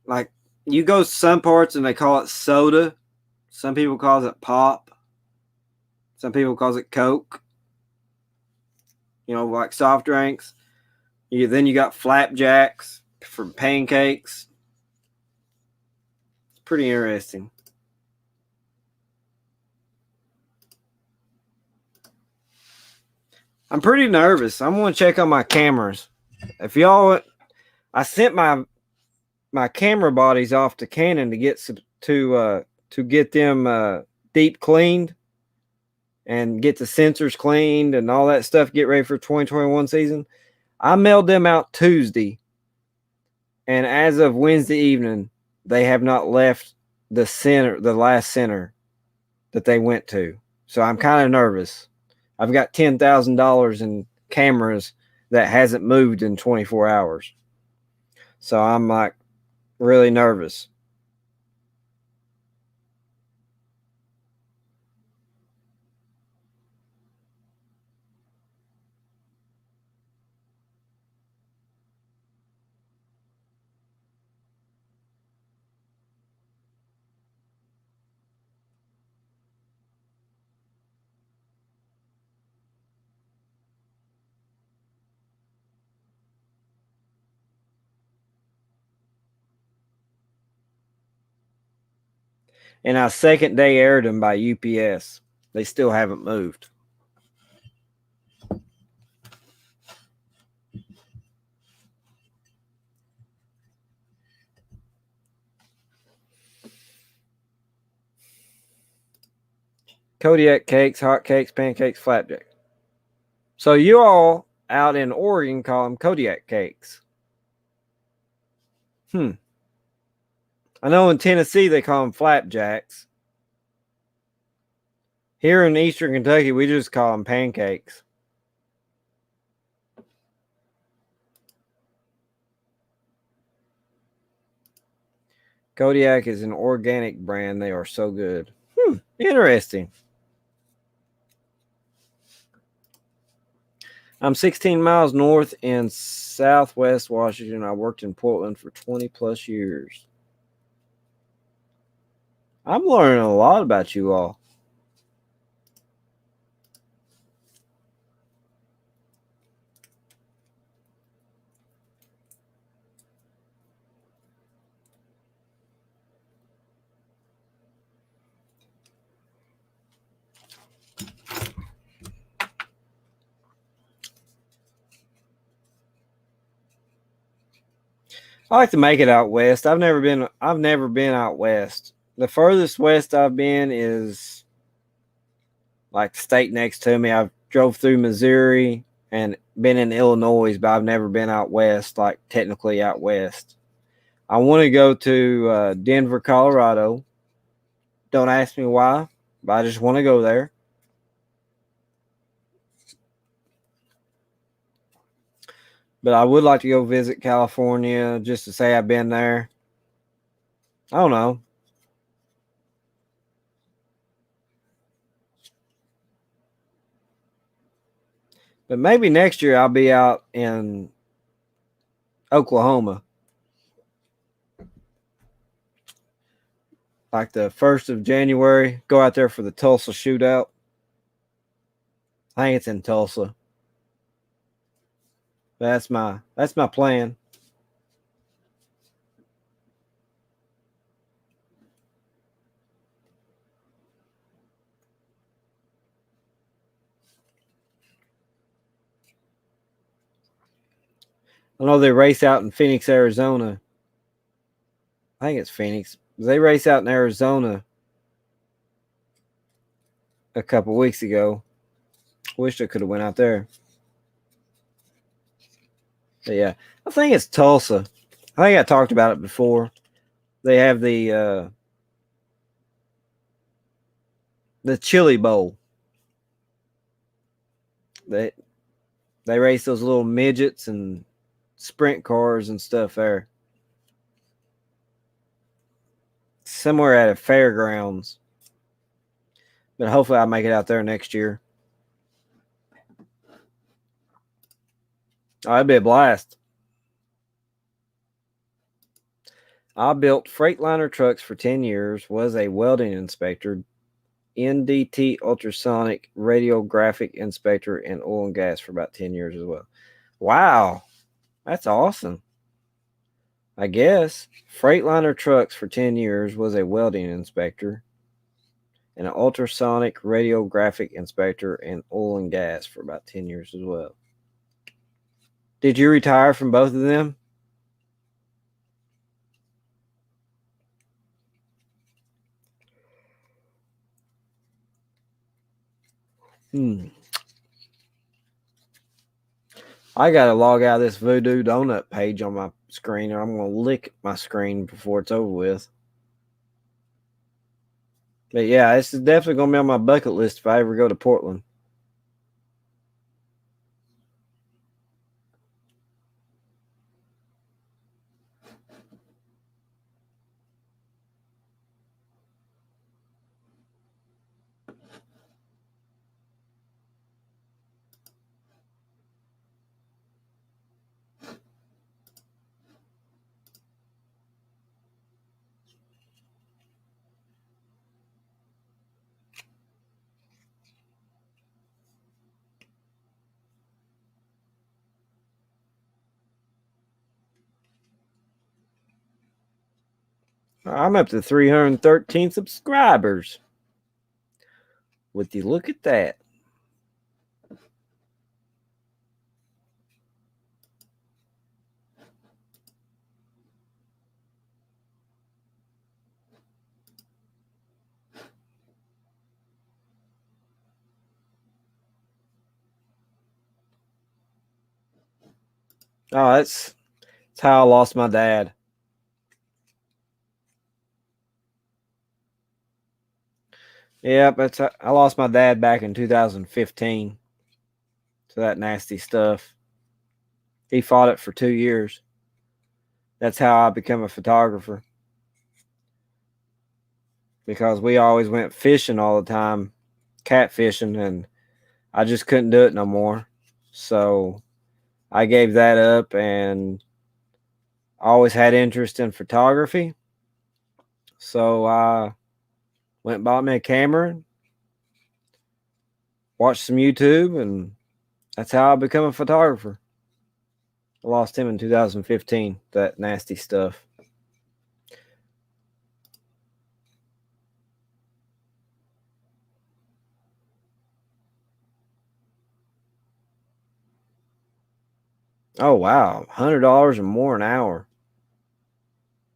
like you go some parts and they call it soda. Some people call it pop. Some people call it Coke. You know, like soft drinks. Then you got flapjacks for pancakes. It's pretty interesting. I'm pretty nervous. I'm going to check on my cameras. If y'all, I sent my camera bodies off to Canon to get them deep cleaned and get the sensors cleaned and all that stuff. Get ready for 2021 season. I mailed them out Tuesday, and as of Wednesday evening, they have not left the last center that they went to. So I'm kind of nervous. I've got $10,000 in cameras that hasn't moved in 24 hours. So I'm like really nervous. And I second day aired them by UPS. They still haven't moved. Kodiak cakes, hot cakes, pancakes, flapjack. So you all out in Oregon call them Kodiak cakes. I know in Tennessee they call them flapjacks. Here in Eastern Kentucky, we just call them pancakes. Kodiak is an organic brand. They are so good. Interesting. I'm 16 miles north in Southwest Washington. I worked in Portland for 20 plus years. I'm learning a lot about you all. I like to make it out west. I've never been out west. The furthest west I've been is like the state next to me. I've drove through Missouri and been in Illinois, but I've never been out west, like technically out west. I want to go to Denver, Colorado. Don't ask me why, but I just want to go there. But I would like to go visit California just to say I've been there. I don't know. But maybe next year I'll be out in Oklahoma. Like the 1st of January, go out there for the Tulsa shootout. I think it's in Tulsa. That's my plan. I know they race out in Phoenix, Arizona. I think it's Phoenix. They race out in Arizona a couple weeks ago. Wish I could have went out there. But yeah, I think it's Tulsa. I think I talked about it before. They have the Chili Bowl. They race those little midgets and sprint cars and stuff there. Somewhere at a fairgrounds. But hopefully I'll make it out there next year. Oh, it'd be a blast. I built Freightliner trucks for 10 years, was a welding inspector, NDT ultrasonic radiographic inspector, and oil and gas for about 10 years as well. Wow. That's awesome. I guess. Freightliner trucks for 10 years, was a welding inspector, and an ultrasonic radiographic inspector, and oil and gas for about 10 years as well. Did you retire from both of them? I gotta log out of this Voodoo Donut page on my screen, or I'm gonna lick my screen before it's over with. But yeah, this is definitely gonna be on my bucket list if I ever go to Portland. I'm up to 313 subscribers. Would you look at that? Oh, that's how I lost my dad. Yep, I lost my dad back in 2015 to that nasty stuff. He fought it for 2 years. That's how I became a photographer. Because we always went fishing all the time, catfishing, and I just couldn't do it no more. So I gave that up, and I always had interest in photography. So I went and bought me a camera, watched some YouTube, and that's how I became a photographer. I lost him in 2015, that nasty stuff. Oh, wow. $100 or more an hour.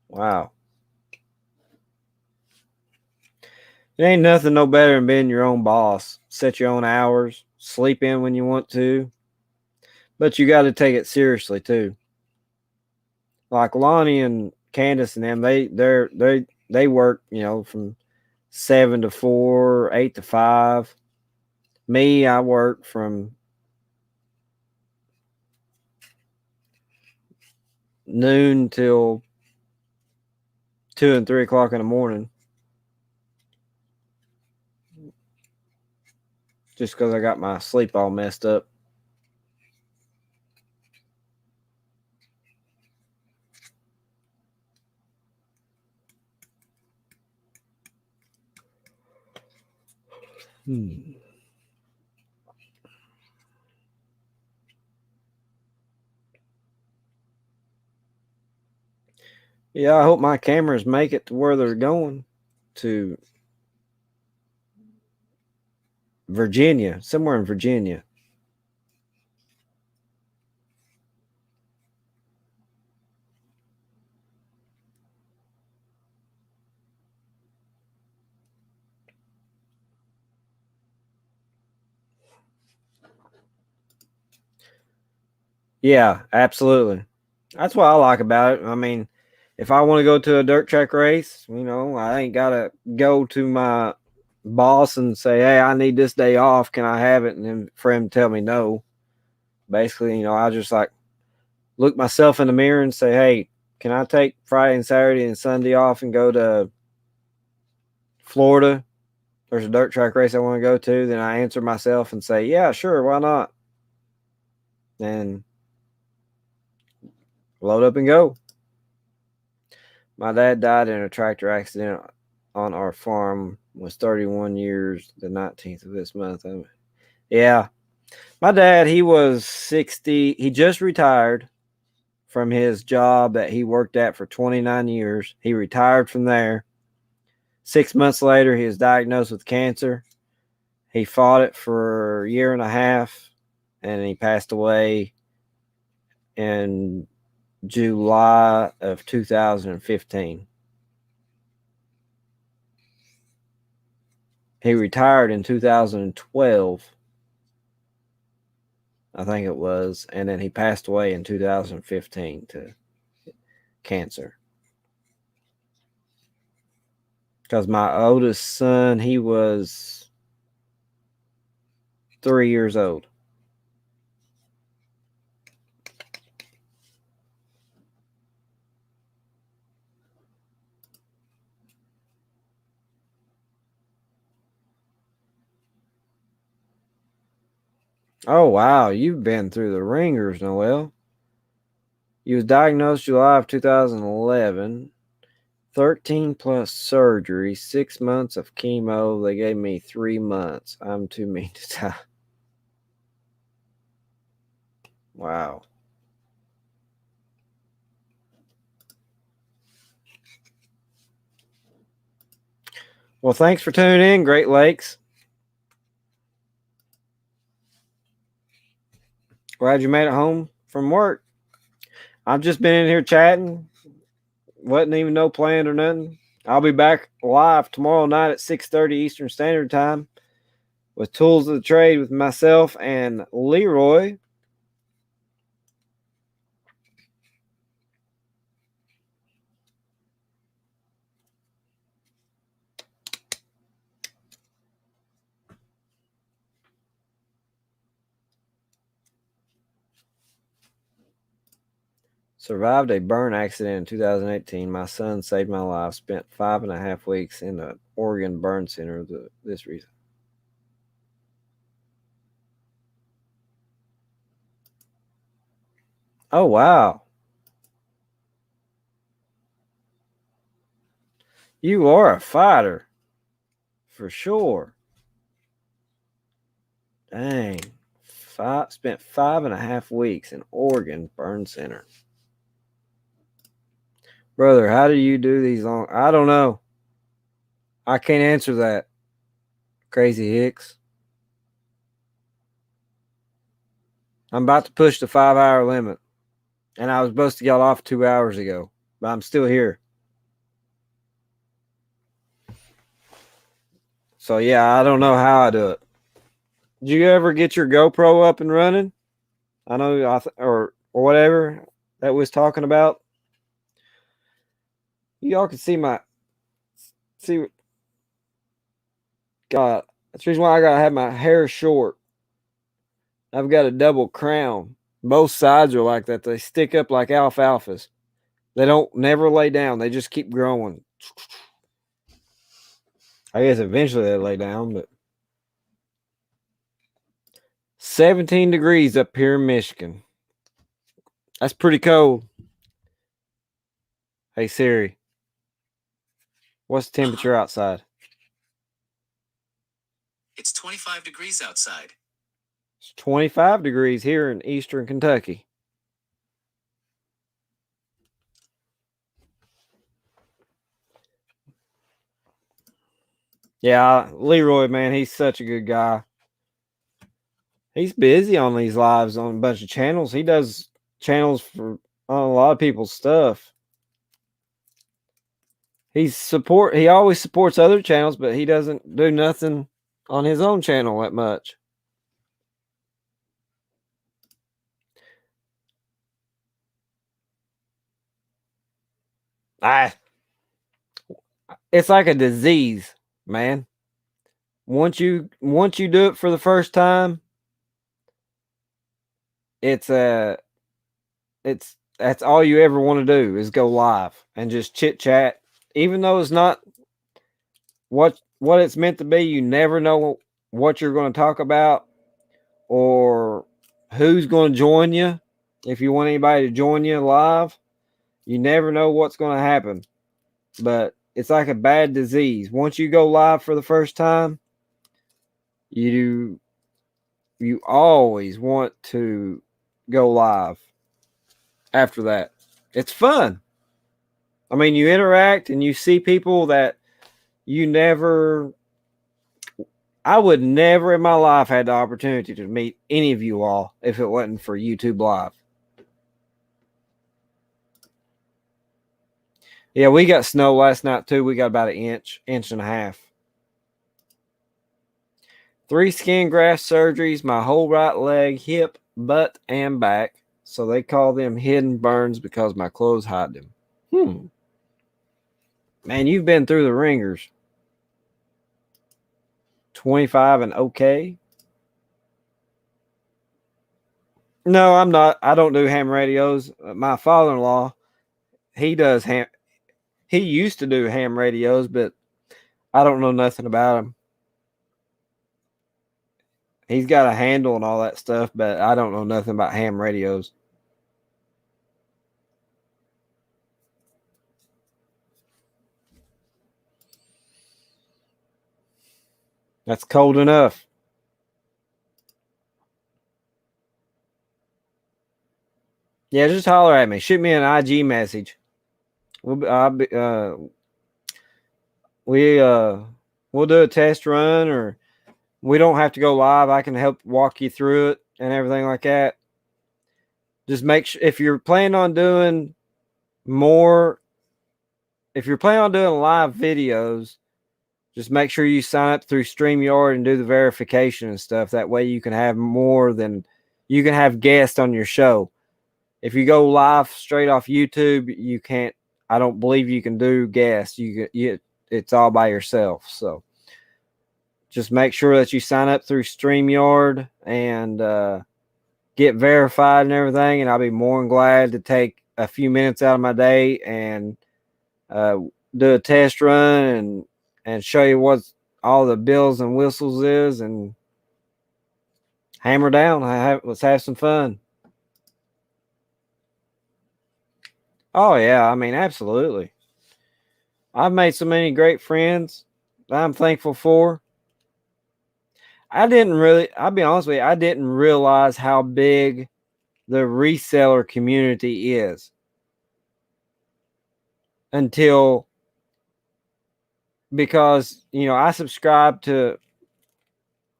Wow. It ain't nothing no better than being your own boss. Set your own hours, sleep in when you want to. But you got to take it seriously too. Like Lonnie and Candace and them, they work, from 7 to 4, 8 to 5. Me, I work from noon till 2 and 3 o'clock in the morning. Just because I got my sleep all messed up. Yeah, I hope my cameras make it to where they're going, to Virginia, somewhere in Virginia. Yeah, absolutely. That's what I like about it. I mean, if I want to go to a dirt track race, I ain't gotta go to my boss and say, "Hey, I need this day off. Can I have it?" And then for him to tell me no. Basically, I just like look myself in the mirror and say, "Hey, can I take Friday and Saturday and Sunday off and go to Florida? There's a dirt track race I want to go to." Then I answer myself and say, "Yeah, sure, why not?" And load up and go. My dad died in a tractor accident on our farm. Was 31 years the 19th of this month. Yeah. My dad, he was 60. He just retired from his job that he worked at for 29 years. He retired from there. 6 months later, he was diagnosed with cancer. He fought it for a year and a half, and he passed away in July of 2015. He retired in 2012, I think it was, and then he passed away in 2015 to cancer. Because my oldest son, he was 3 years old. Oh, wow. You've been through the ringers, Noel. He was diagnosed July of 2011. 13 plus surgery, 6 months of chemo. They gave me 3 months. I'm too mean to die. Wow. Well, thanks for tuning in, Great Lakes. Glad you made it home from work. I've just been in here chatting. Wasn't even no plan or nothing. I'll be back live tomorrow night at 6:30 Eastern Standard Time with Tools of the Trade with myself and Leroy. Survived a burn accident in 2018. My son saved my life. Spent 5.5 weeks in the Oregon Burn Center. This reason. Oh, wow. You are a fighter. For sure. Dang. Spent 5.5 weeks in Oregon Burn Center. Brother, how do you do these long? I don't know. I can't answer that. Crazy Hicks. I'm about to push the 5-hour limit. And I was supposed to get off 2 hours ago. But I'm still here. So, yeah, I don't know how I do it. Did you ever get your GoPro up and running? I know, or whatever that was talking about. Y'all can see God, that's the reason why I gotta have my hair short. I've got a double crown. Both sides are like that. They stick up like alfalfas. They don't never lay down. They just keep growing. I guess eventually they lay down, but 17 degrees up here in Michigan. That's pretty cold. Hey Siri, what's the temperature outside? It's 25 degrees outside. It's 25 degrees here in eastern Kentucky. Yeah, Leroy, man, he's such a good guy. He's busy on these lives on a bunch of channels. He does channels for on a lot of people's stuff. He always supports other channels, but he doesn't do nothing on his own channel that much. It's like a disease, man. Once you do it for the first time, it's that's all you ever want to do is go live and just chit chat. Even though it's not what it's meant to be, you never know what you're going to talk about or who's going to join you. If you want anybody to join you live, you never know what's going to happen. But it's like a bad disease. Once you go live for the first time, you always want to go live after that. It's fun. I mean, you interact and you see people that I would never in my life had the opportunity to meet any of you all if it wasn't for YouTube Live. Yeah, we got snow last night too. We got about an inch and a half. 3 skin graft surgeries, my whole right leg, hip, butt, and back. So they call them hidden burns because my clothes hide them. Man, you've been through the ringers. 25 and okay. No, I'm not. I don't do ham radios. My father-in-law, he does ham. He used to do ham radios, but I don't know nothing about him. He's got a handle and all that stuff, but I don't know nothing about ham radios. That's cold enough. Yeah, just holler at me. Shoot me an IG message. We'll do a test run, or we don't have to go live. I can help walk you through it and everything like that. Just make sure if you're planning on doing live videos, just make sure you sign up through StreamYard and do the verification and stuff. That way you can have you can have guests on your show. If you go live straight off YouTube, you can't. I don't believe you can do guests. It's all by yourself. So just make sure that you sign up through StreamYard and get verified and everything. And I'll be more than glad to take a few minutes out of my day and do a test run and show you what all the bells and whistles is and hammer down. Let's have some fun. Oh, yeah. I mean, absolutely. I've made so many great friends that I'm thankful for. I'll be honest with you, I didn't realize how big the reseller community is because, I subscribed to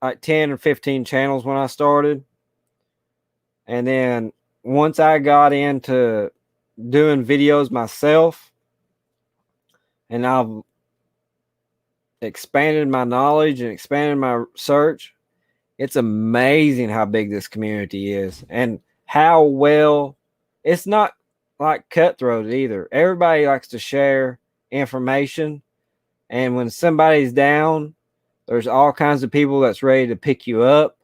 like 10 or 15 channels when I started. And then once I got into doing videos myself and I've expanded my knowledge and expanded my search, it's amazing how big this community is and how well it's not like cutthroat either. Everybody likes to share information, and when somebody's down, there's all kinds of people that's ready to pick you up.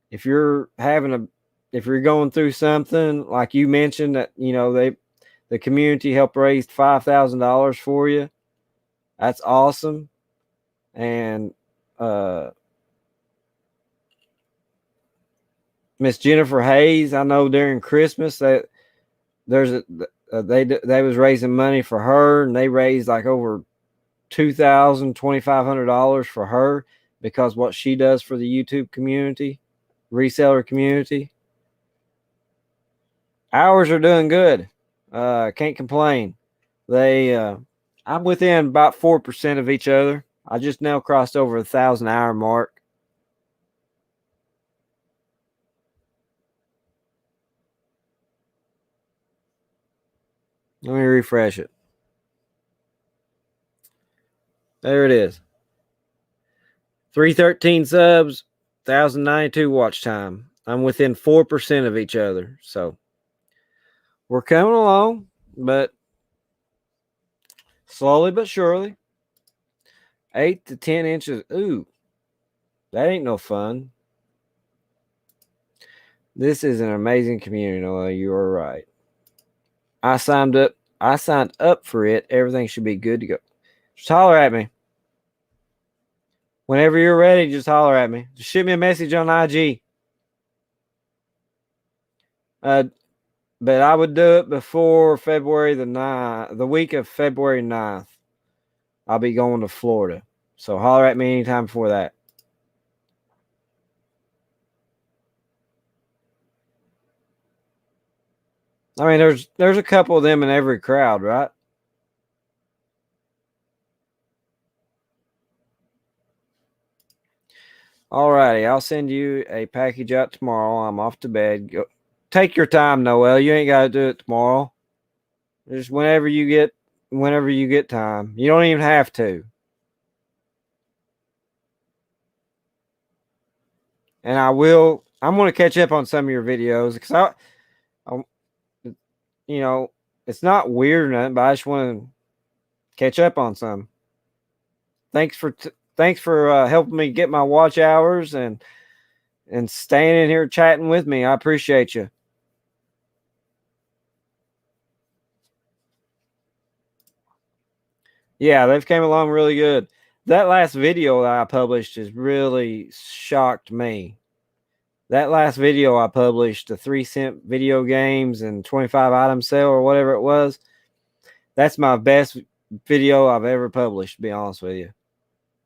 If you're going through something like you mentioned that, the community helped raise $5,000 for you. That's awesome. And Miss Jennifer Hayes, I know during Christmas that they was raising money for her, and they raised like over $2,500 for her because what she does for the YouTube community, reseller community. Ours are doing good. Can't complain. I'm within about 4% of each other. I just now crossed over 1,000-hour mark. Let me refresh it. There it is. 313 subs, 1,092 watch time. I'm within 4% of each other. So we're coming along, but Slowly but surely. 8 to 10 inches. Ooh, that ain't no fun. This is an amazing community, Noah. You are right. I signed up for it. Everything should be good to go. Just holler at me. Whenever you're ready, just holler at me. Just shoot me a message on IG. But I would do it before February the 9th, the week of February 9th. I'll be going to Florida. So holler at me anytime before that. I mean, there's a couple of them in every crowd, right? Alrighty, I'll send you a package out tomorrow. I'm off to bed. Go, take your time, Noel. You ain't got to do it tomorrow. Just whenever you get time. You don't even have to. And I'm going to catch up on some of your videos because it's not weird or nothing, but I just want to catch up on some. Thanks for helping me get my watch hours and staying in here chatting with me. I appreciate you. Yeah, they've came along really good. That last video that I published has really shocked me. That last video I published, the 3-cent video games and 25 item sale or whatever it was, that's my best video I've ever published, to be honest with you.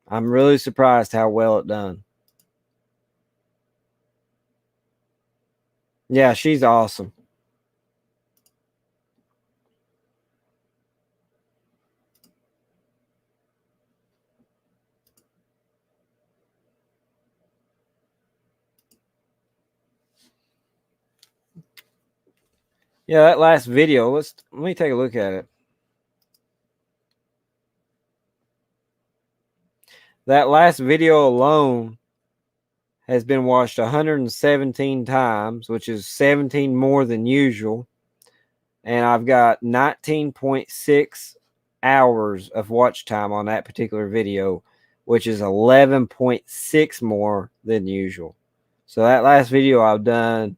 I'm really surprised how well it done. Yeah, she's awesome. Yeah, that last video, let me take a look at it. That last video alone has been watched 117 times, which is 17 more than usual. And I've got 19.6 hours of watch time on that particular video, which is 11.6 more than usual. So that last video I've done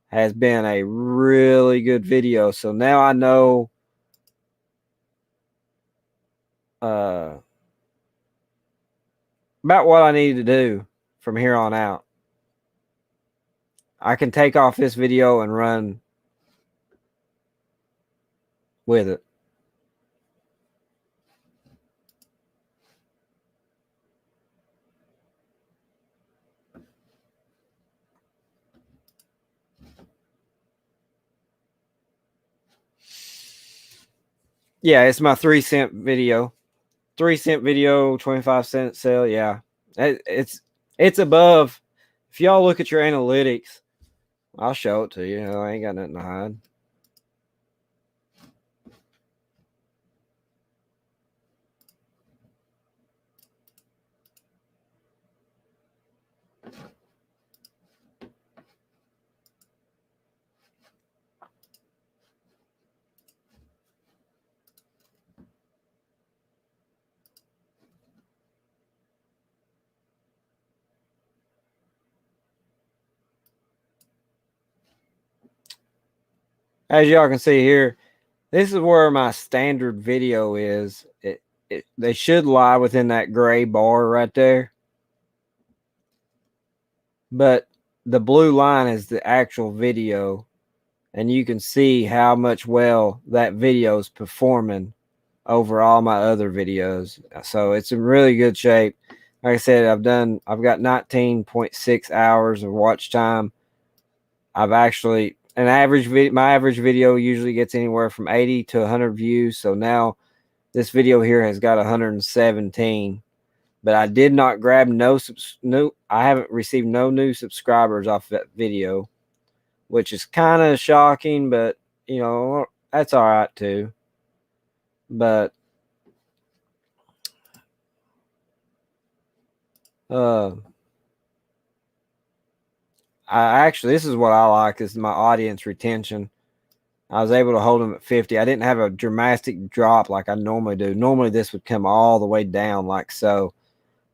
has been a really good video. So now I know about what I need to do from here on out. I can take off this video and run with it. Yeah, it's my 3-cent video. 3-cent video, 25-cent sale. Yeah, it's above. If y'all look at your analytics, I'll show it to you. I ain't got nothing to hide. As y'all can see here, this is where my standard video is. They should lie within that gray bar right there. But the blue line is the actual video. And you can see how much well that video is performing over all my other videos. So it's in really good shape. Like I said, I've got 19.6 hours of watch time. I've actually my average video usually gets anywhere from 80 to 100 views. So now this video here has got 117. But I did not grab I haven't received no new subscribers off that video, which is kind of shocking, but that's all right too. But this is what I like, is my audience retention. I was able to hold them at 50. I didn't have a dramatic drop like I normally do. Normally this would come all the way down like so.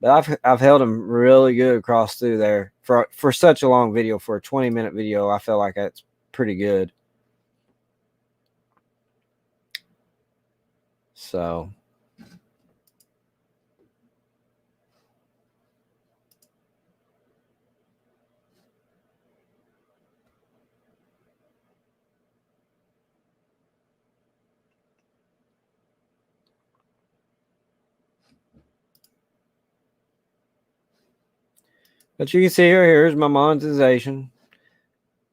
But I've held them really good across through there for such a long video. For a 20-minute video, I feel like that's pretty good. So but you can see here's my monetization.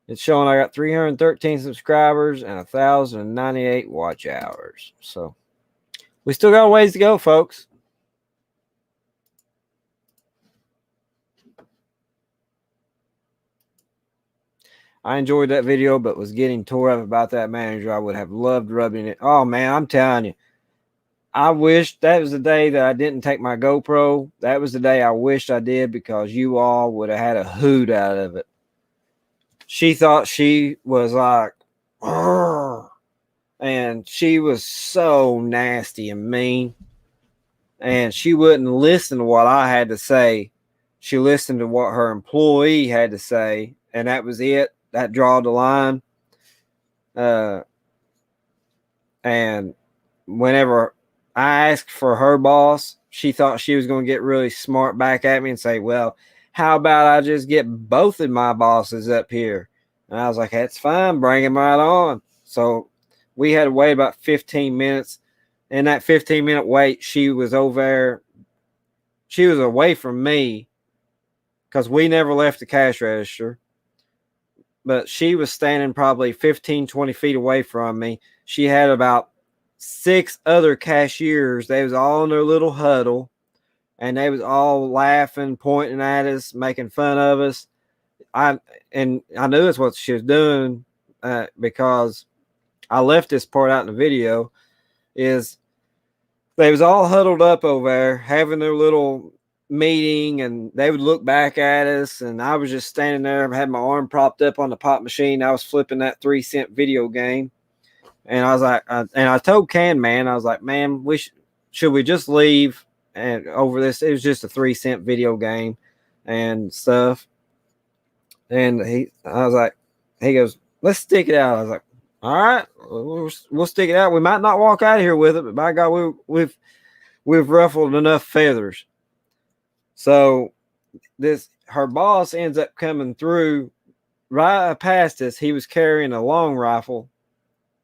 It's showing I got 313 subscribers and 1,098 watch hours. So we still got a ways to go, folks. I enjoyed that video, but was getting tore up about that manager. I would have loved rubbing it. Oh, man, I'm telling you. I wish that was the day that I didn't take my GoPro. That was the day I wished I did, because you all would have had a hoot out of it. She thought she was like, "Arr," and she was so nasty and mean. And she wouldn't listen to what I had to say. She listened to what her employee had to say, and that was it. That drawed the line. And whenever I asked for her boss, she thought she was going to get really smart back at me and say, well, how about I just get both of my bosses up here? And I was like, that's fine. Bring them right on. So we had to wait about 15 minutes. In that 15-minute wait, she was over there. She was away from me because we never left the cash register. But she was standing probably 15, 20 feet away from me. She had about 6 other cashiers. They was all in their little huddle, and they was all laughing, pointing at us, making fun of us. I knew that's what she was doing, because I left this part out in the video. Is they was all huddled up over there having their little meeting, and they would look back at us, and I was just standing there, had my arm propped up on the pop machine. I was flipping that 3-cent video game. And I was like, and I told Can Man, I was like, man, should we just leave and over this? It was just a 3-cent video game and stuff. And I was like, he goes, let's stick it out. I was like, all right, we'll stick it out. We might not walk out of here with it, but by God, we've ruffled enough feathers. So her boss ends up coming through right past us. He was carrying a long rifle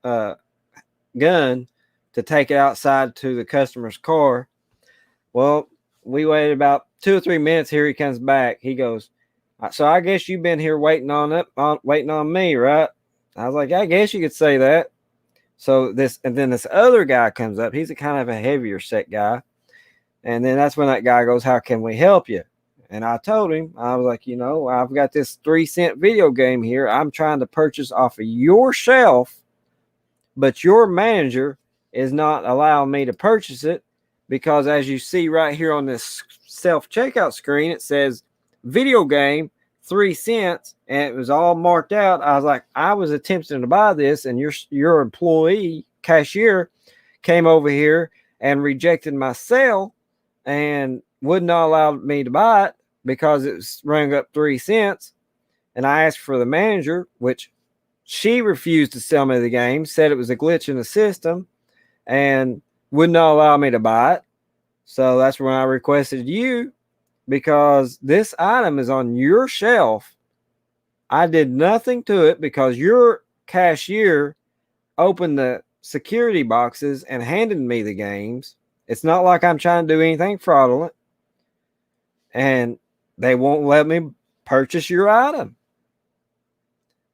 gun to take it outside to the customer's car. Well, we waited about 2 or 3 minutes. Here he comes back. He goes, so I guess you've been here waiting on me, right? I was like, I guess you could say that. So then this other guy comes up. He's a kind of a heavier set guy. And then that's when that guy goes, how can we help you? And I told him, I was like, I've got this 3-cent video game here. I'm trying to purchase off of your shelf, but your manager is not allowing me to purchase it because, as you see right here on this self-checkout screen, it says video game, 3 cents, and it was all marked out. I was like, I was attempting to buy this, and your employee cashier came over here and rejected my sale and would not allow me to buy it because it was rung up 3 cents. And I asked for the manager, which she refused to sell me the game, said it was a glitch in the system, and would not allow me to buy it. So that's when I requested you, because this item is on your shelf. I did nothing to it because your cashier opened the security boxes and handed me the games. It's not like I'm trying to do anything fraudulent. And they won't let me purchase your item.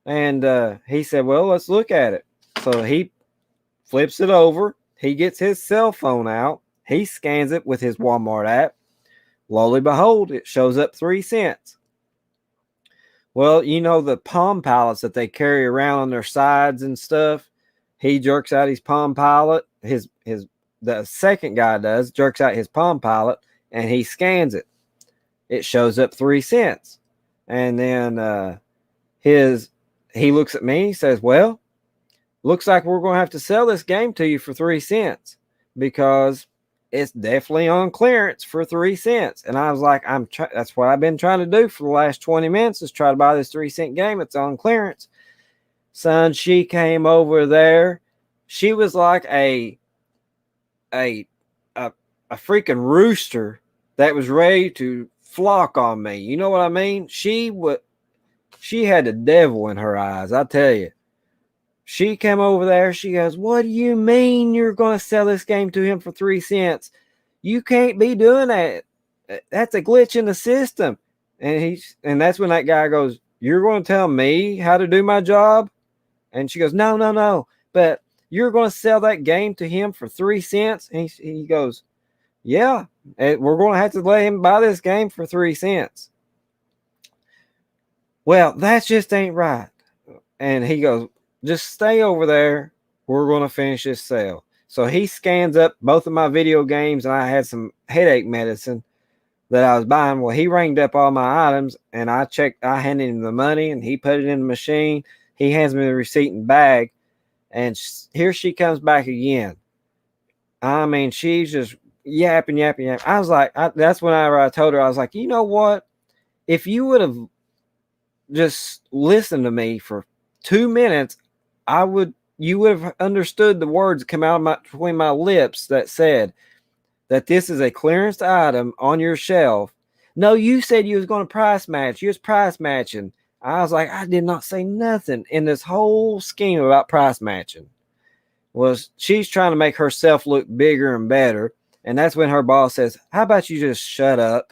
And he said, well, let's look at it. So he flips it over. He gets his cell phone out. He scans it with his Walmart app. Lo and behold, it shows up 3 cents. Well, the Palm Pilots that they carry around on their sides and stuff. He jerks out his Palm Pilot. The second guy jerks out his Palm Pilot, and he scans it. It shows up 3 cents. And then he looks at me. He says, well, looks like we're going to have to sell this game to you for 3 cents because it's definitely on clearance for 3 cents. And I was like, that's what I've been trying to do for the last 20 minutes is try to buy this 3-cent game. It's on clearance. Son, she came over there. She was like a freaking rooster that was ready to flock on me. You know what I mean? She had the devil in her eyes, I tell you. She came over there. She goes, "What do you mean you're going to sell this game to him for 3 cents? You can't be doing that. That's a glitch in the system." And that's when that guy goes, "You're going to tell me how to do my job?" And she goes, No. But you're going to sell that game to him for 3 cents? And he goes, "Yeah, we're going to have to let him buy this game for 3 cents." Well, that just ain't right. And he goes, "Just stay over there. We're going to finish this sale." So he scans up both of my video games, and I had some headache medicine that I was buying. Well, he ranged up all my items, and I handed him the money, and he put it in the machine. He hands me the receipt and bag, and here she comes back again. I mean, she's just yapping. I was like, that's whenever I told her, I was like, you know what? If you would have just listened to me for 2 minutes, you would have understood the words that come out between my lips that said that this is a clearance item on your shelf. No, you said you was going to price match. You was price matching. I was like, I did not say nothing in this whole scheme about price matching. She's trying to make herself look bigger and better. And that's when her boss says, "How about you just shut up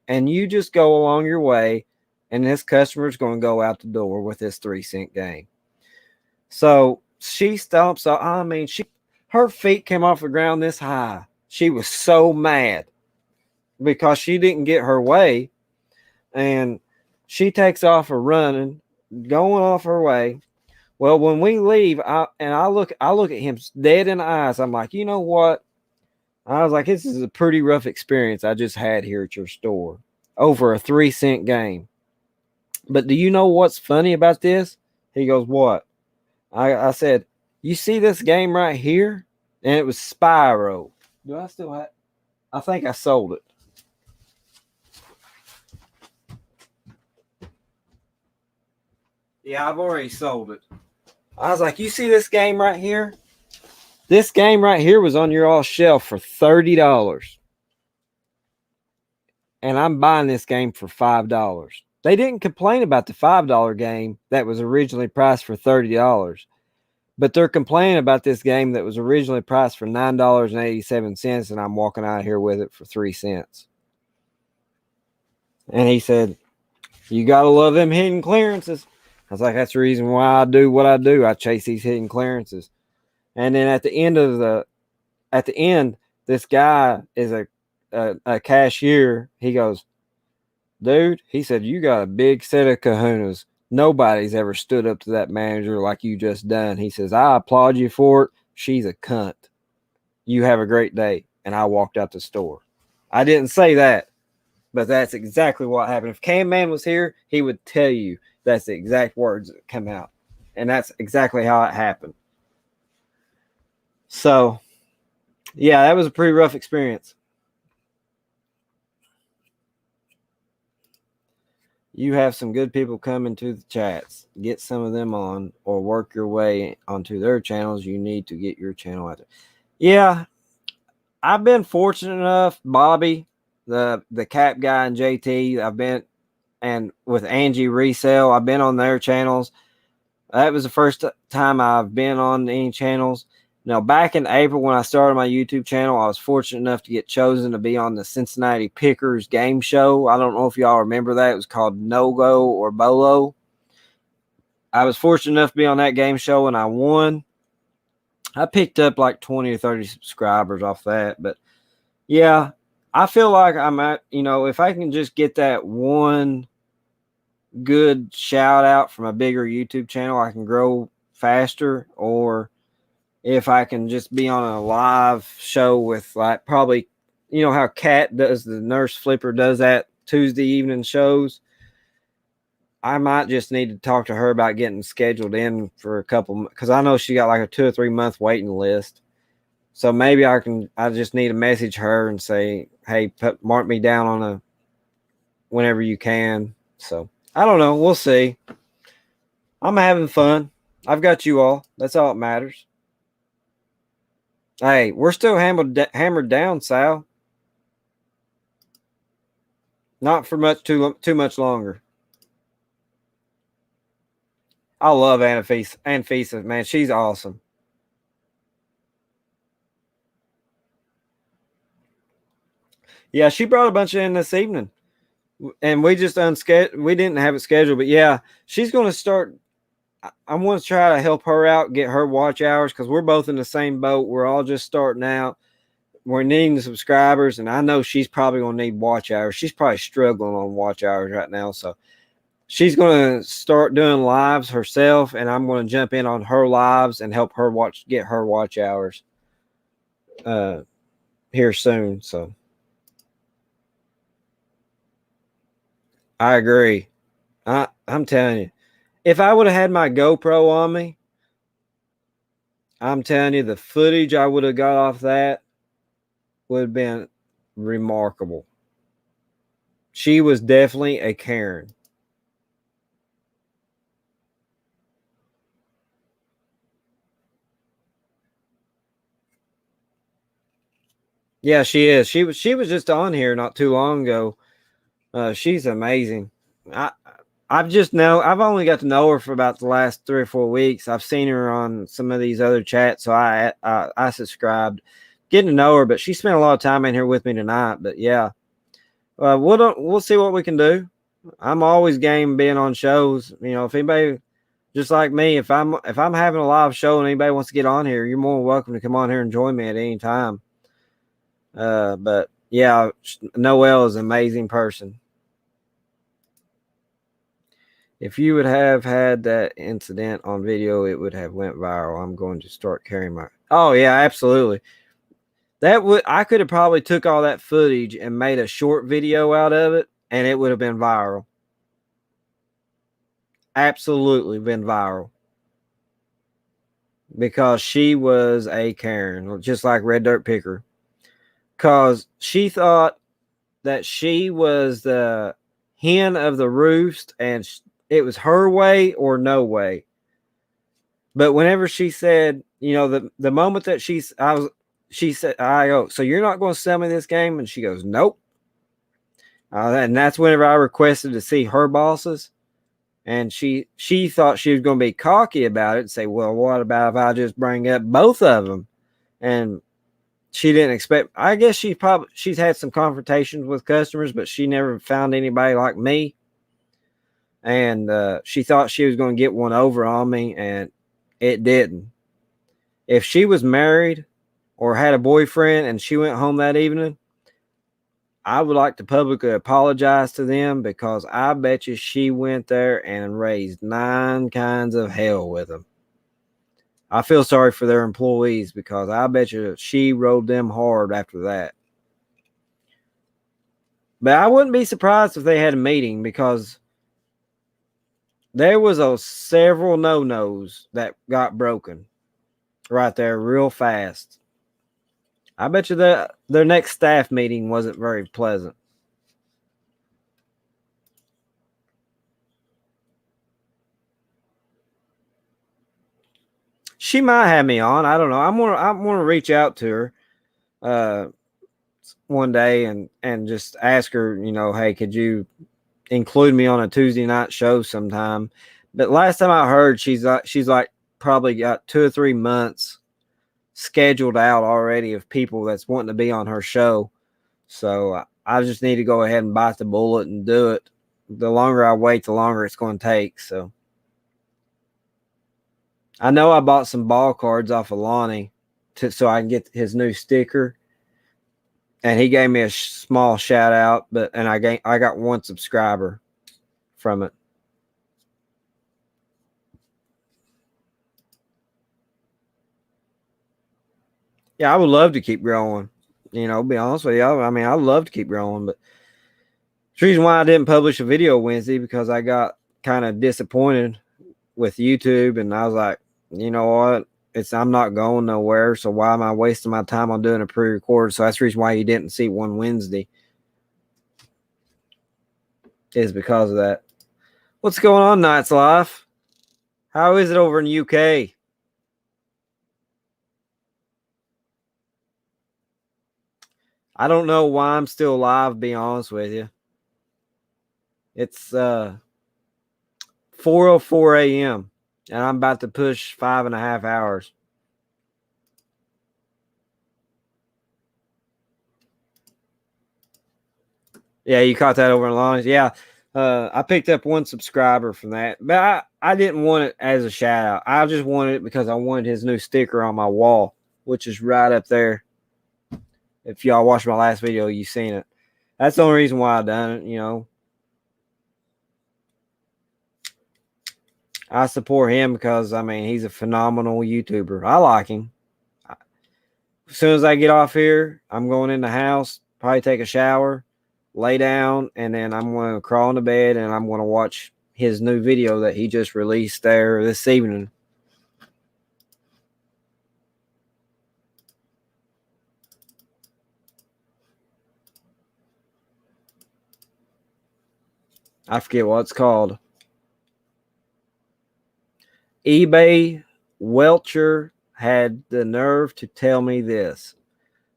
and you just go along your way, and this customer's going to go out the door with this 3-cent game." So she stomps. I mean, her feet came off the ground this high. She was so mad because she didn't get her way. And she takes off running, going off her way. Well, when we leave, I look at him dead in the eyes. I'm like, you know what? I was like, this is a pretty rough experience I just had here at your store over a 3-cent game. But do you know what's funny about this? He goes, "What?" I said, "You see this game right here?" And it was Spyro. Do I still have? I think I sold it. Yeah, I've already sold it. I was like, "You see this game right here? This game right here was on your all shelf for $30. And I'm buying this game for $5. They didn't complain about the $5 game that was originally priced for $30. But they're complaining about this game that was originally priced for $9.87, and I'm walking out of here with it for 3 cents. And he said, "You got to love them hidden clearances." I was like, "That's the reason why I do what I do. I chase these hidden clearances." And then at the end, this guy is a cashier. He goes, "Dude," he said, "you got a big set of kahunas. Nobody's ever stood up to that manager like you just done." He says, "I applaud you for it. She's a cunt. You have a great day." And I walked out the store. I didn't say that, but that's exactly what happened. If Cam Man was here, he would tell you that's the exact words that come out. And that's exactly how it happened. So, yeah, that was a pretty rough experience. You have some good people coming to the chats. Get some of them on or work your way onto their channels. You need to get your channel out there. Yeah, I've been fortunate enough, Bobby, the Cap guy, and JT. And with Angie Resale, I've been on their channels. That was the first time I've been on any channels. Now, back in April when I started my YouTube channel, I was fortunate enough to get chosen to be on the Cincinnati Pickers game show. I don't know if y'all remember that. It was called No-Go or Bolo. I was fortunate enough to be on that game show, and I won. I picked up like 20 or 30 subscribers off that. But, yeah, I feel like I'm at, if I can just get that one good shout out from a bigger YouTube channel, I can grow faster. Or if I can just be on a live show with like probably, how Kat does, the Nurse Flipper does that Tuesday evening shows. I might just need to talk to her about getting scheduled in for a couple, because I know she got like a 2 or 3 month waiting list. So maybe I just need to message her and say, hey, mark me down on a whenever you can. So I don't know. We'll see. I'm having fun. I've got you all. That's all that matters. Hey, we're still hammered down, Sal. Not for too much longer. I love Anfisa, man. She's awesome. Yeah, she brought a bunch in this evening, and we just we didn't have it scheduled, but yeah, she's going to start. I'm going to try to help her out, get her watch hours, because we're both in the same boat. We're all just starting out. We're needing the subscribers, and I know she's probably going to need watch hours. She's probably struggling on watch hours right now, so she's going to start doing lives herself, and I'm going to jump in on her lives and help her get her watch hours here soon. So I agree. I'm telling you, if I would have had my GoPro on me, I'm telling you, the footage I would have got off that would have been remarkable. She was definitely a Karen. Yeah, she is. She was just on here not too long ago. She's amazing. I've only got to know her for about the last 3 or 4 weeks. I've seen her on some of these other chats, so I subscribed, getting to know her. But she spent a lot of time in here with me tonight. But yeah, we'll see what we can do. I'm always game being on shows. You know, if anybody, just like me, if I'm having a live show and anybody wants to get on here, you're more than welcome to come on here and join me at any time. But yeah, Noelle is an amazing person. If you would have had that incident on video, it would have went viral. I'm going to start carrying my. Oh yeah, absolutely. I could have probably took all that footage and made a short video out of it, and it would have been viral. Absolutely been viral. Because she was a Karen, just like Red Dirt Picker. Because she thought that she was the hen of the roost, and it was her way or no way. But whenever she said, you know, the moment that she said, I go, so you're not going to sell me this game? And she goes, nope. And that's whenever I requested to see her bosses. And she thought she was going to be cocky about it and say, well, what about if I just bring up both of them? And she didn't expect, I guess she's had some confrontations with customers, but she never found anybody like me. And she thought she was going to get one over on me, and it didn't. If she was married or had a boyfriend and she went home that evening, I would like to publicly apologize to them, because I bet you she went there and raised 9 kinds of hell with them. I feel sorry for their employees, because I bet you she rode them hard after that. But I wouldn't be surprised if they had a meeting, because there was several no-nos that got broken right there real fast. I bet you their next staff meeting wasn't very pleasant. She might have me on. I don't know. I'm gonna reach out to her one day and just ask her, you know, hey, could you include me on a Tuesday night show sometime? But last time I heard, she's like probably got 2 or 3 months scheduled out already of people that's wanting to be on her show. So I just need to go ahead and bite the bullet and do it. The longer I wait, the longer it's going to take. So I know I bought some ball cards off of Lonnie so I can get his new sticker. And he gave me a small shout out, and I got 1 subscriber from it. Yeah, I would love to keep growing. You know, be honest with you. I mean, I'd love to keep growing, but the reason why I didn't publish a video Wednesday, because I got kind of disappointed with YouTube, and I was like, you know what? I'm not going nowhere, so why am I wasting my time on doing a pre-record? So that's the reason why you didn't see one Wednesday, is because of that. What's going on, Knights Life? How is it over in UK? I don't know why I'm still alive, to be honest with you. It's 4:04 a.m. and I'm about to push 5.5 hours. Yeah, you caught that over in Lonnie's. Yeah, I picked up one subscriber from that, but I didn't want it as a shout out. I just wanted it because I wanted his new sticker on my wall, which is right up there. If y'all watched my last video, you've seen it. That's the only reason why I done it, you know. I support him because, I mean, he's a phenomenal YouTuber. I like him. As soon as I get off here, I'm going in the house, probably take a shower, lay down, and then I'm going to crawl into bed and I'm going to watch his new video that he just released there this evening. I forget what it's called. eBay Welcher had the nerve to tell me this.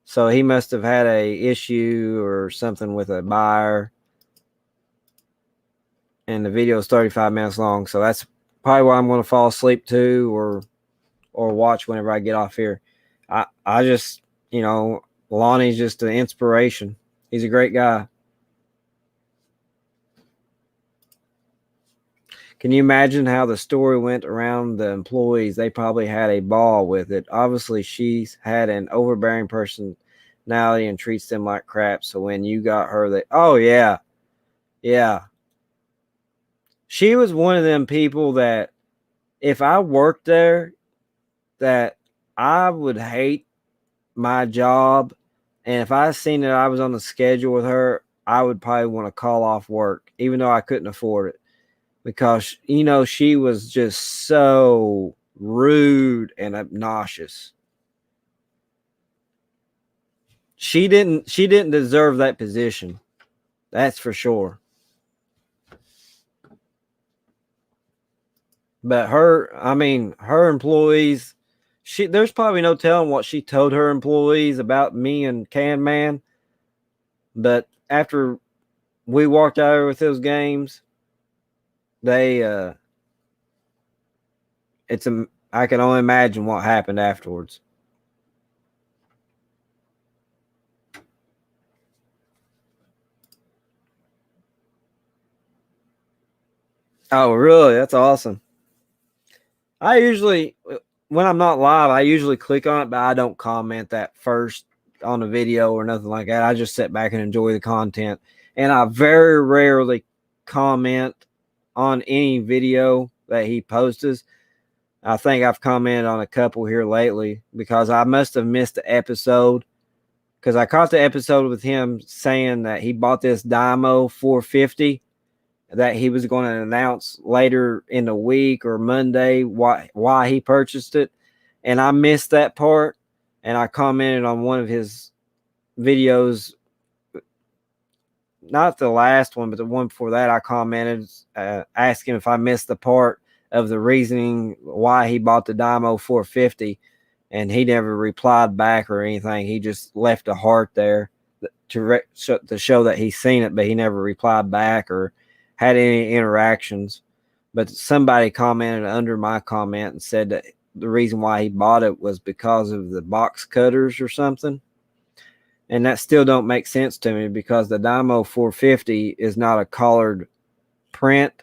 So he must have had a issue or something with a buyer. And the video is 35 minutes long. So that's probably why I'm going to fall asleep too, or watch whenever I get off here. I just, you know, Lonnie's just an inspiration. He's a great guy. Can you imagine how the story went around the employees? They probably had a ball with it. Obviously, she's had an overbearing personality and treats them like crap. So when you got her, oh, yeah. Yeah. She was one of them people that if I worked there, that I would hate my job. And if I seen that I was on the schedule with her, I would probably want to call off work, even though I couldn't afford it. Because, you know, she was just so rude and obnoxious. She didn't deserve that position. That's for sure. But her employees, there's probably no telling what she told her employees about me and Can Man. But after we walked out with those games, I can only imagine what happened afterwards. Oh, really? That's awesome. I usually, when I'm not live, I usually click on it, but I don't comment that first on the video or nothing like that. I just sit back and enjoy the content. And I very rarely comment on any video that he posts. I think I've commented on a couple here lately because I must have missed the episode, because I caught the episode with him saying that he bought this Dymo 450 that he was going to announce later in the week or Monday why he purchased it. And I missed that part, and I commented on one of his videos, not the last one, but the one before that. I commented asking if I missed the part of the reasoning why he bought the Dymo 450, and he never replied back or anything. He just left a heart there to show that he's seen it, but he never replied back or had any interactions. But somebody commented under my comment and said that the reason why he bought it was because of the box cutters or something. And that still don't make sense to me, because the Dymo 450 is not a colored print.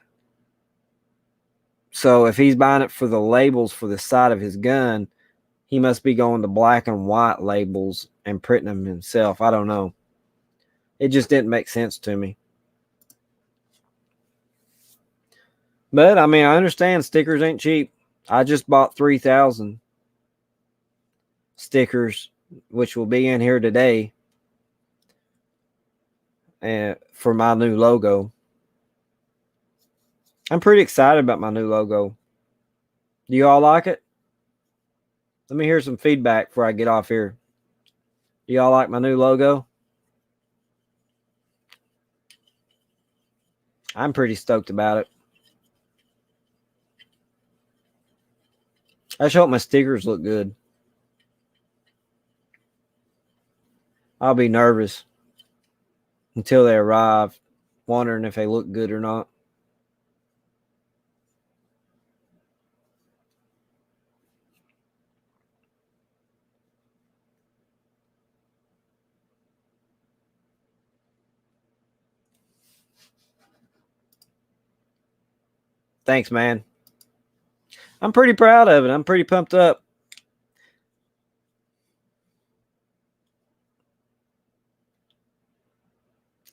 So if he's buying it for the labels for the side of his gun, he must be going to black and white labels and printing them himself. I don't know. It just didn't make sense to me. But, I mean, I understand stickers ain't cheap. I just bought 3,000 stickers, which will be in here today, for my new logo. I'm pretty excited about my new logo. Do you all like it? Let me hear some feedback before I get off here. Do y'all like my new logo? I'm pretty stoked about it. I just hope my stickers look good. I'll be nervous until they arrive, wondering if they look good or not. Thanks, man. I'm pretty proud of it. I'm pretty pumped up.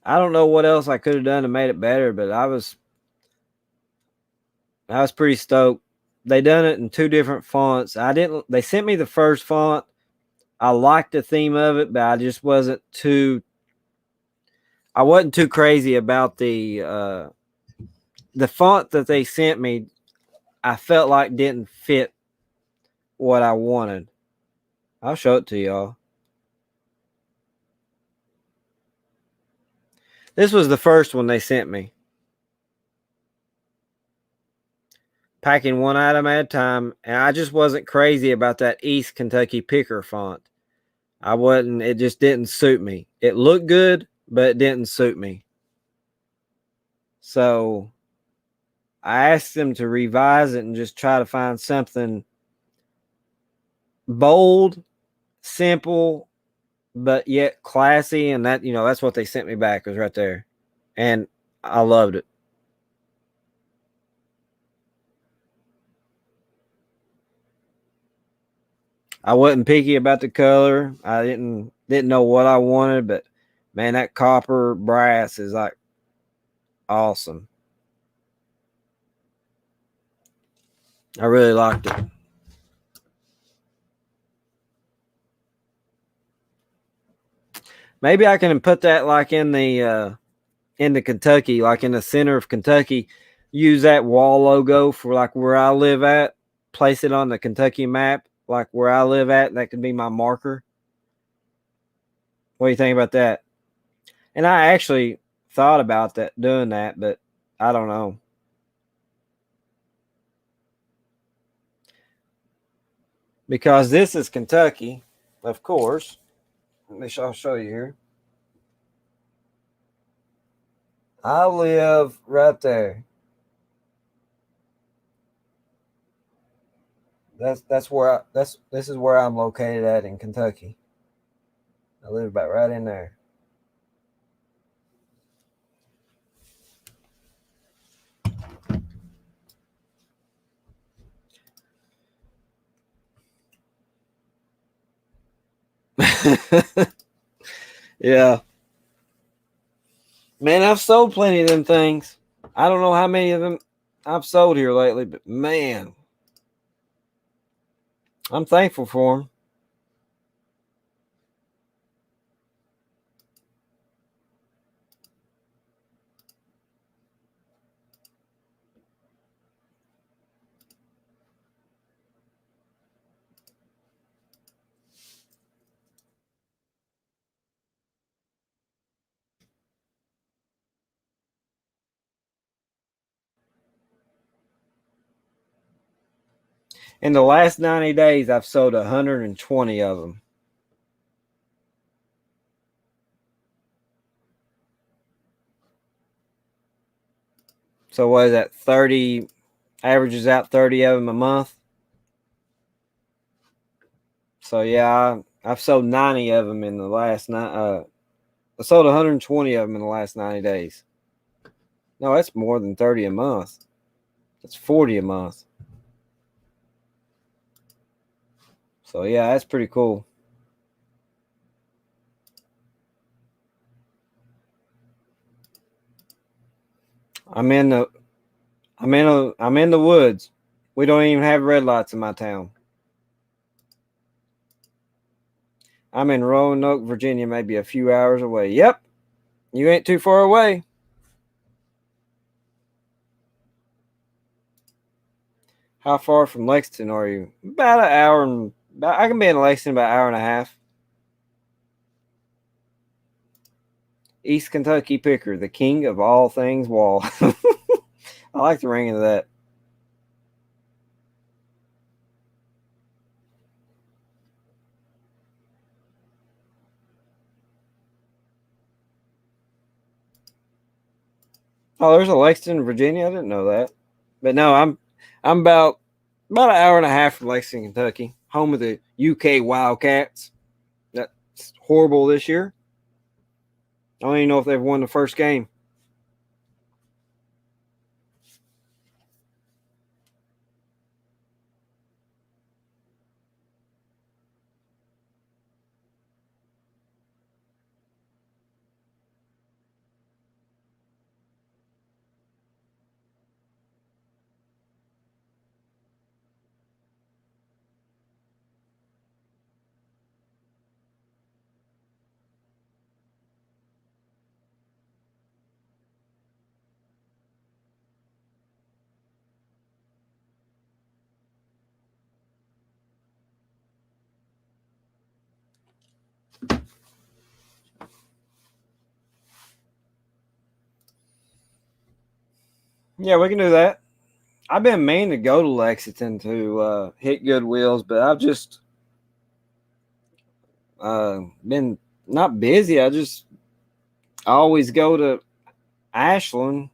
I don't know what else I could have done to make it better, but I was pretty stoked. They done it in 2 different fonts. They sent me the first font. I liked the theme of it, but I just wasn't too crazy about the font that they sent me. I felt like didn't fit what I wanted. I'll show it to y'all. This was the first one they sent me. Packing one item at a time, and I just wasn't crazy about that East Kentucky Picker font. It just didn't suit me. It looked good, but it didn't suit me. So I asked them to revise it and just try to find something bold, simple, but yet classy. And that's what they sent me back, was right there. And I loved it. I wasn't picky about the color. I didn't know what I wanted, but man, that copper brass is like awesome. I really liked it. Maybe I can put that like in the Kentucky, like in the center of Kentucky, use that wall logo for like where I live at, place it on the Kentucky map, like where I live at, and that could be my marker. What do you think about that? And I actually thought about doing that, but I don't know. Because this is Kentucky, of course. I'll show you here. I live right there. This is where I'm located at in Kentucky. I live about right in there. Yeah. Man, I've sold plenty of them things. I don't know how many of them I've sold here lately, but man, I'm thankful for them. In the last 90 days, I've sold 120 of them. So what is that? 30 averages out 30 of them a month. So yeah, I've sold 90 of them in the last I sold 120 of them in the last 90 days. No, that's more than 30 a month. That's 40 a month. So yeah, that's pretty cool. I'm in the woods. We don't even have red lights in my town. I'm in Roanoke, Virginia, maybe a few hours away. Yep. You ain't too far away. How far from Lexington are you? About an hour and I can be in Lexington about an hour and a half. East Kentucky Picker, the king of all things wall. I like the ring of that. Oh, there's a Lexington, Virginia. I didn't know that. But no, I'm about an hour and a half from Lexington, Kentucky, home of the UK Wildcats. That's horrible this year. I don't even know if they've won the first game. Yeah, we can do that. I've been meaning to go to Lexington to hit Goodwills, but I've just been not busy. I always go to Ashland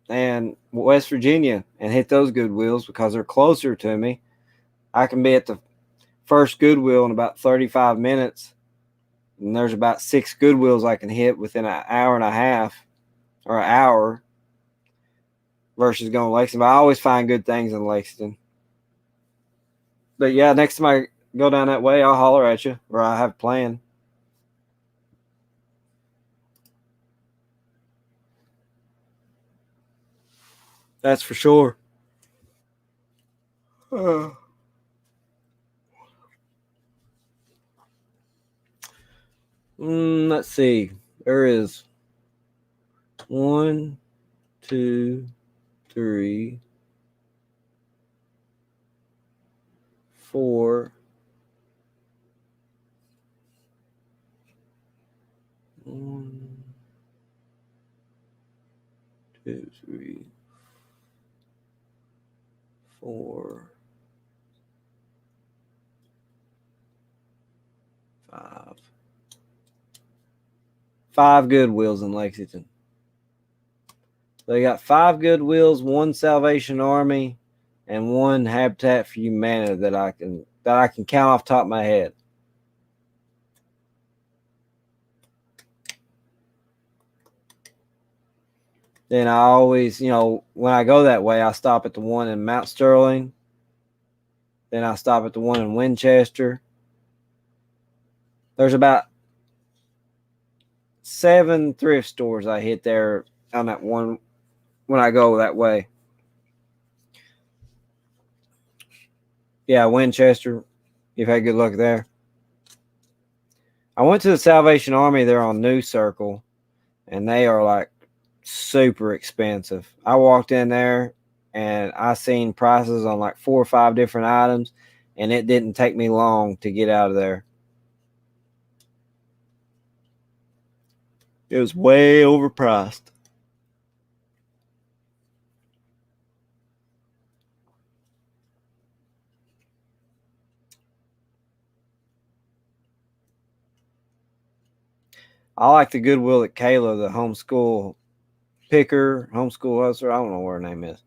and West Virginia and hit those Goodwills because they're closer to me. I can be at the first Goodwill in about 35 minutes, and there's about 6 Goodwills I can hit within an hour and a half or an hour versus going to Lexington. But I always find good things in Lexington. But yeah, next time I go down that way, I'll holler at you, or I have a plan. That's for sure. Let's see. There is 1, 2, 3, 4. 1, 2, 3, 4, 5. 5 Goodwills in Lexington. They got 5 Goodwills, 1 Salvation Army, and 1 Habitat for Humanity that I can count off the top of my head. Then I always, when I go that way, I stop at the one in Mount Sterling. Then I stop at the one in Winchester. There's about 7 thrift stores I hit there on that one when I go that way. Yeah, Winchester. You've had good luck there. I went to the Salvation Army there on New Circle, and they are like super expensive. I walked in there and I seen prices on like 4 or 5 different items, and it didn't take me long to get out of there. It was way overpriced. I like the Goodwill at Kayla, the homeschool picker, homeschool hustler. I don't know what her name is.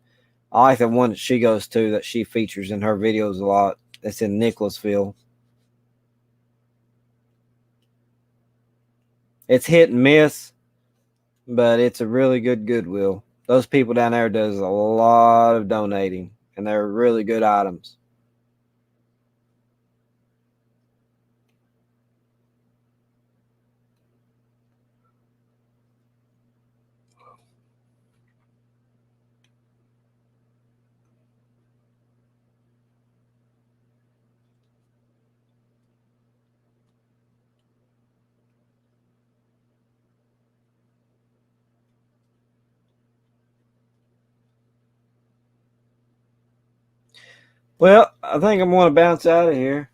I like the one that she goes to that she features in her videos a lot. It's in Nicholasville. It's hit and miss, but it's a really good Goodwill. Those people down there does a lot of donating, and they're really good items. Well, I think I'm going to bounce out of here.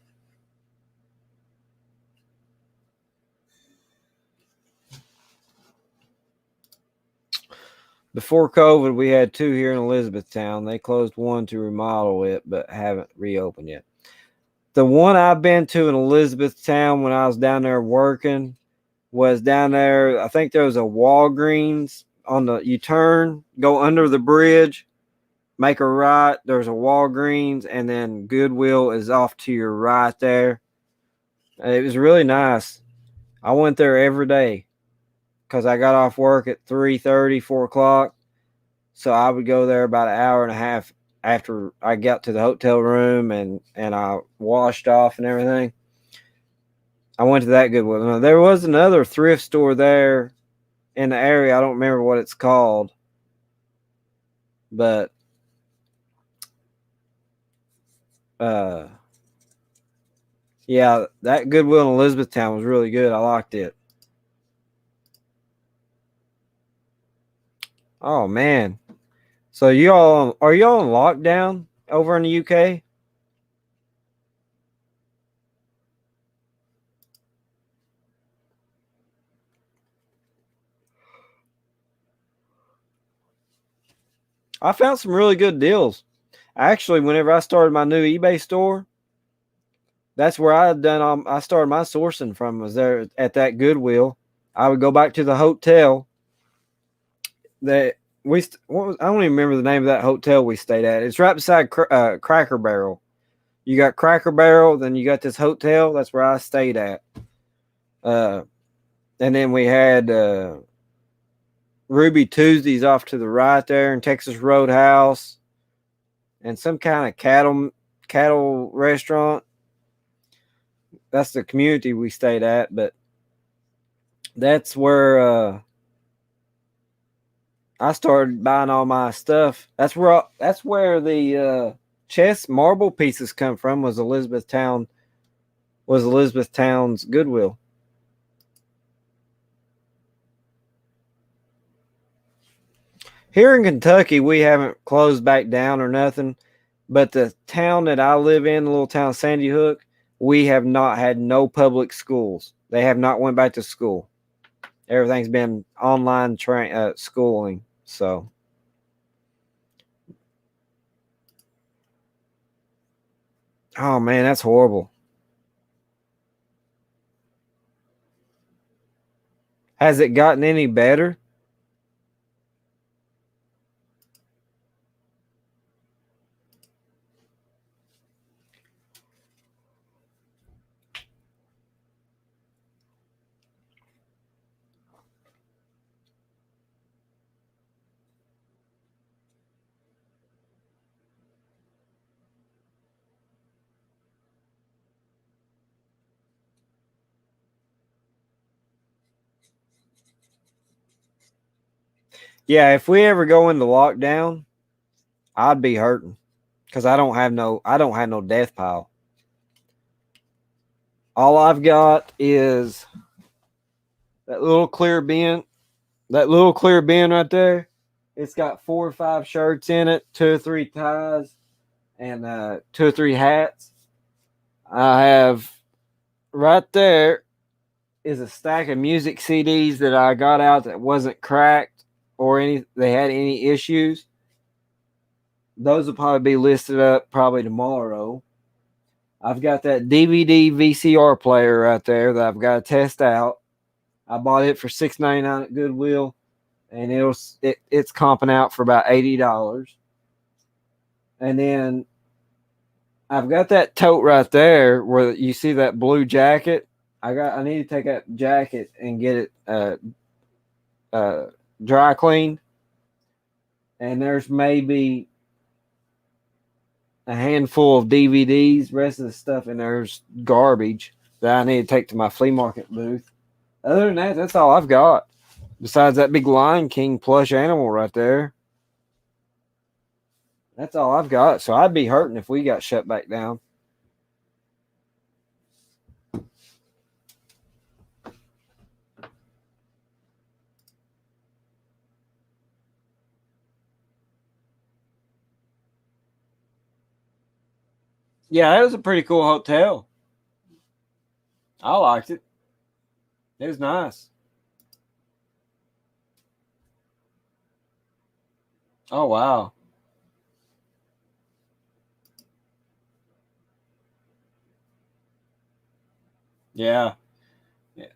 Before COVID, we had 2 here in Elizabethtown. They closed one to remodel it, but haven't reopened yet. The one I've been to in Elizabethtown when I was down there working was down there. I think there was a Walgreens on the, you turn, go under the bridge, make a right. There's a Walgreens, and then Goodwill is off to your right there. It was really nice. I went there every day because I got off work at 3:30, 4 o'clock. So I would go there about an hour and a half after I got to the hotel room and I washed off and everything. I went to that Goodwill. Now, there was another thrift store there in the area. I don't remember what it's called, but yeah, that Goodwill in Elizabethtown was really good. I liked it. Oh man. So are y'all on lockdown over in the UK? I found some really good deals. Actually, whenever I started my new eBay store, that's where I started my sourcing from, was there at that Goodwill. I would go back to the hotel that I don't even remember the name of that hotel we stayed at. It's right beside Cracker Barrel. You got Cracker Barrel, then you got this hotel. That's where I stayed at. And then we had Ruby Tuesdays off to the right there, and Texas Roadhouse, and some kind of cattle restaurant. That's the community we stayed at, but that's where I started buying all my stuff. That's where the chess marble pieces come from. Was Elizabethtown's Goodwill. Here in Kentucky, we haven't closed back down or nothing, but the town that I live in, the little town of Sandy Hook, we have not had no public schools. They have not went back to school. Everything's been online schooling. So, oh man, that's horrible. Has it gotten any better? Yeah, if we ever go into lockdown, I'd be hurting because I don't have no death pile. All I've got is that little clear bin, right there. It's got 4 or 5 shirts in it, 2 or 3 ties, and 2 or 3 hats. I have right there is a stack of music CDs that I got out that wasn't cracked or they had any issues. Those will probably be listed up probably tomorrow. I've got that DVD VCR player right there that I've got to test out. I bought it for $6.99 at Goodwill, and it's comping out for about $80. And then I've got that tote right there where you see that blue jacket. I need to take that jacket and get it dry cleaned. And there's maybe a handful of DVDs. The rest of the stuff in there's garbage that I need to take to my flea market booth. Other than that, that's all I've got. Besides that big Lion King plush animal right there. That's all I've got. So I'd be hurting if we got shut back down. Yeah, it was a pretty cool hotel. I liked it. It was nice. Oh, wow. Yeah. Yeah.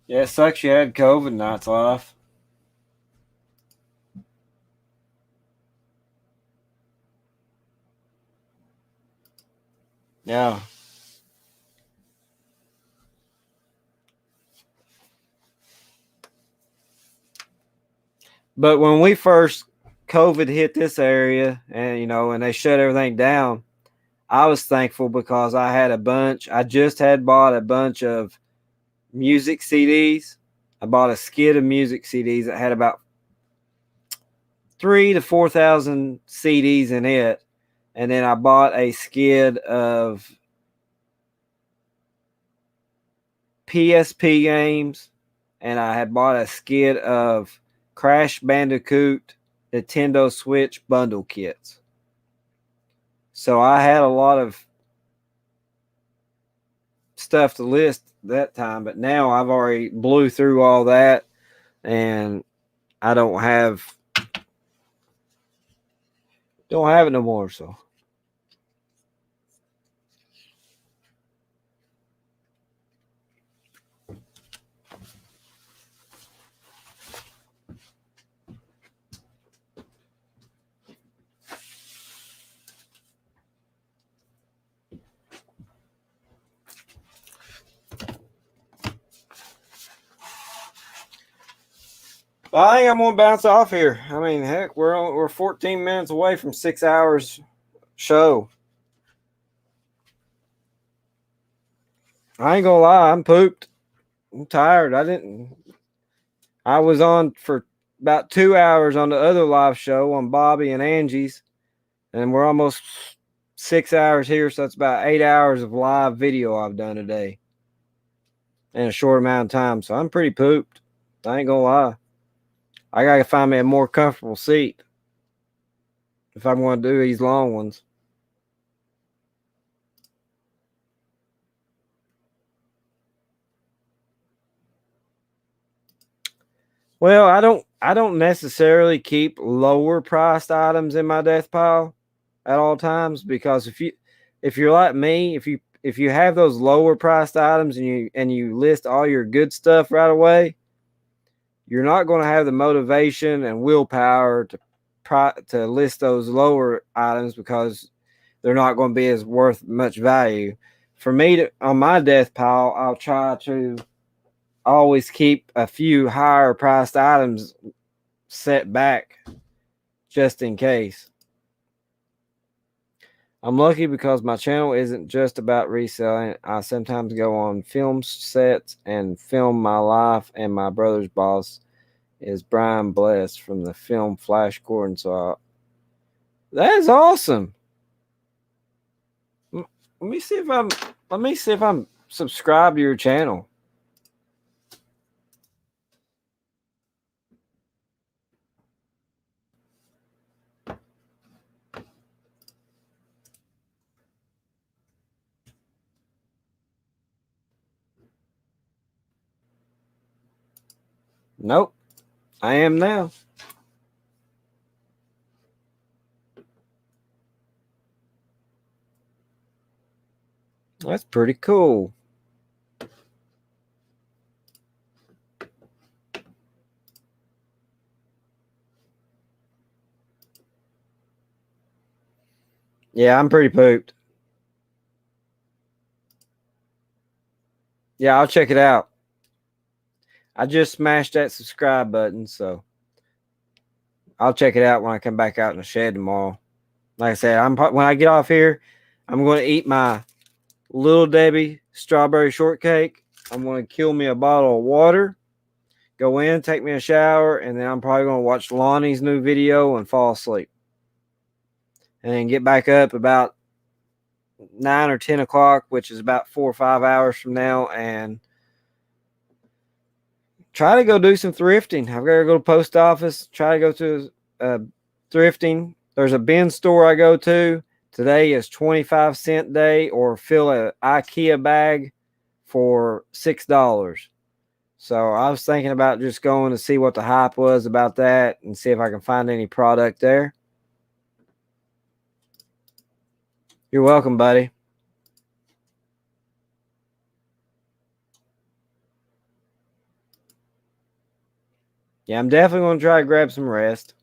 Yeah, it sucks you had COVID nights off. Yeah. But when we first COVID hit this area and and they shut everything down, I was thankful because I had a bunch. I just had bought a bunch of music CDs. I bought a skid of music CDs that had about 3 to 4,000 CDs in it. And then I bought a skid of PSP games, and I had bought a skid of Crash Bandicoot Nintendo Switch bundle kits. So I had a lot of stuff to list that time, but now I've already blew through all that, and I don't have it no more. So I think I'm gonna bounce off here. I mean, heck, we're 14 minutes away from 6 hours show. I ain't gonna lie, I'm pooped. I'm tired. I was on for about 2 hours on the other live show on Bobby and Angie's, and we're almost 6 hours here, so that's about 8 hours of live video I've done today in a short amount of time. So I'm pretty pooped. I ain't gonna lie. I gotta find me a more comfortable seat if I'm gonna do these long ones. Well, I don't necessarily keep lower priced items in my death pile at all times, because if you're like me, if you have those lower priced items and you list all your good stuff right away, you're not going to have the motivation and willpower to list those lower items, because they're not going to be as worth much value. For me on my death pile, I'll try to always keep a few higher priced items set back just in case. I'm lucky because my channel isn't just about reselling. I sometimes go on film sets and film my life, and my brother's boss is Brian Bless from the film Flash Gordon. So that is awesome. Let me see if I'm subscribed to your channel. Nope. I am now. That's pretty cool. Yeah, I'm pretty pooped. Yeah, I'll check it out. I just smashed that subscribe button, so I'll check it out when I come back out in the shed tomorrow. Like I said, when I get off here, I'm going to eat my Little Debbie strawberry shortcake. I'm going to kill me a bottle of water, go in, take me a shower, and then I'm probably going to watch Lonnie's new video and fall asleep. And then get back up about 9 or 10 o'clock, which is about 4 or 5 hours from now, and try to go do some thrifting. I've got to go to the post office, try to go to thrifting. There's a bin store I go to Today is 25-cent day, or fill a IKEA bag for $6. So I was thinking about just going to see what the hype was about that and see if I can find any product there. You're welcome, buddy. Yeah, I'm definitely going to try to grab some rest.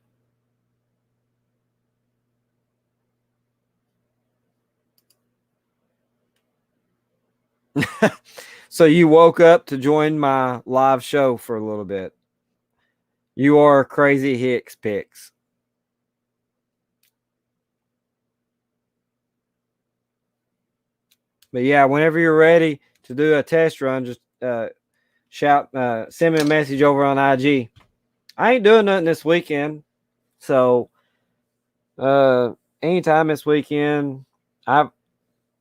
So you woke up to join my live show for a little bit. You are Crazy Hicks Picks. But yeah, whenever you're ready to do a test run, just send me a message over on IG. I ain't doing nothing this weekend, so anytime this weekend.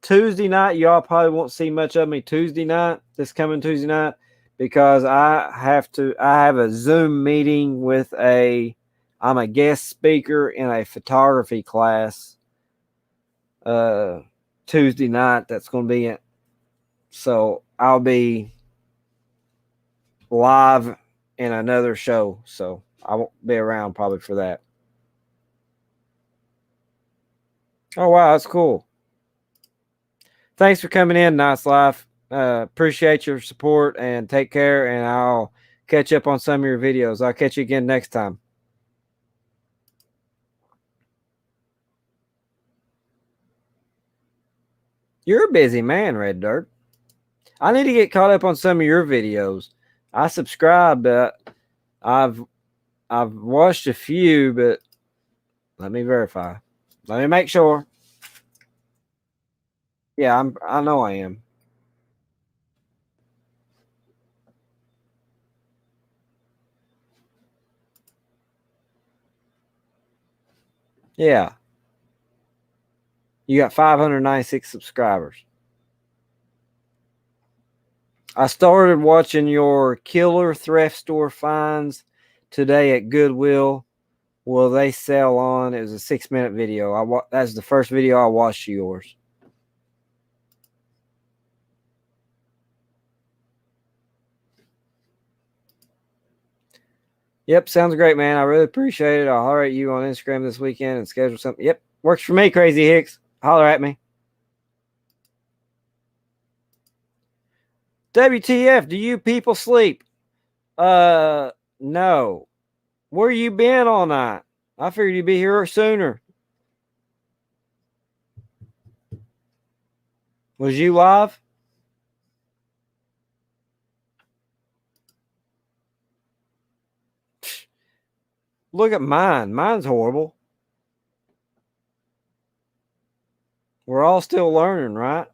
Tuesday night, y'all probably won't see much of me this coming Tuesday night, because I have a Zoom meeting with I'm a guest speaker in a photography class Tuesday night. That's going to be it. So I'll be live in another show, so I won't be around probably for that. Oh, wow, that's cool. Thanks for coming in, Nice Life. Appreciate your support, and take care, and I'll catch up on some of your videos. I'll catch you again next time. You're a busy man, Red Dirt. I need to get caught up on some of your videos. I subscribe, but I've watched a few, but let me verify. Let me make sure. Yeah, I know I am. Yeah. You got 596 subscribers. I started watching your killer thrift store finds today at Goodwill. Will they sell on? It was a 6-minute video. That's the first video I watched of yours. Yep, sounds great, man. I really appreciate it. I'll holler at you on Instagram this weekend and schedule something. Yep, works for me, Crazy Hicks. Holler at me. WTF, do you people sleep? No. Where you been all night? I figured you'd be here sooner. Was you live? Look at mine. Mine's horrible. We're all still learning, right?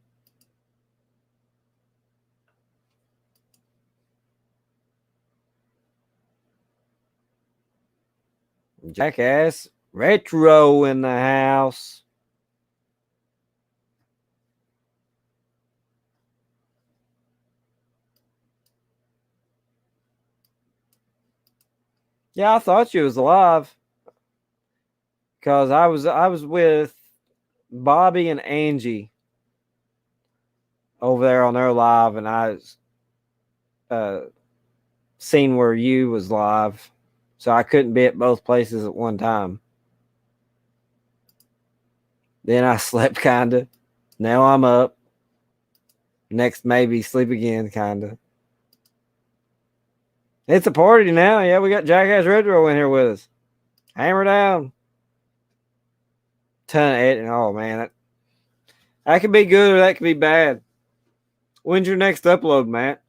Jackass Retro in the house. Yeah, I thought you was alive, because I was with Bobby and Angie over there on their live, and I seen where you was live, so I couldn't be at both places at one time. Then I slept kinda. Now I'm up. Next, maybe sleep again, kinda. It's a party now. Yeah, we got Jackass Retro in here with us. Hammer down. Ton of editing. Oh man, that could be good or that could be bad. When's your next upload, Matt?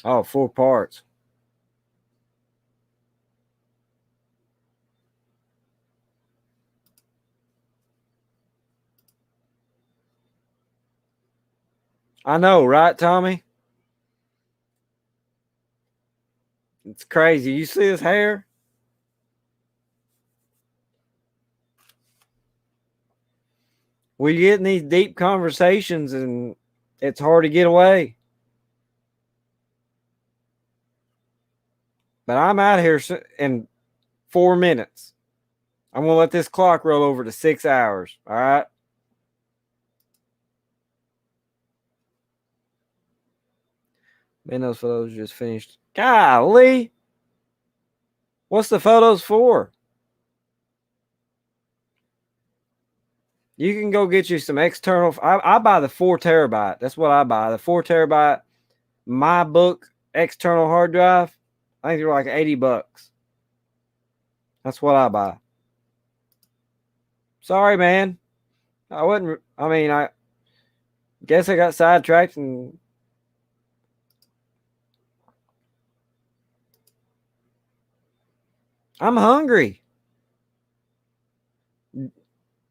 Oh, 4 parts. I know, right, Tommy? It's crazy. You see his hair? We get in these deep conversations and it's hard to get away. But I'm out here in 4 minutes. I'm going to let this clock roll over to 6 hours. All right. Man, those photos just finished. Golly. What's the photos for? You can go get you some external. I buy the 4 terabyte. That's what I buy. The 4 terabyte MyBook external hard drive. I think they're like $80. That's what I buy. Sorry, man. I guess I got sidetracked and I'm hungry.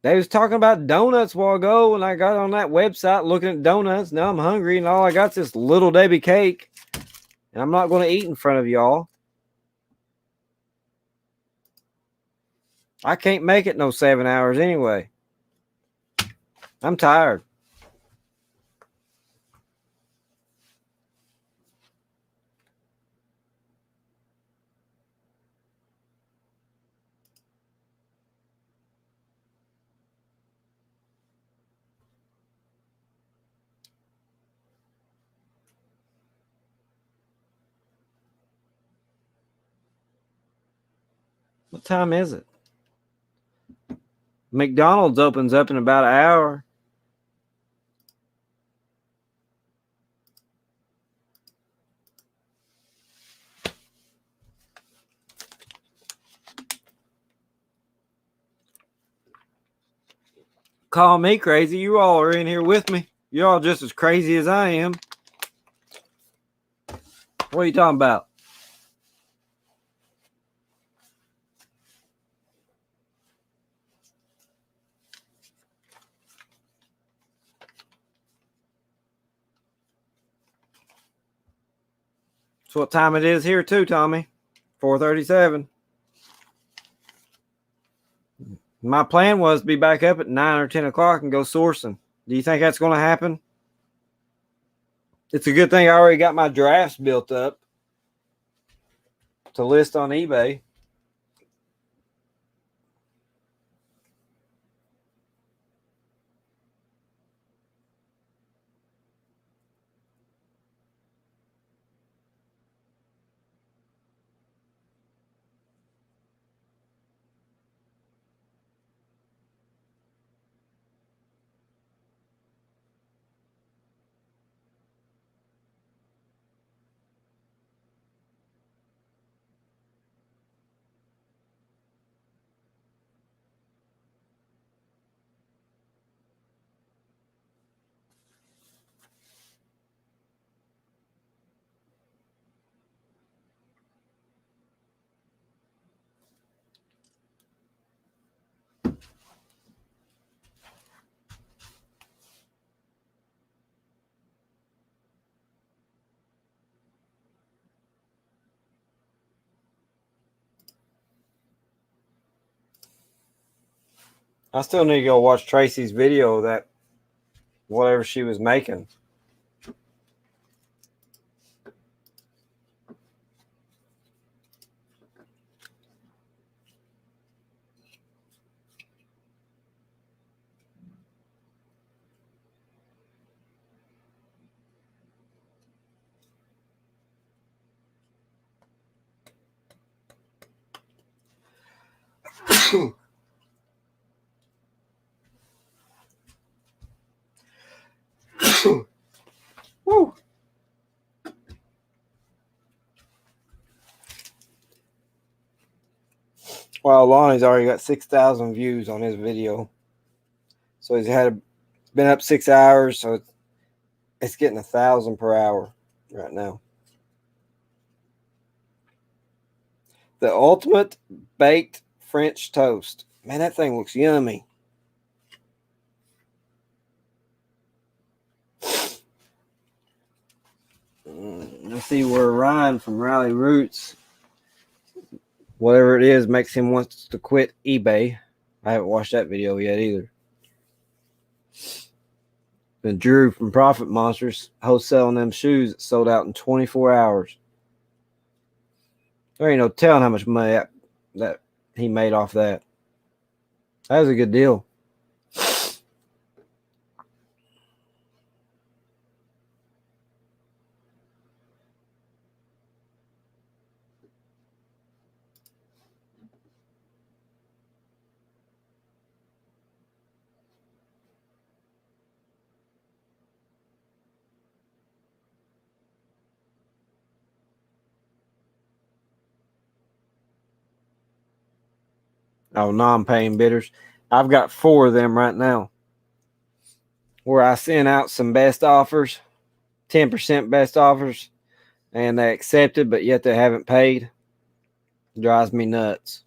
They was talking about donuts a while ago, and I got on that website looking at donuts. Now I'm hungry, and all I got is this Little Debbie cake, and I'm not going to eat in front of y'all. I can't make it no 7 hours anyway. I'm tired. What time is it? McDonald's opens up in about an hour. Call me crazy. You all are in here with me. You're all just as crazy as I am. What are you talking about? That's what time it is here too, Tommy. 4:37. My plan was to be back up at 9 or 10 o'clock and go sourcing. Do you think that's going to happen? It's a good thing I already got my drafts built up to list on eBay. I still need to go watch Tracy's video of that whatever she was making. Woo. Well, Lonnie's already got 6,000 views on his video. So it's been up 6 hours, so it's getting 1,000 per hour right now. The ultimate baked French toast. Man, that thing looks yummy. Let's see where Ryan from Rally Roots, whatever it is, makes him wants to quit eBay. I haven't watched that video yet either. And Drew from Profit Monsters wholesaling them shoes that sold out in 24 hours. There ain't no telling how much money that he made off that. That was a good deal. Oh, non-paying bidders. I've got 4 of them right now. Where I sent out some best offers, 10% best offers, and they accepted, but yet they haven't paid. Drives me nuts.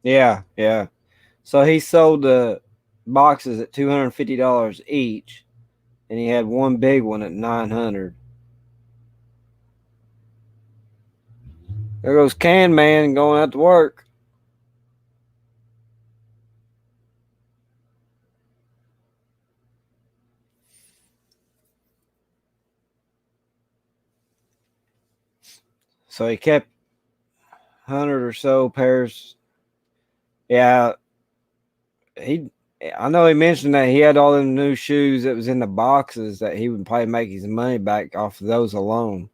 Yeah. So he sold the boxes at $250 each, and he had one big one at $900. There goes Can Man going out to work. So he kept 100 or so pairs. Yeah, I know he mentioned that he had all them new shoes that was in the boxes that he would probably make his money back off of those alone.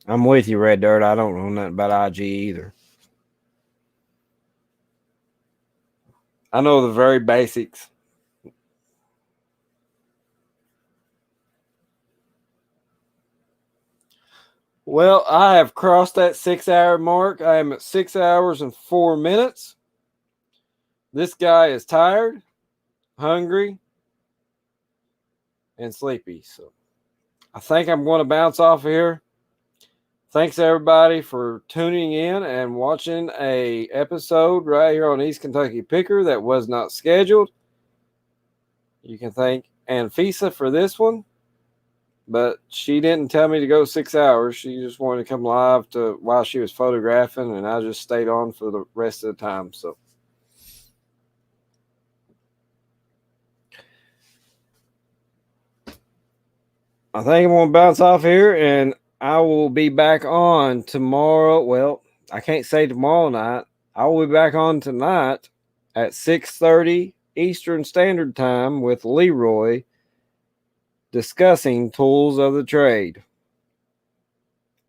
I'm with you, Red Dirt. I don't know nothing about IG either. I know the very basics. Well, I have crossed that 6-hour mark. I am at 6 hours and 4 minutes. This guy is tired, hungry, and sleepy. So I think I'm going to bounce off of here. Thanks everybody for tuning in and watching a episode right here on East Kentucky Picker that was not scheduled. You can thank Anfisa for this one, but she didn't tell me to go 6 hours. She just wanted to come live while she was photographing, and I just stayed on for the rest of the time. So I think I'm going to bounce off here, and I will be back on tomorrow. Well, I can't say tomorrow night. I will be back on tonight at 6:30 Eastern Standard Time with Leroy discussing tools of the trade.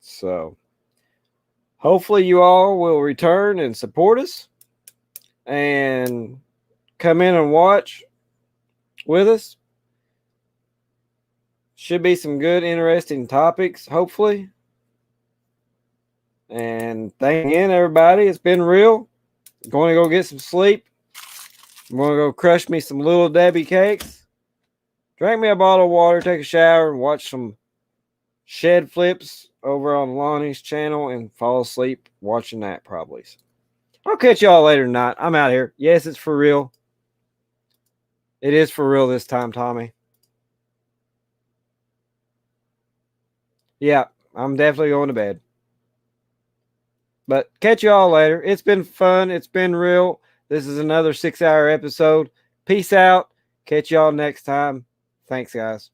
So hopefully you all will return and support us and come in and watch with us. Should be some good, interesting topics, hopefully. And thank you again, everybody. It's been real. I'm going to go get some sleep. I'm going to go crush me some Little Debbie cakes. Drink me a bottle of water, take a shower, and watch some Shed Flips over on Lonnie's channel and fall asleep watching that probably. I'll catch y'all later tonight. I'm out here. Yes, it's for real. It is for real this time, Tommy. Yeah, I'm definitely going to bed. But catch y'all later. It's been fun. It's been real. This is another 6-hour episode. Peace out. Catch y'all next time. Thanks, guys.